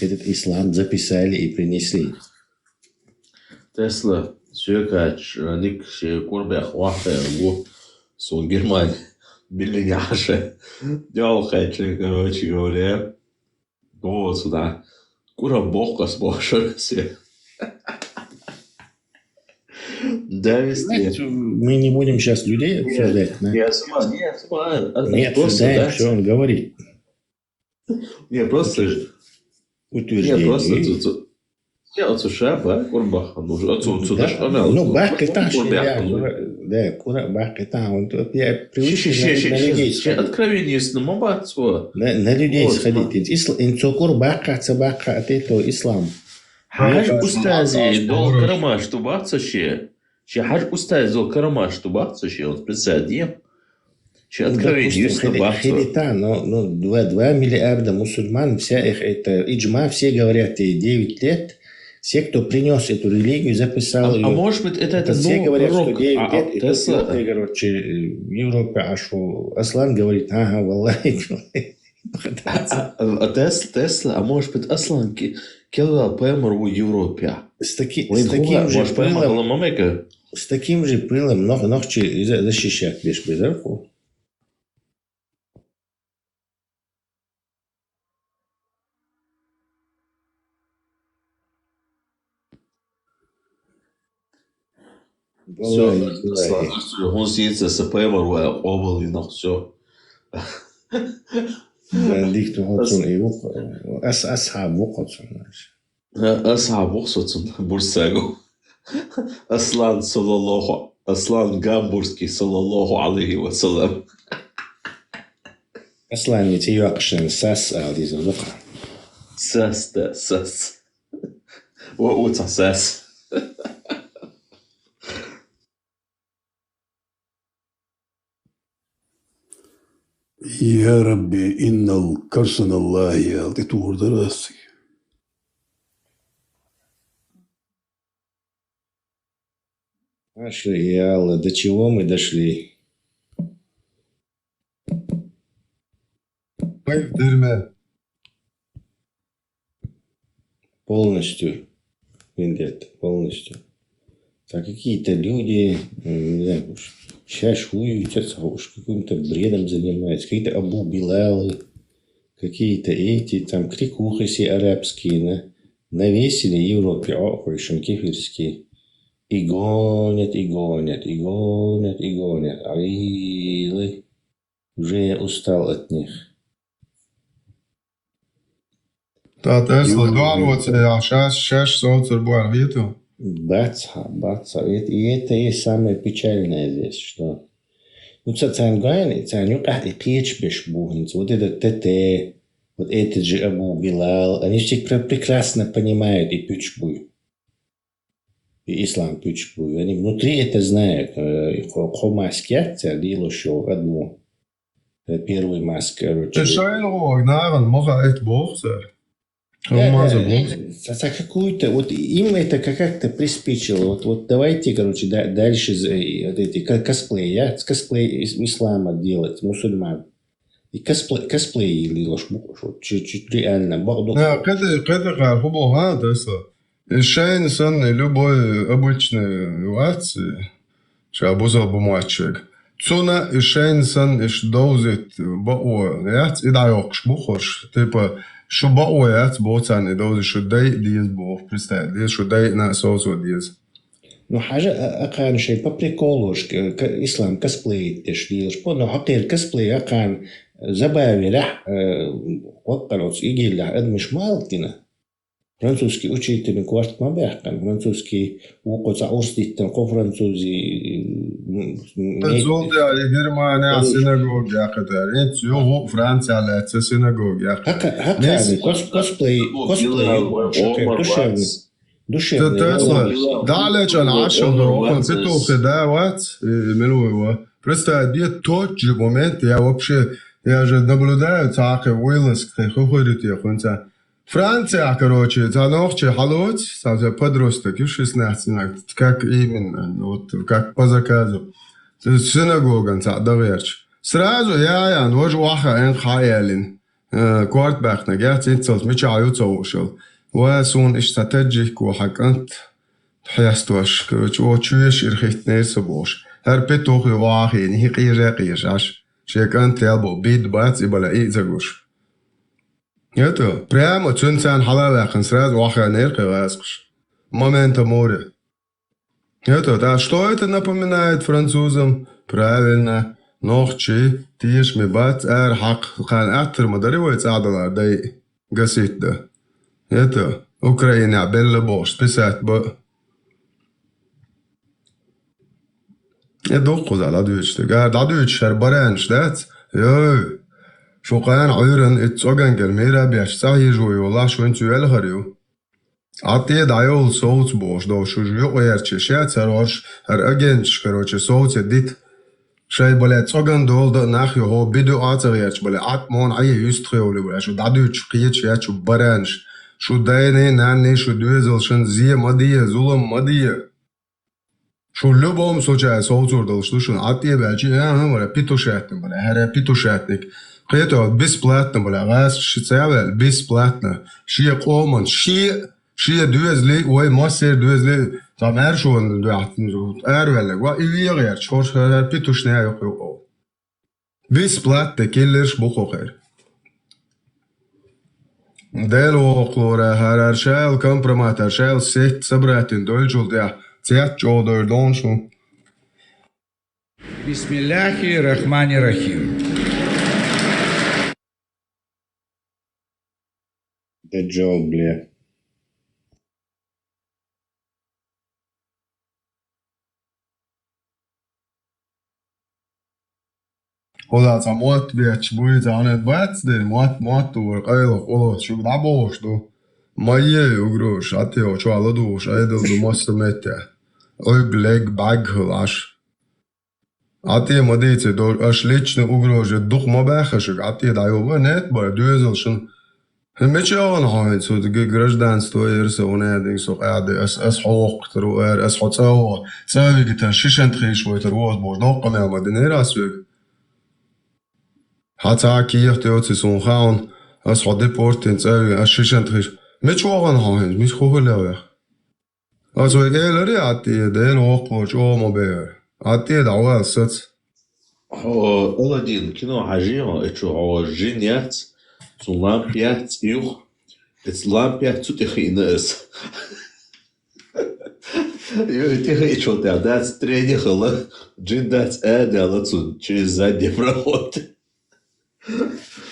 этот ислам записали и принесли. Тесла, сюкач, ник курбе хвахта, го сон Германия, биллиняша. Делал короче говоря, вот сюда. Кура бог сбошился. Да, везде. Мы не будем сейчас людей обсуждать. Не обсуждаем, что он говорит. Не, просто... Утверждение. Не, просто... Я отсушаю, курбах. Ну, бах, это да, кура, бах, это он. Я привычный на людей сходить. Откровение с намабацу. На людей сходить. Инцокур баха, цабаха, от этого ислам. حاج أستاذي دول كرماش تبعت شيء حاج أستاذ دول كرماش تبعت شيء بالسادية شيء откровение Хилита, но 2 миллиарда мусульман, вся их это иджма, все говорят, 9 лет, все, кто принес эту религию, записал ее. А может быть, это все говорят, что 9 лет, и Тесла... короче, в Европе, а что Аслан говорит, ага, валлахи. Тесла, а может быть, Аслан килла пэмэр в Европе. С таким же пылом ногчи защищать лишь безруку. Все, он съедется с пэмэр в обл и на все. ديك تحطون أصحاب وقتهم أصحاب وقتهم برساجو أصلان جامبورسكي صلى الله عليه وسلم أصلان يتيوقشن ساس هذه الزقة ساس ده ساس وقوت ساس يا ربي إن الكرسن الله يالتي تور دراسي Нашли, и Алла, до чего мы дошли? Полностью. Полностью. Так какие-то люди, не знаю, шашуются, каким-то бредом занимаются, какие-то Абу Билалы, какие-то эти, там, крикухи все арабские, навесили Европе, охуешем кефирские, и гонят. Алилы, уже я устал от них. Tā Tesla dārvocējā šešas aucerbu ar vietu. Баца. И это и самое печальное здесь, что... Ну, цаню кахти печь бешбухнец, вот этот ТТ, вот этот же Абу Билал, они все прекрасно понимают и пючбуй. И ислам пючбуй. Они внутри это знают. Хомаскят, лило шо одну. Первый маск, короче. Ты шайло, гнаран, моха эт бохсер. Какую-то, вот им это как-то приспичило. Вот давайте, короче, дальше вот эти косплей, косплей ислама делать, мусульман. И косплей или чуть реально. Когда хубоха, Тесла. Шейн сон любой обычной ситуации, что обузал бумажек. Цуна и шейн сон иш доузит бао, яц и даёкш бухош, типа Что баоят боцаны дози что дай диез бог представь, диез что дай на соусу диез. Ну حاجة أقان شيء по приколу, إسلام كسبلي تشديش، بنا حقير كسبلي أقان زباوي لح وقلوس يجي لح أدمش مالتنا. فرنسوسكي учитель кварт ما بيحكم، فرنسوسكي وقص عورستي تنقو فرنسوزي. تزود على جرمانيا سيناغوج يا قدر، إنت يو فرنسا على سيناغوج يا قدر. هكذا كوسبلاي دشيفني. تسلا دعلش أنا 10 دروقن ستو خداوات ملوه. Просто где тот же момент я вообще я же наблюдаю такие вылазки, хохорит я конца. Франция, короче, за ночь халот, за подросток, 16, как именно, вот как по заказу. Синагога, доверч. Сразу я нож ваха эн хаялин. Квартбахна, я цинцос, мечаю цоушел. وسون استراتيجيك وحكنت حيستوش كوش وشويش إرخيت نيس بوش هر بيتوخ يواخي نهي قير عش شيكانت يالبو بيد بات إبلا إيزاقوش Это прямо цунцан халавахан сразу ваханерка васкш. Момента моря. Это, а что это напоминает французам? Правильно. Нохчи, тиш мибат, хак, хан актер мадаривает адалар, дай гасит да. Это Украина, белла бош, писать ба. يدوقوا على دوتش قاعد عدوتش هربرانش دات يو شو قان عيرن اتسوغن قلميرا بيش ساهي جوي والله شو انتو يلهريو عطيه دعيول صوت بوش دو شو جيو ويرتش شات سروش هر اجنش كروش صوت يديت شاي بلا تسوغن دول دا ناخيو هو بدو عطيريش بلا عطمون عيه يستخيولي بلا شو دعدوتش قيتش يات شو برانش شو دايني ناني شو دوزل شن زي مدية ظلم مدية شو любом случае соуцурдал слушай атие бачи бля петушатник бля харе петушатник это бесплатно бля газ шицавел бесплатно ши комон ши дуэзли ой массер дуэзли тамер шон дуатн эрвеле ва ивиер чорш петушне yok бесплатно келлерш бухохер дело клора хараршал компроматаршал сет собратин дольжул да Бисмилляхи рахмани рахим. Даджал, бля. خلاص موت بيتش بويت عن بات دي موت ورقايل خلاص شو دعبوش دو مايه يقروش عطيه شو على دوش ايدل دو مستمتع Оглег багхлаш. Атие модице до аш лично угрожа дух мабахашек. Атие дайова нет бар дуэзелшн. Мечаан хайн со гражданство ерсе онединг со аде ас хоқ труэр ас хоцао. Савигитан шишен триш войтер воз бож ноккамел мадинерасвег. Хата киерт оци сон хаун ас ходепортен сави ас шишен триш. Мечаан хайн мис хохлеwer. Also egal, атие дэн оқлоч омобер. Атие давал сац. Аладдин кино хажио эчо жинят цу лампят юх эц лампят цу техинес. Ю техичо дат тренихала джиндат адала цу через задний проход.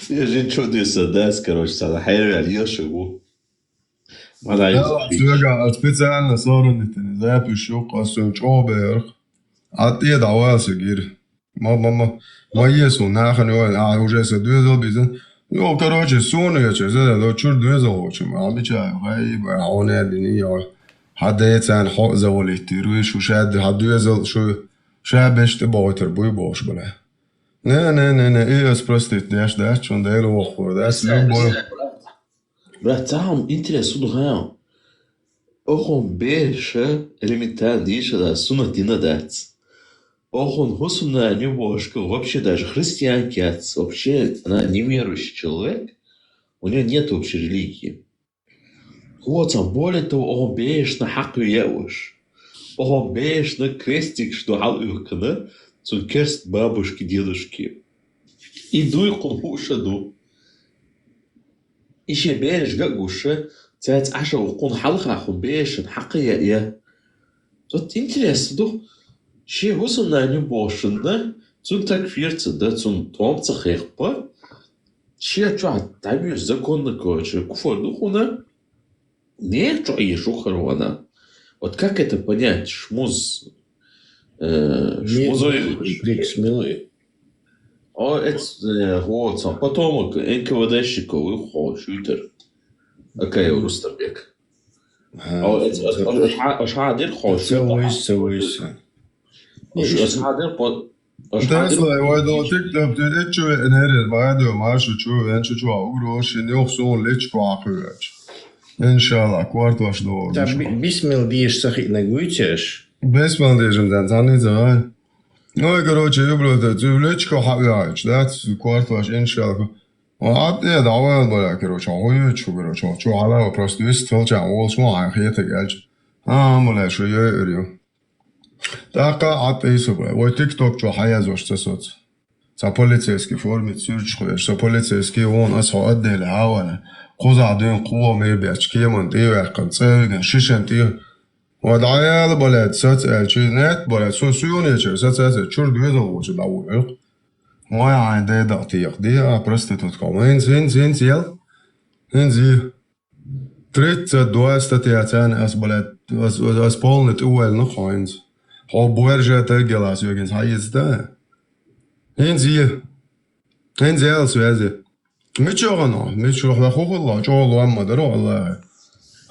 Я жин чудеса дас, короче, сада хайр аль-Йошеву. Слушай, специально сорванный, запишу, косу, чобер. Атие давался, гир. Мама, моесу, нахрен, уже с дуэзал бизнес. Ну, короче, сону я через это, чур дуэзал очень. Обещаю, хай, он один, я. Хадейтсан, хо завалить, руиш, ушад, хадуэзал, шабеш, ты бойтер, буй бош, бля. Не, и спростит, даш, чон дейло охур, даш, любой. Брат, там интересно, дугаем. Охон бейше элементарно диша да сунатина дать. Охон хусумна небошка, вообще даже христианки, вообще она неверующий человек, у нее нет общей религии. Вот, а более того, охон бейш на хаку еуш. Охон бейш на крестик, что хал юркана, цун керст бабушки, дедушки. Иду и хунхушаду. إيش بيرش جاكوشة تات عشرة وقون حلقة خون بيش حقيقة إيه تات إنترس دو شيء وصلنا نبوشنا تون تكفير تدا تون توم تخيقبا شيء تروح تعبير زكون كوش كفر دو هنا не что еще хорвана. Вот как это понять? Шмуз... Шмузой... Смелый. А это вот, потом НКВДщиков и шутер. Какая у Рустамбек? А это шадир хош. Целуйся. Шадир под... Tesla var då tyckte att det är ju en hel vad då man så tror en så tror och så ni också lite kvar hört. Inshallah kvart vars då. Бисмил диеш сахи нагуйтеш. Бисмил диеш den dann så. Ну, короче, люблю это. Лечко хавяч, да, kvart vars inshallah. А det давай bara короче, ой, что короче, что alla просто visst väl jag och så har jag heter galt. Måla så gör ju. Така атеисо бля. Ой TikTok чо хаяз ошта соц. Så polizeiske formet syrtskøy, så polizeiske vån altså addele havane. Koza dyn قوة ما يبيعش كيمان ديو يحكم تساوي شيشان ديو ودعيا بلد سات الشينات بلد سوسيوني شر سات شر دويزو وش داوي ما يعني ده دقيق دي برستت كمان زين يل هنزي تريت دواست تياتان اس بلد اس بولنت اول نخاينز هو بورجا تجلاس يجنس هايز ده هنزي السوازي ميتشوغنا ميتشوغ وخوخ الله جولو أما درو الله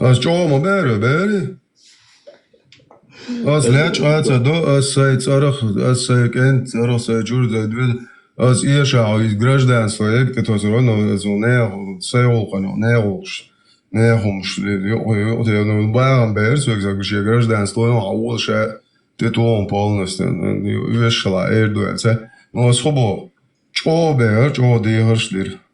أس جو ما بيري أس ليش دو أس سايت أرخ أس سايك أنت أرخ سايت جور زدود أس إيشا عايز جراجدان سايك تتوصلون أس نيهو سايول قنو نيهومش يو بايرن بيرس ويكزاك بشي جراجدان سلوين عوض شيء تتوهم بالنستن يوشلا إيردوال سا أس خبو جو بير جو دي هرشلير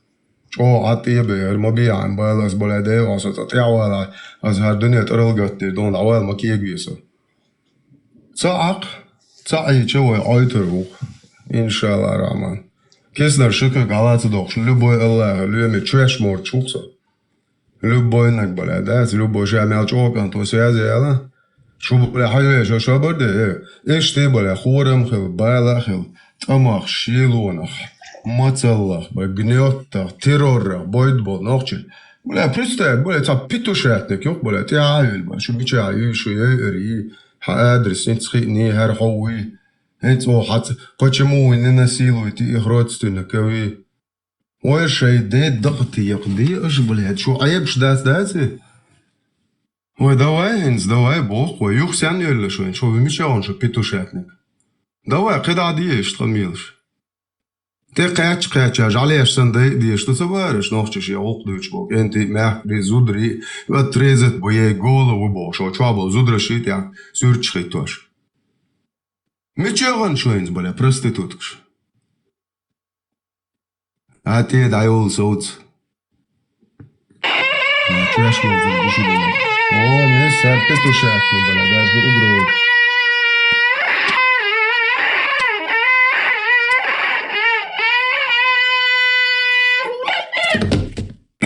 جو عطيه بير ما بيعن بالاس بلادي واسطة تعوال از هر دنيا ترلقت دون عوال ما كيك بيسا صعق صعي شوي عيتروخ إن شاء الله الرحمن كيسلر شكك غلط دوخش لبوي الله ليومي تشوش مور تشوخسا لبوي نك بلادات لبوي شامل جوك انتو سيازي يلا شو بلا حيوه شو برده ايش تي بلا خورم خل بالا خل تماخ شيلونخ Мацаллах, гнёттах, террорах, бойдбол, нохчи. Бля, представь, бля, это петушатник, ёх, бля, ты عايل, бля, شو بيجي عايل, شو يقري, адрес, не цхитни, хархоуи. Это хат, почему вы не насилуете их родственников? Ой, шейде, дохты, яхды, аж, блядь, шо, аебш дати? Ой, давай, бог, ой, юх сян ёлле, шо вы мечаон, шо петушатник. Давай, когда одеешь, тламилш. Ты قاعد عليه سندي ديش تصورش نوختش يا عقدوش بوك انت محري زودري وتريزت بويه جول وبوش او تشابل زودر شيت يعني سورتش خيتوش ميتشيغن شوينز بلا برستيتوتكش هاتي دايول صوت تراش موزن بشي بلا او ناس هاتيتو شاكني بلا داش بقبرو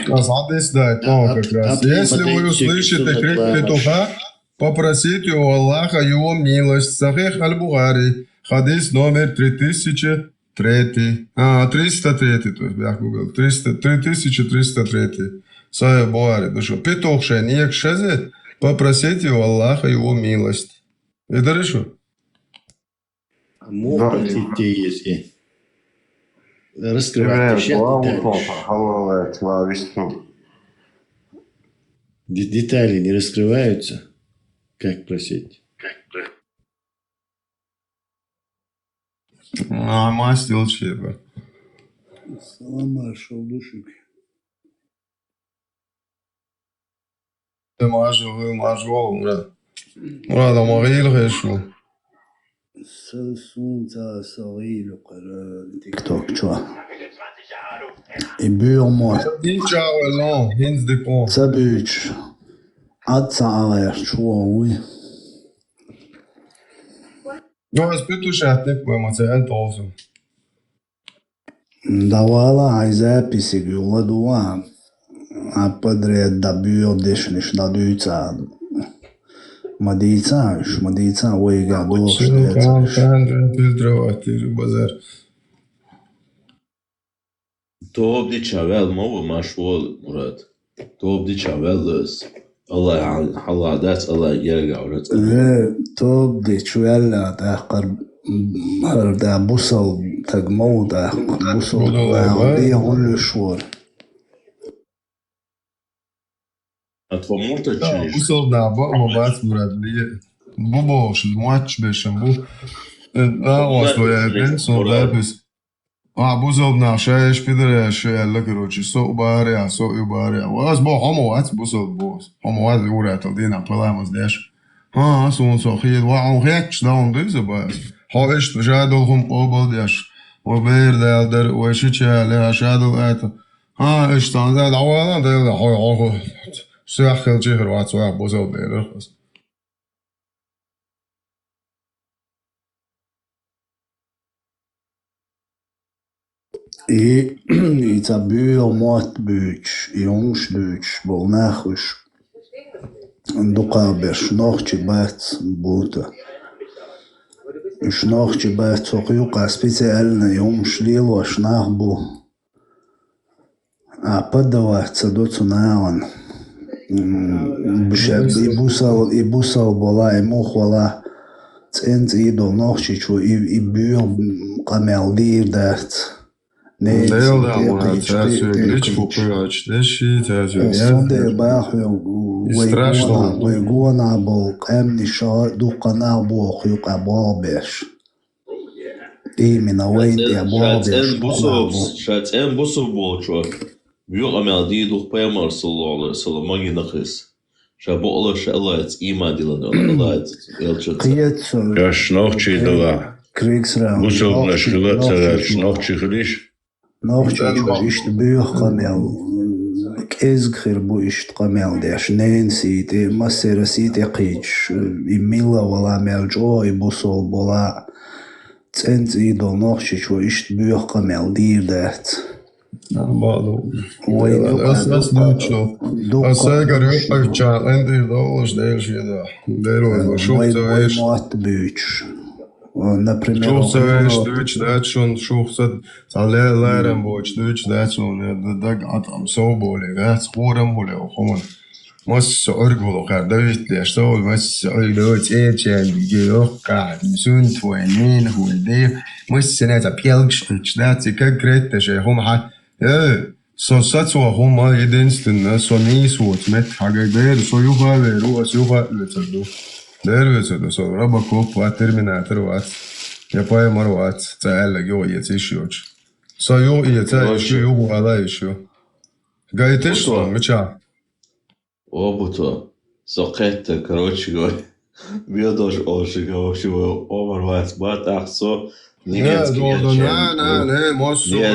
Если вы услышите крик петуха, попросите у Аллаха его милость. Сахих аль-Бухари, хадис номер 3003. 303, то есть, я говорил, 3303. Сахих Бухари. Ну что, петух шенек шезе, попросите у Аллаха его милость. Это решо? Если раскрывать детали не раскрываются, как просить? Мастил чеба. Салам шалдушик. Мажу, Мурад. Мурад, амагил хэшу. Sunta صغير وقرا تيك توك شو يبيع مو دينشا ولا هينز دي كون سبيش أتصعر شوي بس بتوشاتك مثلا توصل давала записи гуладуа а подряд добью дешниш дадуйца مدينة ويقع دوش كان filtrovati bazar. To obdiča vēl movu mašvol, Murad. To obdiča vēl lus. Allah dats, Allah yerga urat. To obdiču jalla taqar da busal tagmou da busal da kullu shwar. وصل دعباء مباس مرادلية باباش الماتش بشنبو وصلوا يا بنت صور لابس بوصل نعشاش بيدرش يلا كروتش سوق بارع سوق بارع واسبوع هموات بوصل بوس هموات يورا تلدينا بلامز داش سون سوخيد وعو هيكش داون ديزا باس هايش جادلهم قبل داش وبير دالدر وشيتشا لها شادل اتا اشتان دال عوالا دال هاي سواء خلجي هروات سواء بوزل بيرخص I ta buur matbuch, I ungsbuch, bol nachus. Duqabesh, nochtje bat buta. Nochtje bat soqyuqa specialna ungshlil was nachbu. A padawat sadot nawan. Bishab ibusal bola imukhwala. Tsent idol nochtje chu I buur qameldir dat. Nee, Deel dat maar, dat is een beetje populair. Dat shit, dat is een Sunday baah we go na bol amni sha du qana bo khuqa babesh. Imina wein ya babesh. Шац эн бусов болчо. Бюр амел ди дух пемар саламаги нахис. Шабола шалац има дилано лац элчот. Ja schnochtje dala. Kriegsraum. Busov na shkila tsara schnochtje khlish. Nochtje ist buur qamel. Ezgkhir bu ist qamel de shnen sit masera sit qich. Imila wala meljo ibusol bola. Tsent idol nochtje chu ist buur qamel dir dat. Dat doet zo. Als zeker ook uit en die dollars deel je daar. Deel was zo is. Например, Шухса веш дуч дачун шухса залелерем боч дуч дачун даг атам соболе гас хорам боле хомон мас оргуло хар давит я что мас ойдоч эчен геока мисун твоенин хулде мас сенета пелгш дачи как гретте же хом ха så så hon var единственная så ni så med hagger så ju var det så var det då Dervece så Robocop var Terminator var. Jag på mar var. Så alla går i ett issue. Så jag i ett issue jag alla issue. Гаите что, меча? Обуто. Сокетте, короче говоря. Видош ошига, вообще Overwatch, бат so немецкий. Не, мос. Не,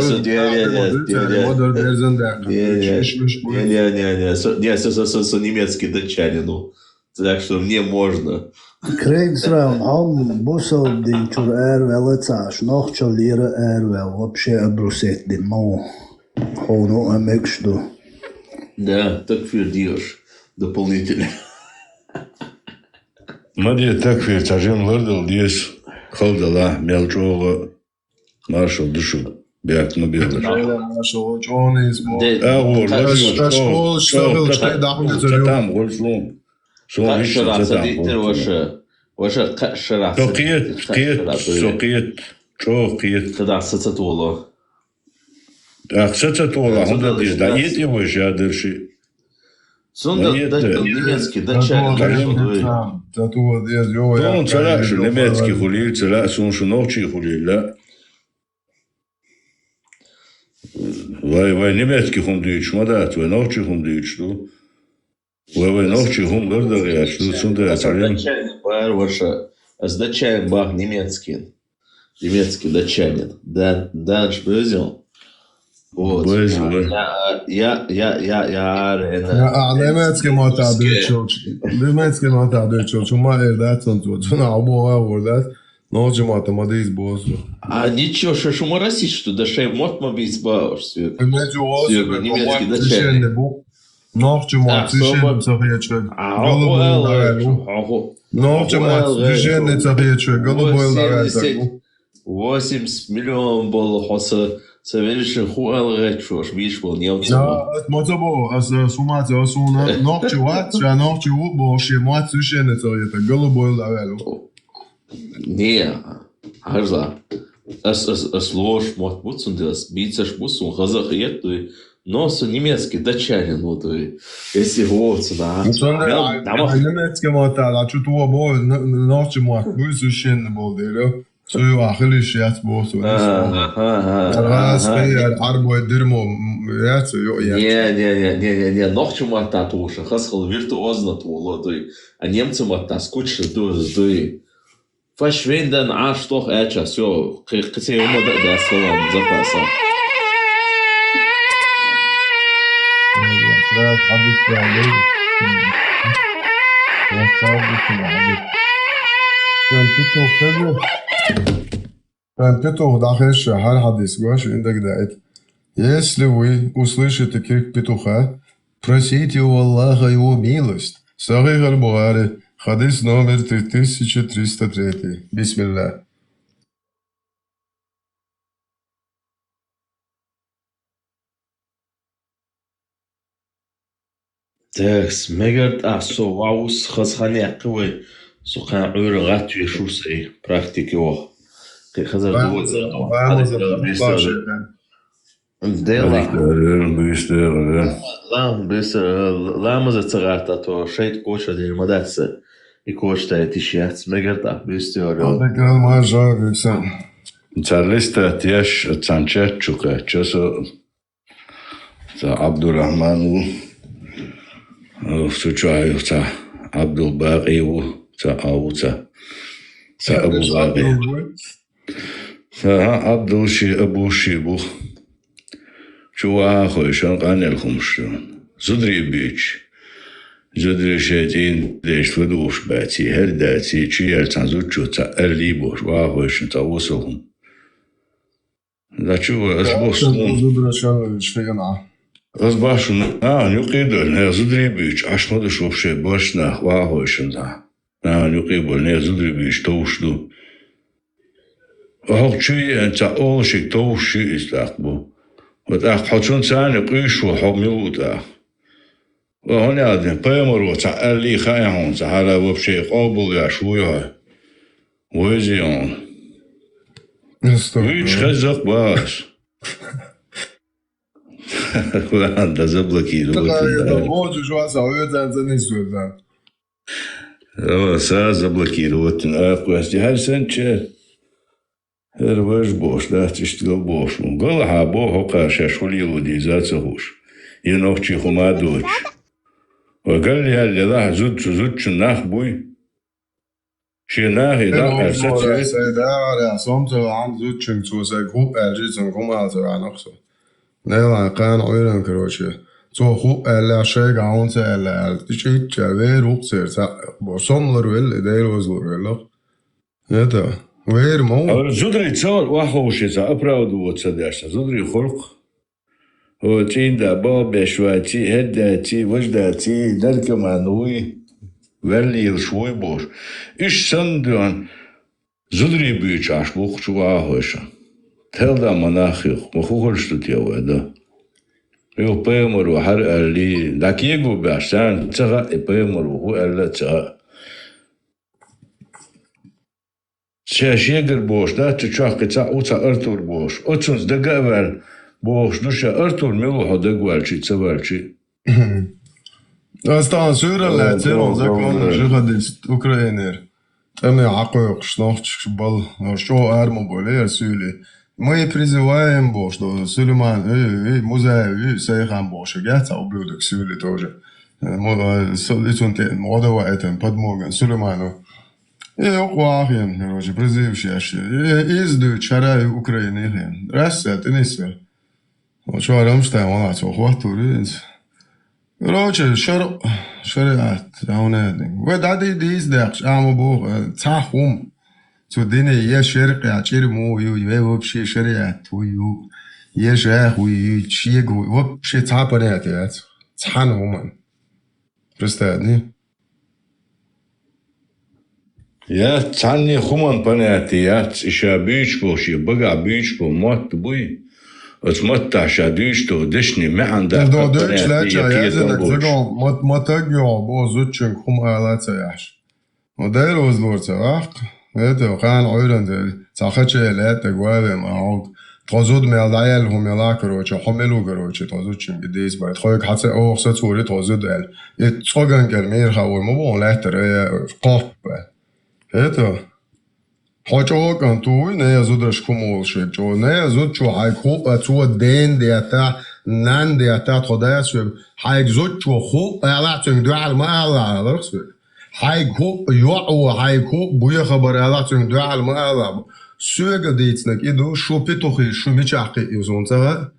немецкий датчанин. Так что мне можно. Kriegsraum am busov din chur veletsas noch chalira vel вообще обрусет din mo. Хоно амекшду. Да, так фирдиош дополнительно. Мадия так фир тажин лордал диес холдала мелчого маршал душу. Бяк на белый. Маршал Джонис. Там гольфлом. Сокет, чокет. Когда сацатула. Так, сацатула, он да дис, да нет его же дальше. Сонда немецкий, датчанин. Он цараш немецкий хулил, цараш он шночи хулил, да. Вай немецкий хундич, мадат, вай ночи хундич, ну. Вы ночью хум гордо что сюда царин. С датчанин бах немецкий датчанин. Данш бözел. Вот. Я немецкий мата дучуч. Немецкий мата дучуч. Умалер датсон тут. На обова вордат. Ночью мата мадис боз. А ничего, что моросишь, что дашай мот мобис баус. Немецкий датчанин. Nochtje maar tussen zeg je het. Nochtje maar tussen het zeg je het. Голубой лавер. 80 миллионов было хоса совершенно хуал что видишь был немцы. Да, мотобо, аз сумата суна. Nochtje wat, ja nochtje wat, боже, maar tussen het zeg je het. Голубой лавер. Nee, also as ложь мот бутсун das бицаш бутсун хазахиет но с немецкий датчанин вот если вот да. Немецкий мата, что то бо ночь мат, бузушен бол дело. Сою ахлиш яц бо су. Раз бе арбой дермо яц ё я. Не, ночь мата тоже. Хасхал виртуозно то, а немцы мата скучно то. Verschwinden Arsch doch etwas, so. Kriegt sie immer das so запаса. Петух дахеш хар хадис гош индагдает. Если вы услышите крик петуха, просите у Аллаха его милость. Сахих аль-Бухари, хадис номер 3303. Бисмилlah. Текс, мегард асо ваус хасхане аквы сухан уйргат юшусей практики о. Хазар дуоз. Ламаза цагарта то шейт коша дел мадатса и кошта тишяц мегард бистер. Адекал мажа виксан. Царлиста тяж цанчат чука часо за Абдурахману Сучаю за Абдул-Багиу за Ауца за Абу-Баги за Абдул-Ши Абу-Шибу Чуа хойшан канелхумшун Зудри бич Зудри шетин деш вдуш бати хердати чияр цанзучу за Эрлибуш ва хойшан за Усухум Да чуа азбослун Зудра шан шфигана. Разбашун, нюкидор, не зудрибич, аж надо вообще башна, вахойшен, да. Нюкибор, не зудрибич, тоушду. Ах, чуя, та олшик тоуши из лахбу. Вот ах, хачун цани кишу, хабмилута. وهون عادين بيمر وتعال لي خايعون تعال وبشي قابل يا شوية ويزيون ويش خزق باش ده заблокировать. Вот уже вас ауётан занесётан. Са заблокировать. Кости харсенче. Эрваш бош, да, тиштил бош. Гол хабо хока шашули луди зацахуш. И ночи хумадуч. وقال لي هل لا زود ناخ بوي شي ناخي دا ارسات سيدا على صمت عن زود چن تو سي خوب الجي چن كوم از نقص نه قان ايران كروچه تو خوب الا شي قاون الا تشي تشوي روكسر با صملر ول دير وزلر ول هذا وير مو زودري تصور واخوش اذا ابراود وتصدقش زودري خلق هو تين دا باب شواتي هداتي وجداتي درك معنوي ولي شوي بوش إيش سندوان زدري بيش عشبوخ شو عاهوشا تل دا مناخيخ مخوخلشتو تيو ادا يو بيمر وحرق اللي داك يقو باشان تغا بيمر وهو ألا تغا شاشيقر بوش دا تشاقي تا اوتا ارتور بوش اوتسونز دقاول Boş duşa Artur Miluha degvalci cevalci. Astan sürele tero zakon jihadist Ukrainer. Теми акоёк шнохч бал что арму более сюли. Мы призываем Бог, что Сулейман, музей, сейхан Бог, гяца ублюдок сюли тоже. Молодого этим подмоган Сулейману. И оквахин, короче, призывший. Издуют шарай Украины. Расса, ты не сэр. شو رمشتها وانا توخوات تورينز روچه شرعت هونه ودادي ديز داخش اما بو تاخوم تو دينه یه شرق عچیر مو یو بشي شرعت ويو یه شاخ ويو چیه گو و بشي تابنه اتیات تحن ومن برستادني يا تعني خمان بناتيات إشا بيشبو شي بقع بيشبو موت بوي اتمتع شاديشتو دشني ما عندها دو دوش لا جايزك زغو متغيو بو زوتشن خم آلات ياش ودير وزلورت واخ هذا كان عيرن تاخچ لات غوال ما تازود ملایل هم یلا کروچه حملو کروچه تازود چیم دیز باید خواهی حتی اوخصه توری تازود ال یه چاگن گرمیر خواه ما با اون لحتره قاب هتا حاجاگان توی نه ازودش کمول شد جو نه ازود چو حیق خوب تو دین دیتا نن دیتا خدای سوی حیق زود چو خوب علاتون دو علم اعلا درست حیق خوب یعو حیق خوب بوی خبر علاتون دو علم اعلا سوی دیتنک ایدو شوپی توخی شومی چاقی ایزون تغه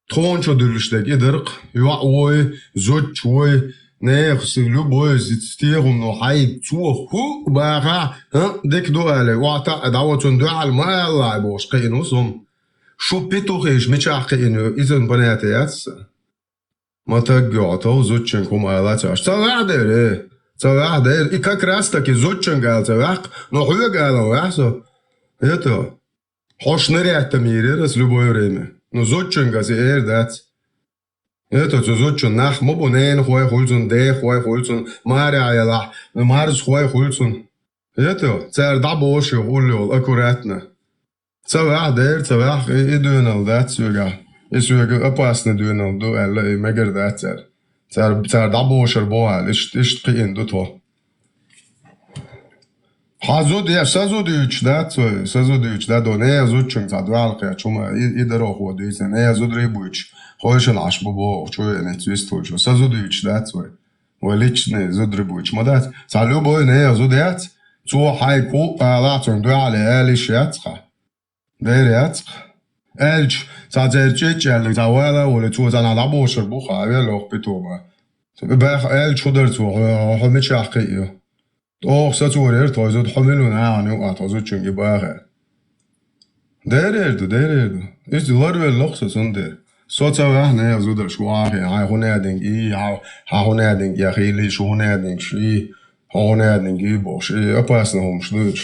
تون چو دلشتک ایدرق یعوی زود چوی Nee, любой стихом, но хай цух ху бага, дек дуэле, вата даватун дуал ما لا бош قينوسهم. شو بيتوخيش متشاقينو إذن بناتياتس. ما تقعتو زوجنكم آلاتاش. تواعدر تواعدر إيه كاكراستك زوجن قال تواق نحوق قالوا وحسو. Это. Хош нырять мире с любое время. Но зодчен гази эрдат. Это зодчен нах мобунен хуай хульцун де хуай хульцун маря яла марс хуай хульцун. Это цар дабоши хулил аккуратно. Цавах идунал дат сюга. И сюга опасно дунал ду элла и мегер дат цар. Цар дабошер боал иш тқин ду то. حازود یا سازود یچ داد سازود یچ داد و نه زود چون زدوال که چون ایدر آخو دیز نه زود ریبویچ خویش ناش بابا چون نه تویست تویچ سازود یچ داد ولیچ نه زود ریبویچ مدت سالو بای نه زود یات تو های کو لاتون دو علی الیش یاتخه دیر یاتخ الچ سازرچه چلی زوالا ولی تو زن علا باشر بخه اویل اخ بیتوبه بخ الچ خودر تو همه چاقیه doch satsurer tozut hamilun aanu atozut çünkü bağa dererdu isdilar ve loxsa sunde sotsa ne yazudar şu ahi ha hunading I ha hunading ya khili şu hunading shi ha hunading I boş опасно hom shluch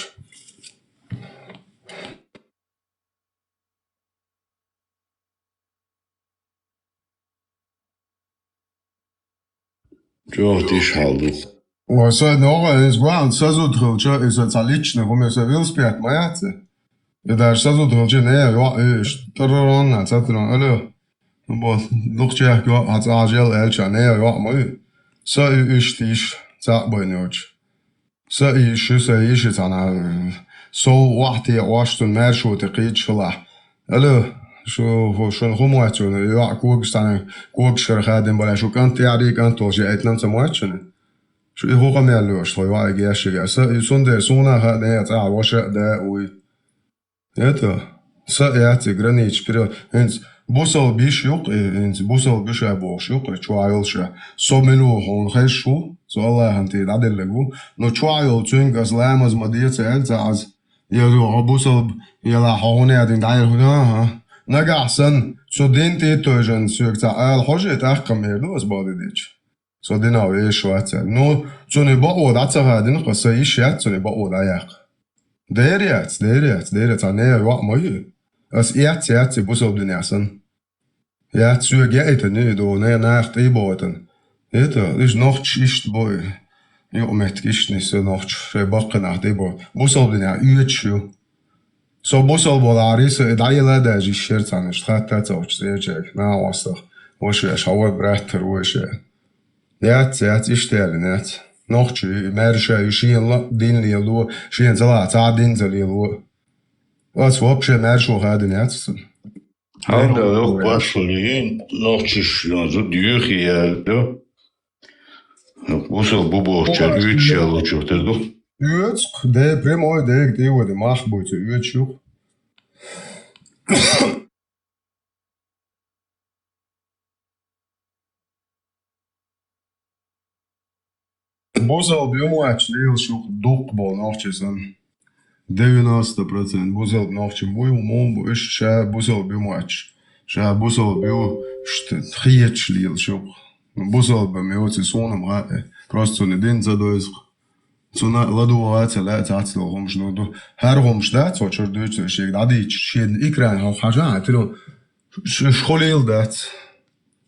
Çok diş haldı. Ось новое сгвал сразу дрылча из отлично, у меня завел спят мояцы. И даже сразу дрылча не я тарарон цатрон алло. Вот лучше я отажал элча не я мой. Са иштиш цабойноч. Са иш цана. Со вахти واشتون مرشو تقيد شلا. алло. شو خمواتون يا كوك شرخادم بلا شو كانت يعريك انتو جاءت نمت مواتشن. شو هو قام يعلوش طيب واحد ياشي يسون سونا هذا تاع واش ده وي это ساعات гранич период انت بوصل بيش يوق انت بوصل بيش ابوش يوق تشوايلش سوملو هون خشو والله انت دادلغو نو تشوايل تشنج از لامز مديت الز يا بوصل يلا هون يدين داير هنا نجا احسن سو دينتي توجن سوق تاع الحوجه تاقم يردو اس باديش Så det har vi svart. Nu så ni bara åda så här den och så I chat så ni bara åda jag. Det är rätt. Han är ju vad mycket. As ett på så blir nästan. Jag så jag inte nu då när nacht I båten. Det är nog schysst boy. Jo med gist ni så nog för backa nach det bo. Bo så blir jag utchu. Så bo så bolari så det är läda ju skärtan stratta så jag. Na was doch. Was jag schau bretter was jag. Jāt, iztēlināt. Nohči, mēršā, šien dinlielu, šien zalāts ādinzalielu. Vats vopšē mēršo hādināt. Handa yok başlığın nohçiş yanzu diyor ki ya da. Bu sal bu borçlar 3 yıl uçurdu. 3, de primoy de vodi mahbucu 3 yok. Bozal biomač lielšu dukbo nohčesan 90%. Bozal nohči buju mombu iš šā bozal biomač. Šā bozal bio trieč lielšu. Bozal biomači sonam rāte. Просто не дин задойск. Цуна ладуаца лаца ацло хомшно до. Хар хомшдат со чордуч шек дадич шен икран хажа тиро школил дат.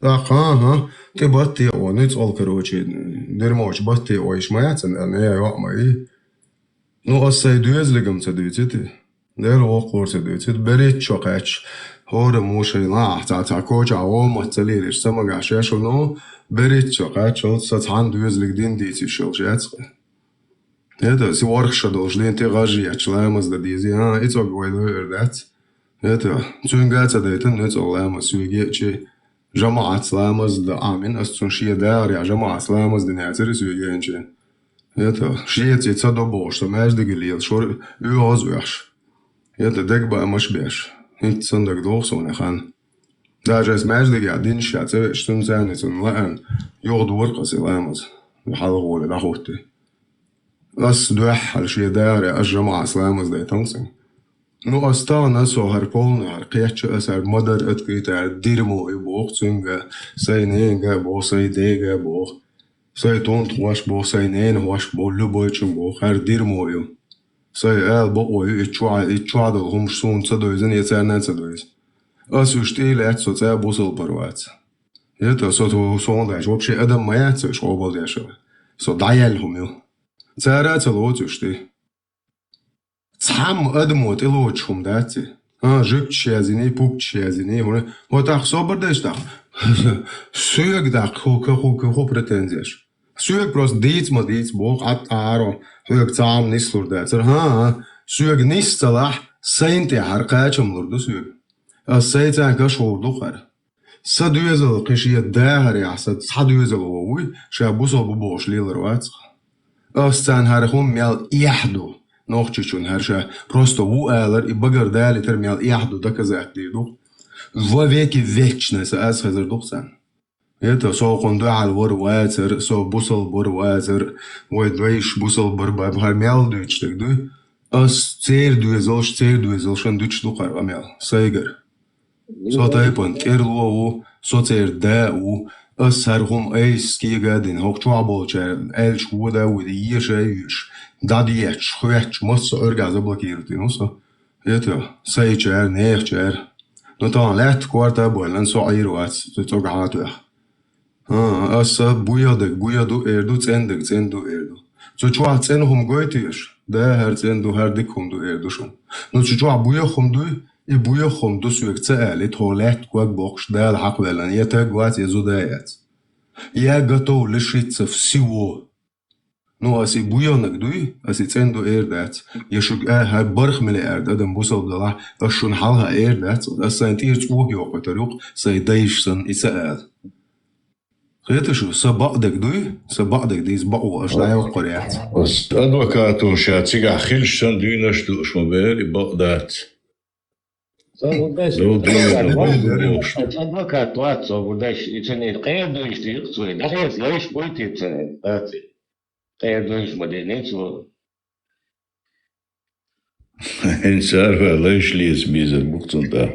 Ага, ты баты он это all короче дерьмоч баты ой шмаяцен не я мои. Ну асай дуэзлигам цадвицити. Дэр окор цадвицит берет чокач. Хора мошина та коча о мацалириш самага шешно берет чокач ол сатан дуэзлигдин дити шолжац. Это сворхша должны интегрировать членов да дизи. Это говорю that. Это цунгаца да это не цолама сугечи. جماعة سلامز دا آمین از چون شیه دار یا جماعة سلامز دا نعتر سوی گنچه. یتا شیه تیتا دا باش تا مجد گلیل شور او آز ویش. یتا دک با امش بیش. هیت سندک دوخ سونه خان. Даже смеждик один шат, что он занят, он лан, يغدور قصي لامز وحلقوا لأخوتي. أس دوح على شيء داري الجماعة سلامز ده تنسين. نو أستانا سو هرقولنا هرقيتش أسر مدر أتكيتا ديرمو يبوخ تنجا سينينجا بو سيديجا بوخ سيتون تواش بو سينين واش بو لبويتشن بوخ هر ديرمو يو سيال بو يتشوع دلهم شسون تدويزن يتسرنان تدويز أسو شتيلات سو تسا بوصل بروات يتا سو تو صونداش وبشي أدم ما يتسوش قوبل يشو سو دعيالهم يو تسارات الوتو شتي سام أدموت إلوتشهم داتي جبت شيازيني بوك شيازيني هو تاخ صبر داش تاخ سويك داخ هو بريتنزيش سويك بروس ديت ما ديت بوق عارو سويك تعام نسلور داتر سويك نيس صلاح سينتي حرقاتشم لردو سويك السيتان كشور دخر سدويزل قشية داهر يحسد سدويزل ووي شابوسو ببوش ليلروات أستان هرخون ميال يحدو نوختشون هرشا просто وؤالر يبقر دالي ترميال يحدو دكزاك ديدو وفيكي فيتشنس أس خزر دوخسان يتا سو قندو على الور واتر سو بوصل بور واتر ويدويش بوصل بور باب هرميال دويتش تكدو أس تير دويزلشن دويتش دوخر أميال سيجر سو تايبون كيرلو سو تير داو أس هرخون أيس كي قادين هوك شوابول شار ألش ودا ودي يشايش داديش خويتش مص أرجع بلاكيرتي نوصا يتا سيجر نيخجر نطان لات كوارتا بولن سو عيروات تتوقعاتو أس بويادو إردو تندو إردو سو شوال تنهم قويتيش ده هر تندو هر ديكهم دو إردوشون نو شوال بوياخم دوي يبوياخم دو سويك تقالي تولات كواك بوكش ده الحق ولن يتاقوات يزو دايات يا قطو لشيتسف سيوو نو أسي بويانك دوي أسي تندو إردات يشوك هر برخ من الإرد أدم بوصل بدلاح أشون حالها إردات أسان تير تقوك يوقع طريق سيدايش سن إساقال خيتشو سبقدك دوي سبقدك دي سبقوا أشدايا وقريات أدوكاتو شاتيقع خلشان دوينش دوش مبالي بقدات Advokat Laco, da cenīt qēduņš tircu, dažreiz leiš puitīts tāci. Qēduņš madēnīcu. انت عارفة ليش ليس بيزر بوكتنتا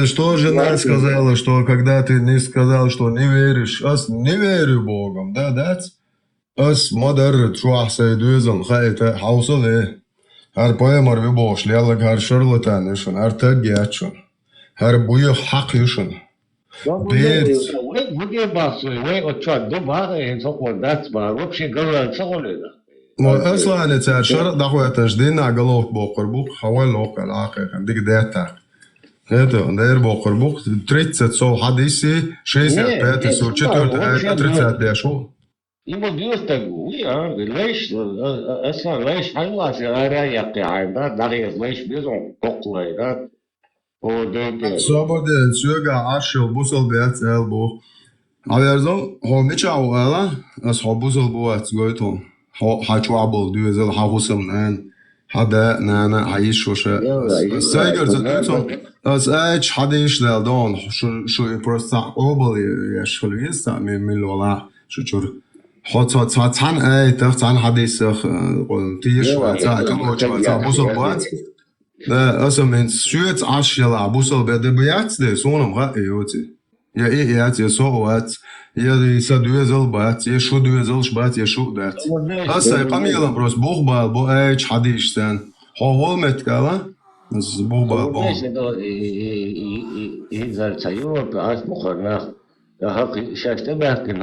Что жена сказала, что когда ты не сказал, что не веришь, ас не верю Богом, да, дать? Ас модер труах сайдуизм хайта хаусале. هر پای مروی باش لیالک هر شرلتانشون هر تگیاتشون هر بوی حقیشون بیت بودی باسی وی اچاد دو باره انسان قدرت بار وبشي قرر شغله اصلا تاع شر دخوة تجدين عقلوك بوقر بوق حوال لوق العاقل عندك داتا هذا داير بوقر بوق تريتسات سو حديثي شيء سيبات سو تشتول تريتسات ديا شو يبغى بيستقوا ليش أصلا ليش حيوان سيارة يقي عينات دقيق ليش بيزون قليلات صابر ده سوغا عشر بوصل بيات البو عبيرزون هو ميتشاو الا اصحاب بوصل بوات قويتهم حاجوابل دوزل حاوسمنان هذا نانا عايش وشا سايجر زدتهم از ايش حديش دالدون شو يبرسا اوبل يشخلويس من الولا شو حتى تان اي تان حديث تيش وتا بوصل بوات لا أصلاً شوية عشية بوصل بدبيات ده صونم رأيوتي يا إيه يا صوات يا يسدوي زلبات يا شو دوي زلشبات يا شو دات أصلاً قميلا بروس بوخبال بو إيش حديش تان حوال متكلا بوخبال بون إذا تيور بعث مخرنا يا حق شاشة بحكي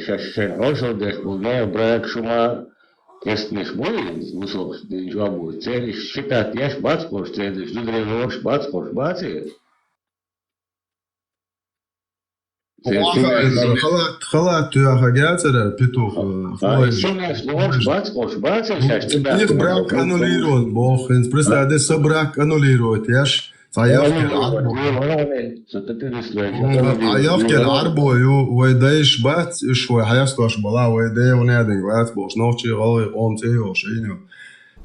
شاشة عشر ده بقولنا براك شما Если не шмой, высок, ничего будет. Цели считать, я шбацкош, цели, ждут шбацкош, баци. خلات يا حاجات البيتوف их брак аннулирует бог инс представляете собрак аннулирует яш عيافك العربو يو ويدايش بات شوي حياستوش بلا ويداي ونادي بات بوش نوتشي غالي قوم تيو شينيو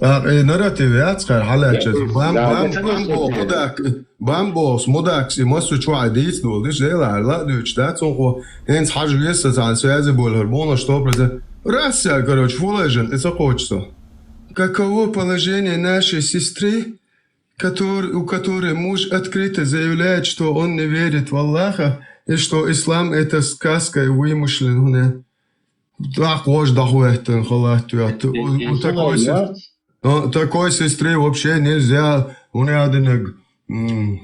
narrative skar halachas bambos modax masu chwa dit do dis ela la duch dat so hens hajwes за связи был гормона что произошло раса короче фулажен это хочется каково положение нашей сестры у которой муж открыто заявляет что он не верит в Аллаха и что ислам это сказка и вымышленная так уж дохуэтен халату такой сестры вообще нельзя у нее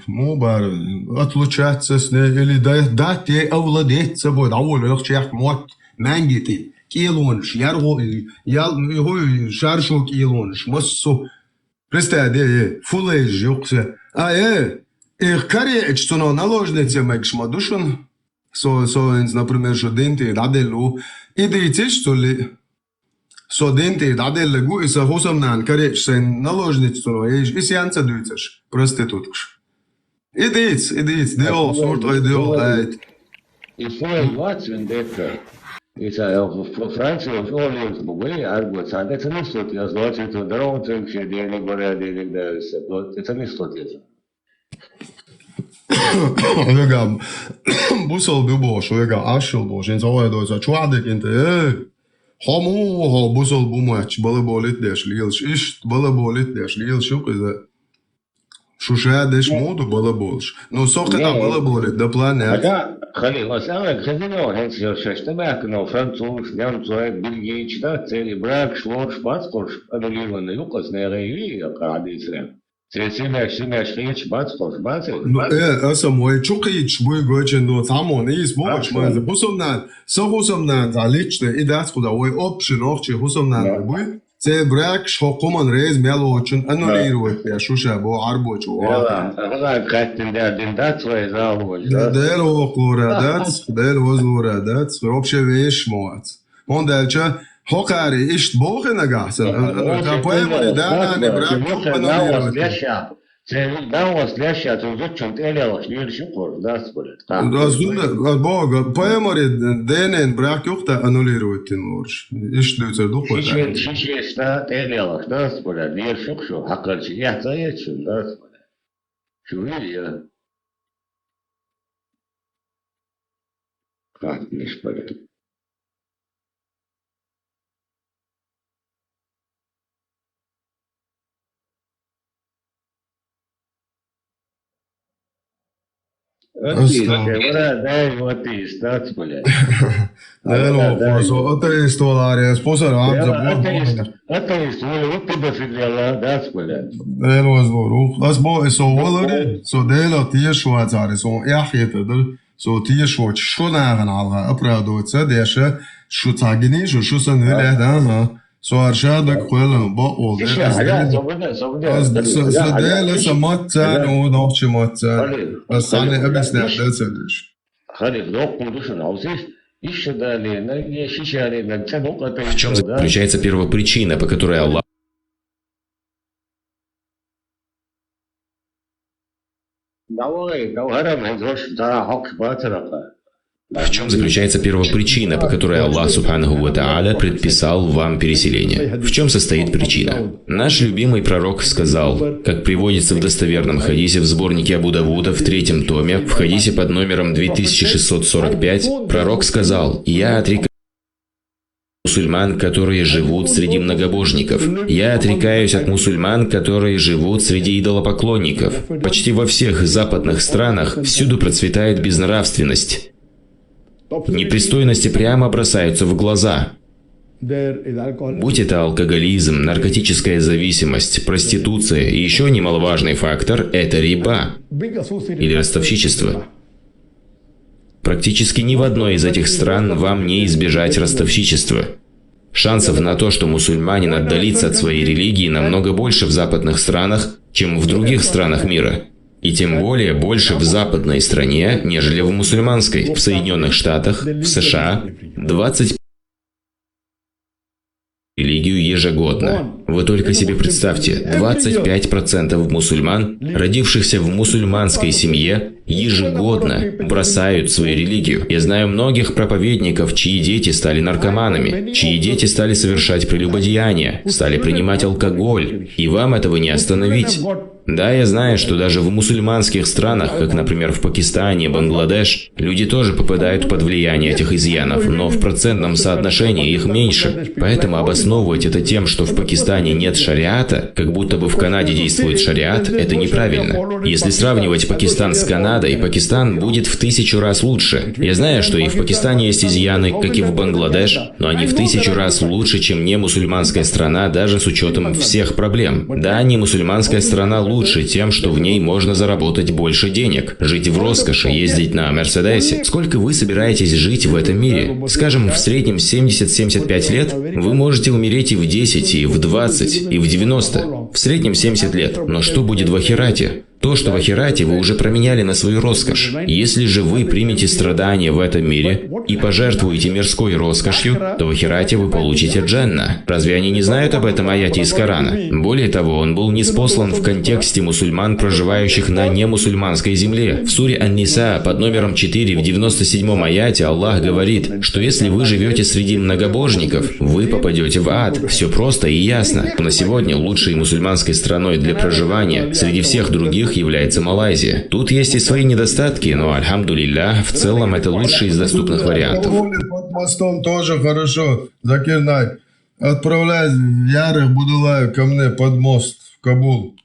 мубар отлучаться с ней или дать ей овладеть собой довольно легче мот мангити килонш ярго его шаршу килонш массу представьте фулэж юксе их каре что наложница максима душон например что денте даделу идите что ли Студенты дадели гу из хусамнан кареч сен наложницу и сеанса дуйцеш проституткш. Идите, дело сорт идеал айт. И свой вац вендетка. И в Франции он бугай аргу санта это не что я знаю что дорога все деньги говорят денег да это не что это. Лега бусол бибош лега ашил до жен зоя до за чуадек инте Хому бусол бумач балаболит деш лилш иш балаболит деш лилш кыза шуша деш моду балаболш но соката балаболит да плане ага хали ласана хазино хенс шештамак но француз немцой бельгийчда цели брак шлорш паспорт аннулированный указ на рейви акадисрем Ну, мой чукич, мой гочен, но само не смочь, мой хусомнан, со хусомнан, за личное, и да, куда ой опшен, овче хусомнан, бой, це брак, що коман рейз мело очень аннулировать, я шуша, бо арбочу. Да, каттен да дендат свой залвоч, да. Дело курадат, дело зурадат, вообще вещь моат. Он дальше Хокари ишт боге нагасен. Капоема да не брак аннулировать. Давос леща, то зачем ты лелаш, не решил, да, спорит. Разумно, бога, поемари денен брак юхта аннулировать тинорш. Ишт дуйцер духой. Шиш, да, ты лелаш, да, спорит, не решил, что хакарчи, я заячу, да, спорит. Чули я? Как не спорит. Атеист, блядь. Атеист, доллария, способ атеист, вот ты дофигела, да, блядь. Да, возможно. Das bo so olari, so dela tiesho azare, so яхетер, so tiesho шонаgan алга, оправдывается, деше, шо цагини, шо санвеле, да, so arshadek kwellen ba ol. Zadela samatsan o nochtje matsan. Asane abisna datselиш. Хали вдох кудушен аузиш. В чем заключается первопричина, по которой Аллах В чем заключается первопричина, по которой Аллах Субханаху ва Тааля предписал вам переселение? В чем состоит причина? Наш любимый пророк сказал, как приводится в достоверном хадисе в сборнике Абу Давуда в 3 томе, в хадисе под номером 2645, пророк сказал: «Я отрекаюсь от мусульман, которые живут среди многобожников. Я отрекаюсь от мусульман, которые живут среди идолопоклонников». Почти во всех западных странах всюду процветает безнравственность. Непристойности прямо бросаются в глаза. Будь это алкоголизм, наркотическая зависимость, проституция и еще немаловажный фактор – это риба или ростовщичество. Практически ни в одной из этих стран вам не избежать ростовщичества. Шансов на то, что мусульманин отдалится от своей религии, намного больше в западных странах, чем в других странах мира. И тем более больше в западной стране, нежели в мусульманской. В Соединенных Штатах, в США 20% религию ежегодно. Вы только себе представьте, 25% мусульман, родившихся в мусульманской семье, ежегодно бросают свою религию. Я знаю многих проповедников, чьи дети стали наркоманами, чьи дети стали совершать прелюбодеяния, стали принимать алкоголь, и вам этого не остановить. Да, я знаю, что даже в мусульманских странах, как, например, в Пакистане, Бангладеш, люди тоже попадают под влияние этих изъянов, но в процентном соотношении их меньше. Поэтому обосновывать это тем, что в Пакистане нет шариата, как будто бы в Канаде действует шариат, это неправильно. Если сравнивать Пакистан с Канадой, Пакистан будет в 1000 раз лучше. Я знаю, что и в Пакистане есть изъяны, как и в Бангладеш, но они в 1000 раз лучше, чем не мусульманская страна, даже с учетом всех проблем. Да, не мусульманская страна лучше тем, что в ней можно заработать больше денег, жить в роскоши, ездить на Мерседесе. Сколько вы собираетесь жить в этом мире? Скажем, в среднем 70-75 лет, вы можете умереть и в 10, и в 20, и в 90. В среднем 70 лет. Но что будет в ахирате? То, что в ахирате вы уже променяли на свою роскошь. Если же вы примете страдания в этом мире и пожертвуете мирской роскошью, то в ахирате вы получите джанна. Разве они не знают об этом аяте из Корана? Более того, он был ниспослан в контексте мусульман, проживающих на немусульманской земле. В суре Ан-Ниса под номером 4 в 97-м аяте Аллах говорит, что если вы живете среди многобожников, вы попадете в ад. Все просто и ясно. На сегодня лучшей мусульманской страной для проживания среди всех других является Малайзия. Тут есть и свои недостатки, но, альхамдулиллах, в целом это лучший из доступных вариантов. Под мостом тоже хорошо. Закир Найк, отправляй Ярых Будулаев ко мне под мост в Кабул.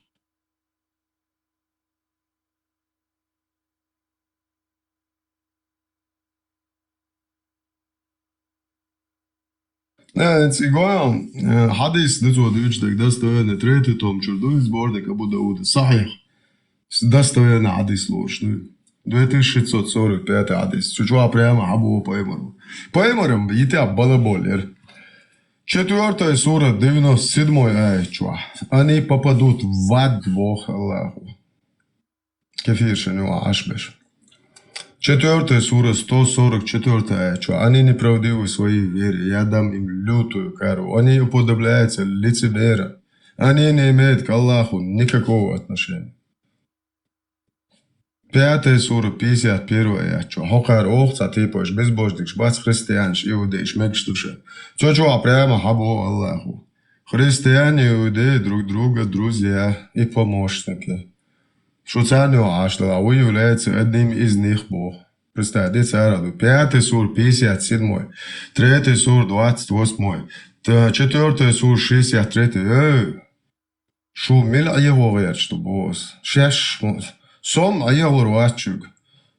Цигоям, хадис 903, достоверный, третий том, чудовый сборник Абу Дауда, Сахих. Достоверный хадис ложный. 2645 хадис. Чучуа прямо Абу Паймару. Паймарам бите балаболер. 4 сура, 97 аят. Они попадут в ад Бог Аллаху. Кефиршину ашбеш. 4 сура, 144 аят. Они неправдивы в своей вере. Я дам им лютую кару. Они уподобляются лицемерам. Они не имеют к Аллаху никакого отношения. 5 сура, 51 аят. Хокар охца типош безбожник, бац христианш, иудейш, мекштуша. Чучуа прямо Абу Аллаху. Христиане и иудеи друг друга друзья и помощники. Шуцаню ашла, а вы являетесь одним из них Бог. Представьте, цараду. 5 сур, 57. 3 сур, 28. 4 сур, 63. Шумил его говорят, что босс. Шеш, сом аягор вачуг.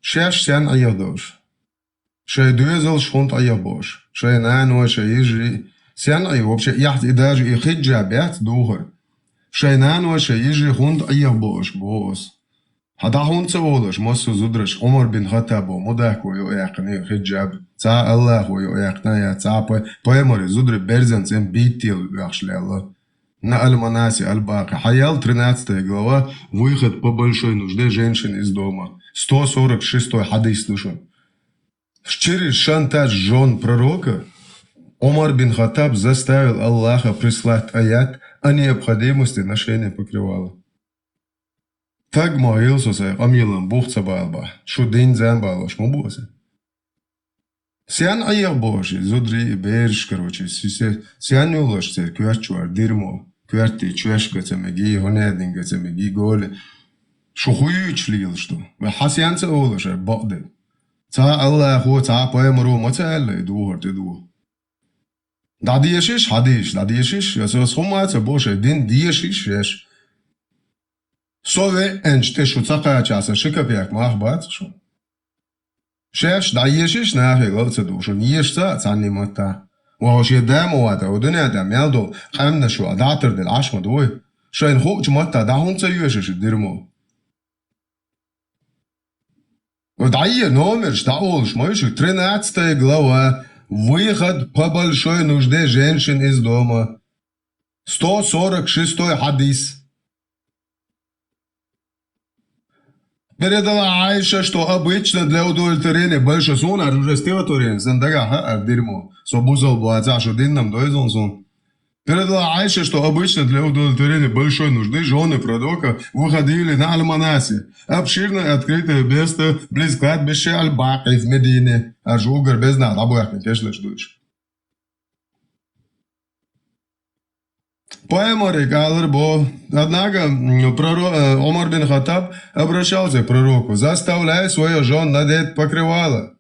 Шеш сен аягдош. Шей дуезал шхунт аягбош. Шей нано, шей ижи. Сен аягбош. Вообще, яхт и даже и хиджабят духар. Шей нано, шей ижи хунт аягбош, босс. هذا هون سوالش ما سوزدرش عمر بن خطاب و مدح و یقنی حجاب تا الله و یقنا یا تا پیامبر زدر برزن سن بیتیل yaxшли Allah. На Аль-Манаси Аль-Баки. Хаял 13 глава. Выход по большой нужде женщин из дома. 146 хадис слышен. Через шантаж жен пророка Умар бин Хаттаб заставил Аллаха прислать аят о необходимости ношения покрывала. Так молился се амилам Бог цабалба, шудин замбалош мубосе. Сян аяг Божий, зудри берж, короче, сян юлош се кварчуар дирмо, кварти чуашка цемеги, хонединга цемеги голе. Шухуюч лил что? Хасян се олош бакден. Ца Аллаху ца паймару мацалле дуар тедуар. Дадиешиш хадиш, дадиешиш, ясо схумаца Боже, дин диешиш еш. Sove enchte шуцака часа шикапяк махбатшу. Шеш даешиш нафиг лоцеду, ниешца цанимата. وهوش يدامواتا ودنيا دام يالدو خامنا شو اداتر دل عشما دوي. شاين خوش ماتا داهون تسيوشش الدرمو. ودعيه номер даолш моишек 13 глава. Выход по большой нужде женщин из дома. 146 хадис. Передала Айша, что обычно для удовлетворения большой сон уже стиватурен, зандага ха дерьмо. Собузал буаза шудин нам дойзон сон. Передала Айше, что обычно для удовлетворения большой нужды жены пророка выходили на Аль-Манаси, обширное открытое место близ кладбища Аль-Баки в Медине, а жугар без нас, обоих конечно ждешь. Поэморик Аль-Рбо. Однако Омар бин Хаттаб обращался к пророку, заставляя свою жену надеть покрывало.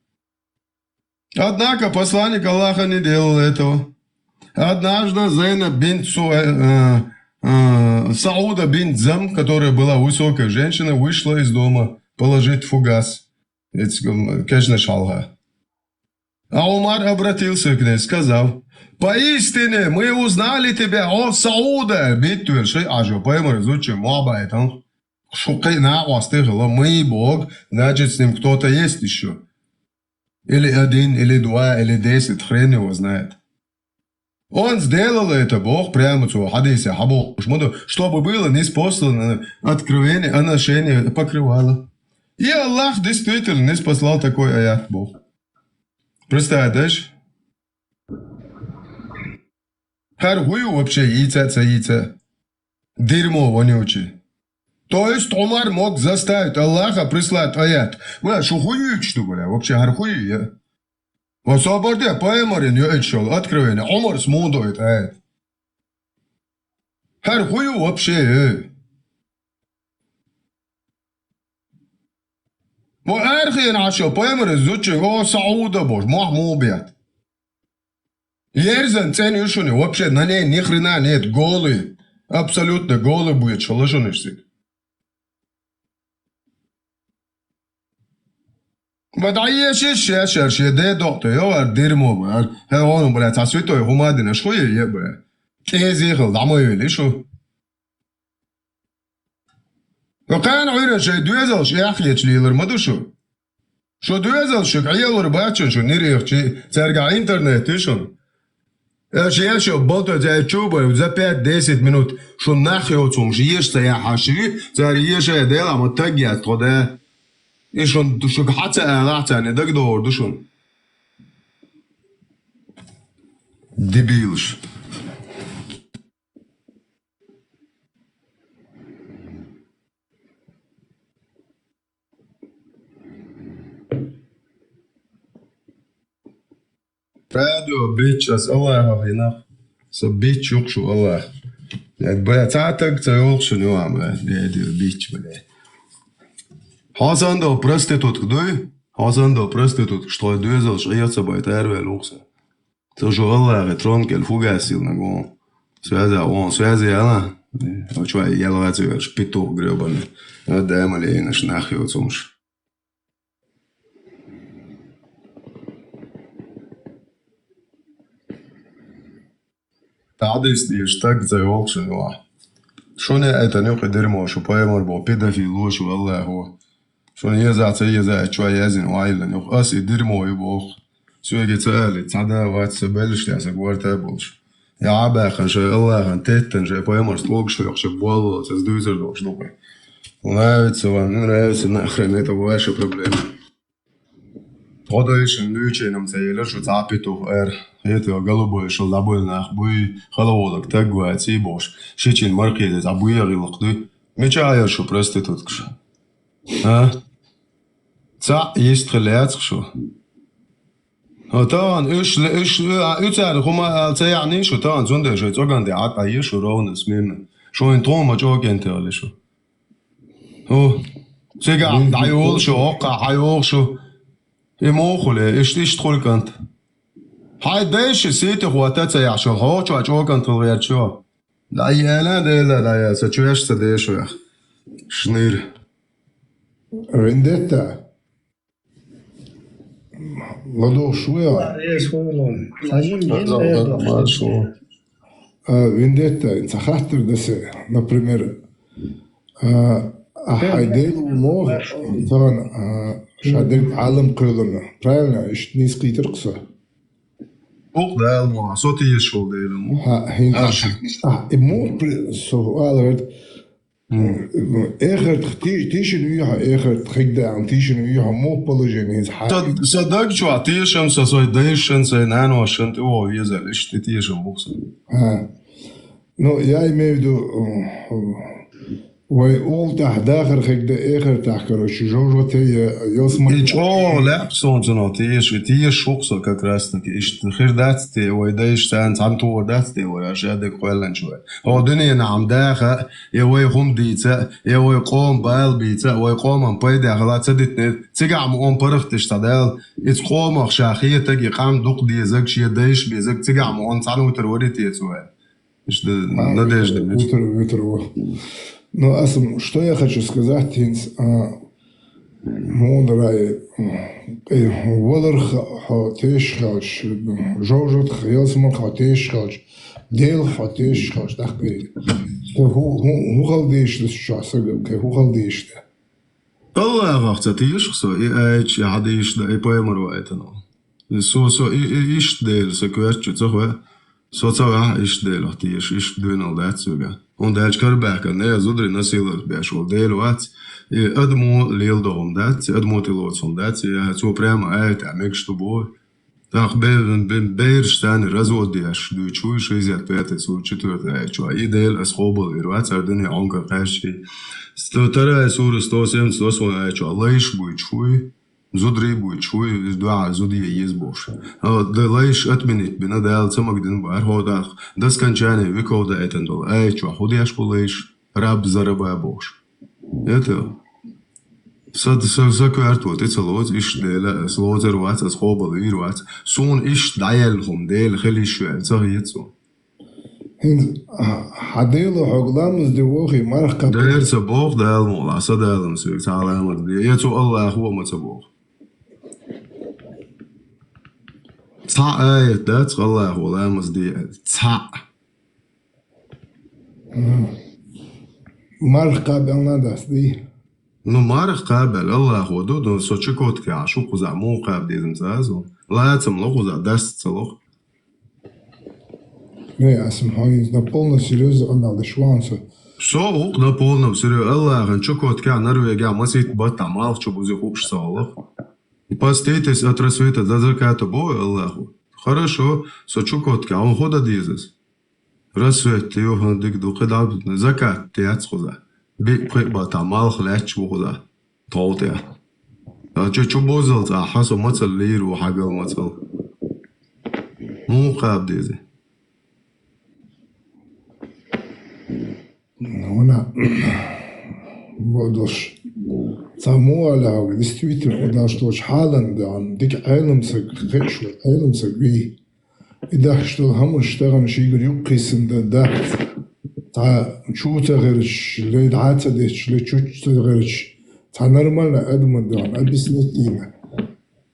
Однако посланник Аллаха не делал этого. Однажды Зейнаб бин Сауда бин Зам, которая была высокой женщиной, вышла из дома положить фугас. А Умар обратился к ней, сказал: «Поистине мы узнали тебя, о Сауда!» Мы Бог, значит, с ним кто-то есть еще. Или один, или два, или 10, хрен его знает. Он сделал это, Бог, прямо в хадисе, чтобы было ниспослано откровение о ношении покрывала. И Аллах действительно ниспослал такой аят, Бог. Представляешь? Харгую вообще яйца. Дерьмо вонючее. То есть Умар мог заставить Аллаха прислать аят. Бля, что хуюет, что, бля? Вообще хархую я. Вот соборде поэмарин я отшел, откровение. Умар смудует аят. Хархую вообще. Вот архин ашел поэмарин зучек, о Сауда бож, махмубият. Ерзан цен ушуни, вообще на ней ни хрена нет, голый. Абсолютно голый будет, шалашунишься. بدعيش الشاشة شيء دكتور يوار ديرمو بقى هون بقى تسويته هم عندنا شوية يبقى كذي خل دعمه يلي شو وكان عيرة شيء دوزل شيء أخيش ليلر ما دوشو شو دوزل شو عيالر باتشون شو نريخ شيء ترجع إنترنت شو شيء شو بطل زي تشوبر وزي 5-10 minut شو نخيوتهم شيء سياحة شيء زي شيء ديلا متجه تقدر إيشون شو حتى أنا دكتور دوشون دبيلش راديو بيتش أس الله هنا سبيتش يقشو الله يعني بتاعتك تيوقشو نوعم راديو بيتش بله Хасанда проститут кдой? Хасанда проститут, что дюзел шьется байтарве лукса. То же Аллах тронкел фугасил на гон. Связи она. Очва ялвацию шпиток гребаный. Дэмали наш нахил цумш. Тадис диш так заёлши нуа. Шо не это не дерьмо, что поэмор был педофил, ложь Аллаху. شون يزع شوية يزن وعيلا يخ أسي ديرمو يبوخ شوية جتالي تعدا وات سبلش لأسك وارتابلش يا عباخا شاي الله خان تيتن شاي بايمرس توقش يخشب والله تزدوزر دوش دوقي ونعيوتسا ونعيوتسا نأخرين это ваши проблемы. Подальше нючей нам цейлер, что цапиту это голубой шел забой нахбуй холодок так гуать и бош шичин маркет забуй ярилакты мечая что проститутка. А? Ца есть خلياتك شو طبعا ايش اتعرف هما يعني شو طبعا زند شو توقعن دي عاد اي شو رونس من شو انتو ما جو انت ولا شو هو سيجا دايول شو اوقع هايول شو يموخل ايش تدخل كنت هاي دايش سيتي خواتات يا شو هو جو كنت غير شو لا لا يا سچويش سدي شو شنير Vendetta. Ладо шуя. Vendetta, انت خاطر دس, например, хайдел мог, طبعا شادر عالم كلنا, правильно, ايش نيس قيتر قصة. Ook de helemaal, zo die is wel delen. Ik moet سؤال werd. Echt, tischen uur, echt, gek daar, tischen uur, moet polygen is hard. صدق شو tischen, so dation, so nano, شنت, oh, wie soll ich die tischen buchsen? Ну, я имею в виду, ويقول تحت آخر خيك ده آخر تحت короче, жожоте يسمع. لا صون تيش شوقسو как раз таки خيرداتي ويدايش تان تعمتو وداتي ويشادك قولا شوي هو دنيا نعم داخل يوي هم ديتا يوي قوم بال بيتا ويقوم ان بايدا خلا تدت تيجا مون برختش تدال يتقوم خشاخيه تجي قام دوق دي زك شي دايش بيزك تيجا مون تعلو تروريتي يتسوي مش надежда Ну, Асм, что я хочу сказать, Тинс, мудрый, волер хатеш хач, жожот хьясман хатеш хач, дел хатеш хач, так говорит. Ху халдиш das шаса, ху халдиш да. الله وقت تيش خصو ايش عاديش ده اي بايمر وقتنا سو ايش ديل سكويرتش تصخوا سو تصوا ايش ديل تيش ايش دوينال دات سوغا und der Karberg ne zudri nasila bešo delovac admo lildom dat admo tilotsom dat ja so prema et amek что бо так ben berstan razodiash du chuy shizat pete so четвертая чуа идел асхобол ирвац ардени онка qashi стотара сур 107 108 чуа лайш буй chuy زودري بوي شوي دعاء زودية يزبوش ده ليش أتمنيت بندال سمك دين بار هو داس كان جاني ويكو دا اتندول اي شو خودي اشبو ليش راب زربا بوش это سكوارتو تتسلوز إيش ديلا سلوزر وات أسخوبل إيروات سون إيش دايلهم ديل خلي شوال زهيتسو حديلو حقلامز دي ووخي مرخ كبير داير سبوخ دايل مولا سدايل مسويك تعالى أمد يتو الله هو متبوخ تا آية دات الله هو لامز دي تا مرخ قابلنا داس دي نو مرخ قابل الله هو دو سوچكوت كي عشو قزع مو قاب دي زمزازو لا يتملو قزع داس تسلوخ Не, я сам на полном серьезе он шванса. Что на полном серьезе? Аллах, он чукот ка Норвегия, масит бата мал, что бузи хукш салах. И постейтесь от рассвета до заката бой Аллаху. Хорошо, со чукот ка он хода дизес. Рассвет йохан дик ду кедаб закат тяц хоза. Бик бата мал хлач хоза. Толтя. А чу бозал за хасо мацал лиру хагал мацал. Му қаб дизе. Она водош саму аляу действительно одна что очень халан да дик айлмсак хэш айлмсак ви ида что хамун штаган шигр юкисен да та чута гэрч лед хата дэч лед чута гэрч та нормально адман да абиснетина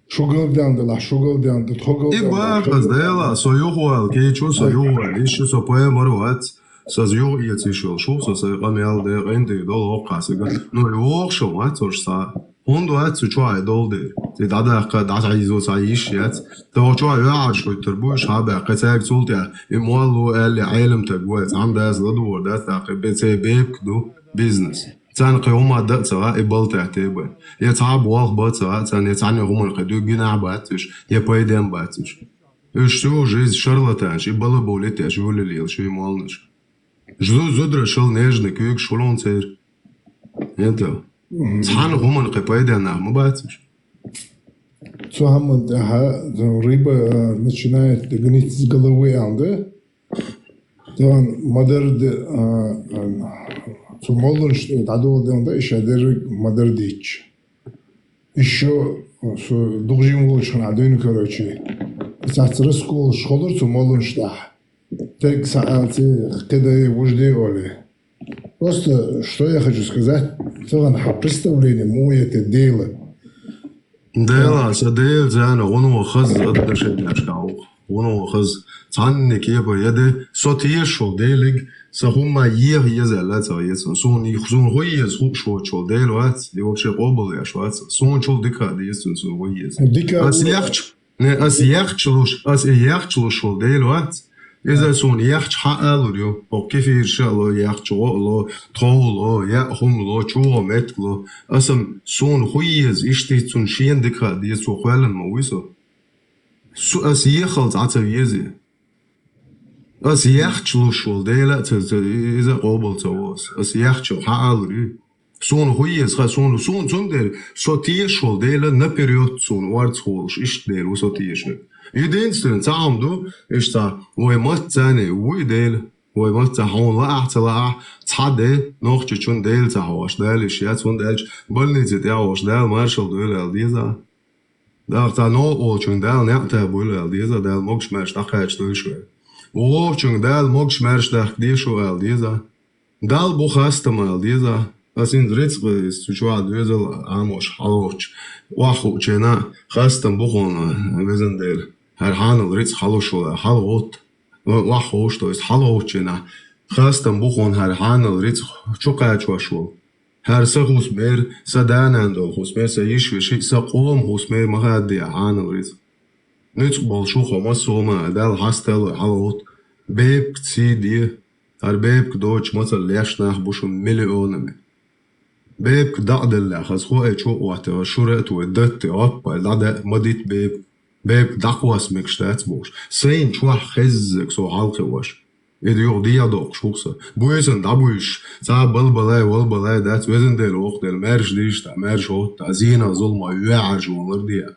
шугалдан да шугалдан да тогал и бахас дела союхуал кечу союхуал ищу сопое марват سازيو يتشيل شو سازيقام يالده عندي دول وقاسق نو يوخشو ما تورسا هوندو هات شوي دولدي تدادا قد عايزو سايش يات تو شوي يعج شوي تربوش هابا قتاك سولتي يموالو اللي عالم تقويت عم داز لدور داز تاقي بيتي بيبكدو بيزنس تان قيوما دقتا إبال تعتبر يتعب واغ باتا تان يتعني غمون قدو جناع باتش يبايدين باتش اشتو جيز شارلاتانش إبالا بوليتاش يولي شو يموالنش جلو زودر شل نجن كيك شلون تير انت صحن غمن قبايدا نعم باتش So haben da рыба начинает гнить с головы, dann модерде zum Mollen steht, da da еще модердич. Еще so должен лучше один, короче. Цацрскул школу zum Mollen steht. Так саати кедай вожди оли. Просто что я хочу сказать, это представление мое это дело. ديلا سديل زانا ونو خز أدرش الأشكاو ونو خز ثاني كيبر يده صوتي شو ديلك سهما يزال تايس سون يخزون هو يزخو شو ديل وات يوكش قبل يا شوات سون شو دكا ديسون سون هو يز أس يخشلوش شو ديل وات إذا سون يخش حقلو أو كيف يرشلو يخشلو طولو يأخملو شو متلو أسم سون خويز إشتي سون شين دكا دي سو خالن مويسو سو أس يخلط عتو يزي As yachtlushul dela إذا قابل تواس as yachtشو حالري سون خويس خا سون der sotieshul dela na period son wartsholish ist der sotieshn jedinstven zaamdu ist da wo mat zane wo del wo mat za hon la ahtla tsade noch chun del za hosh del ist jetzt und elch bolnitze der hosh del marshal del dieser da ta no o chun del ne ta bol dieser del mogsh mer stakhat shtoyshwe o chun del mogsh mer stak die sho dieser dal bukhastam dieser Asин zretsq ist chua dözel amosh haloch wachu chena khastam bukhon vezendel her hanel rets haloshola halot wachu sto ist haloch chena khastam bukhon her hanel rets chuqa chwashul her sagus mer sadanando hus mer sayishwe shi saqom hus mer mahadi hanel rets nits bol shu khomasoma dal hastel halot beb tsi her beb doch masal leshnach bushun millioname بيبك دقدل خاص خوي شو وقت شورت ودت أب لا مديت بيب دقواس مكشتات بوش سين شو خزك سو حلقة واش إديو ديا دوق شوكسا بويسن دابوش سا بلبلاي والبلاي دات وزن دل وقت المرش ديش تا مرش هوت زينة ظلمة يعج ونرديا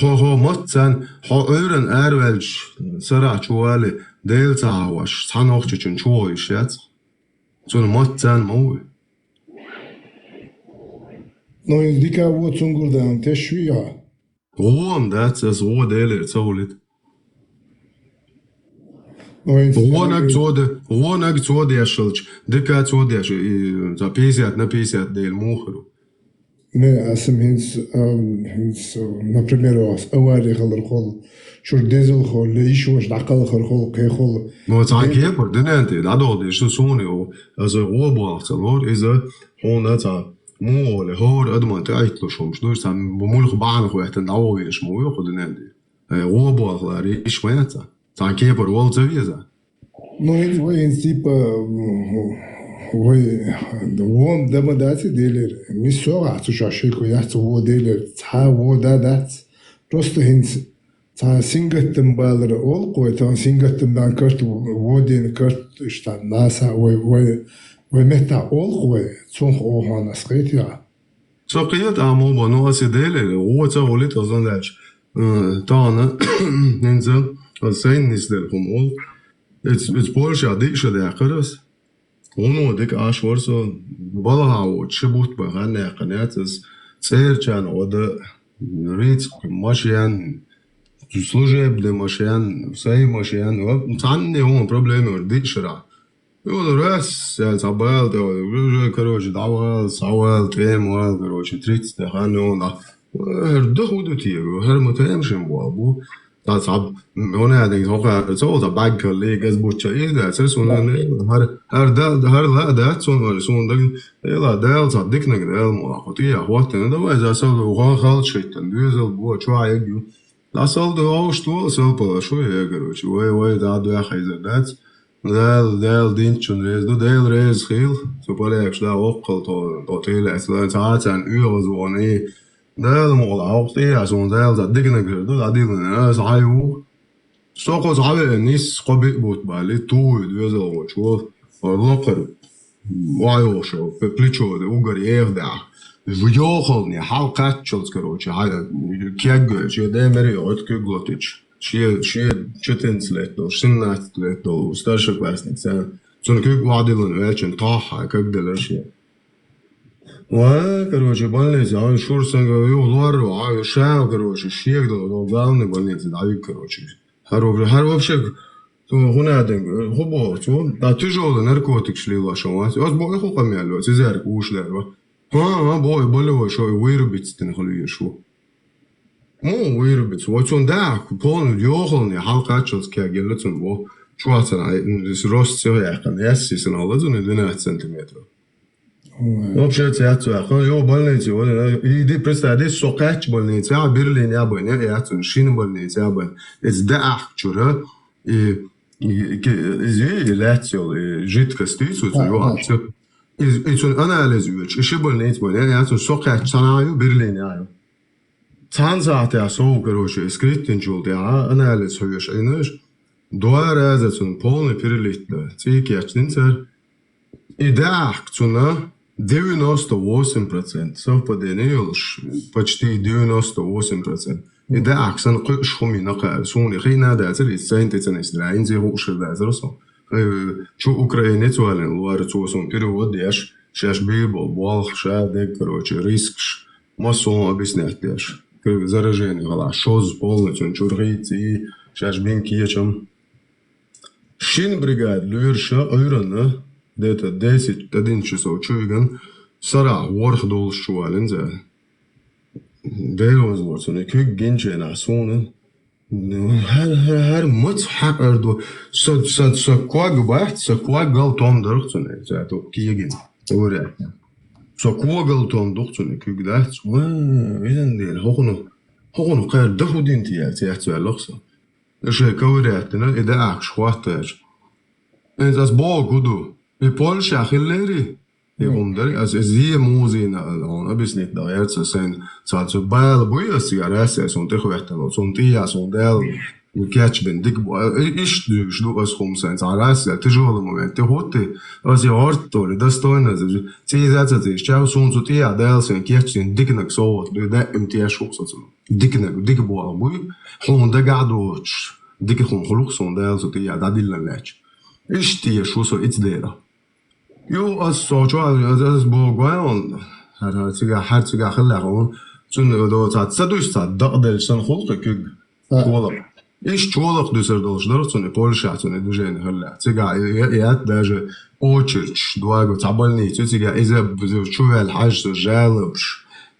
هو متسن هو أورن أرولج سرع شوالي ديل تعواش سانوخ تشن شوي شات Zo'n mattan mooi. Nou, die kan wat zo'n gordaan, het is schwer. Gewoon dat is zo deel, zo lid. Gewoon ik zo de schuld. Die kan zo de schuld. Dat pijs na pijs deel mogen. Nee, als hem hins, например, als aware galer gol. شو ديزل خول ليش واش دقل خول كي خول ما تعرف بدنانتي ده ده شو سوني از روبو اختلور اذا هون تا مو له هور ادمان تعيط له شو مش نور سام بمول بعن خو احتن دعوه ايش مو ياخذ نادي روبو اخلاري ايش وينتا تعرف وول زويزا نو وين تيب وي دوم دما داتي ديلر مش سوغ تو شاشيكو يحت هو ديلر تا هو دات просто هنس تا سينغتم بالر اول قوي تا سينغتم دان كرت ودين كرت اشتا ناسا وي متا اول قوي صون اوهان اسقيتيا سوقيت امو بنو اسيدل هو توليت ازنداش تانا ننزل السين نسدلهم اول اتس بولشا ديش داخرس ونو ديك اشورسو بالها وتشبوت بغنا قناتس تسيرچان ود ريت ماشيان служебный машин, всей машин, там не он проблемы, дичера. И он раз, я забыл, уже, короче, давал, савал, твемал, короче, 30 дыханий, он, да ходит его, мы темшим был, да, саб, он я denk, только, so, да, баг коллег, es будет чай, да, это сон, да, сон, да, да, да, дик не грел, вот я, вот, ну, давай, за сол, халчит, дюзел, вот, чай, لا صل ده شو صل شو يا جروش وي ده ده خيزات ده دين شون ريز ده ريز خيل سوبر ده وقل طويل اصلا ساعات عن وزواني ده الموضوع وقتي عشان ده دقنا ده دين صحيح سوق صعب الناس قبل بوت بالي طول يزال شو والله وايو شو بليتشو ده وغير ده وياخذني حلقات شلت كروتش هاي كيج شيء ده مري عد كيغلوتش شيء تنسلت شنات لت وستارش كويسنك سان سون كيغ وادلن ويتشن طاح كيغدل شيء وكروتش بالنز عن شور سنگ يولور وعاي شاو كروتش شيء ده غالن بالنز داي كروتش هر вообще تو هنا دنگ هو تو دا تجول ناركوتيك شليلا شوات از بو خو قميالو تزارك وشلر بوي بولو شو ويربيت تنخليه شو مو ويربيت واتون داك بون يوخلني حلقاتشلس كاجلتون بو شو هاتنا روست سيو يقن ياسيسن алазун دنا سنتيمتر вообще театр ах يو больница ولا иди представь сокач больница а Берлин я бы не я тун шин больница я бы это дах чура и изолация жидкости суть İçin analiz üç. İşi bölünüz böyle. Yani sokak sanayi Berlin yani. Tanzat ja so, короче, skrittensjult, ja, anális höjers einers. Два раза цун полный перелет, цвикячница. И да, цуна 98% совпадение почти 98%. И да, аксан шуми нака суни хина да цели сентенс драйн зе хушер да зросо. Чу украинец вален луар цусон перевод яш шаш бибо болх ша де, короче, риск масон объяснять яш. Заражение гала шоз полностью чургейцы шаш бинкиечем. Шин бригад люрша ойрана где-то 10-11 часов чуйган сара ворх дол шуален за. Дейлоз ворцоне кюк генчена суна. Her muts haƙardo sa kwag baht sa kwag gal tom dorçone za to kiegen. Ore. Sa kwag gal tom dorçone kük daht. Wa idan der hoqnu qar dahudin tiya tiya loxsa. Şey kavratna ida aq şwatar. En das bo gudu. I Polsche xilleri. Onder as zie muzina on abisnit da ertsa sen så bal boya sigarasa son te khwatalo son tia son del catch ben dik ish du as khum sen sarasa tjol moment te hote as yortol dostojna civilizacija te chao son so tia del sen catch den diknak so du da imtia shuksa diknak dik bo boy hon da gado dik khum khuluq son del so tia da dillanach ish tia shu so itdera Jo, als soċjal, as bogwajon, ħarċiga ħallaħu, ċun do ta' dux ta' daqdel san xulqa kig, ċolaq. Ix ċolaq du ser dolx dar, ċun Polsha, ċun duġen ħalla. Ciga jgħat daġa oċirċ, dwago tabalni, ċiga izab ċuvel ħaġ ġalabx,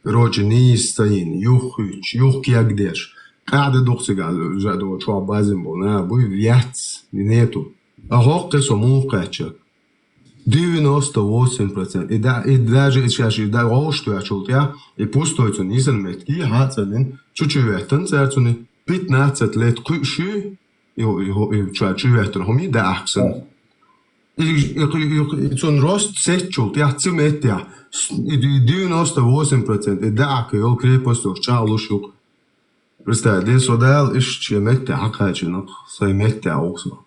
roċi nistajin, juħki jagdex. Għada duħ ciga, ġadu ċuwa bazin bona, buj jgħat, netu. Aħoq teso muqaċa. 98%. И даже сейчас да что я чул я и пустой цун изен метки хацалин чучуветен церцуни 15 лет куши и чучуветен хоми да аксан. И цун рост сечул я цумет я 98% и да ак йол крепостов чалушук. Представь, содал иш чемет акачинок саймет ауксо.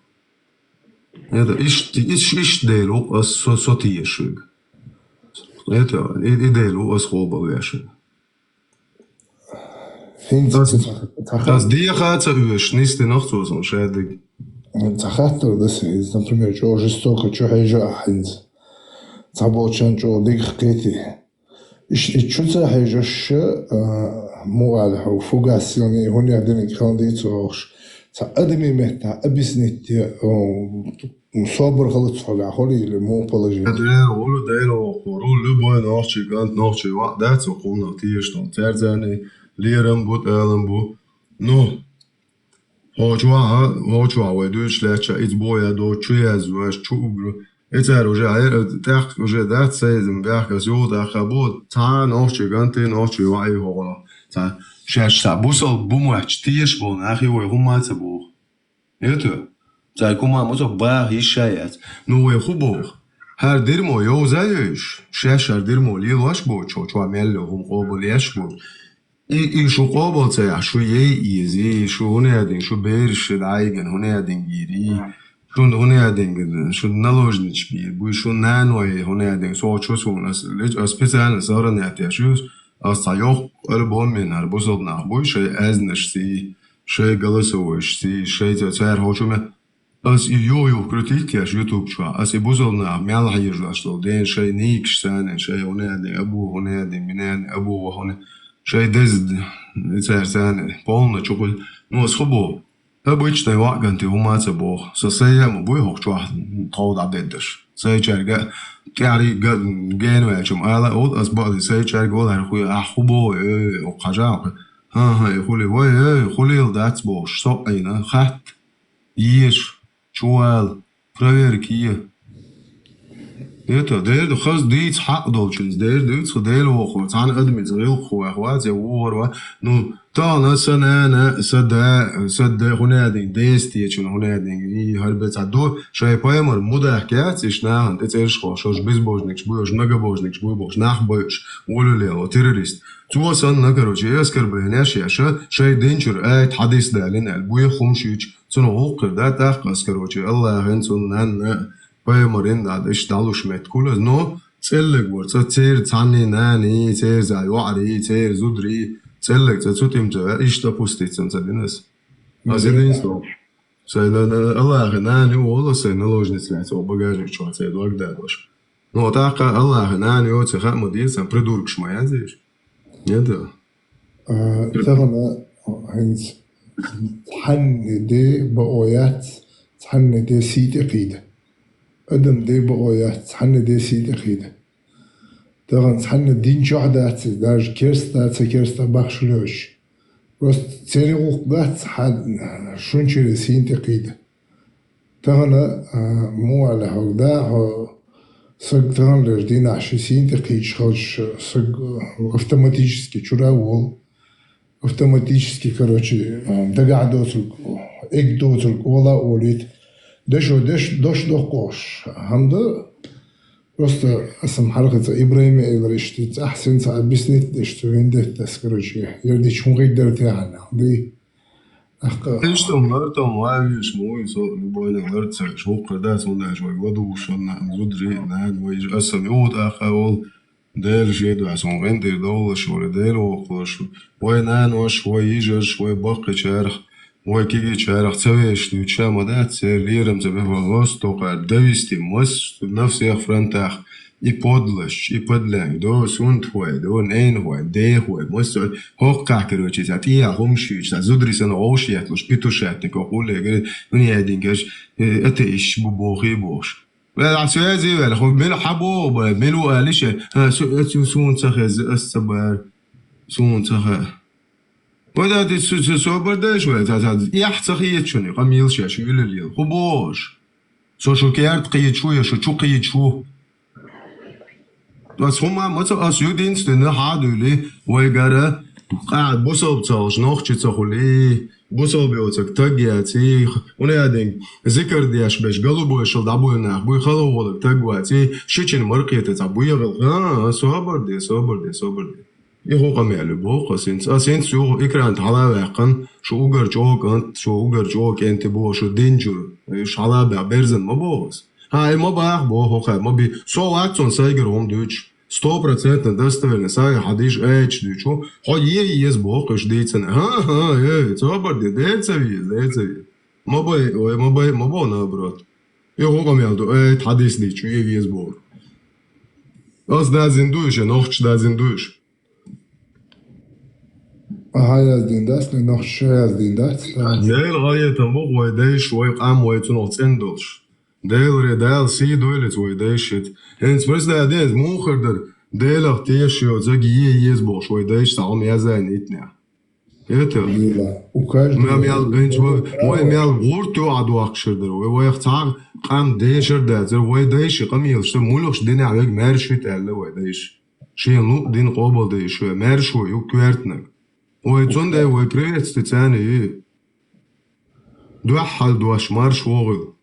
Это иш делу as sotieshug. Это делу as хобалешug. Das диахаца уж нисты нахту сон шедик. Захатор das ist, например, что жестоко, что хайжа хинз. Забочан что дик кети. И что хайжаш муалха уфугасиони هون يعدين كانديتوش. أدمي مهتا أبسنت مصابر غلط فجأة خلي اللي مو بلاجي. دايلو خورو لبوي ناخشي كانت ناخشي وقت ده سقونا تيشتون ترزاني ليرم بود ألم بو نو هوجوا ودوش لاتشا إت بويا دو تشياز واش تشوبرو إتار وجا تاخ وجا ده سيزم بيحك زيو ده خبود تا ناخشي كانت ناخشي وعي هولا تا شاش سابوسل بوموش تيش بون أخي ويهما تبوه يتو زایکوما موزو با هیشایت نوی خوبه هر درمو یو زایش شش هر درمو لیلوش بود چو عمله هم قابلیش بود ایشو قابل تیا شو یه ایزی شو هونه ادین شو برش دایگن هونه ادین گیری شو هونه ادین شو نلوجنیش بیر بوی شو نانوی هونه ادین سو چو سون از پسان سارا نیاتیشوس از تایوخ البوم من هر بزرگ نه بوی شی از نشتی شی گلسویش شی تسر هوچومه As eu critico as YouTube chua, as e buzol na mel hayırlaştı. Den şey ne ikişten şey o ne de abu o ne de minen abu o ne şey dez sersen polna çok no schobo. Обычно ваганты умаца бог. Сосеям буй хок чua тауд дедеш. Сей черга кяри генве чум ала ол as бади сей черга ол хуй ахубо о кажа. Ха хули вой хули дат бог. Что айна хат. Еш Чуал, проверки. Это, дер хас дит хак долчинс, дер дит дел вохор, цан адмит зрил хуахва, зе ворва, ну, تا سنة صد هنادين ديستي شون هنادين ي هربت عدو شاي بايمر مودا حكايات إشنا هن تتعرش خوش بيزبوجنكش بوش نجابوجنكش بوش نخبوش ولو ليه تيروريست تو صن نكروش يسكر بهناش ياشا شاي دينشر آيت حديث دالين البوي خمشيش صنو هوقر دا تحقس كروش الله هنسون نان بايمرين دا إيش دالوش مت كل نو تسلق ورد تير تاني ناني تير زاي وعري تير زودري تسلق تسوتيم جا إيش تبوستيتم تدينس أزيدين سو سيدا الله غناني والله سينا لوجنس لعت أو багажник شو هتسيد وقدا باش نو تاقا الله غناني أو تخاء مدير سام придуркш моя زيش نيدا تغنى هنس تحن دي بقويات تحن دي سيد قيدة أدم دي بقويات تحن دي سيد قيدة تغن تحن الدين جعدات داج كيرستا بخشلوش بس تسيريغوك دات شونشي سين تقيدة تغن مو على هودا سق تغن لجدين عشي سين تقيدش خلش سق автоматически чуравол автоматически короче дагадоцук экдоцук ола олит дош дохош хамда просто сам حلقة إبراهيم إدريشت أحسن ساعة بسنت دشت ويندت تسكرج يردي شون غير درتي عنه دي إيش تمرتم وايش مو يسوق نبغى نغرت شو قداس ولا شو يودوش ولا مدري نان ويج أسم يود أخاول دير جيد وعسون غين دير دول شو دير وقلش وين أنا وش ويجر شو باقي شارخ وكيجي شارخ تسويش تيجا مدات سير ليرم زبها غاز توقع دويستي مس نفسي أخفرنتاخ يبودلش يبودلان دو سونت هوي دو نين هوي دي هوي مس هوقع كروتشي تاتيا همشيش زودري سنة أوشياتلوش بيتوشاتنك وقول لي وني هادينكش أتيش ببوخي بوش لا سوازي ولا خو ملو حبوب ملو قالش سون سخز السبار سون سخ وده دي سو بردش ولا تاع يحتخيت شنو قميل شاش يلل خبوش شو كيرت قيد شويه شو قيد شو بس هما ما اسيودينست نه هادولي ويغاره قاعد بوصل بتصاوش نوخ تشخولي بوصل بيوتك تاجياتي ونادين ذكر دياش باش قلبو يشل دابونا بو خلو ولك تاجواتي شيتشن مرقيته تاع بو يغل صبر دي يهو قميل بو قسين سو إكران على واقن شو أوجر جوك أنت بو شو دينجر إيش على بيرزن ما بوس هاي ما باخ بو هو خا ما بي سو أكشن سايجر هم دوتش 100% ندستويل ساي حديش إيش دوتشو هو يز بو قش ديتسن ها صبر دي ديتسوي ما بو نابرات يهو قميل دو حديث ديتشو يز بو أص دازين دوش نوخش دازين دوش هاي از دين داست نخ شي از دين داست ديل غاية تنبوغ ويدايش ويقام ويتنوغ تندلش ديل ريدال سي دويلت ويدايشت هنس برس دا ديز موخر در ديل اختيش يو زاقي يزبوش ويدايش تعام يزاين اتنع يتر ميال بنش ويميال غورتو عدو اقشر در ويختار قام ديشر دازر ويدايش قميلش مولوش ديني عويق مارشويت ألا ويدايش شين لوق دين قوبل ديش مارشو يو كوارتنك ويتون ده ويبريت تتاني ايه دوحل دوش марш وغل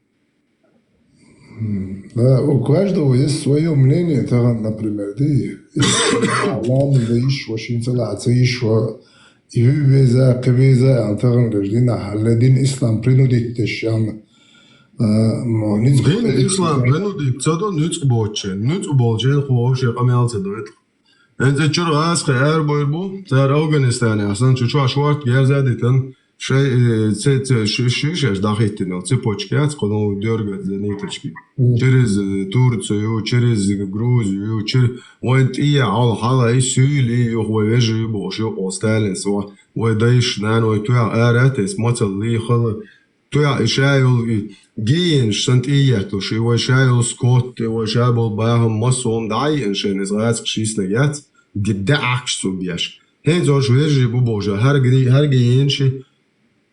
Да, у каждого есть свое мнение, например, ты Аллах даешь очень целаться еще и вывеза квеза антаган рождена الذين إسلام принудит тещан دين إسلام принудит цадо нюц болчен خوش قميال цадоет أنت تشرو أسخ أربو تار أفغانستان أصلاً شو شوارت جازديتن شيء شيش داخلتنا цепочкات قلنا ديرجت زنيتشكي через Турцию через Грузию через وانت إيه على حلا يسولي هو يجي بوشو أستالين سوا ويدايش نان ويتوع أراتس مثل خل توع إشايل جينش سنت إيه تلشي وإشايل سكوت وإشايل باهم مصوم داي إنشان إزغاز قشيس نجات جدعكش سوبياش هين زوج ويجي بوجا هرجينشي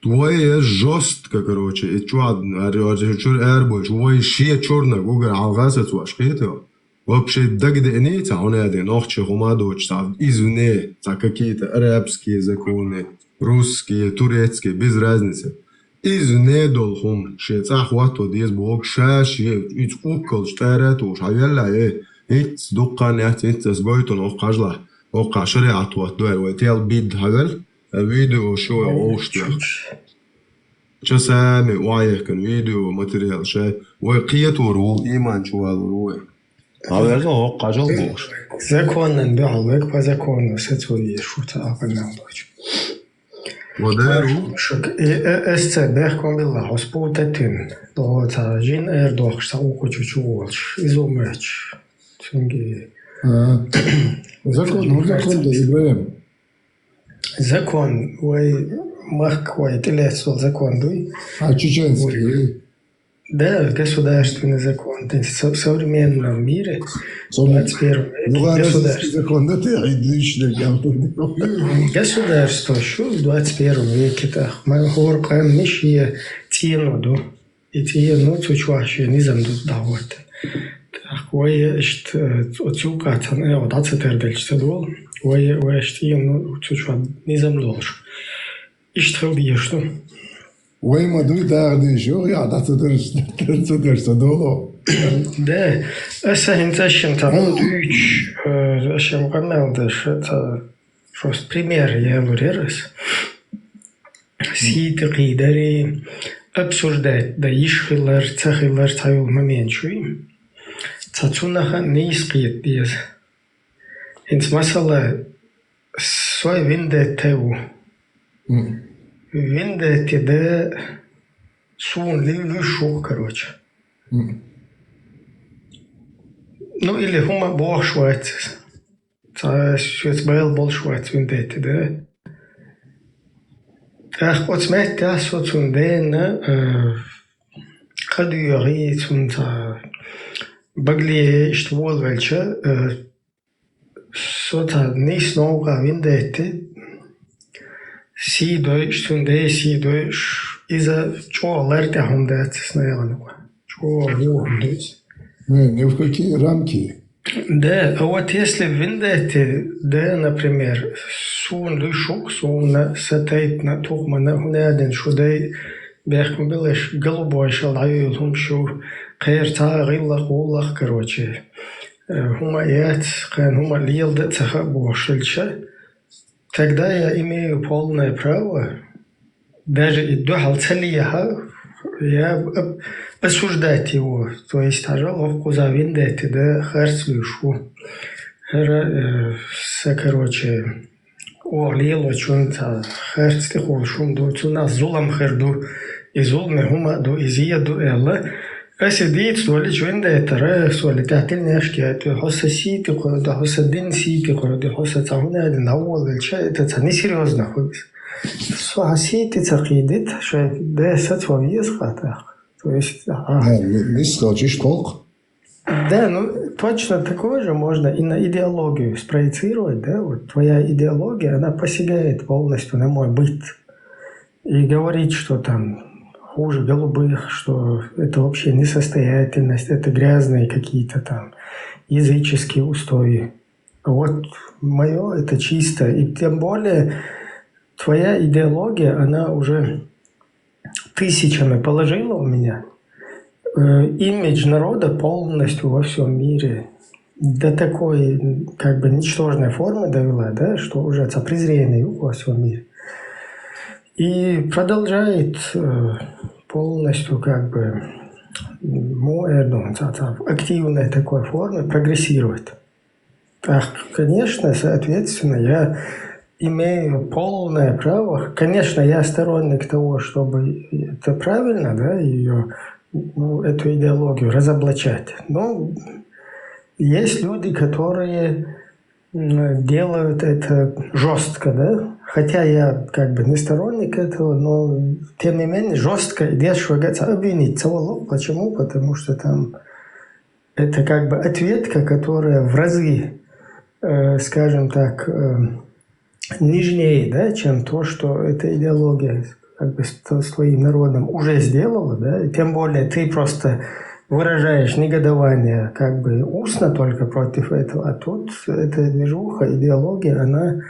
توي жестко короче и чуад чур эрбош وي شي чёрно гугар алгаса туашкето вообще догадение, он один, охче хумадоч, извне, какие-то арабские законы, русские, турецкие, без разницы. Извне долхум, ахвату диз бог шаш, ич укол, штарат, уж авелла, its дуккан, its сбойтон, охкажла, охкашариат, وتيل بيد هذل الفيديو شو اوشتيخ شو سامي وايه كان فيديو ماتريال شيء وقيت ورو ايمان شو هذا ورو هذا هو قاجل بوش Законен биологик по закону сетуи шута апанамдоч. ودارو СЦБ комбила хоспутетин до жин эрдох сауку чучуолш изумеч. Синги закон да Ибраим. Закон, махкой, телесо закон, дуй. А чеченский? Да, государственный закон. В современном мире, в 21 веке, закон, да ты отлично. Государство, что в 21 веке, так, мы говорим, мешие тяну, и тяну, чучуащие, не замдут давать. Так, ой, что отсюкаться, не, вот ацетердельче дол. Ой, что чучуа не замдолш. И что что? Ой, мадуй дардиш, ой, а да цедерш доло. Да, это зачем там дюч, зачем камелдеш, это просто пример я луререс. Сид ридери обсуждать, да ишхилер, цахилер, тайул моменчуй. Цацунаха не искит диез. Инс масала свой винде теу. Винде тебе сун ли шок, короче. Ну или хума бог швайц. Та швейц был бол швайц винде тебе. Так вот смерть я соцундена хадюри цунта багли иштвол велче сота не снова винде те. Si Deutschstunde, si Deutsch, isa чё лерте хомдец наверное, чё Deutsch. Ни в какие рамки. Да, а вот если в Виндете, да, например, сун дышок, сун сатейт на тухма на хунаден, шудай бяхм билеш голубой шалаю, хум шу кайрта гиллах гулах, короче. Хума яд, кан хума лил да цаха бошельча. Тогда я имею полное право, даже и до халцалия, я осуждать его. То есть, пожалуйста, за виндеты, да, харцлюшу. Короче, орлило чунта, харцты холшум, до цуна зулам херду, и зулме хума до изияду элла. أسديت سؤالي شوين ده ترى سؤالي تعتلني أشكي تحس سيتي قرد تحس الدين سيتي قرد تحس تعهنا الأول الشيء تتعني سيريوزنا خالص سو سيتي تقيدت شيء ده ستوى بيسقط то есть не скажешь толк. Да, ну точно такое же можно и на идеологию спроецировать, да, вот твоя идеология, она посягает полностью на мой быт и говорить, что там хуже голубых, что это вообще несостоятельность, это грязные какие-то там языческие устои. Вот мое это чисто. И тем более твоя идеология, она уже тысячами положила у меня имидж народа полностью во всем мире до такой как бы ничтожной формы довела, да, что уже это презрение во всем мире. И продолжает полностью как бы активной такой формы прогрессировать. Так, конечно, соответственно, я имею полное право. Конечно, я сторонник того, чтобы это правильно, да, ее, ну, эту идеологию разоблачать. Но есть люди, которые делают это жестко, да. Хотя я как бы не сторонник этого, но тем не менее жестко и дешево обвинить целого. Почему? Потому что там это как бы ответка, которая в разы, скажем так, нежнее, да, чем то, что эта идеология как бы с твоим народом уже сделала, да, и тем более ты просто выражаешь негодование как бы устно только против этого, а тут эта движуха, идеология, она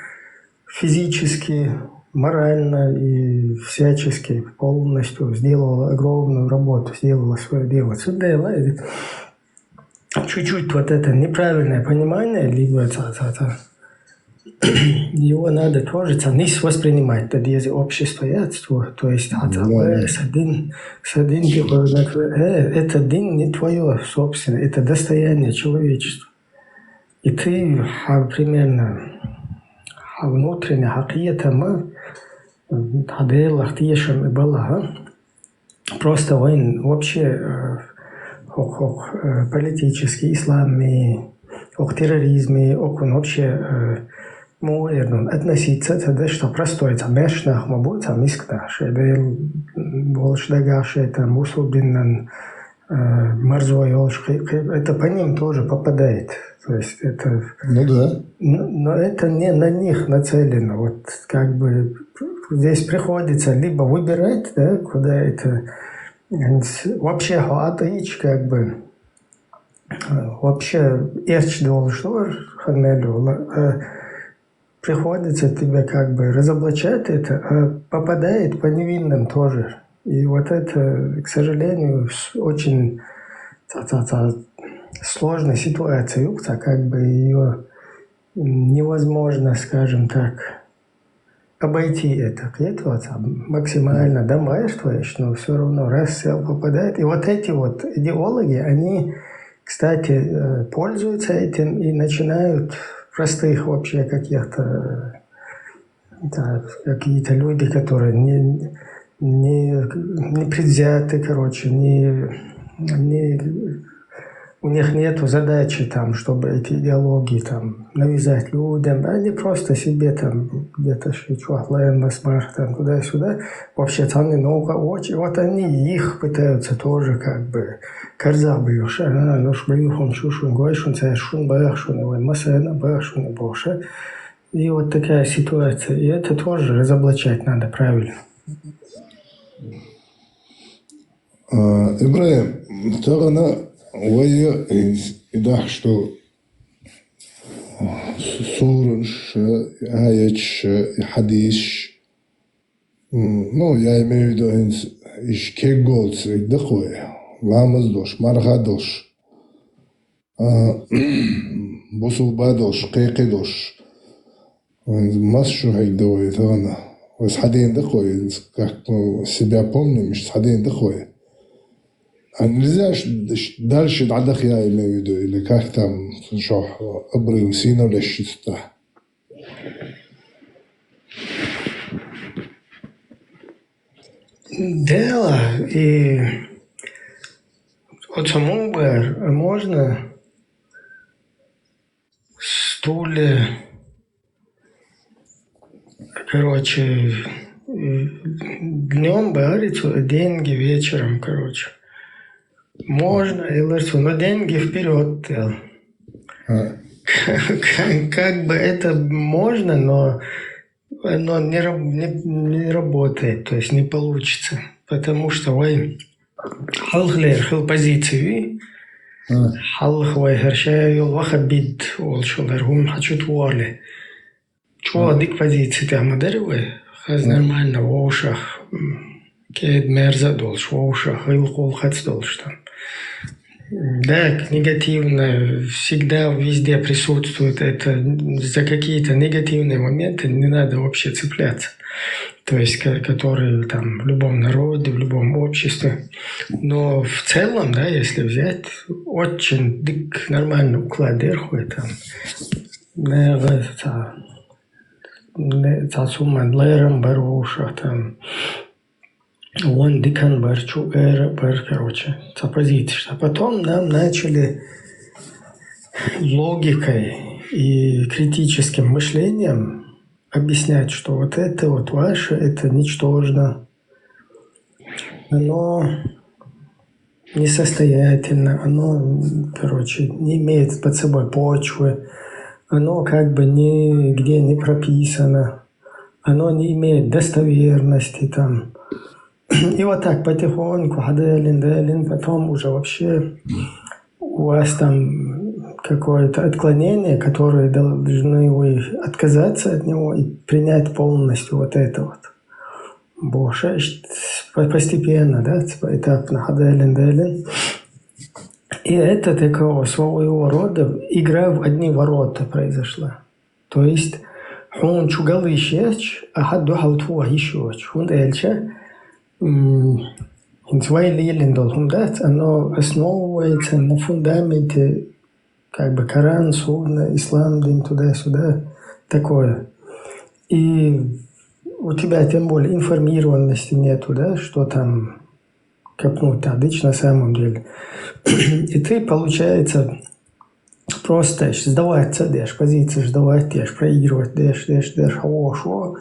физически, морально и всячески полностью сделала огромную работу, сделала свое дело. Чуть-чуть вот это неправильное понимание, либо его надо тоже не воспринимать, тогда если общество ядство, то есть это день не твое собственное, это достояние человечества. И ты примерно внутренне хакията хаделах тешем и балага. Просто он вообще политический ислам и терроризм, он вообще можно относиться тогда, что простой, мешнах, мабуть, мискнаш, волшдагаши, там, услугиннан, морзой, это по ним тоже попадает. То есть это... Ну да. Но это не на них нацелено. Вот как бы здесь приходится либо выбирать, да, куда это... Вообще, как бы... Вообще, эрч должен, приходится тебе как бы разоблачать это, а попадает по невинным тоже. И вот это, к сожалению, очень сложная ситуация, как бы ее невозможно, скажем так, обойти это. Где-то максимально домашствуешь, но все равно раз попадает. И вот эти вот идеологи, они, кстати, пользуются этим и начинают простых вообще каких-то какие-то люди, которые не предвзяты, короче, у них нету задачи там, чтобы эти идеологии там навязать людям, они просто себе там где-то там туда-сюда, вообще там много очень, вот они их пытаются тоже как бы карзабыюш, баюхун шушун гойшун цайшун бахшун масана бахшун боша, и вот такая ситуация, и это тоже разоблачать надо правильно. Ибраим, тогда وهي إذا что сурш, аятш, хадиш, ну, я имею в виду, иш кеголц, дохуя, ламаз дош, марха дош, бусулба дош, кеки дош, масшу хайдовый, тогда, с хадин дохуя, как мы себя помним, с хадин дохуя. А нельзя дальше дадах я имею в виду, или как там, что, обрыв сина или щита. Дело, и от самого можно стуле, короче, днем бариться, деньги вечером, короче. Можно, но деньги вперед. Как бы это можно, но оно не работает, то есть не получится. Потому что вы халхлер позиции, халхвай харшаю вахабид волшулер гум хачут воли. Чего дик позиции там даривай? Хаз нормально в ушах. Кед мерза долж, в ушах хилхол хац долж там. Да, негативно всегда везде присутствует это. За какие-то негативные моменты не надо вообще цепляться. То есть, которые там в любом народе, в любом обществе. Но в целом, да, если взять, очень нормально уклад дерхуй там. Цацуман лерам баруша там. Он декан барчу короче, позиция. А потом нам начали логикой и критическим мышлением объяснять, что вот это вот ваше, это ничтожно, оно несостоятельно, оно, короче, не имеет под собой почвы, оно как бы нигде не прописано, оно не имеет достоверности там. И вот так потихоньку, далин, потом уже вообще у вас там какое-то отклонение, которое должны вы отказаться от него и принять полностью вот это вот. Больше постепенно, да, поэтапно, далин. И это такого своего рода игра в одни ворота произошла. То есть он чугал ищеч, а хадду халтуа ищеч. Он дальше оно основывается на фундаменте как бы Коран, Сунна, Ислам, дин, туда-сюда, такое. И у тебя тем более информированности нету, да, что там копнуть дичь на самом деле. И ты, получается, просто сдаваться дашь, позиции сдавать дашь, проигрывать дашь, шо.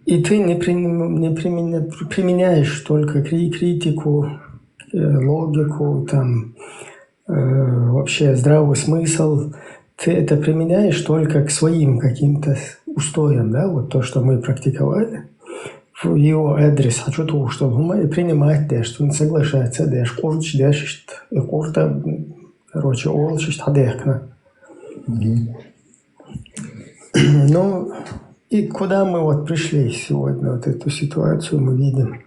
И ты не применяешь только критику, логику, там, вообще здравый смысл. Ты это применяешь только к своим каким-то устоям, да, вот то, что мы практиковали. В его адрес хочу то, чтобы мы принимать дашь, что не соглашаться дашь, курч дашь, и курта, короче, олчишь, хадехна. Ну, и куда мы вот пришли сегодня, вот эту ситуацию мы видим.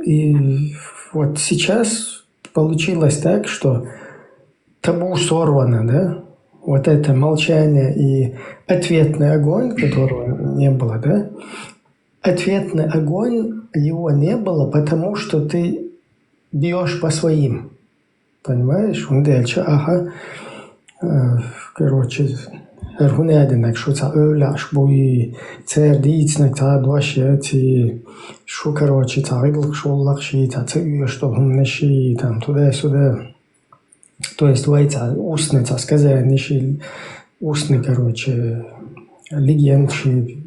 И вот сейчас получилось так, что табу сорвано, да? Вот это молчание и ответный огонь, которого не было, да? Ответный огонь, его не было, потому что ты бьешь по своим. Понимаешь? Он дальше, короче, Erhunedinnek шуца övlash буи цердицнек та двашети шу короче царил шоллахши та цею что гумнеши там туда-сюда. То есть вайца устный сказаниши устный короче легендши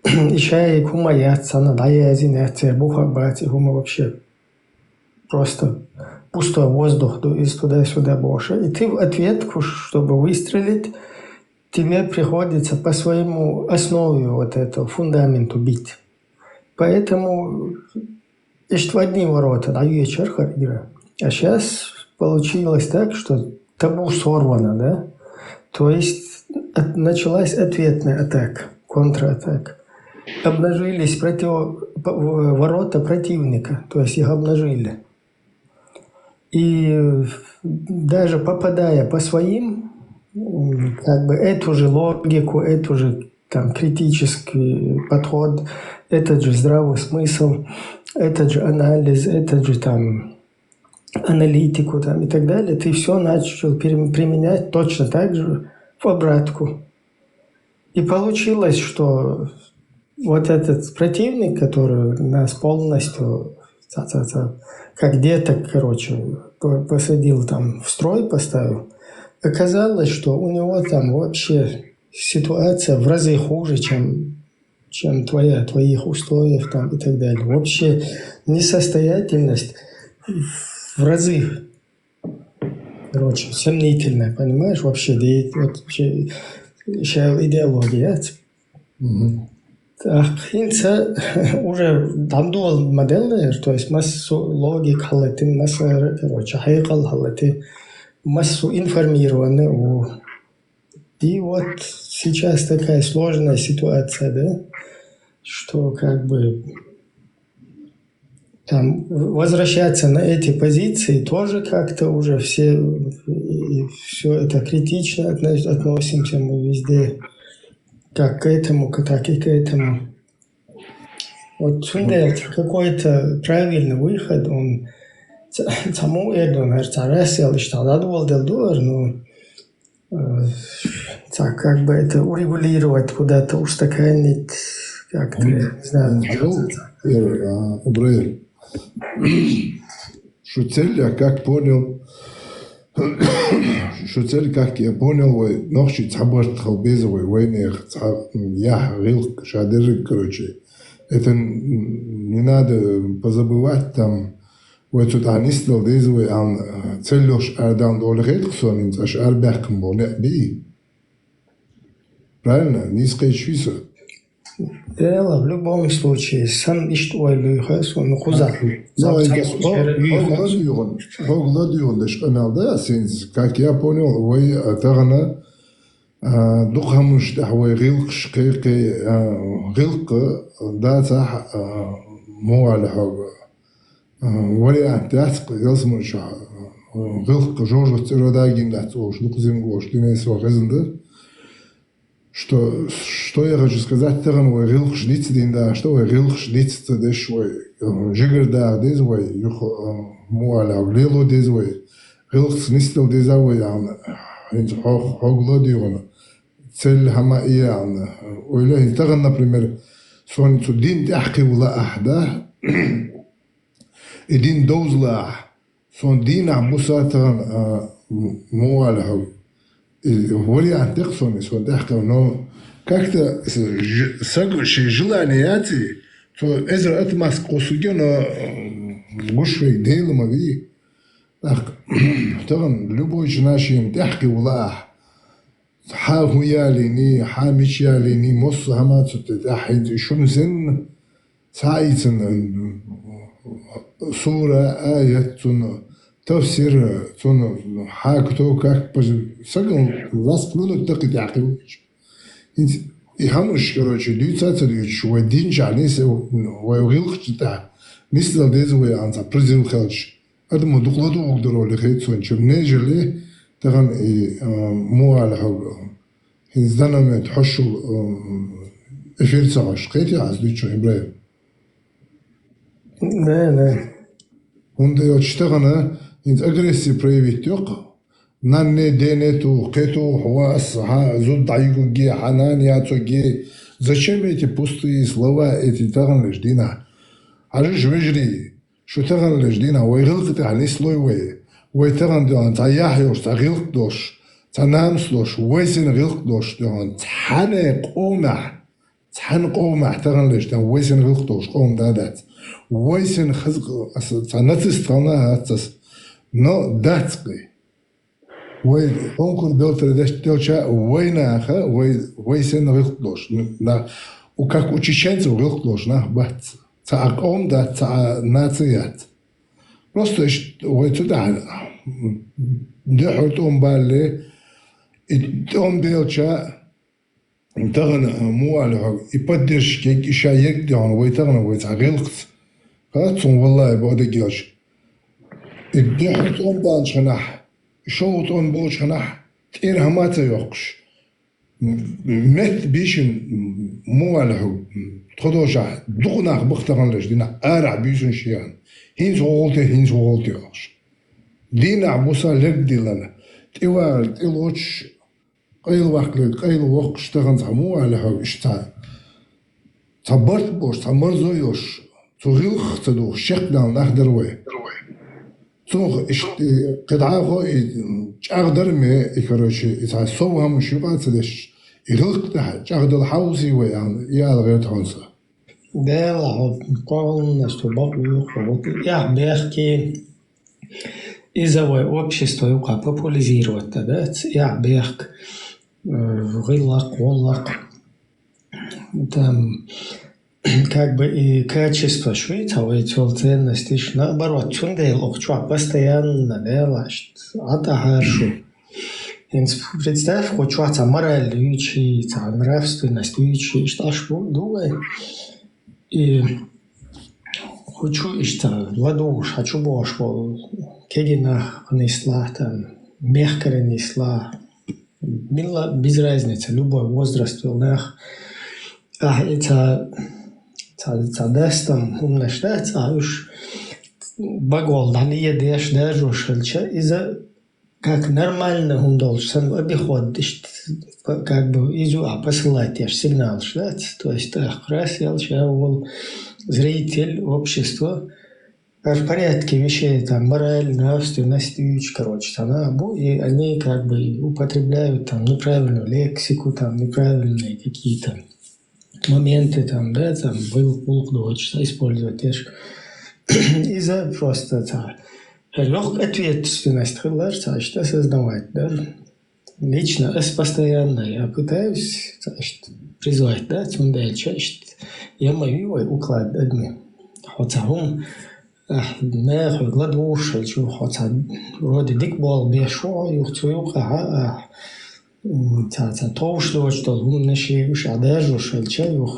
ищай кумаяться на даязинете бухабати хума вообще просто пустой воздух из туда-сюда больше. И ты в ответку, чтобы выстрелить, тебе приходится по своему основе вот этого фундаменту бить. Поэтому есть в одни ворота, да, вечер игра. А сейчас получилось так, что табу сорвано, да? То есть началась ответная атака, контратака. Обнажились ворота противника, то есть их обнажили. И даже попадая по своим, как бы эту же логику, эту же там критический подход, этот же здравый смысл, этот же анализ, этот же там аналитику там, и так далее, ты все начал применять точно так же в обратку. И получилось, что вот этот противник, который нас полностью как деток, короче, посадил там в строй, поставил, оказалось, что у него там вообще ситуация в разы хуже, чем твоих устоев там и так далее. Вообще несостоятельность в разы, короче, сомнительная, понимаешь, вообще, да и вот идеология. Хинца уже дамдуал модельный, то есть массу логик халатин, массу, короче, хайкал халатин, массу информированный. И вот сейчас такая сложная ситуация, да, что как бы там возвращаться на эти позиции тоже как-то уже все это критично относимся мы везде. Как к этому, так и к этому. Вот какой-то правильный выход, он саму эту, царасел, что надо делать, но как бы это урегулировать, куда-то устаканить, как-то, не знаю. Убрали. Что цель, я как понял, что цель, как я понял, ночью цабашт халбезовый войны, я говорил, шадержик, короче, это не надо позабывать там, вот тут анистил дезовый, цель лишь ардан долгих, сон, аж арбяком более би. Правильно? Низкая чувство. в любом случае, сам иштуай люйхас, он хуза. Как я понял, вы тагана духамуш дахвай гилкш гилка дата муалхага. Вариант таск yazmış гилка жожо циродагин датош духзим гош динес вагазында. Что я хочу сказать, таган вы гилкш дицдин да, что вы гилкш дицт дешвай жигер да дезвай муалхаг лело дезвай гилкс нистел дезавай انت хоглодиона цель хамаияна ойлай таган например сон дин тахки вла ахда идин дозла сон дин абуса таган муалхаг вариант тексон сон тахки но как-то желание то эзра атмас косугена гушвей дейлма ви تغن لبوج ناشيم تحكي ولا حاهو ياليني حامش ياليني مص همات تحيد شنو سن سايتن صورة آية تفسير حاكتو كاك بس سجن راس كله تقي تعقيبش انت يهمش كروتش دي تاتريش ودين جانيس ويغلق تاع مثل ديزوي انت بريزيل خلش أدم دخلته أقدر أقول لك شو نشوف نجلي تغن مو على حب هنزدنا من تحشو إفير ساش قيتي عزلي شو إبراهيم لا هند يشتغلنا هنز أجريسي بريفيت يق نان دينتو قيتو حواس ها زود ضعيقو جي حنان ياتو جي зачем эти пустые слова эти таган лишь дина عجيش وجري شو تغن لجدينا ويغلق على سلوي ويتغن دون تاياحيوش تغلق دوش تنامسلوش ويسن غلق دوش دون تحن قومع تغن لجدين ويسن غلق دوش قوم دادات ويسن خزق تنتس تغنى هاتس نو داتقي وي أنكر دولتر داشا ويناخا ويسن غلق دوش وكاك учащенцев غلق دوش بات تعقوم ده تع ناتيات просто вот туда дехотом бале и том белча таган муалхаг и поддержки и шаек дон вот таган вот агилкт катсон والله بعد جيش и дехотом баншна шоутон болшна тирхамата يوقش مت بيشن مуалхаг تخدوشا دغناق بختغن لش دينا أرع بيشن شيان هين سوغولتي أخش دينا عبوسا لك ديلنا تيوال تيلوش قيل وقت اشتغن تمو على هاو اشتا تبرت بوش تمرزو يوش تغيلخ تدوخ شقنا نخدر وي تغ قدعاغو اقدر مي اكروشي اتعصوها مشيقات لش يغلق تحت اقدر حوزي وي يا غير تونسا Dela, полностью я бехки из-за общества юка популяризировать, да, я бех гылак, колак, там как бы и качество швейцарской ценности, наоборот, цундел охчуа постоянно делаешь, а то хорошо. Представь, хочется мораль учить, нравственность учить, что ж думай. И хочу что ладуш, хочу больше, кегина несла, там, мягко несла, без разницы, любой возраст, а это дестом умножать, а уж багол, да не едешь, даже шельча, из-за как нормально он должен обиход, как бы изуа посылать сигнал ждать, то есть так раз я зритель общества в порядке вещей, там мораль, нравственность, короче, и они как бы употребляют там неправильную лексику, там неправильные какие-то моменты, там, да, там был дочь, использовать из-за просто легкая ответственность, что создавать, да. Лично, постоянно я пытаюсь призвать, да, я мою уклад одни. Хотя он не гладуш, хотя вроде дик был бешо, юхцуюха, та то, что он наши уж одежду, шельчаю,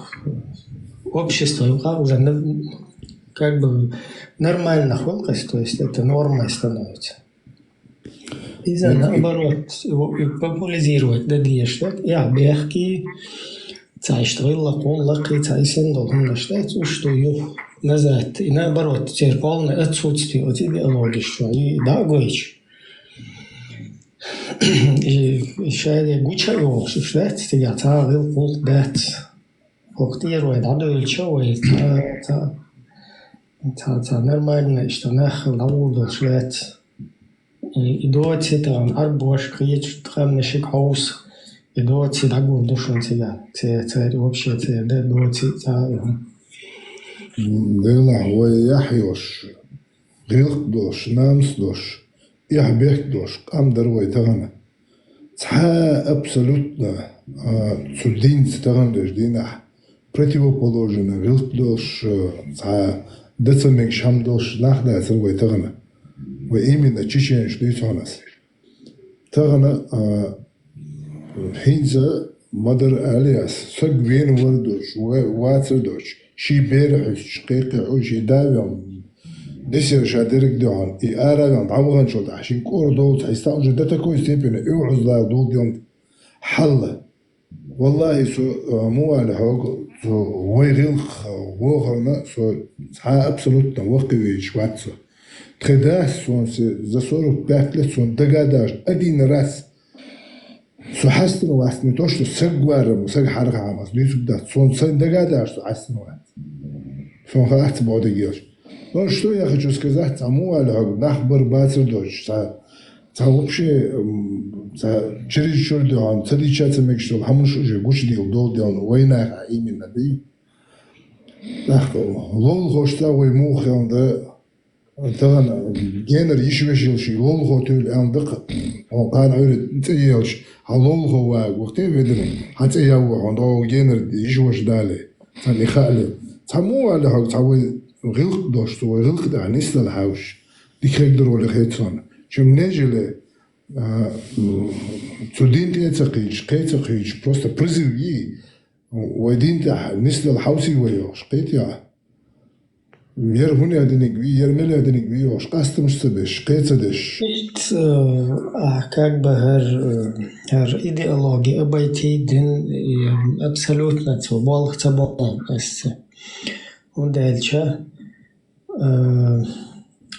общество уже как бы нормально холкость, то есть это нормой становится. И за наоборот, популяризировать другие штаты, я бехки, цайштвилла, коллаки, цайсендол, что их назад. И наоборот, теперь полное отсутствие от идеологии, что и да, гойч. И шайде гучаю, что я царил пол дат. Коктирует, да, дольчевый, нормально, что нахал лаудал, что и до цитан арбош, крич, трамнешик хаус, и до цитагу душон себя. Это вообще, это до цитан. Дела, ой, яхьош, гилх дош, намс дош, яхбех дош, кам дарвой тагана. Ца абсолютно цудин цитаган деш дина. Противоположно, гилх дош, ца децамек шам дош, нахда царвой тагана. وإيمنا تشيشين شديت هناس تغنى حينزا مدر ألياس سق بين وردوش واتردوش شي بيرح شقيقي شي داوم دسر شادرك دوان إي آراغان تعوغان شو عشان كور دوت حيستعجل داتا كويس تيبين اوعز لا دوت يوم حل والله سو مو على حوق سو ويغلخ وغرنا سو ها أبسولوتنا وقوي شواتسو تخداس سون засору 5 лет сон догадаш один раз сухастно вас не то что сагваром сагхаргамас дисугда сон сон догадаш сухастно вас сон хат бодигеш. Но что я хочу сказать, тому аль нахбар бацер дочь вообще чересчур доан царичаться мекшол хамуш уже гучдил долдел война именно ди так лол хоштавой мухен да تغن جينر يشوشيلشي لول هوتيل عندك وكان عيد تيلش هلول هو وقتي بدنا حتى يو عنده جينر يشوش دالي ثاني خالي ثمو على حق ثوي غلق دوش ثوي غلق ده نسل الحوش ديك يقدر ولا خيتون شم نجله تودين تيتقيش قيتقيش просто призыви ودين ده نسل الحوسي ويوش قيتيا Ер хуни аденик ви, ер мели аденик ви, ош кастымш сабеш, кайцадеш. Как бы идеология обойти дин абсолютно цвобол цабол. Он дальше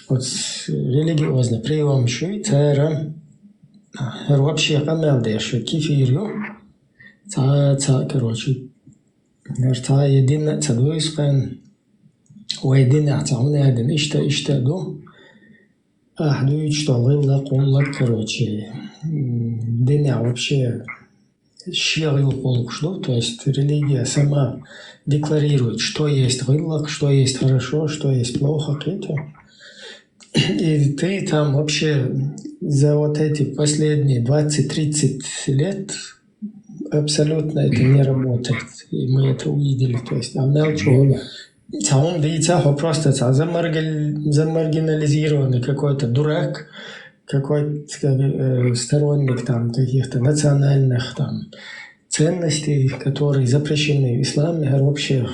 вот религиозный прием шуйцера вообще камелдеш кефирю короче та единая цадуйская ويدين اعتعون هذا اشتادو احدو يشتغل قول لك короче دين вообще щелил полукшло, то есть религия сама декларирует, что есть гыллак, что есть хорошо, что есть плохо, и ты там вообще за вот эти последние 20-30 лет абсолютно это не работает, и мы это увидели, то есть там мелчу. Там лица просто замаргинализированный какой-то дурак, какой-то сторонник там каких-то национальных там ценностей, которые запрещены в исламе, а вообще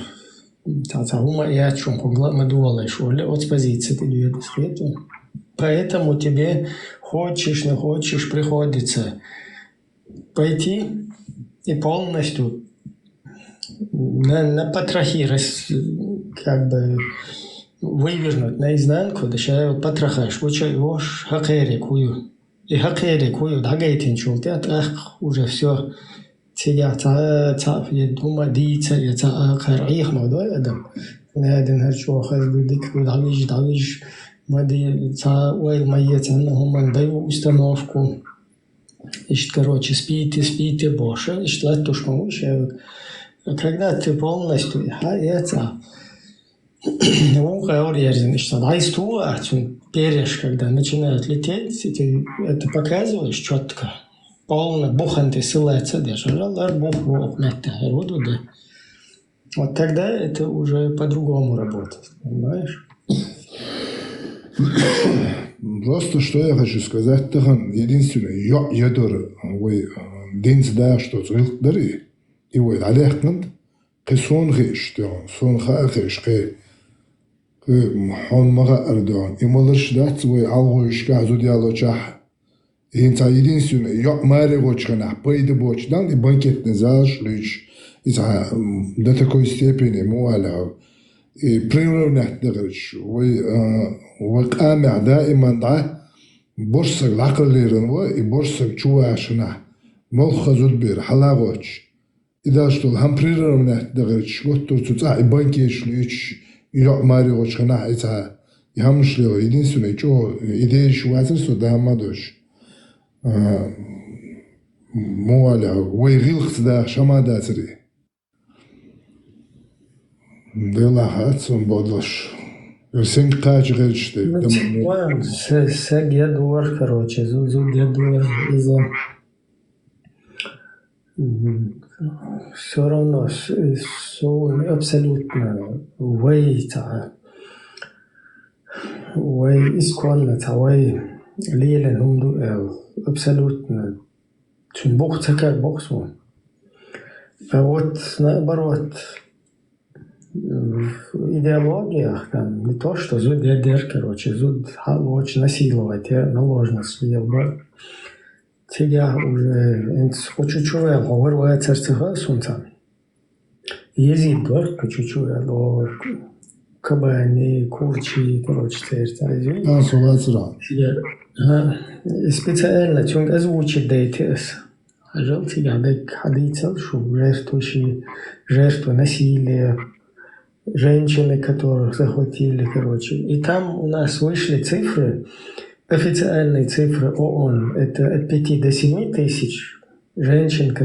я чем от позиции ты. Поэтому тебе хочешь, не хочешь, приходится пойти и полностью на потрохи как бы вывернуть наизнанку, да потрохаешь, учаешь хакерикую. И хакерикую, да гейтин чултят, уже все тебя дума дица, я харих модой адам. Наден хачу хаздик, далиш, мади уэль маец, аннахум даю установку. Короче, спите больше, латуш мауш. Когда ты полностью перешь, когда начинают лететь, ты это показываешь четко. Полно бухан ты ссылается, держал, бух метта, роду, да. Вот тогда это уже по-другому работает, понимаешь? Просто что я хочу сказать, единственное, я тоже, день сда, что зрители, и вот алехнанд, сон хеш, сон хеш, он мага ардон, и малыш дать свой алгоишка зудиало чах. И единственное, я маре гочкана, пойду боч, дан и банкетный зал шлюч, и до такой степени муаля. И приравнять, говоришь, وقامع دائما ضع برصق العقل ليرنوا и برصق чувашина молха зудбир халагоч إذا شتول هم приравнять, говоришь, вот тут цуца и банки шлюч я мари гочкана это и هم шло единственное, что идея швайцар сюда мадош муаля ويغيلخ да шамадатри Делахат сон бодлаш. Sen kaç geçti? Sen дедуар, короче, зуд дедуар из-за все равно абсолютно вей исконно, вей лилен хунду абсолютно чун бог цакар бог свой. А вот наоборот в идеологиях там не то, что зуд дедер, короче, зуд халоч насиловать, наложность слил, тебя уже хочу-чувел, говорю, царство сунца. Езид, да, хочу-чувел, кабани, курчи, короче, царство. И специально чунг озвучит дейтес. Жил тебя, дек хадицел, что жертвы насилия, женщины, которых захватили, короче. И там у нас вышли цифры, официальные цифры ООН, это от 5 до 7 тысяч женщин,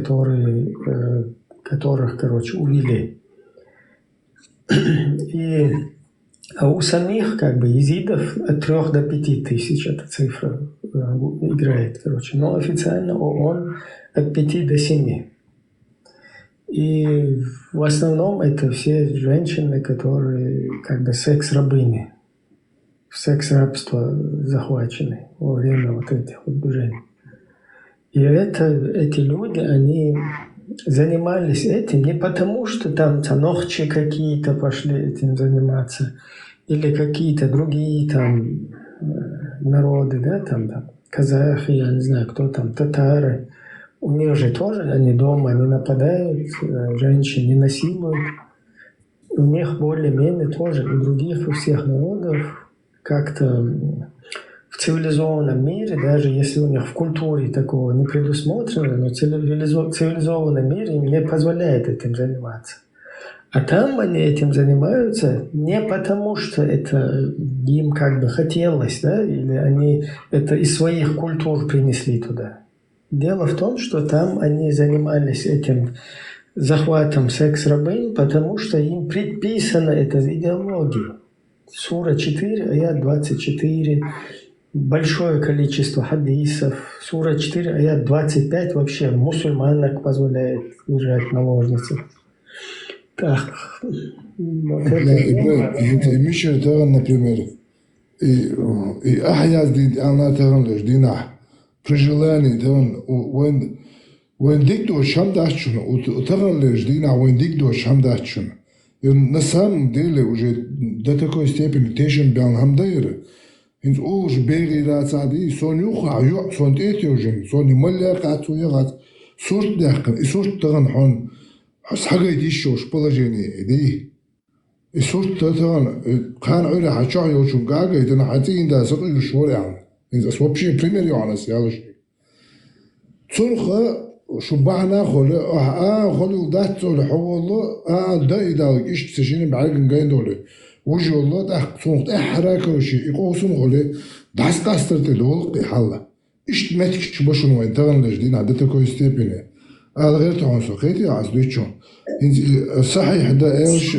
которых, короче, увели. А у самих, как бы, езидов от 3 до 5 тысяч эта цифра играет, короче. Но официально ООН от 5 до 7. И в основном это все женщины, которые как бы секс-рабыни, в секс-рабство захвачены во время вот этих вот движений. И эти люди, они занимались этим не потому, что там танохчи какие-то пошли этим заниматься, или какие-то другие там народы, да, там казахи, я не знаю, кто там, татары. У них же тоже, они дома, они нападают, женщин не насилуют. У них более-менее тоже, у других, у всех народов, как-то в цивилизованном мире, даже если у них в культуре такого не предусмотрено, но в цивилизованном мире им не позволяет этим заниматься. А там они этим занимаются не потому, что это им как бы хотелось, да, или они это из своих культур принесли туда. Дело в том, что там они занимались этим захватом секс-рабынь, потому что им предписано это в идеологии. Сура 4, аят 24, большое количество хадисов. Сура 4, аят 25 вообще мусульманок позволяет держать наложницы. Так, вот это... Мишель Теран, например, и Ахяз она Теран лишь Дина. При желании Теран, when дикто шамдачун, у Теран лишь Дина, when дикто шамдачун. И на самом деле уже до такой степени тешен бян хамдайры. Инс уж бери рацади, сон юха, сон этюжин, сон ималля кацу ягат, сурт дахкан, и сурт Теран хон, حاجة دي شوش بلاجيني دي الصوت تاعنا كان عيله حشاه يوشون قاعد يدنا حتين ده صوت يشور يعني إذا سواب شيء بريمير يعني سيالش صرخة شو بعنا خل خلوا ده صل حوالله ده إذا إيش تسجين بعرق جاين دولة وجه الله ده صوت حركة وشيء يقوسون خله داس كاسترت دول حلا إيش متكش بشون وين تغن لجدين عدته كويس تبينه هذا غير تعنصر قيتي عزلتشون صحيح ده ايش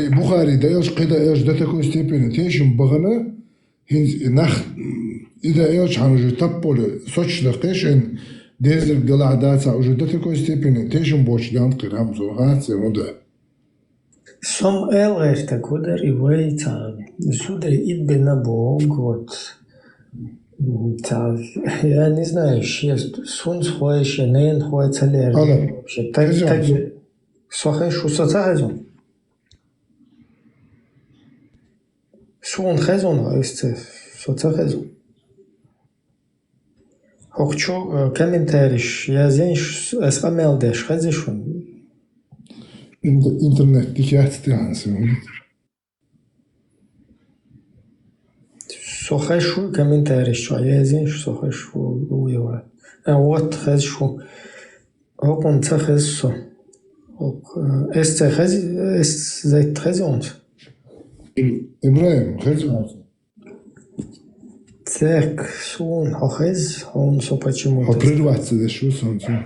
بخاري ده ايش قيدا ايش ده تكون ستيبين تيشم بغنا نخ اذا ايش حنجي تبول سوتش دقيش ان ديزل قلع داتا وجو ده تكون ستيبين تيشم بوش دان قرام زوغات وده Som elgesta kuder i vejca, sude idbe na Bog, вот. Я не знаю, сун схуаешь, нейн хуаца лер. Вообще, так, сохай шуса цахазун. Сун хазун, исте, соцахазун. Хочу комментариш, я зенш, эсамелдеш, хазишун. Интернет, дикятти ансен. Сохай шу комментариш, что я зенш, сохай шу уева. Вот хаз шу. Окон цахаз со. Эс цахаз, эс зайт хазунс. Ибраим, хазунс. Так, сун хохез, он со почему-то. Прерваться, да что солнце.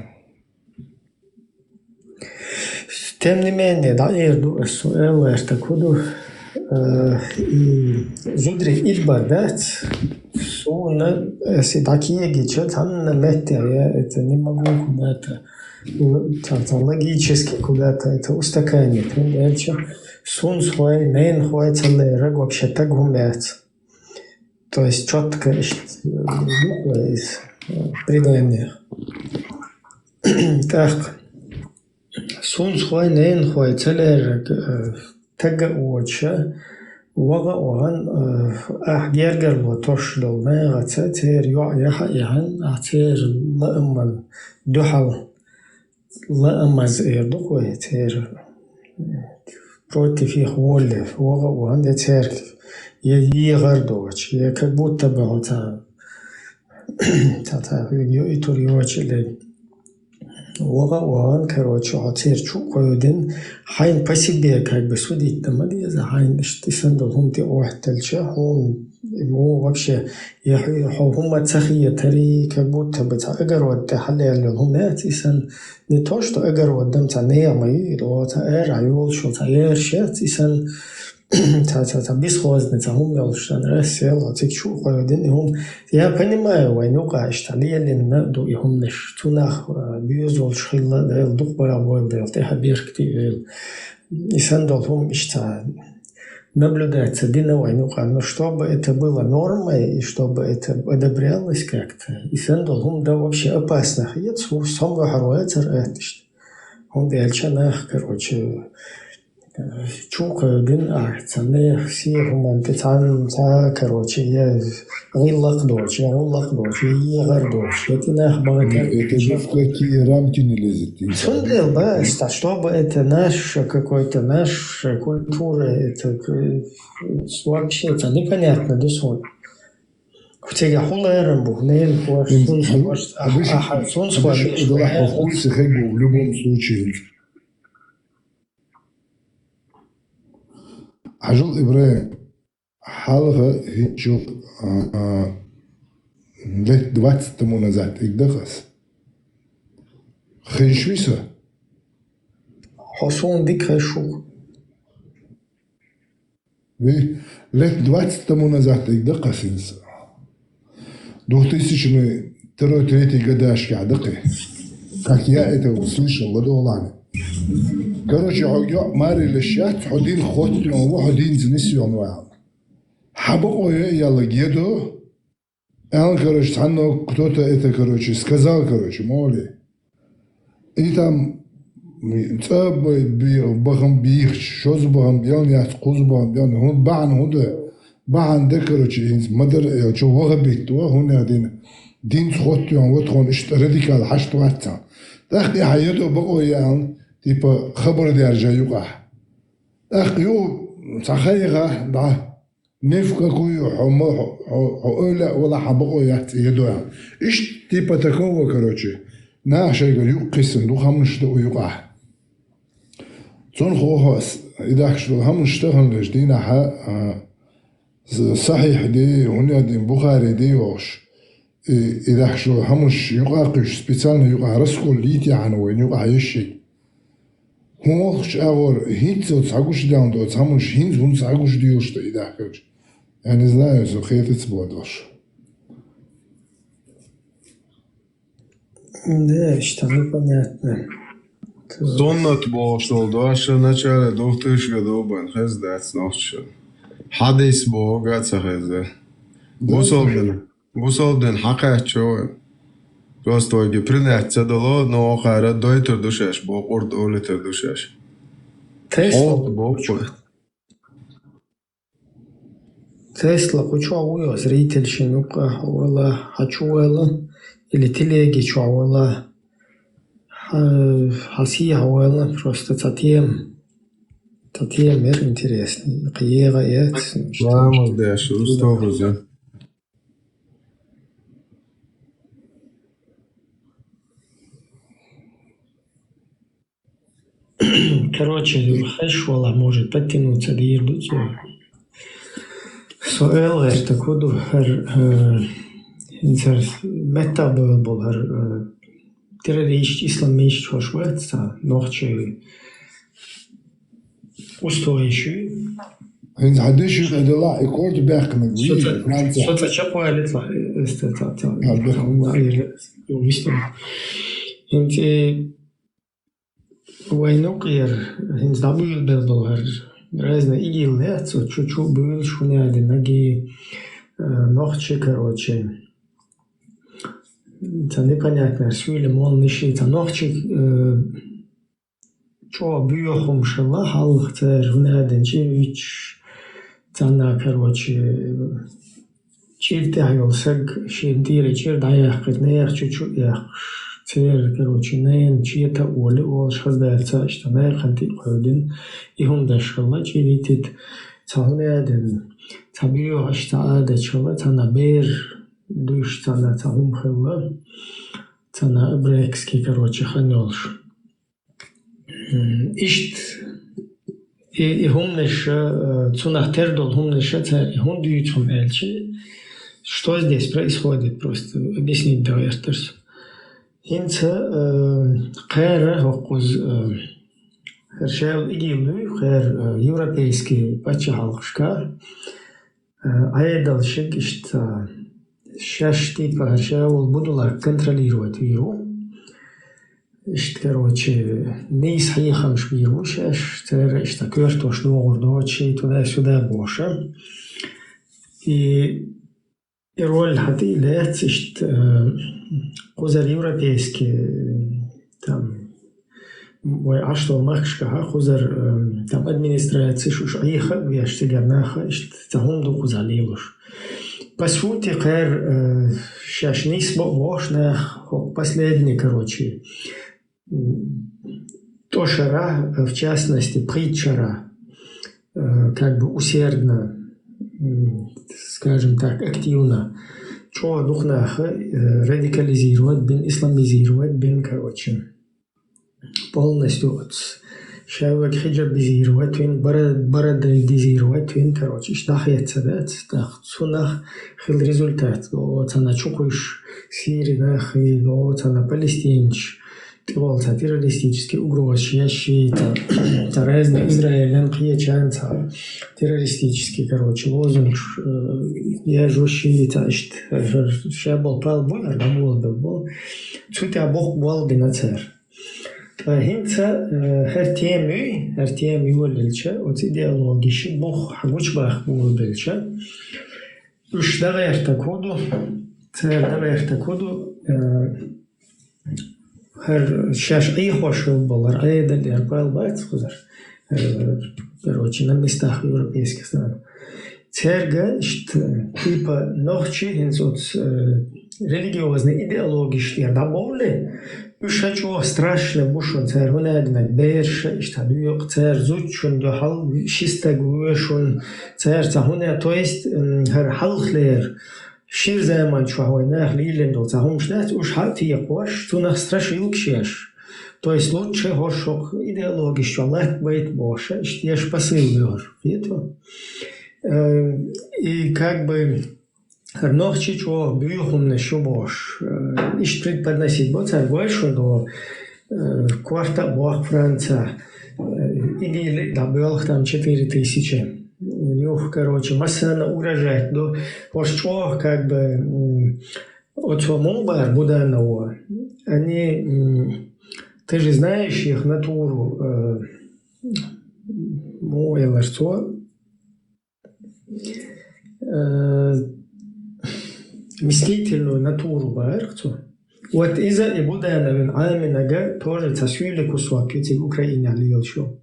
Тем не менее, да, ерду элэшта куду и зудри ильбардат суна если такие гича там на мете, я это не могу куда-то логически куда-то это устаканить. Дальше сун свой, нейн хуай целый вообще так гумяется. То есть четко из предания. Так. Сун свой, нейн хуай целый тага оча. وغا وغن أحجرجر وتشلو ما غتاتير يحن أعتير لأمن دحل لأمز إيردوك ويتير بروتي في خوالف وغا وغن يتير يغردوش يكبوت تبعو تا يؤتر يوش اللي وغا وغن كروش عطير شو قيودين حين بسيبيا как бы судить там за حين اشتسندل هم تي اوحتلشا هم مو вообще هم تسخية تري كبوت بتاع اجر ود حلي اللي هم ناتيسن не то что اجر ودم تاع نيامي لو تاع عيول شو تاع شاتيسن تا бесхозница هم يلشان رسل تيك شو قيودين هم я понимаю войнука اشتالي надо и هم неш тунах бьюзол шхилла дел дух боевой дел те хабиркти и сандол هم ишта наблюдается дина войнука, но чтобы это было нормой и чтобы это одобрялось как-то и сандол هم да вообще опасно ходит сам вахруется ратиш هم дельчанах короче чука дин цаны все гуманты цан ца короче я гиллак доч я гиллак доч я гардоч это нах багатер это же в какие рамки не лезет. Сундел, да, чтобы это наша какой-то наша культура, это вообще это непонятно до сон. Хотя я хулером был, не сон в любом случае. عجل إبراهيم حلقة هيتشوف ليه 20 منازعات إقدقس خيشويسة حصون ديك خيشو ليه 20 منازعات إقدقس إنسا 2003 годаш кядыкы как я это услышал ладолане. Короче, Мари лещат, один хотел, один знесен вам. Хабокое я лагеду. Он, короче, кто-то это, короче, сказал, короче, моли. И там, бахам бих, что с бахам бьян, я скуз бахам бьян, он бахан худа, бахан да, короче, мадр, что вага бит, он один, дин хотел, вот он, радикал, хашт ватсан. Так я еду, бахое, типа خبر درجه يقع اخيو صحيحه ده نفككو حولا ولا حبقو يدوها ايش типа такого короче ناش يقسم دو خمش دو يقع صون خوهس اذا شو هم اشتغل لجدينا صحيح دي هنا دي بخاري دي وش اذا شو همش يقاقش سبيциально يقع رسكو ليتي عن وين يقع يشي هوش أور هيت وتسعقوش داون دو تساموش هينز ونسعقوش ديوش ده إذا كرج يعني знаю so خيتت بودوش Да, что непонятно. Sunnat boşluğu aşağı начале 2000 годов ben hezdet nafşı. Hadis bu gatsa hezde. Bu soldun hakat çoğu. Просто ги принятся дало, но хара дойтер душаш, бо орд олитер душаш. Tesla kuçağı зритель шинука вала хачуэла или телеги чуэла хаси хауэла просто татем мир интересный киега ет. Vamos deixa os tovos, ja. Короче, хэшвала может подтянуться до ердуцу. Суэл такуду инсер метал был террорист исламист хошватса нохче устоящий. انت حدش ادلاء يكورت باك مجوي فرنسا صوت شقوة يطلع استطاع انت وينقير هنز دابل بالدولار разные идеи, чуть-чуть был шуняли, ноги, ногчи, короче. Это непонятно, свили, мол, ниши, это ногчи, чё, бьёхом шела, халх, цер, внеден, чивич, цана, короче, чир тягал, сэг, ширдири, чир даях, кытнеях, чуть-чуть, ях, цер, короче, нейн, чьета оли, ол, шхаздайца, что наях, анти, қойдин, и дашкала, чиритит, цахнеден, цабио, аштаада, чала, цана бер, душ, цана, цахум хилла, цана брекски, короче, ханёлш. Ишт, и хумнеша, цунах тердол, хумнеша, царь, и хум дьютхум эльчи. Что здесь происходит, просто объяснить давайте. Инца кэра хокуз хершел игилу хэр европейский пачахалшка айдал шигишт шашти хершел будулар контролировать виру. Ишт короче не схихамш виру шаш цэр ишта кёртош ногордочи туда-сюда боша. И роль хати лет ишт кузар европейский там а что махшка кузар там администрация шуш аиха вяштигарнаха tahum кузалилуш по сути кэр шашнис бошнах последний короче тошара в частности притчара как бы усердно скажем так активно чё духнах радикализировать, бин исламизировать, бин, короче, полностью от шавак хиджабизировать, бин барадализировать, бин, короче, штахается, да, так, цунах хил результат, вот она чукуш Сирии, нах, и вот она палестинч, вот террористические угрозы, ящи, это разные Израиль, киечанца, террористические, короче, лозунг, я жущий, это шабал пал буйар, да был, цута бог был бинацер. Хинца хертеми вольча, от идеологии, бог хагучбах вольча, уж давай такоду, цер давай такоду. هر شاش أي خوش بالر أي دل أربعة بعد خزر короче на местах европейских стран. Церга ишт типа нохчи хинсот религиозные идеологические добавли ушачо страшно бушон цер хунадмет берша ишт хадуйок цер зучун дохал шистагуешун цер цахуна то есть хер халхлер شیر زمان شوهای نه لیلن دو زهمش نه اوش حتی یکوش تو نسترشیل کشیش то есть лучше хошок идеологически лет быть больше штеш посыл вер видно и как бы noch чичо бюхум на шубош иш предподносить вот царь больше до кварта бог Франция или добыл там 4000 Юх, короче, массально урожать, до что как бы от самого бар буданого, они Ты же знаешь их натуру, мстительную натуру Баэрцу. Вот из-за и Будановин Аминага тоже цасюли кусок, эти Украине льёшо.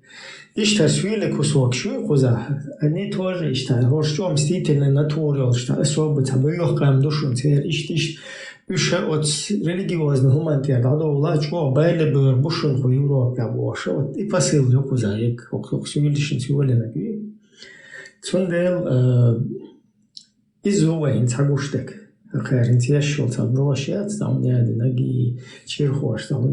Ишта сюли кусок шуйкуза, они тоже ишта, что мстительной натуры, что особо табылёхкам душу, ишт Üshe от религиозных гуманитар, да ула чего байли бы бушун по Европе обоше, вот и посыл yok uzayık, ok söylüşün söylene gibi. Sondel izovayın taguştek. Akharin tiyashol tabroşят, там ноги черхош, там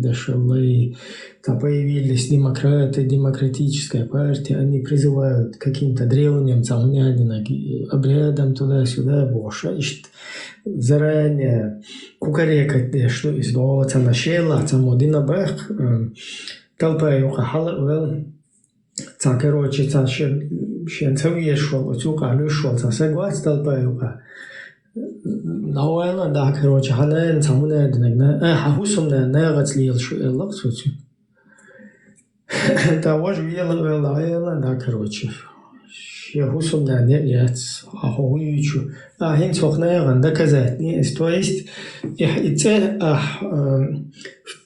дошли, там появились демократы, демократическая партия, они призывают каким-то древним там обрядам туда-сюда, боша, заранее кукарекать, что из дома начала, там один бах, толпа юха хала, там короче, там ще цевье шел, цука лишел, там согласен толпа юха. Наверное, да, короче, ханен самуна днегна, хусумна нагацлил шо лаксуцу. Того же вела, да, короче. Я хусумна не яц, ахуючу. Хинцох наган доказать. То есть,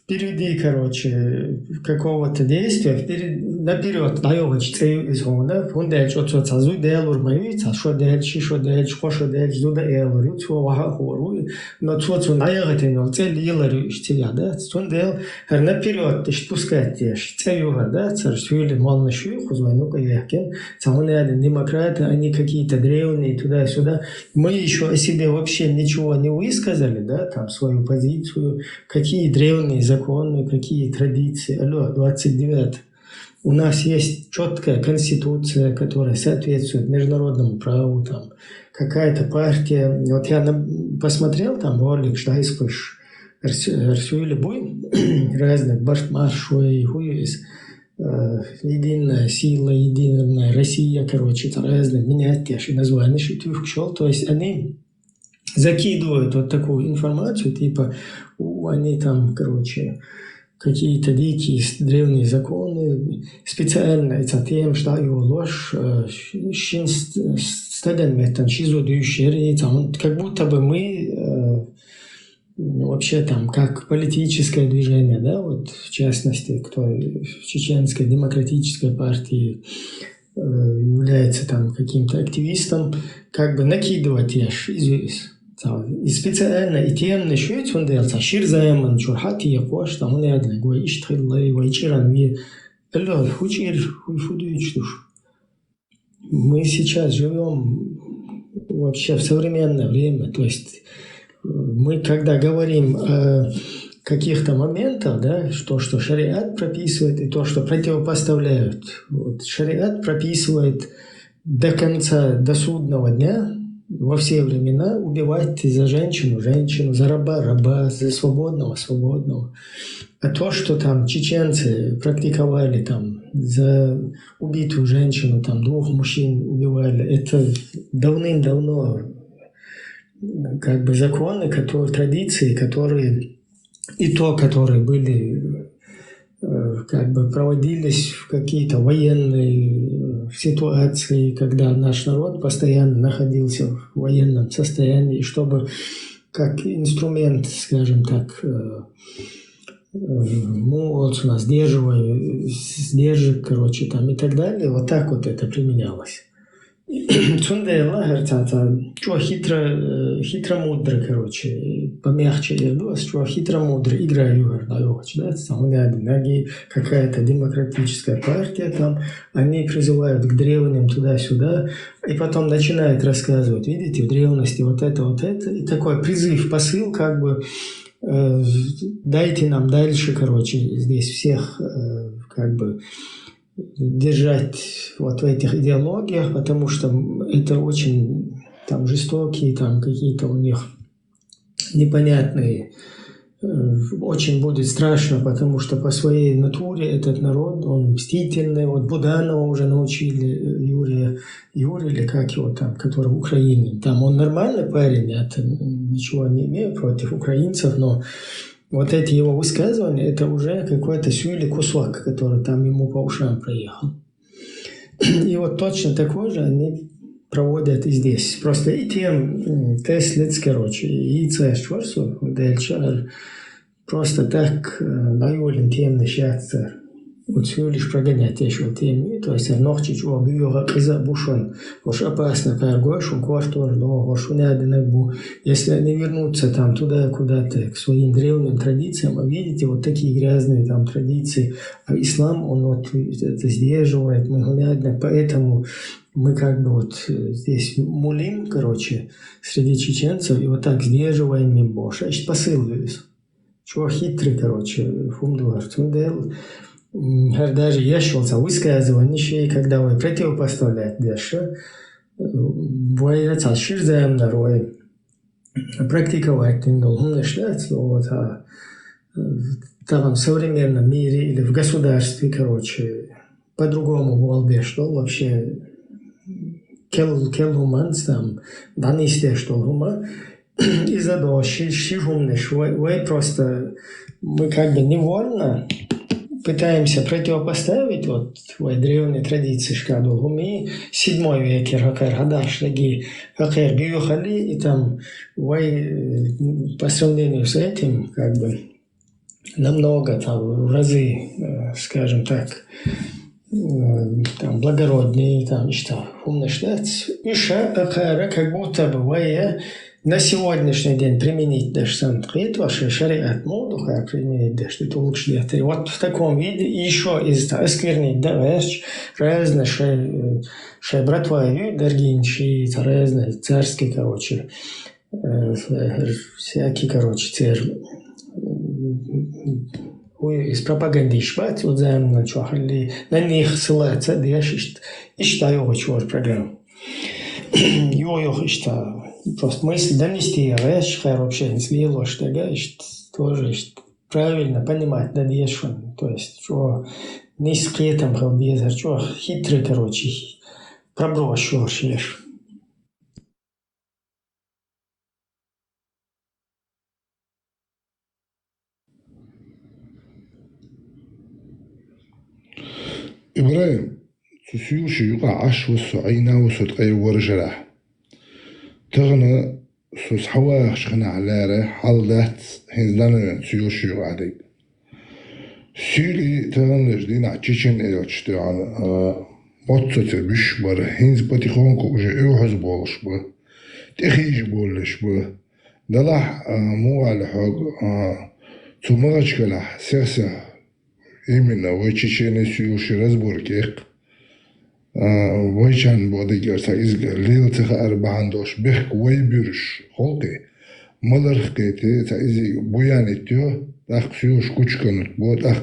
впереди, короче, какого-то действия, наперед, даёвач цею из года, он дальше от соцазу делур моюется, что дальше, зуда элур, ютсу вахахору, но цоцу наягатен, цель еларю штия, да, он дел, наперед, ты спускать тешь, цею года, царствули мал на шуйху, ну-ка яхкен, самуны один демократы, они какие-то древние, туда-сюда, мы еще о себе вообще ничего не высказали, да, там свою позицию, какие древние законы, какие традиции. Алло, 29. У нас есть четкая конституция, которая соответствует международному праву. Там какая-то партия. Вот я посмотрел там ролик, что испыш Арсюили Буй, разных Башмаршуй, Хуис, Единая сила, Единая Россия, короче, там разные менять названия, то есть они закидывают вот такую информацию, типа, они там, короче, какие-то дикие древние законы, специально это тем, что его ложь, как будто бы мы вообще там, как политическое движение, да, вот в частности, кто в Чеченской демократической партии является там каким-то активистом, как бы накидывать ешь из и специально и тем насчет он делается ширзаеман чурхати якош там он ядный гой иштхиллай вайчиран ми элло хучир хуйфудуич. Мы сейчас живем вообще в современное время, то есть мы когда говорим о каких-то моментах, да, что шариат прописывает и то, что противопоставляют. Вот, шариат прописывает до конца, до судного дня, во все времена убивать за женщину, за раба, за свободного. А то, что там чеченцы практиковали там за убитую женщину, там 2 мужчин убивали, это давным-давно как бы законы, традиции, которые были как бы проводились в какие-то военные ситуации, когда наш народ постоянно находился в военном состоянии, чтобы как инструмент, скажем так, молодца, сдержек, короче, там и так далее, вот так вот это применялось. Цундела, говорится, что хитро-мудро, короче, помягче ерду, что хитро-мудро играю, да, там ноги, какая-то демократическая партия, там, они призывают к древним туда-сюда, и потом начинают рассказывать, видите, в древности вот это, и такой призыв, посыл, как бы, дайте нам дальше, короче, здесь всех, как бы, держать вот в этих идеологиях, потому что это очень там жестокие, там какие-то у них непонятные. Очень будет страшно, потому что по своей натуре этот народ, он мстительный. Вот Буданова уже научили, Юрий или как его там, который в Украине. Там он нормальный парень, я ничего не имею против украинцев, но вот эти его высказывания, это уже какой-то сюли кусок, который там ему по ушам проехал. И вот точно такой же они проводят и здесь. Просто и тем теслиц, короче, и цешворсу, дальше просто так наиволен тем начаться. Вот все лишь прогонять еще тем, то есть ночью чего бьёга из-за бушон, уж опасно, как гошу квартор, но гошу надо набу. Если они вернутся там туда куда-то к своим древним традициям, а видите вот такие грязные там традиции, а ислам он вот это сдерживает, мы надо, поэтому мы как бы вот здесь мулим, короче, среди чеченцев и вот так сдерживаем мимбош. Значит, посыл вывез. Чего хитрый, короче, фумдуар, цундел. Даже ящился высказывание, когда вы противопоставляете дальше, вы это ширзаем нарой практиковать не должен считать, вот, а там в современном мире или в государстве, короче, по-другому волбе, что вообще келуманс там, данисте, что гума, из-за того, шижумныш, вы просто, мы как бы невольно пытаемся противопоставить вот твоей древней традиции шкадулгуми 7 веке хакер гадаш таги хакер бьюхали и там вы по сравнению с этим как бы намного там в разы, скажем так, там благороднее там что умно считать иша хакера как будто бы вы на сегодняшний день применить даже санкрит, ваши шариат моду, как применить даже, что это лучше делать. Вот в таком виде еще из осквернить, да, вещь, разные шей братва, дорогие, разные царские, короче, всякие, короче, из пропаганды шпать, вот заимно, что на них ссылаться, да, я считаю, очень программу. Я считаю, просто мысль донести, вещь, вообще не свело, что тоже правильно понимать, да, дешевно, то есть, что не с кретом халбезер, что хитрый, короче, пробросишь. إبراهيم تسيوشي يقع عشوس وعينا وسوتقي ورجرح تغنى سوس حواخ شغنا علارة حالدات هنزلنا تسيوشي يقع ديك سيلي تغنى جدين عتشيشن إلوشتو عن موتسوتر بشبر هنز باتيخونكو وجا إيوحز بولش بو تخيج بولش بو دلح مو على حق تمغش كلح سيسا именно вычечение сюши разборки вычан бодигерса из лилтха арбандош бех вейбюрш холки малархкете та из буянитё так сюш кучканут бод ах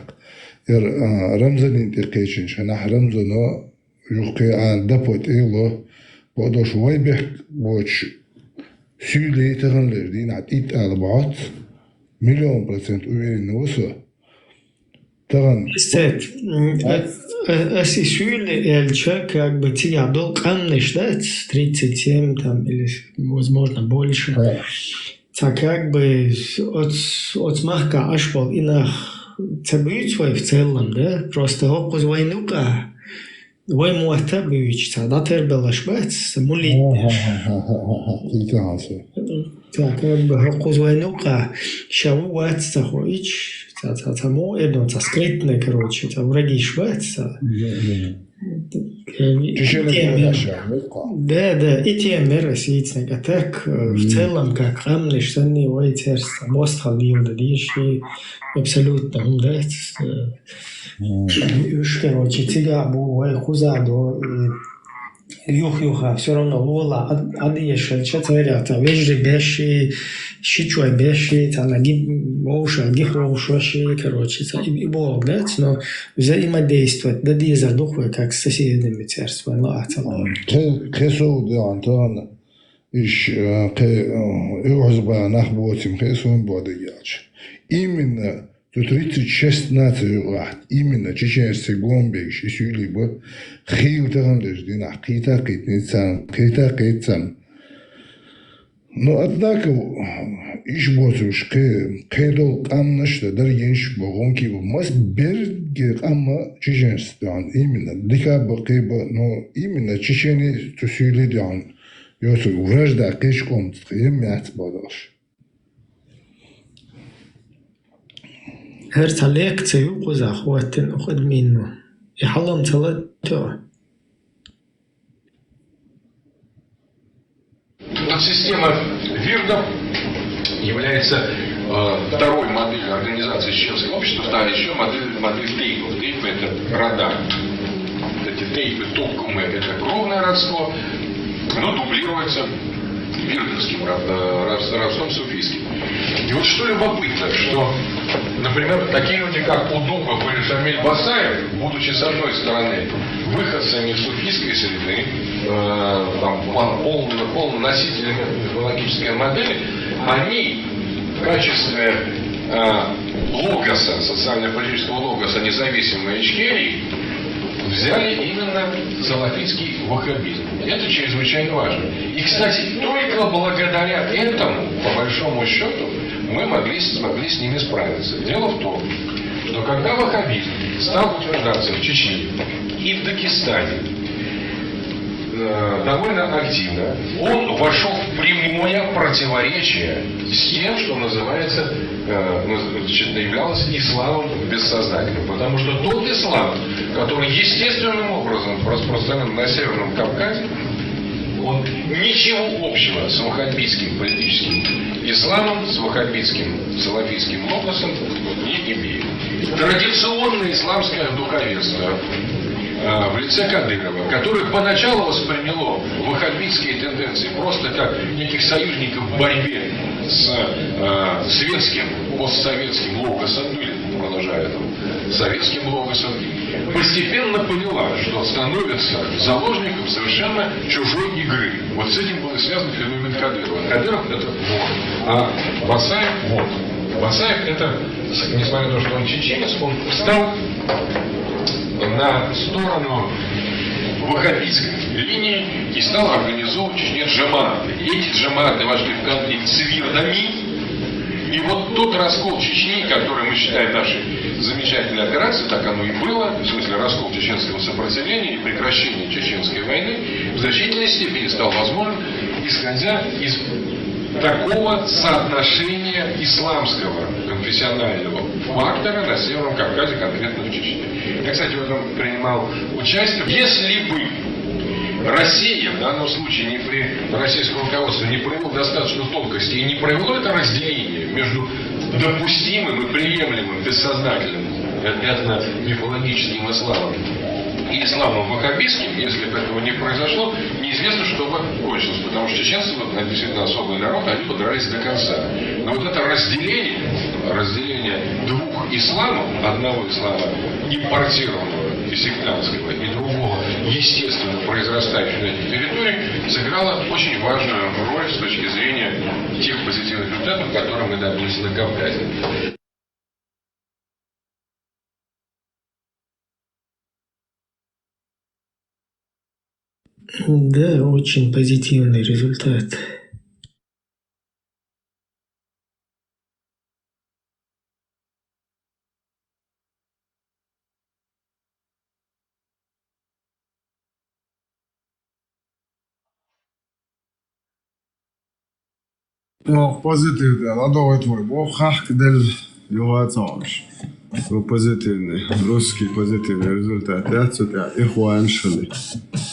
рамзанин текечен шана рамзано юхке ан дапот эло бодош вейбех боч сюли таганлердин ат ит албат 100% уверен усо Кстати, осисюли эльча как бы тебя был камный ждать 37 там или возможно больше. Так как бы от смахка аж пол и на цабють свой в целом, да, просто опус войнука. Вой муата бюч, да тербела шбац, самулит. Так как бы опус войнука, шавуат сахоич. Само это скрытное, короче, это враги шваться. Да, и те меры сидят, а так в целом, как храмные штаны, войтерство, мост халил, да, еще абсолютно умдать. Уж, короче, тига бу, хузаду, юха, все равно вола, адьеши, четверята, вежи беши, щичуй беши, там гибоша, гихроушоши, короче, и Бог, да, но взаимодействовать, да, диза духовой, как с соседними царствами, лаатала. Кесу, да, Антон, иш, нахботим, кесу, бодыяч. Именно тут 36 наций, именно чеченцы, гомбейш, и сюлибо, хил таганлеш, дина, кита китницам, Но однако, ишботуш кедол камнашта дар енш богонки мас берге камма чеченстан именно дикаба кеба, но именно чечени тусюлидян ёсу вражда кешком тхемят бадаш. هرت лекцию куза хватен уходмину. И халам целато. Система Вирдов является второй моделью организации чеченского общества, вторая еще модель тейпов. Тейпы — это рода. Эти тейпы, токумы — это кровное родство, но дублируется вирдовским родством суфийским. И вот что любопытно, что, например, такие люди, как Удухов или Шамиль Басаев, будучи с одной стороны выходцами суфийской среды, полно носителями мифологической модели, они в качестве логоса, социально-политического логоса независимой Ичкерии взяли именно салафитский ваххабизм. Это чрезвычайно важно. И, кстати, только благодаря этому, по большому счету, мы смогли с ними справиться. Дело в том, что когда ваххабизм стал утверждаться в Чечне и в Дагестане довольно активно, он вошел в прямое противоречие с тем, что называется, являлось исламом бессознательным. Потому что тот ислам, который естественным образом распространен на Северном Кавказе, он ничего общего с ваххабитским политическим исламом, с ваххабитским салафитским логосом не имеет. Традиционное исламское духовенство в лице Кадырова, которое поначалу восприняло ваххабитские тенденции просто как неких союзников в борьбе с светским, постсоветским логосом, или продолжая советским логосом, постепенно поняла, что становится заложником совершенно чужой игры. Вот с этим был связан феномен Кадырова. Кадыров — это вор, а Басаев — вор. Басаев — это, несмотря на то, что он чеченец, он встал на сторону ваххабитской линии и стал организовывать в Чечне джаматы. Эти джаматы вошли в конфликт с вирдами. И вот тот раскол Чечни, который мы считаем нашей замечательной операцией, так оно и было, в смысле раскол чеченского сопротивления и прекращение чеченской войны, в значительной степени стал возможен, исходя из такого соотношения исламского конфессионального фактора на Северном Кавказе, конкретно в Чечне. Я, кстати, в этом принимал участие. Если бы Россия, в данном случае российское руководство не провело достаточно тонкости и не провело это разделение между допустимым и приемлемым бессознательным этно-мифологическим исламом и исламом ваххабитским, если бы этого не произошло, неизвестно, что бы кончилось, потому что чеченцы, это действительно особый народ, они подрались до конца. Но вот это разделение двух исламов, одного ислама импортированного и сектантского, и другого естественно произрастающего на этой территории, сыграло очень важную роль с точки зрения тех позитивных результатов, которые мы добились на Кавказе. Да, очень позитивный результат. No, позитивно. Ладовый твой бог, del югацауш. Позитивный, русский позитивный результат. Я цутя, ихуаншли.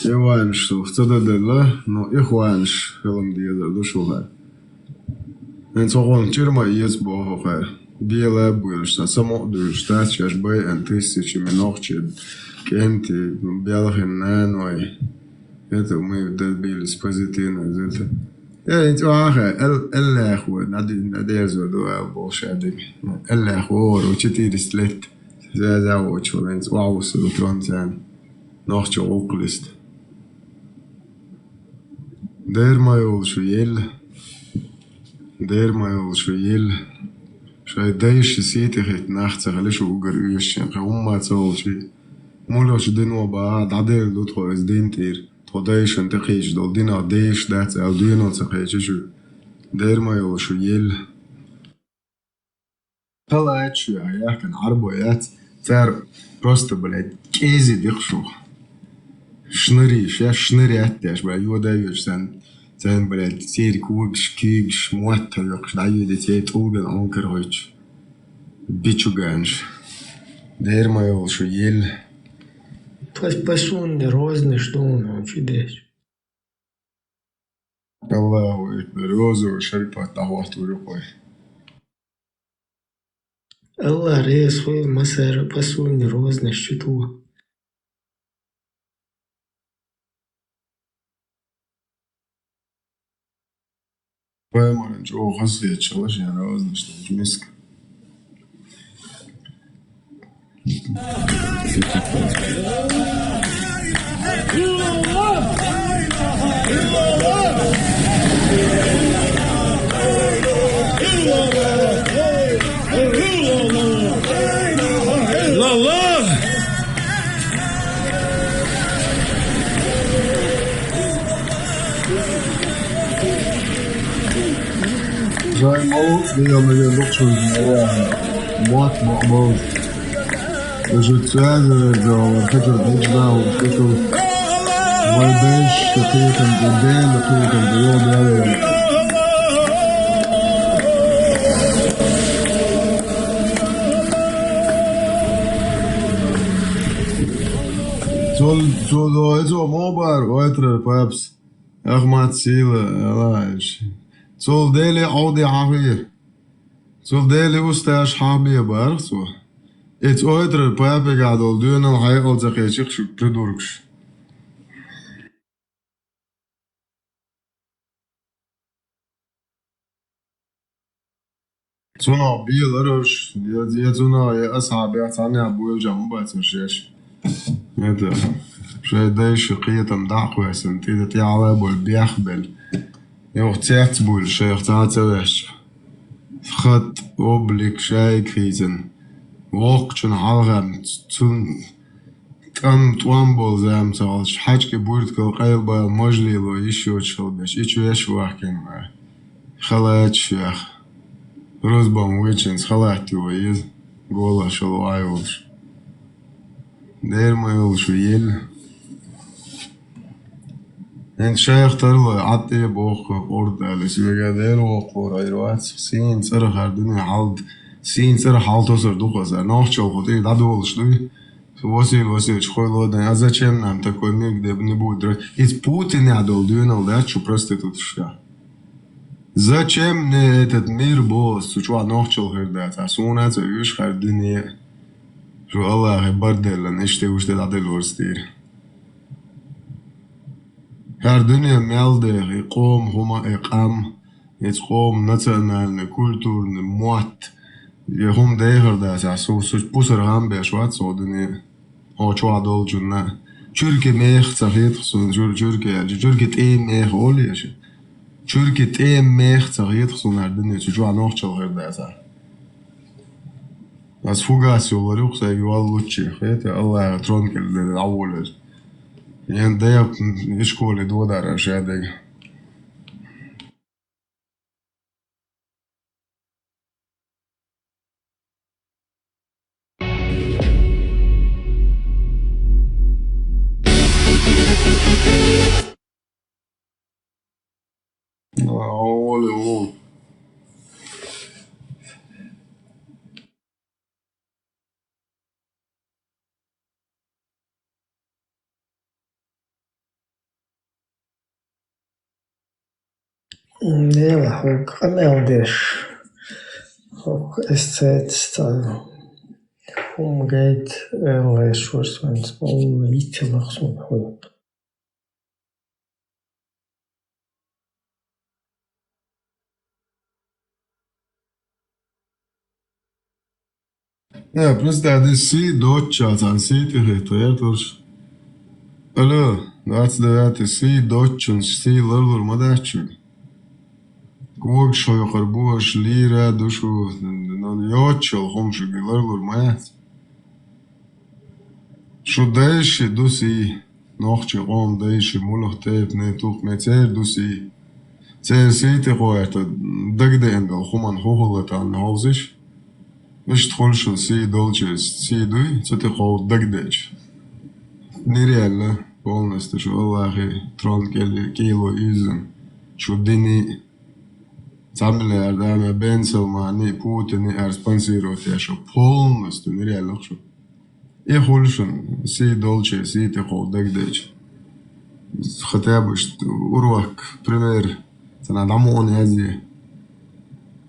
Ихуаншу, в цададела, но ихуанш, хелам диезер, душуга. Энцогон чирма ез богохай. Биела бульшта, само дульшта, чашбай, антысячи минохчи, кенти, белхин наной. Это мы добились позитивного результата. Ja, inte aha, eller hur när det så då är bullshit. Eller hur och tidigt lätt. Det är också vens wow så från sen. Nog så oklist. Där man ju gel. Så det är ju sitter helt nacht så eller så ugar uschen. Om så شيء. Målar så det nog bara där då tror jag det inte. خدایش انتقیش دل دینا دیش دست الدوینو تقیچه شو داير ما يوشو يل طلعت يا كان عربيات تعرف просто, блядь, كيزي ديخشو شنريش يا شنريات ياش بقى يودايش sen, блядь, серик угш, кигш, муатта, ёкш, даю детей толган, он, короче, бичуганш. Дер моё, что ел. Пасунды розные, что он чудес. Аллаху экбер, розовый шарипат, тахват урюкой. Аллах рез, хуй, масара, пасунды розные, что Поймали, что хасве, чего же я разно, что ж миск. Zijn ook die aan de luchtzoek wat maqbul. Dus het tweede zo fikker bijbouw fikker mooi beest dat je kan doen dat je kan doen zo mobar oiter paps Ahmad Sila alash Zol dele Audi Havi. Zol dele Ustash Habi Barso. It's oiter pape gadol doen al hij al zich predurks. Zona bielarush, je zona je ashabi atani abu jambat مشيش. هذا شيء دايش قيتم دعوة سنتي تعالى بالبيخبل. يوختيت بول شيخ تعتوش خط أوبليك شاي كريزن وقتشن حالغن تم توامبول زام سالش حاج كبورت كل قيل مجلي لو يشوت شلبش يشوش واحكين خلات شيخ روزبام ويتشنز خلاتي ويز قولا شلو عيوش دير ما يولشو يل En شيخ ترلا عطيه بوخ أورد على سويجادير وقور أيروات سين سرخ هردني حالد سين سرخ حال تصر دوخس ناخشوا خطي دادول شلوي وسيل شخوي лоден а зачем нам такой мир где не будет из Путина долдюнал да что просто тут что зачем мне этот мир босс что нахчил хердат а суна заюш хардни что Аллах бардел нечто уж дадел ворстир Herdünye melde, iqom, huma iqam, iqom, nationalne, kulturne, muat. Je hum deger da, so pusser ham be schwarz so dünne. O chwa dol junna. Türkiye mech zahit so Türkiye te mech oli is. Türkiye te mech zahit so herdünye chwa noch chal herda sa. As fugas yolları yoksa yuvalluçi. Hete Allah tronkel de awolur. Yani da şkole dodar aşağıda. Oğlum. Nee, ook anders. Ook is het omgeet en soort van small iets nog zo goed. Ja, просто да си доча, там си ты то я тоже. Алло, 29 си дочун си лорлор мадачу. Ког шо харбуш лира душу, но йочел хомшу лорлор маят. Шо дэши дуси нохче гом дэши молох тэп не тух мецер дуси. سيتي خوات دقدق عند الخمان خوغلت عن هوزش مش تخلش سي دولتش سي دوي ستي خو دقدقش نريال полностью شو الله أخي ترون كيلو إيزن شو ديني تعمل أردام بنسل معني بوتني أرسبانسيرو تيشو полностью نريال شو إيه خلشن سي دولتش سي تخو دقدقش خطابش أروك بريمير سنعدمون هذه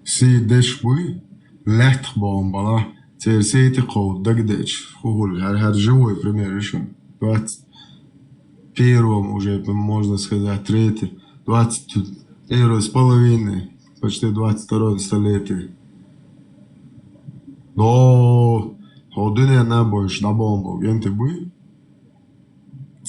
سي دش بوي لحت بام بلا تير سي تقو دقدش خول هر جوي بريميرشن 20 первом уже можно сказать третий 20 с половиной почти 22 столетие но ходуне на больше на бомбу генте буй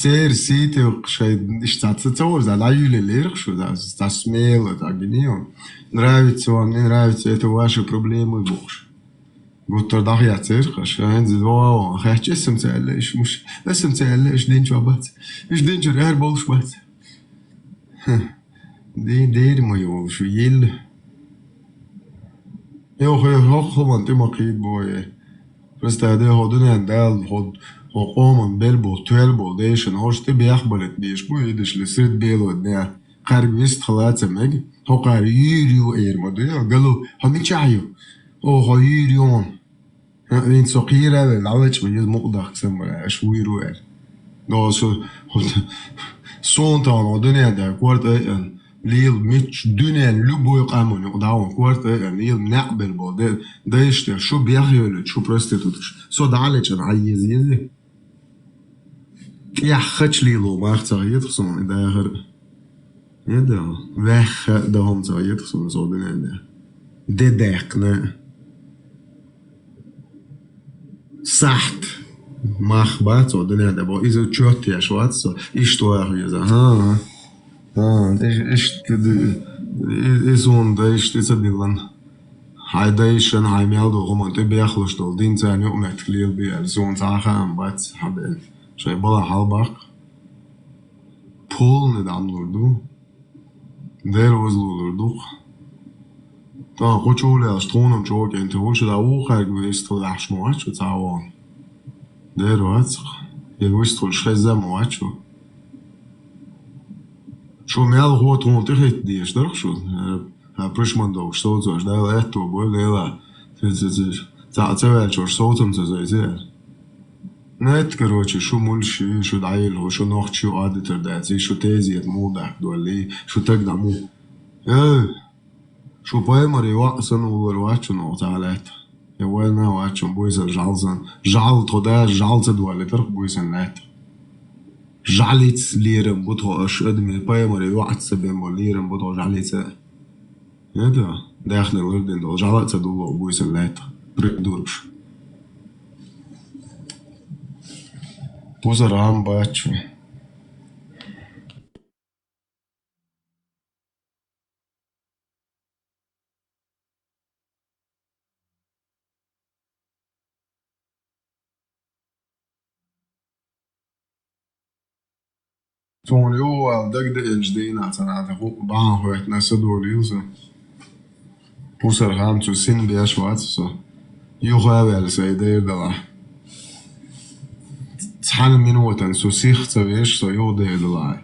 تير سيتي شيء تصور за лаюли лерх что да смело так гениально нравится вам не нравится это ваши проблемы боже вот тогда я церкаш عندي دواء خايف اسم تعلش مش اسم تعلش دين شبات مش دين جرار بولش بات دي ما يو شو يل يو خو man inte makid boy först det hade en del hod وقوم بلبو تويلبو ديشن هوشتي بيخبرت ديش بو يدش لسرد بيلو دنيا قارب ويست خلاصة مج هو قار يريو اير مدويا قالو همي چايو او هو يريون این سقيرة العوج بيز مقدخ سمبر شويرو اير دو شو سونتان ودنيا دا كوارت ايان ليل ميتش دنيا لبو يقامون يقدعون كوارت ايان ليل نقبل بو ديشتر شو بيخيولت شو بروستيتوتش سو دعالج عايز يزي Ja, Lilo maakt zo interessant in de ja, weg de hand zo interessant zo de dek ne sacht mach bat zo de ne bo is het chot ja schwarz so ich sto ja so is on da ist es dilan Haydation heimel do romante beachlo din zijn ook met kleel bij zo'n zaken aan wat hebben شاي بلا حالباق پول ندام لردو دير وزلو لردو تا قوچولي اشتغونم جوك انت هوش دا اوخر گويستو دحش مواتشو تاوان دير واتسق يگويستو الشخيزة مواتشو شو ميال هو تون تخيط ديش درخ شو برشمان دو شتو زوش دا لأتو بول ليلا تاوال شو صوتم تزايزير Нет, короче, шо мульши, шо дайло, шо нохчи адитер даци, шо тезиет мудах дуали, шо так даму. Шо поемари ваксан улар вачун оталет. Я вэлна вачун бойза жалзан. Жал тода жалза дуали тарх бойзан лет. Жалиц лирем бутho аш адми поемари вакса бемо лирем бутho жалица. Это дахнер лырден дол жалица дуло бойзан лет. Придурш. Позарам бачу. Toen jo dat de injdeena tanata baan hoort na so doorlielse. Pozar ham to sin be schwarz so. Jo wel sei der da. تحن منوتن سو سيخ تبيش سو يودي دلاي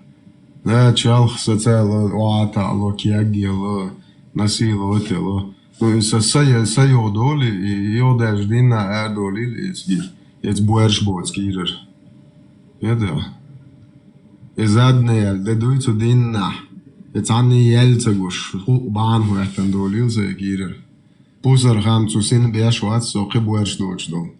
لا تشالخ ستال وعطا لو كياجي لو نسي لو تلو نو سي يودولي يوداش دينا اردولي يتجي يتبوارش بوتكيرر يدا إزادني ددويتو دينا يتعني يلتقوش بان هو احتندولي زي كيرر بوزر خامتو سين بيش وات سو قبوارش دوش دول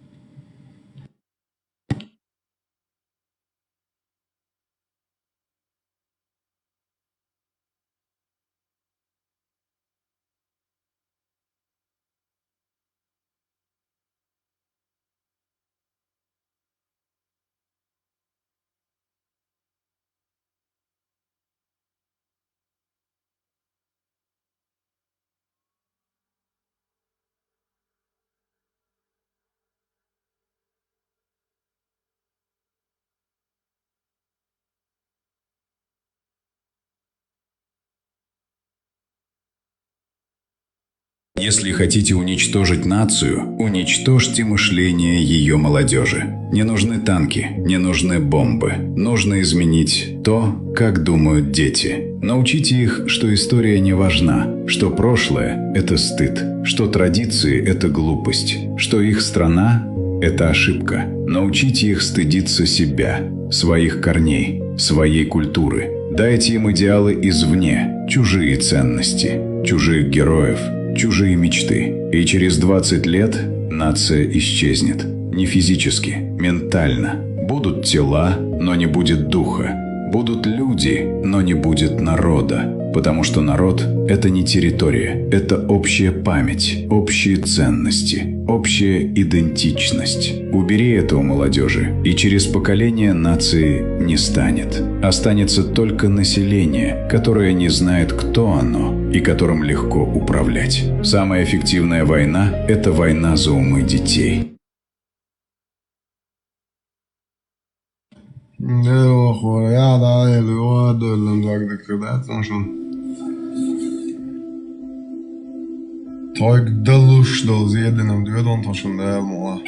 Если хотите уничтожить нацию, уничтожьте мышление ее молодежи. Не нужны танки, не нужны бомбы. Нужно изменить то, как думают дети. Научите их, что история не важна, что прошлое – это стыд, что традиции – это глупость, что их страна – это ошибка. Научите их стыдиться себя, своих корней, своей культуры. Дайте им идеалы извне, чужие ценности, чужих героев, чужие мечты. И через 20 лет нация исчезнет. Не физически, ментально. Будут тела, но не будет духа. Будут люди, но не будет народа. Потому что народ – это не территория, это общая память, общие ценности, общая идентичность. Убери это у молодежи, и через поколение нации не станет. Останется только население, которое не знает, кто оно, и которым легко управлять. Самая эффективная война – это война за умы детей. Tag dallush dal zedinam dödan taşın da moa.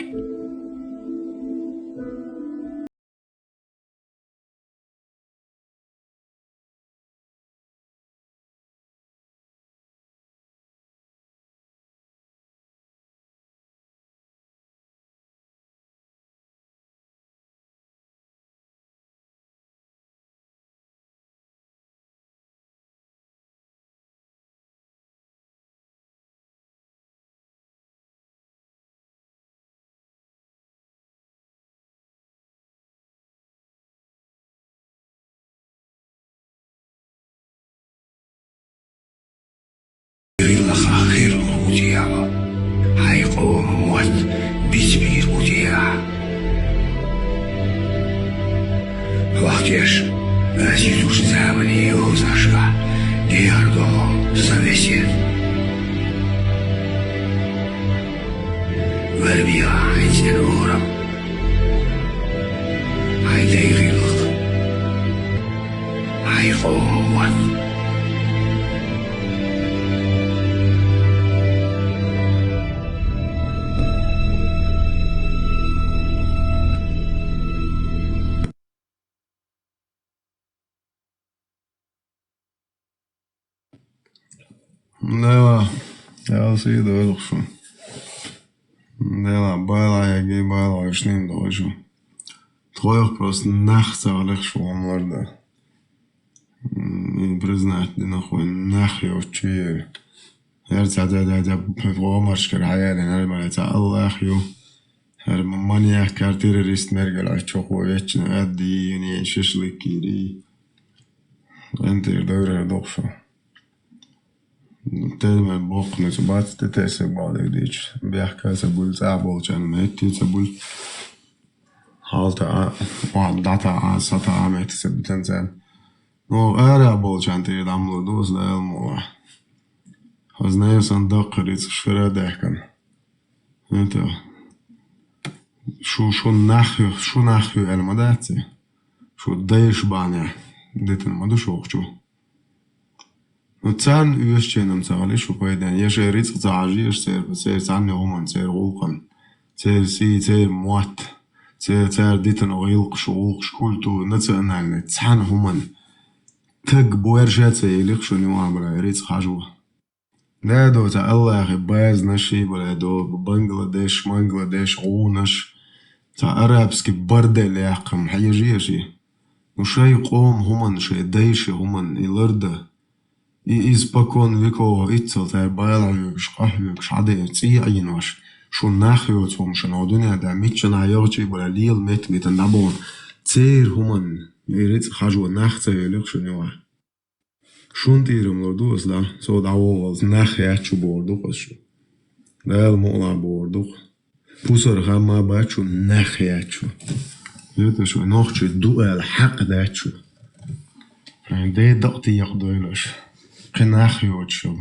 خير الموتيا هيقوم موت بسبير موتيا وقتيش أزيدوش زامني وزاشا دياردو سويسيد والبيا عيزن أورم هيديغي لك هيقوم موت Dela, ja si došel. Dela, bajla je gej, bajla je šnim došel. Tvojih prosto nahca valih švom lorda. I priznat di nahuj nahi očir. Herca da pretvomarškar hayali nermale ta Allah ju. Her manyak kar terrorist mergela çok oveçin addi yeni şişlikiri. Enter dövrer doşu. Tēmē boknis bats te tēse bādīdīč. Bēhkā sabul zābol čan mētti sabul. Halta data sata mētti sabitan zēn. No ārā bol čan te damlu dos da elmola. Haznējusan daqrīts šverā dēhkan. Eta. Šo nahju elma dēci. Šo dēš bāņā. Dētin madu šokču. وتسان يشتين مسالش وقيدان يشي ريتق تعاجيش سير تعني غمان سير غوقن سير سير موات سير ديتن غيلق شغوق شكولتو نتسان هالنا تسحان غمان تق بويرشات سيليق شو نوع بلا ريتق حاجوه لا دو تا الله أخي باز نشي بلا دو بنغلاديش غونش تا أرابسكي بردل يحقم حيجيشي وشي قوم غمان شي ديشي غمان إلرده Испокон веков иццелтер байлаюш қахюк шадер цияйнваш шун нахюц хумшан одуня да митчан айогчи бала лил метмитан набон цер хуман мериц хажу нахцевелик шунюа шун тирим лордус да со даволз нахячу бордуқшу дал мола бордуқ пусар хама бачу нахячу это шо нохчи дуэл хақ дачу де дақти яхдойлаш قناخيوت شو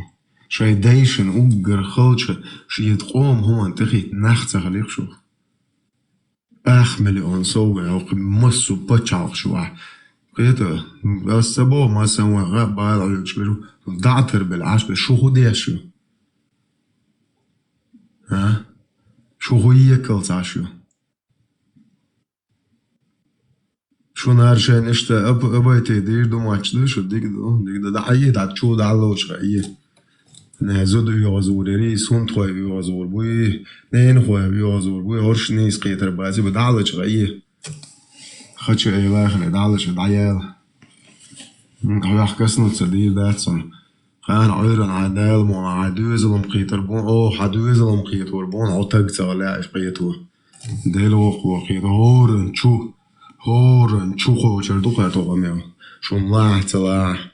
شي دايشن أوجر خلشة شي تقوم هون تخي نخت غليق شو أخمل أون صوغ أو مصو بتشاق شو قيته السبو ما سوى غاب بعض شو دعتر بالعشب شو هدي شو شو غيكل تعشو شو نارشان اشتا ابايتي دير دو ماتش شو ديك دو ده حيي ده شو ده على وش غير نهزود يغزوري سون خوي يغزور بوي نين خوي يغزور بوي هرش نيس قيتر بازي بدعلش غير خدش اي واخل دعلش دعيال غير كسنت سدي داتسون خان عيرن عدال مون عدوزلم قيتر بون حدوزلم قيتور بون عتق تغلا قيتور دلو قو قيتور شو خو چردو قاتو قميو شو ملاح تلاح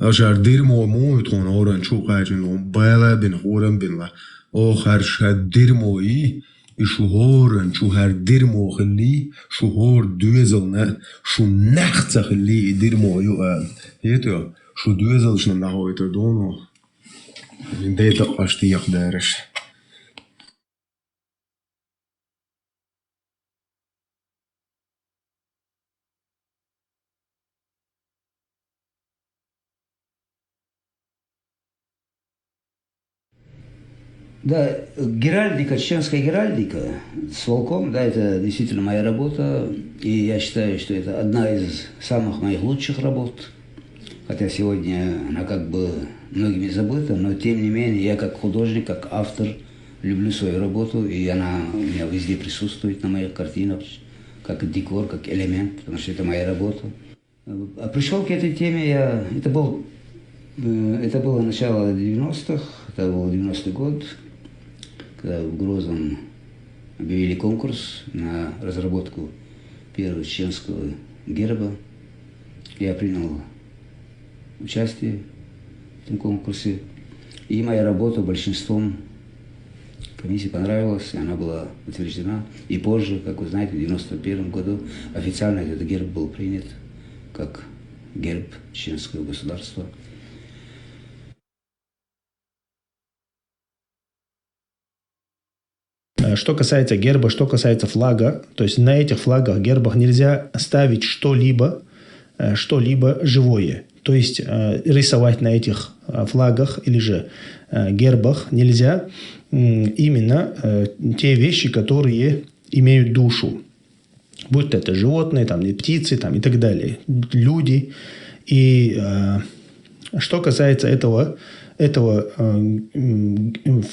اشار دير مو يتون هورن شو قاجن بالا بن هورن بن لا اخر شد دير موي شو هورن شو هر دير مو خلي شو هور دوزل شو نخت خلي دير مو يو هيتو شو دوزل شنو نهو يتدونو من ديت قاشتي يقدرش Да, геральдика, чеченская геральдика с волком, да, это действительно моя работа, и я считаю, что это одна из самых моих лучших работ, хотя сегодня она как бы многими забыта, но тем не менее я как художник, как автор люблю свою работу, и она у меня везде присутствует на моих картинах, как декор, как элемент, потому что это моя работа. А пришел к этой теме это было начало 90-х, это был 90-й год, когда в Грозном объявили конкурс на разработку первого чеченского герба. Я принял участие в этом конкурсе, и моя работа большинством комиссии понравилась, и она была утверждена. И позже, как вы знаете, в 91 году официально этот герб был принят как герб чеченского государства. Что касается герба, что касается флага, то есть на этих флагах, гербах нельзя ставить что-либо живое. То есть рисовать на этих флагах или же гербах нельзя именно те вещи, которые имеют душу. Будь то это животные, там, птицы там, и так далее, люди. И что касается этого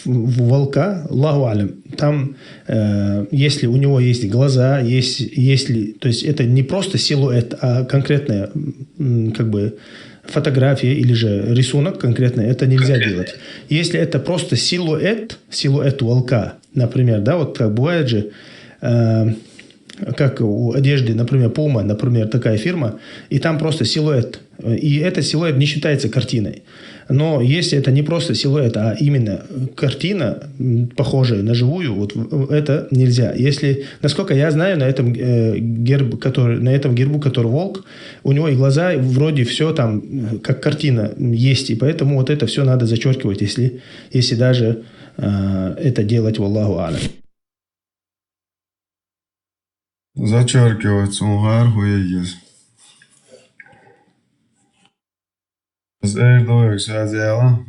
волка, Аллаху алям, там, если у него есть глаза, то есть это не просто силуэт, а конкретная как бы фотография или же рисунок конкретный, это нельзя делать. Если это просто силуэт волка, например, да, вот как бывает же, как у одежды, например, Puma, например, такая фирма, и там просто силуэт. И этот силуэт не считается картиной. Но если это не просто силуэт, а именно картина, похожая на живую, вот это нельзя. Если, насколько я знаю, на этом гербу, который волк, у него и глаза, вроде все там, как картина есть. И поэтому вот это все надо зачеркивать, если даже это делать, валлаху алям. Зачеркивать угар хуегез. Эйр доек сазяла,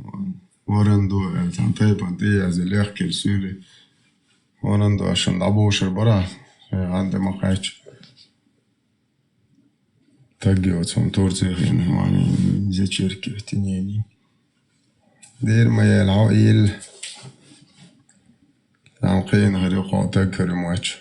ворен доек, там тейпан тиязи легкий сюли. Ворен доашен дабошер бара, анде махач. Тагиот сом торцехин, мами зачеркивать не. Дир моя лаил. Там қиын ғириқо тагкер мач.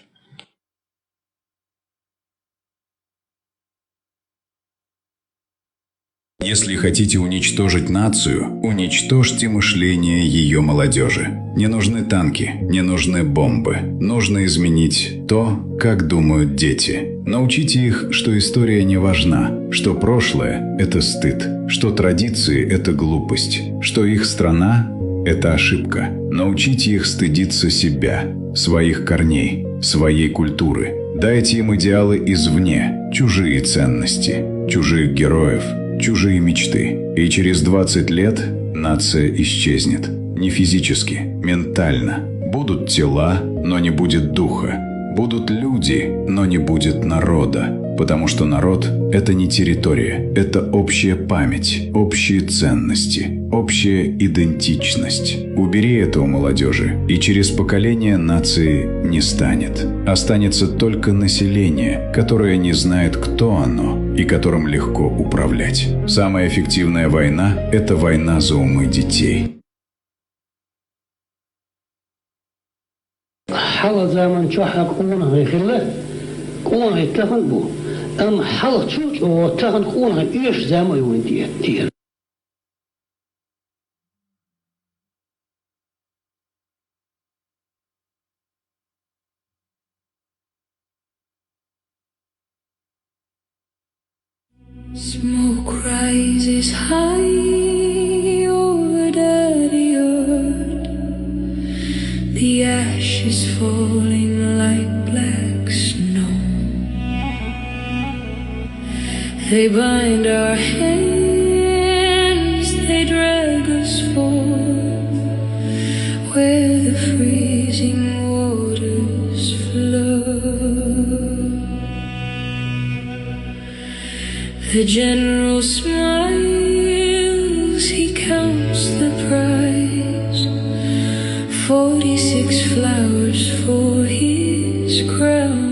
Если хотите уничтожить нацию, уничтожьте мышление ее молодежи. Не нужны танки, не нужны бомбы. Нужно изменить то, как думают дети. Научите их, что история не важна, что прошлое – это стыд, что традиции – это глупость, что их страна – это ошибка. Научите их стыдиться себя, своих корней, своей культуры. Дайте им идеалы извне, чужие ценности, чужих героев, чужие мечты. И через 20 лет нация исчезнет. Не физически, ментально. Будут тела, но не будет духа. Будут люди, но не будет народа, потому что народ – это не территория, это общая память, общие ценности, общая идентичность. Убери это у молодежи, и через поколение нации не станет. Останется только население, которое не знает, кто оно, и которым легко управлять. Самая эффективная война – это война за умы детей. حاول زمان شوحك قونا غيخلا قونا يتلفن بو أم حاول تشوش وتلفن قونا إيش زمان يوين تير Smoke rises high over the earth, the ashes falling like black snow. They bind our hands, they drag us forth, where the freezing waters flow. The general smiles, he counts the prize, 46 flowers for his crown.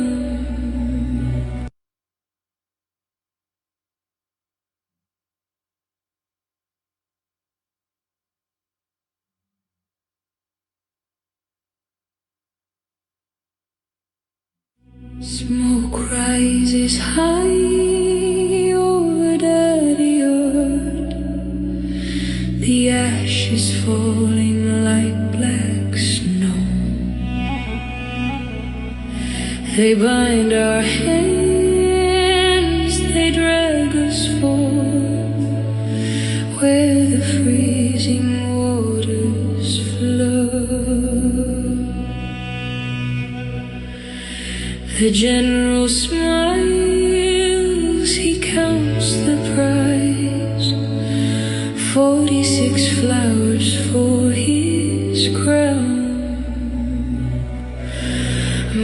Smoke rises high over the earth, the ashes falling like black snow. They bind our hands, they drag us forth, where the freezing waters flow. The general smiles, he counts the prize, 46 flowers for his crown.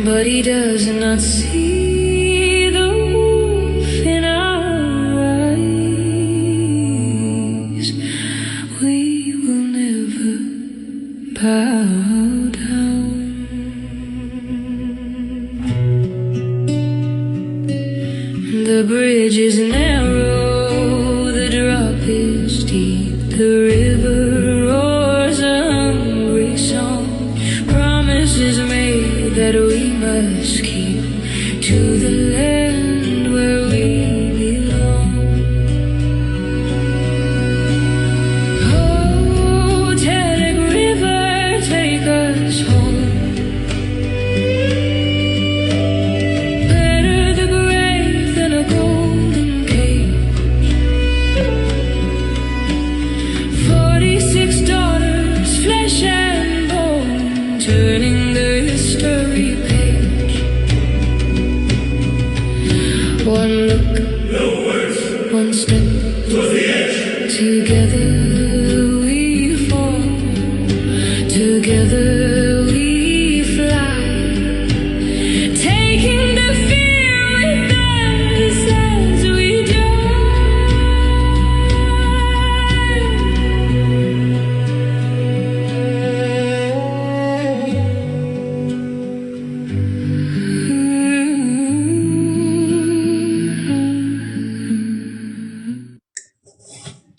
But he does not see the wolf in our eyes. We will never bow down. The bridge is narrow, the drop is deep, the river roars a hungry song. Promises made that we must keep to the land where we belong. Oh, Teddick River, take us home. Better the grave than a golden cage. 46 daughters, flesh and bone, turning the history page. One look, one step, together we fall, together we fly, taking the fear with us as we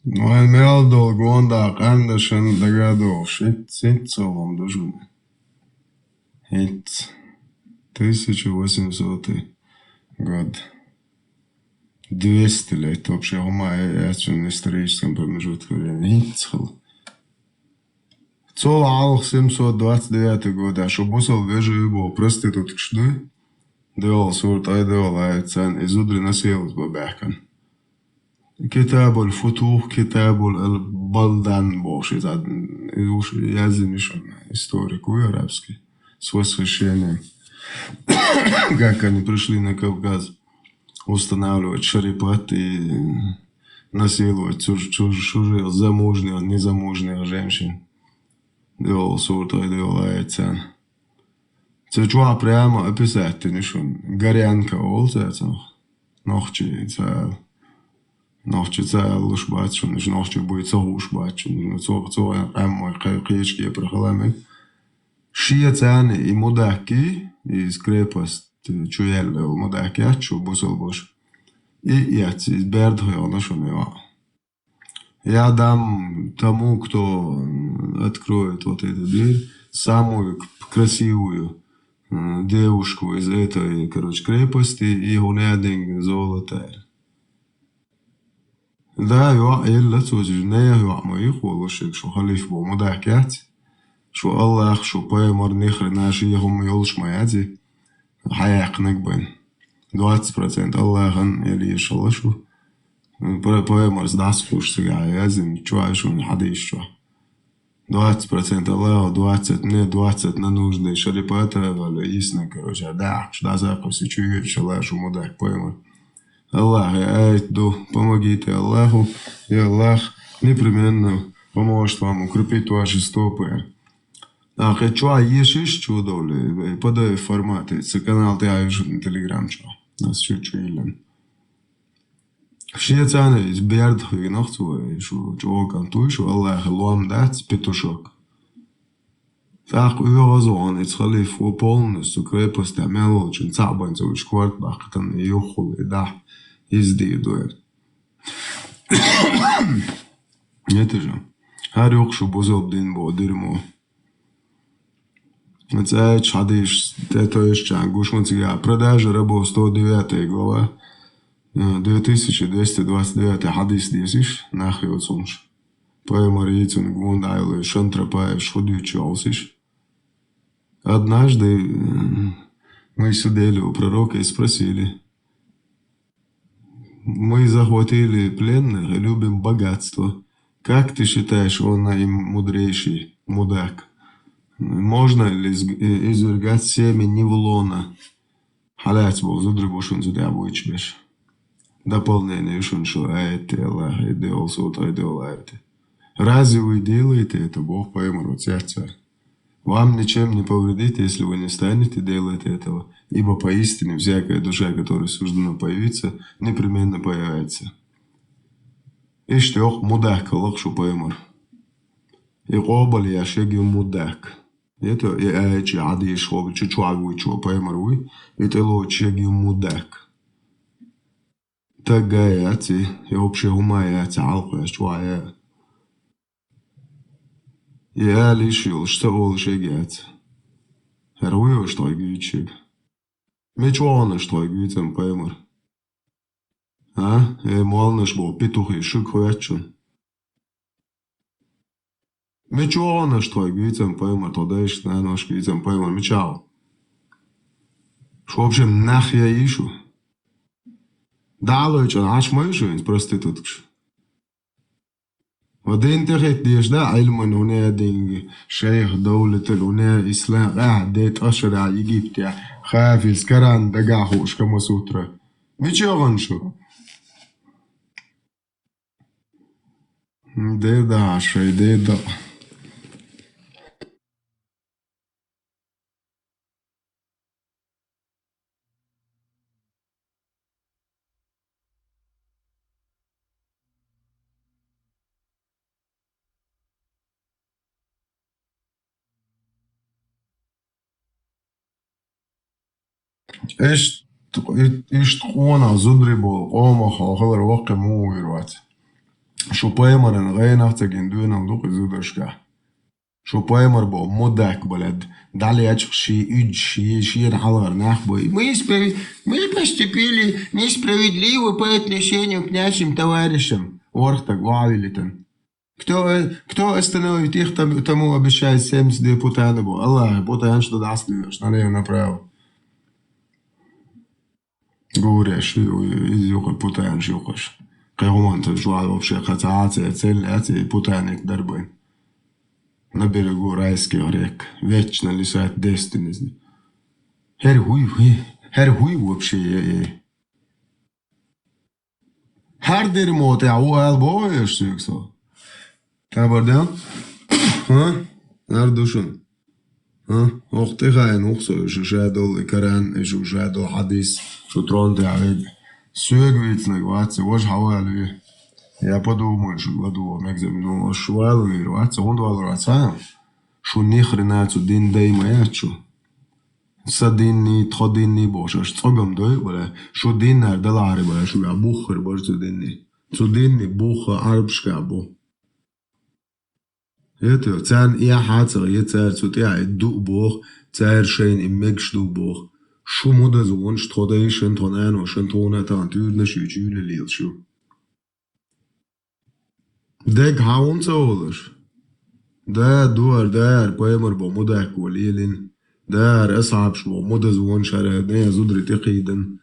Noel Meldol gondāk Andersen dagado Šitcovom дожуне. Хит 1800 год. 200 лет вообще ума в историческом промежутке времени. Хитцхл. Цол алх 729 года, а шубусал вежу его проститутчды. Деол сурт айдеол айцан изудри насилус бабахкан. كتاب الفتوح كتاب البلدان بوش язык историкую арабский с восхищением, как они пришли на Кавказ устанавливать шарипат и насиловать чужих замужних, незамужних женщин. Делал сурт, делал айцан. Se čua prema episēti šun garjanka olcēts nohči cēluši bāčun, nohči buj cahuši bāčun, co emmo qīški ieprahalami. Šie cēni I mudēki, I skrēpast čujēli mudēki atšu busalboši. I jāci bērdhojona šun jā. Я дам тому, кто откроет вот эту дверь, самую красивую девушку из этой, крепости и гунядинг золотая. Да, я إلا توجدناه يا ما يخولشك شو خليف بو مدحكات شو الله شو بايمر نخر ناشيهم يولش ما يدي حياق نقبن 20% الله غن يلي يشالله شو بايمر زداس فوش سجايا يزن شو شو حديش شو 20% Аллаху, 20 на нужды шарипата, ясно, да, что за курсы чуют, что Аллах мудак поймет. Аллах, я иду, помогите Аллаху, и Аллах непременно поможет вам укрепить ваши стопы. А хочу, есть чудо ли, подай формат, это канал ты аешь на телеграм, что нас чуть-чуть. Все цены из бедных и нахту, что кантуй, что Аллах лом дать петушок. Так уйозон, это халиф полностью крепость амел очень цабан за шкварт бахтан и юхул и да изди дует. Это же. Харюк что бузоб дин бо дерьмо. Это чадиш, это еще гушманция продажа рабов 109 глава. 2229 hadis diesiš, nahaj od sunš. Поэма Рейцин Гвондайлы Шантрапаев Шходючи Олсиш. Однажды мы сидели у пророка и спросили. Мы захватили пленных и любим богатство. Как ты считаешь, он наимудрейший мудак? Можно ли извергать семя Невлона? Халять был, задрыбушен задябуичбеш. Дополнение шуншу аэти Аллах и делал сута и делал аэти. Разве вы делаете это, Бог поймет от сердца? Вам ничем не повредит, если вы не станете делать этого, ибо поистине всякая душа, которой суждено появиться, непременно появится. Иште ох мудак Аллах шу поймет. И қобал я шеги мудак. Это и аэчи ади шхобал чучуагуй чуа поймет, это ло шеги мудак. Tagayati, и общая умаяти, алкуя, чуая. Я лишил, что ол шегет. Херуя, что гючик. Мечуана, что гютем поймер. А? Молнаш был петухи, шикуячун. Мечуана, что гютем поймер, тогда ишь на нож гютем поймер, мечал. Что вообще нахуя ишу? Дало что аж мойшуин проститутка. Один тахет диш да علم هنا دين شيخ دولة هنا إسلام قاعد أشرع إيجيبت خافي سكران دجاحوش كما سوترا مش يغنشو ده عشرة ده إيش تقونا زدربو قوما خاخر واقع مو ويروات شو بايمر غينا تجندونا ودوق زدرشكا شو بايمر بو مدك بلد دالي ячк ши нахалар нахбой мы поступили несправедливо по отношению к нашим товарищам орхтак вавилитен кто остановит их тому обещает 70 депутатов Аллах путан что даст налево направо говоришь, из юга путаешь югаш. Кайгуман ты жуал вообще кататься, цель путаник дарбы. На берегу райских рек, вечно лежат дестинизни. Хер-хуй вообще. Her däremot är oallvarlig så. Tar bara den. När duschen. وقتی خواهی نخصو شاید دل کرن شاید دل حدیث شو ترون تعوید سوگ ویتنگ واتسی وش حوالی я подумаю, что году мегзамину швалу рваться, он рваться. Что ни хрена цу дин дай маячу. Садинни, тходинни бошаш. Цогам дой, бля. Что дин нар далари, бля. Что я бухар бош цу динни. Цу динни буха арбшка бу. Это цан я хацер, я цар цу тя ду бох, цар шейн им мегш ду бох. Что муда зон, что да и шен тонано, шен тона тан тюрна шючюле лилшу. Deg haun zoler. Daar door daar poemer bo moda kolilin. Daar أصعب شو moda زون شره ده زودري تقيدن.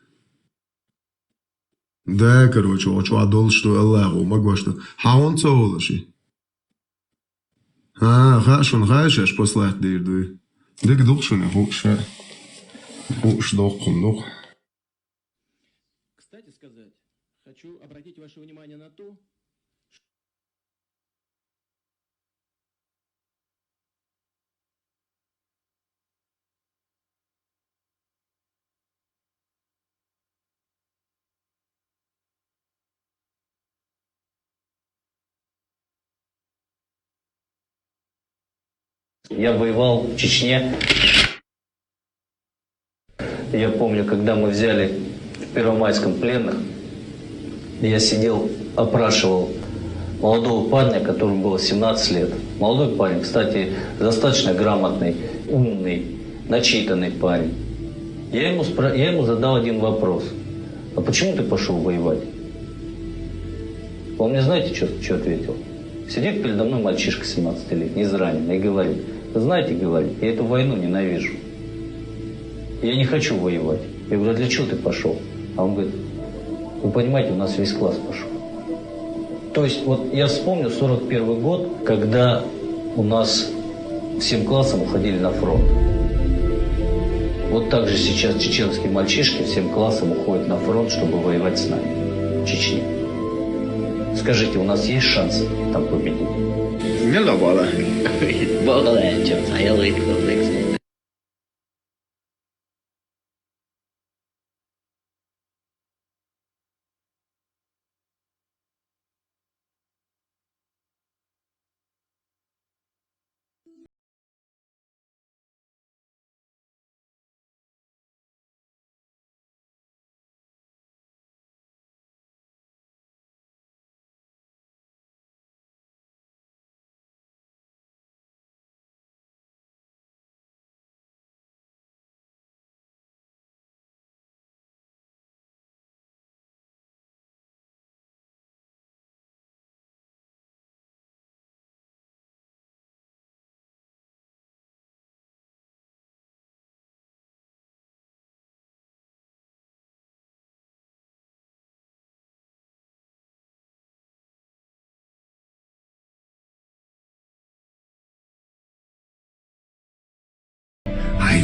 ده короче شو عدل شو الله وما قوشت. Haun zoler شي. خاشون خاشش послать дирдуй. Deg духшун хукша. Хуш дохкун дух. Кстати сказать, хочу обратить ваше внимание на то, Я воевал в Чечне. Я помню, когда мы взяли в Первомайском пленных, я сидел, опрашивал молодого парня, которому было 17 лет. Молодой парень, кстати, достаточно грамотный, умный, начитанный парень. Я ему задал один вопрос. А почему ты пошел воевать? Он мне знаете, что ответил? Сидит передо мной мальчишка 17 лет, израненный, и говорит: вы знаете, говорит, я эту войну ненавижу. Я не хочу воевать. Я говорю: а для чего ты пошел? А он говорит: вы понимаете, у нас весь класс пошел. То есть вот я вспомню 41 год, когда у нас всем классом уходили на фронт. Вот так же сейчас чеченские мальчишки всем классом уходят на фронт, чтобы воевать с нами в Чечне. Скажите, у нас есть шанс там победить? Не было.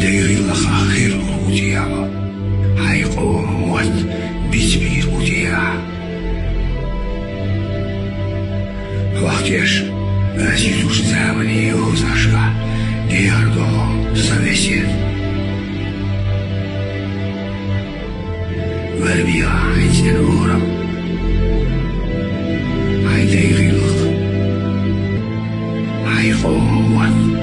هيدير لك آخر وديع هيقوم وقت بسبير وديع وقتيش أزيزوش زمني يوزاشا دياردو سويسين والبيع عيزن أورم هيدير لك هيقوم وقت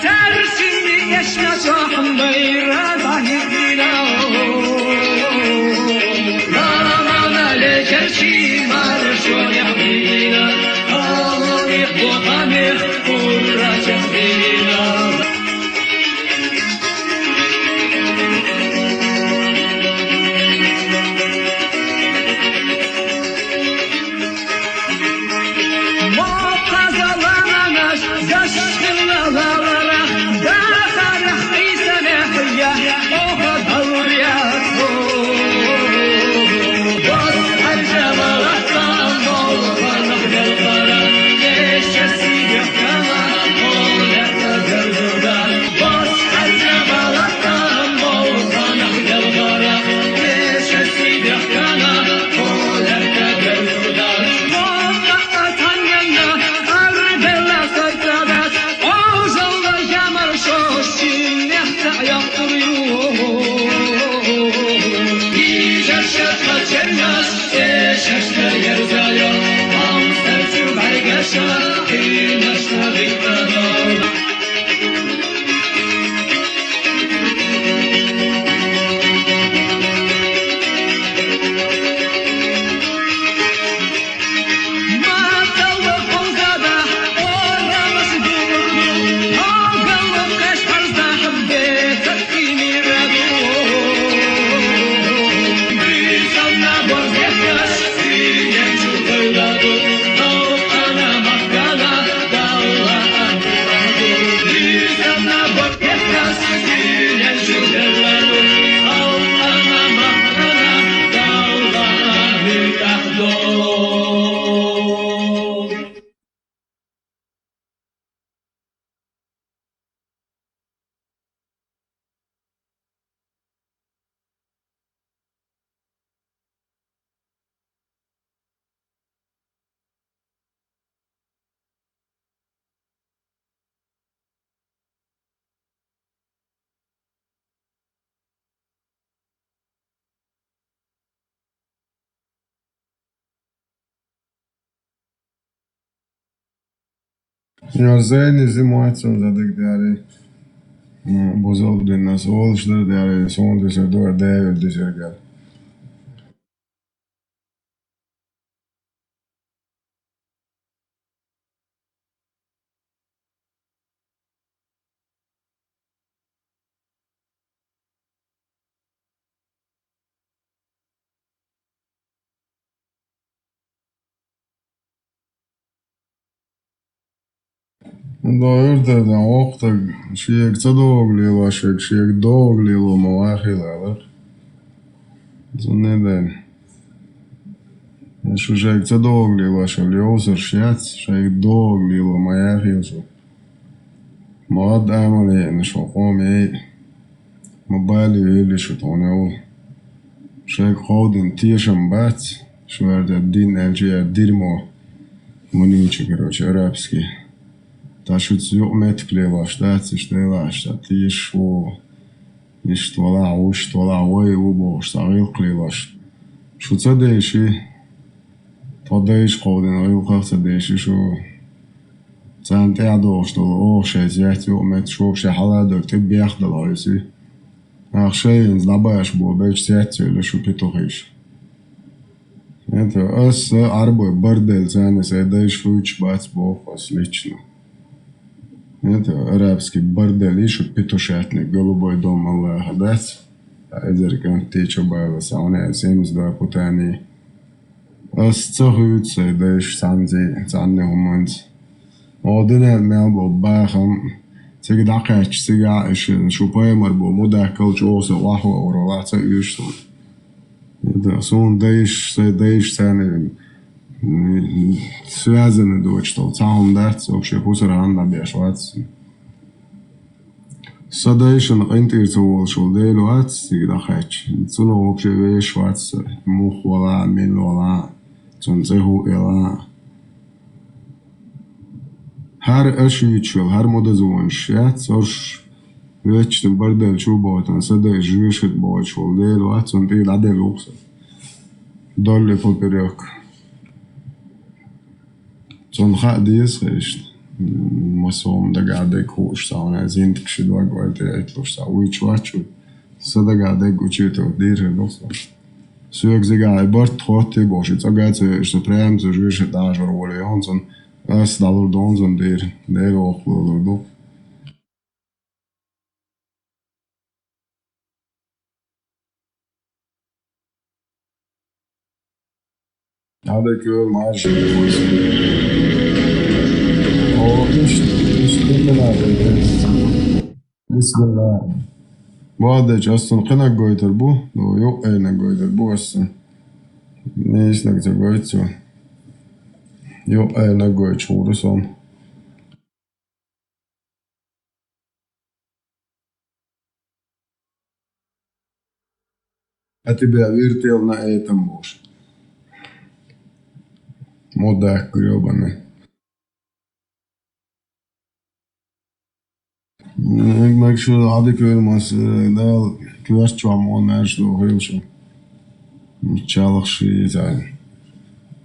Tersinli yaşa çahım bayrağı Zeni zimuațon zadek deare bozol din nas olșder deare son de se doar de sergal. Doyurda da oqta şiyek çadoglilo şiyek doglilo mavahilalar. Zuneden. Şu şiyek çadoglilo şalyoser şiyat şiyek doglilo mayahilsu. Mad amali şu qomi mobali öyle şu toneu. Şiyek qodin tiyasham bat şu verda din elciya dirmo munich короче арабский. Ташут зюмет клева штат, штела, штат, ешо, ештвала, уштвала, ой, убо, штарил клеваш. Шуца дейши, тодейш ходен, ой, ухахца дейши, шо, цанте адо, что о, шезят, зюмет, шо, шехаладок, ты бяхдал, ойси. Ах, шейн, знабаш, бо, бэч сятцю, или шо питохиш. Это, ас, арбой, бордель, цанес, эдейш, фуч, бац, бохос, лично. Это арабский бордель, еще петушатник, голубой дом Аллаха дать. Эдеркан течо байлась, а он 72 путани. Асцахаются, и даешь санзи, цанни хуманц. Одина мелбо бахам, всегда кач, всегда еще шупаймар бо, мудакал джоса, вахва, уролаца, юшту. Это сон даешь цаны, связаны дочь, что цаум дать, вообще хусаран на бешвац. Садайшан интирцовал, что дейлу ац, всегда хач. Цуно вообще вешвац, мухвала, минвала, цунцеху ила. Har ashvichvel, har modazon shat, sorsh vechtem bardel chubotan, sada jvishit bochvel, deelu atson tii ladel uksa. Dolly poperjak. Zon khadis khist. Masom da gade kush sauna zint kshid wagwate etlosh sa wichwachu. Sada gade guchito dire losa. Sueg zega bart khote boshit, zagatse ist prem ze jvishit ajor wole hanson. As dalur donzon der oqlulurdu. هذا كل ما عرش بسم الله بعدش أصلا قنا قويت البو لو يوقينا قويت البو أصلا نيش نقدر قويت سو يوقينا قويت شهور صوم أتبع ويرتيلنا أي تنبوش مودك قريبا Ik şu hadi köyülmez da kıvaş çoğamon nerede hıyılşu. Çalık şey zaten.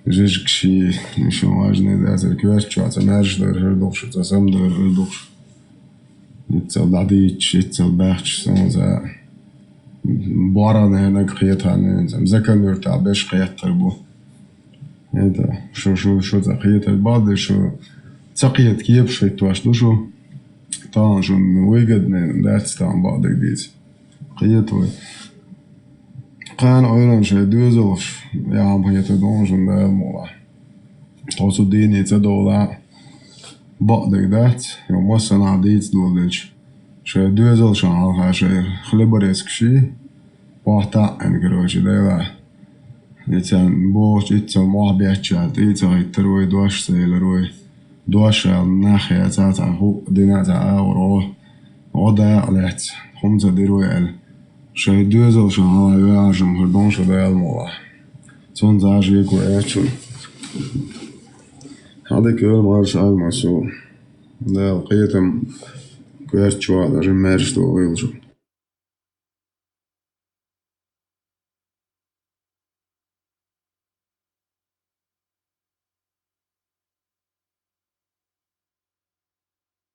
Жижик şey şu важный да за kıvaş çoğasa nerede hırdıkşu tasam da hırdıkşu. İtsel dadi içitsel bahç sanza. Bora ne kıyet hani zakan yurtta beş kıyettir bu. Это şu za kıyet badı şu цакиет киеп şu tuaş şu. طبعا شو выгодно дать там بعض جديد قيته كان أيضا شيء دوزلش يا عم هي تدونجن ده مولا توصل ديني تدولا بعض جدات يوم مثلا عديت دولج شيء دوزلش على شيء خلبريسك شيء وقتا إن كروش ده لا يتان بوش يتان ما بيحكي يتان يتروي دوش سيلروي دوش الناحية تاعت هو دينا تاع أورو وضع عليت خمسة ديرويل شيء دوزل شو هاي ياجم هردون شو ده الموضوع تون زاج يكو إيشو هذا كل مارش المسؤول ده القيتم كويرتشوا ده جمرش دو ويلشو